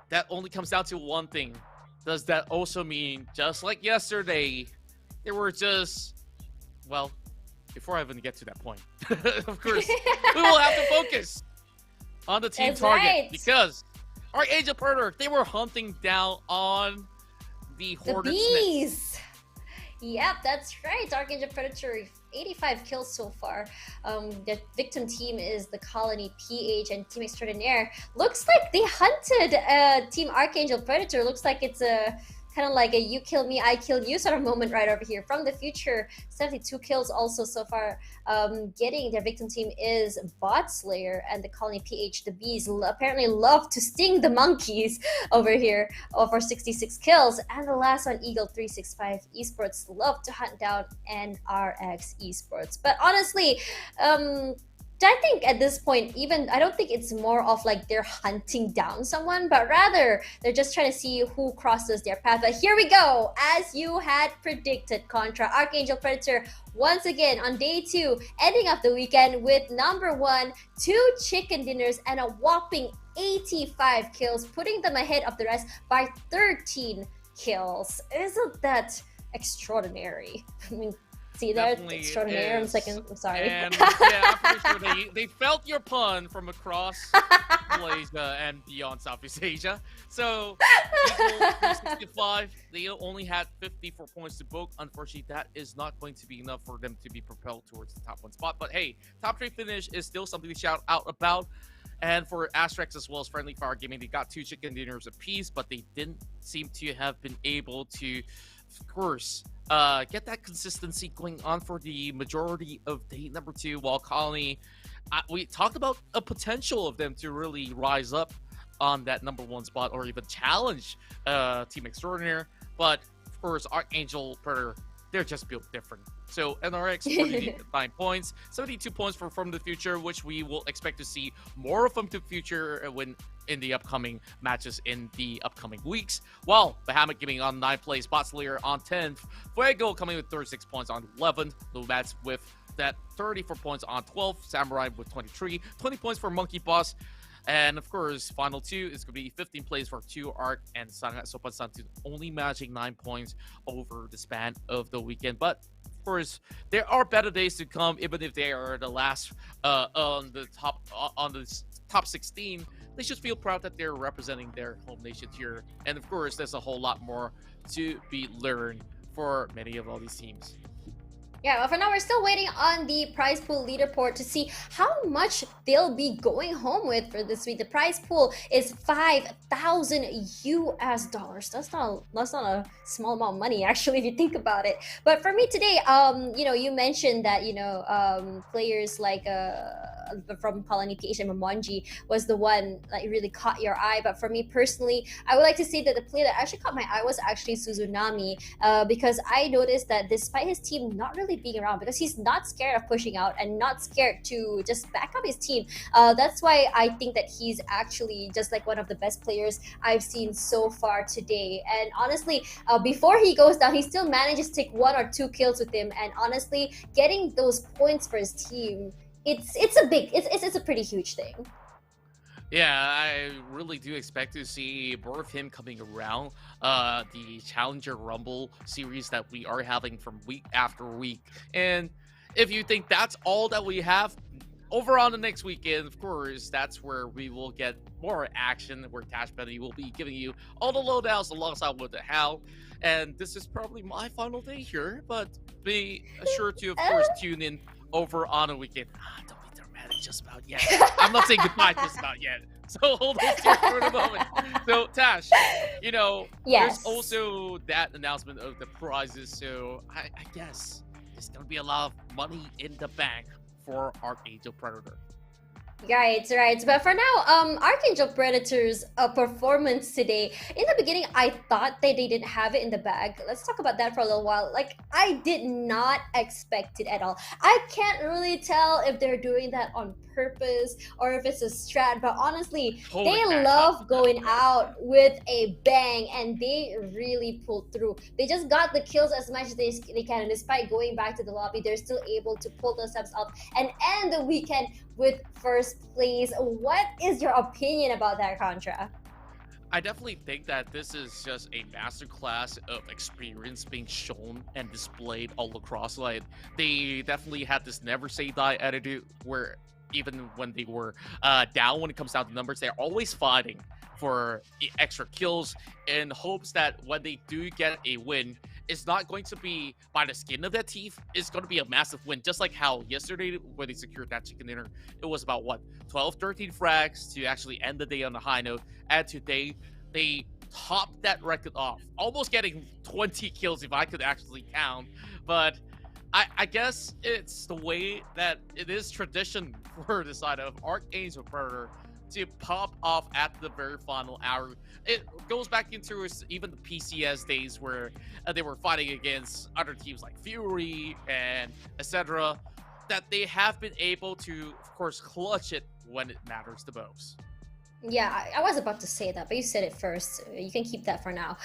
that only comes down to one thing. Does that also mean, just like yesterday, they were just, well, before I even get to that point, of course, we will have to focus on the team target, because Archangel Predator, they were hunting down on the Hornet's bees. Yep, that's right. Archangel Predator, 85 kills so far. The victim team is the Colony PH and Team Extraordinaire. Looks like they hunted Team Archangel Predator. Looks like it's a kind of like a you kill me, I kill you sort of moment right over here. From the future, 72 kills also so far. Getting their victim team is Bot Slayer and the Colony PH. The bees apparently love to sting the monkeys over here for 66 kills. And the last one, Eagle 365 Esports, love to hunt down NRX Esports. But honestly, I think at this point, even I don't think it's more of like they're hunting down someone, but rather they're just trying to see who crosses their path. But here we go, as you had predicted, Contra Archangel Predator once again on day 2, ending off the weekend with number 1, 2 chicken dinners and a whopping 85 kills, putting them ahead of the rest by 13 kills. Isn't that extraordinary? I mean, see that extraordinary. I'm second. I'm sorry. And yeah, I'm pretty sure they felt your pun from across Malaysia and beyond Southeast Asia. So, Eagle 365, they only had 54 points to book. Unfortunately, that is not going to be enough for them to be propelled towards the top 1 spot. But hey, top 3 finish is still something to shout out about. And for ASTRAX as well as Friendly Fire Gaming, they got 2 chicken dinners apiece, but they didn't seem to have been able to, of course, get that consistency going on for the majority of day number 2, while Colony, we talked about a potential of them to really rise up on that number 1 spot or even challenge Team Extraordinaire. But of course, Archangel Predator, they're just built different. So NRX 49 points, 72 points from the future, which we will expect to see more from the future when in the upcoming matches in the upcoming weeks. While Bahamut giving on 9th place, Bot Slayer on 10th, Fuego coming with 36 points on 11th, Lumats with that 34 points on 12th, Samurai with 23, 20 points for Monkey Boss. And of course, final 2 is going to be 15 plays for 2 Arc and SOPAN SANTUN, only matching 9 points over the span of the weekend. But of course, there are better days to come, even if they are the last on the top 16. They should feel proud that they're representing their home nation here. And of course, there's a whole lot more to be learned for many of all these teams. Yeah, well, for now, we're still waiting on the prize pool leaderboard to see how much they'll be going home with for this week. The prize pool is $5,000 US. That's not a small amount of money, actually, if you think about it. But for me today, you know, you mentioned that, you know, players like from Colony PH and Mamonji was the one that really caught your eye. But for me personally, I would like to say that the player that actually caught my eye was actually Suzunami, because I noticed that despite his team not really being around, because he's not scared of pushing out and not scared to just back up his team. That's why I think that he's actually just like one of the best players I've seen so far today. And honestly, before he goes down, he still manages to take 1 or 2 kills with him. And honestly, getting those points for his team, it's a pretty huge thing. Yeah, I really do expect to see more of him coming around the Challenger Rumble series that we are having from week after week. And if you think that's all that we have, over on the next weekend, of course, that's where we will get more action, where Tash Benny will be giving you all the lowdowns alongside with the Hal. And this is probably my final day here, but be sure to, of course, tune in over on a weekend. Don't be dramatic just about yet. I'm not saying goodbye just about yet. So hold on for the moment. So Tash, you know, there's also that announcement of the prizes. So I guess there's gonna be a lot of money in the bank for Archangel Predator. Right. But for now, Archangel Predator's performance today, in the beginning, I thought they didn't have it in the bag. Let's talk about that for a little while. Like, I did not expect it at all. I can't really tell if they're doing that on purpose or if it's a strat, but honestly, they love going out with a bang, and they really pulled through. They just got the kills as much as they can, and despite going back to the lobby, they're still able to pull themselves out and end the weekend with first place. What is your opinion about that, Contra? I definitely think that this is just a masterclass of experience being shown and displayed all across. Like, they definitely had this never say die attitude where even when they were down when it comes down to numbers, they're always fighting for extra kills in hopes that when they do get a win, it's not going to be by the skin of their teeth. It's going to be a massive win, just like how yesterday when they secured that chicken dinner, it was about what, 12-13 frags to actually end the day on a high note. And today they top that record off, almost getting 20 kills if I could actually count. But I guess it's the way that it is tradition for the side of Archangel Predator to pop off at the very final hour. It goes back into even the PCS days where they were fighting against other teams like Fury and etc. That they have been able to, of course, clutch it when it matters the most. Yeah, I was about to say that, but you said it first. You can keep that for now.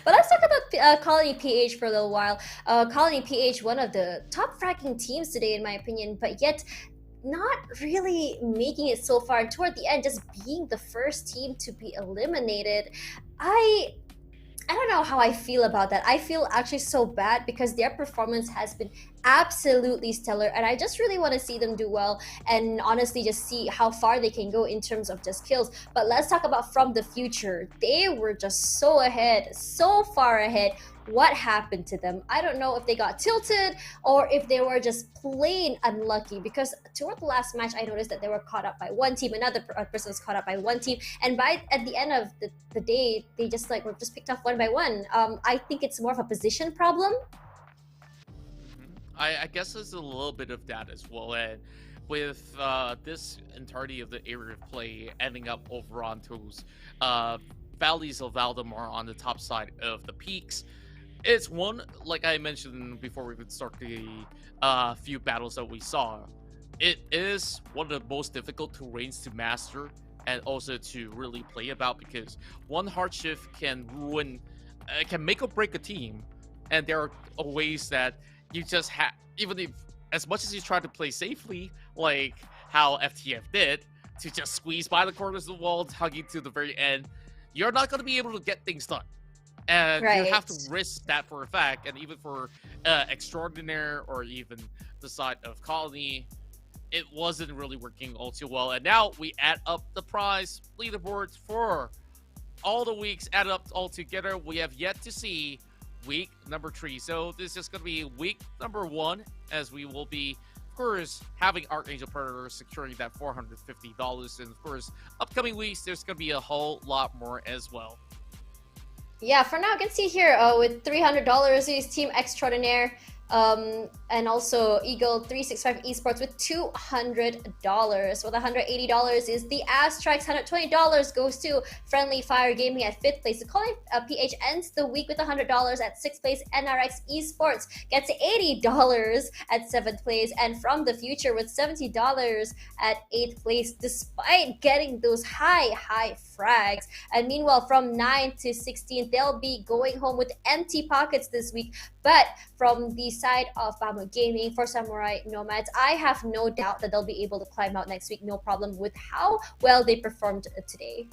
But let's talk about Colony PH for a little while. Colony PH, one of the top fragging teams today, in my opinion, but yet not really making it so far. And toward the end, just being the first team to be eliminated. I don't know how I feel about that. I feel actually so bad because their performance has been absolutely stellar, and I just really want to see them do well and honestly just see how far they can go in terms of just kills. But let's talk about from the future. They were just so ahead, so far ahead. What happened to them? I don't know if they got tilted or if they were just plain unlucky, because toward the last match I noticed that they were caught up by one team, another person was caught up by one team, and at the end of the day they just were just picked off one by one. I think it's more of a position problem. I guess there's a little bit of that as well, and with this entirety of the area of play ending up over onto Valleys of Valdemar on the top side of the peaks. It's one, like I mentioned before we could start the few battles that we saw, it is one of the most difficult terrains to master and also to really play about, because one hard shift can ruin, can make or break a team. And there are ways that you just have, even if, as much as you try to play safely, like how FTF did, to just squeeze by the corners of the wall, hugging to the very end, you're not going to be able to get things done. And you have to risk that for a fact. And even for Extraordinaire or even the side of Colony, it wasn't really working all too well. And now we add up the prize leaderboards for all the weeks, added up all together. We have yet to see week number 3. So this is going to be week number 1, as we will be, of course, having Archangel Predator securing that $450. And of course, upcoming weeks, there's going to be a whole lot more as well. Yeah, for now, I can see here with $300 is Team Extraordinaire, and also Eagle 365 Esports with $200. With $180 is the ASTRAX. $120 goes to Friendly Fire Gaming at 5th place. The Colony PH ends the week with $100 at 6th place. NRX Esports gets $80 at 7th place, and From the Future with $70 at 8th place, despite getting those high frags. And meanwhile, from 9th to 16th, they'll be going home with empty pockets this week. But from the side of Bamboo Gaming for Samurai Nomads, I have no doubt that they'll be able to climb out next week, no problem, with how well they performed today.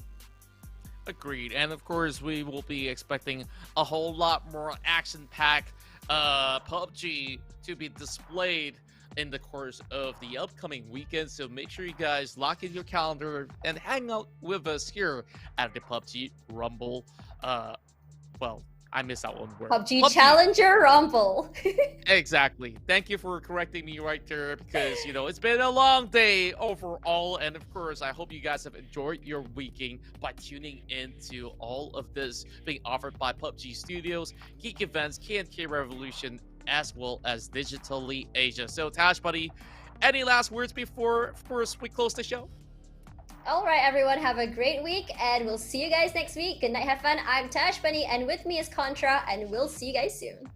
Agreed. And of course, we will be expecting a whole lot more action-packed PUBG to be displayed in the course of the upcoming weekend. So make sure you guys lock in your calendar and hang out with us here at the PUBG Rumble. Well, I missed that one word. PUBG Challenger Rumble. Exactly. Thank you for correcting me right there, because, you know, it's been a long day overall. And of course, I hope you guys have enjoyed your weekend by tuning into all of this being offered by PUBG Studios, Geek Events, K&K Revolution, as well as Digitally Asia. So, Tash, buddy, any last words before, of course, we close the show? All right, everyone, have a great week, and we'll see you guys next week. Good night, have fun. I'm Tash Bunny, and with me is Contra, and we'll see you guys soon.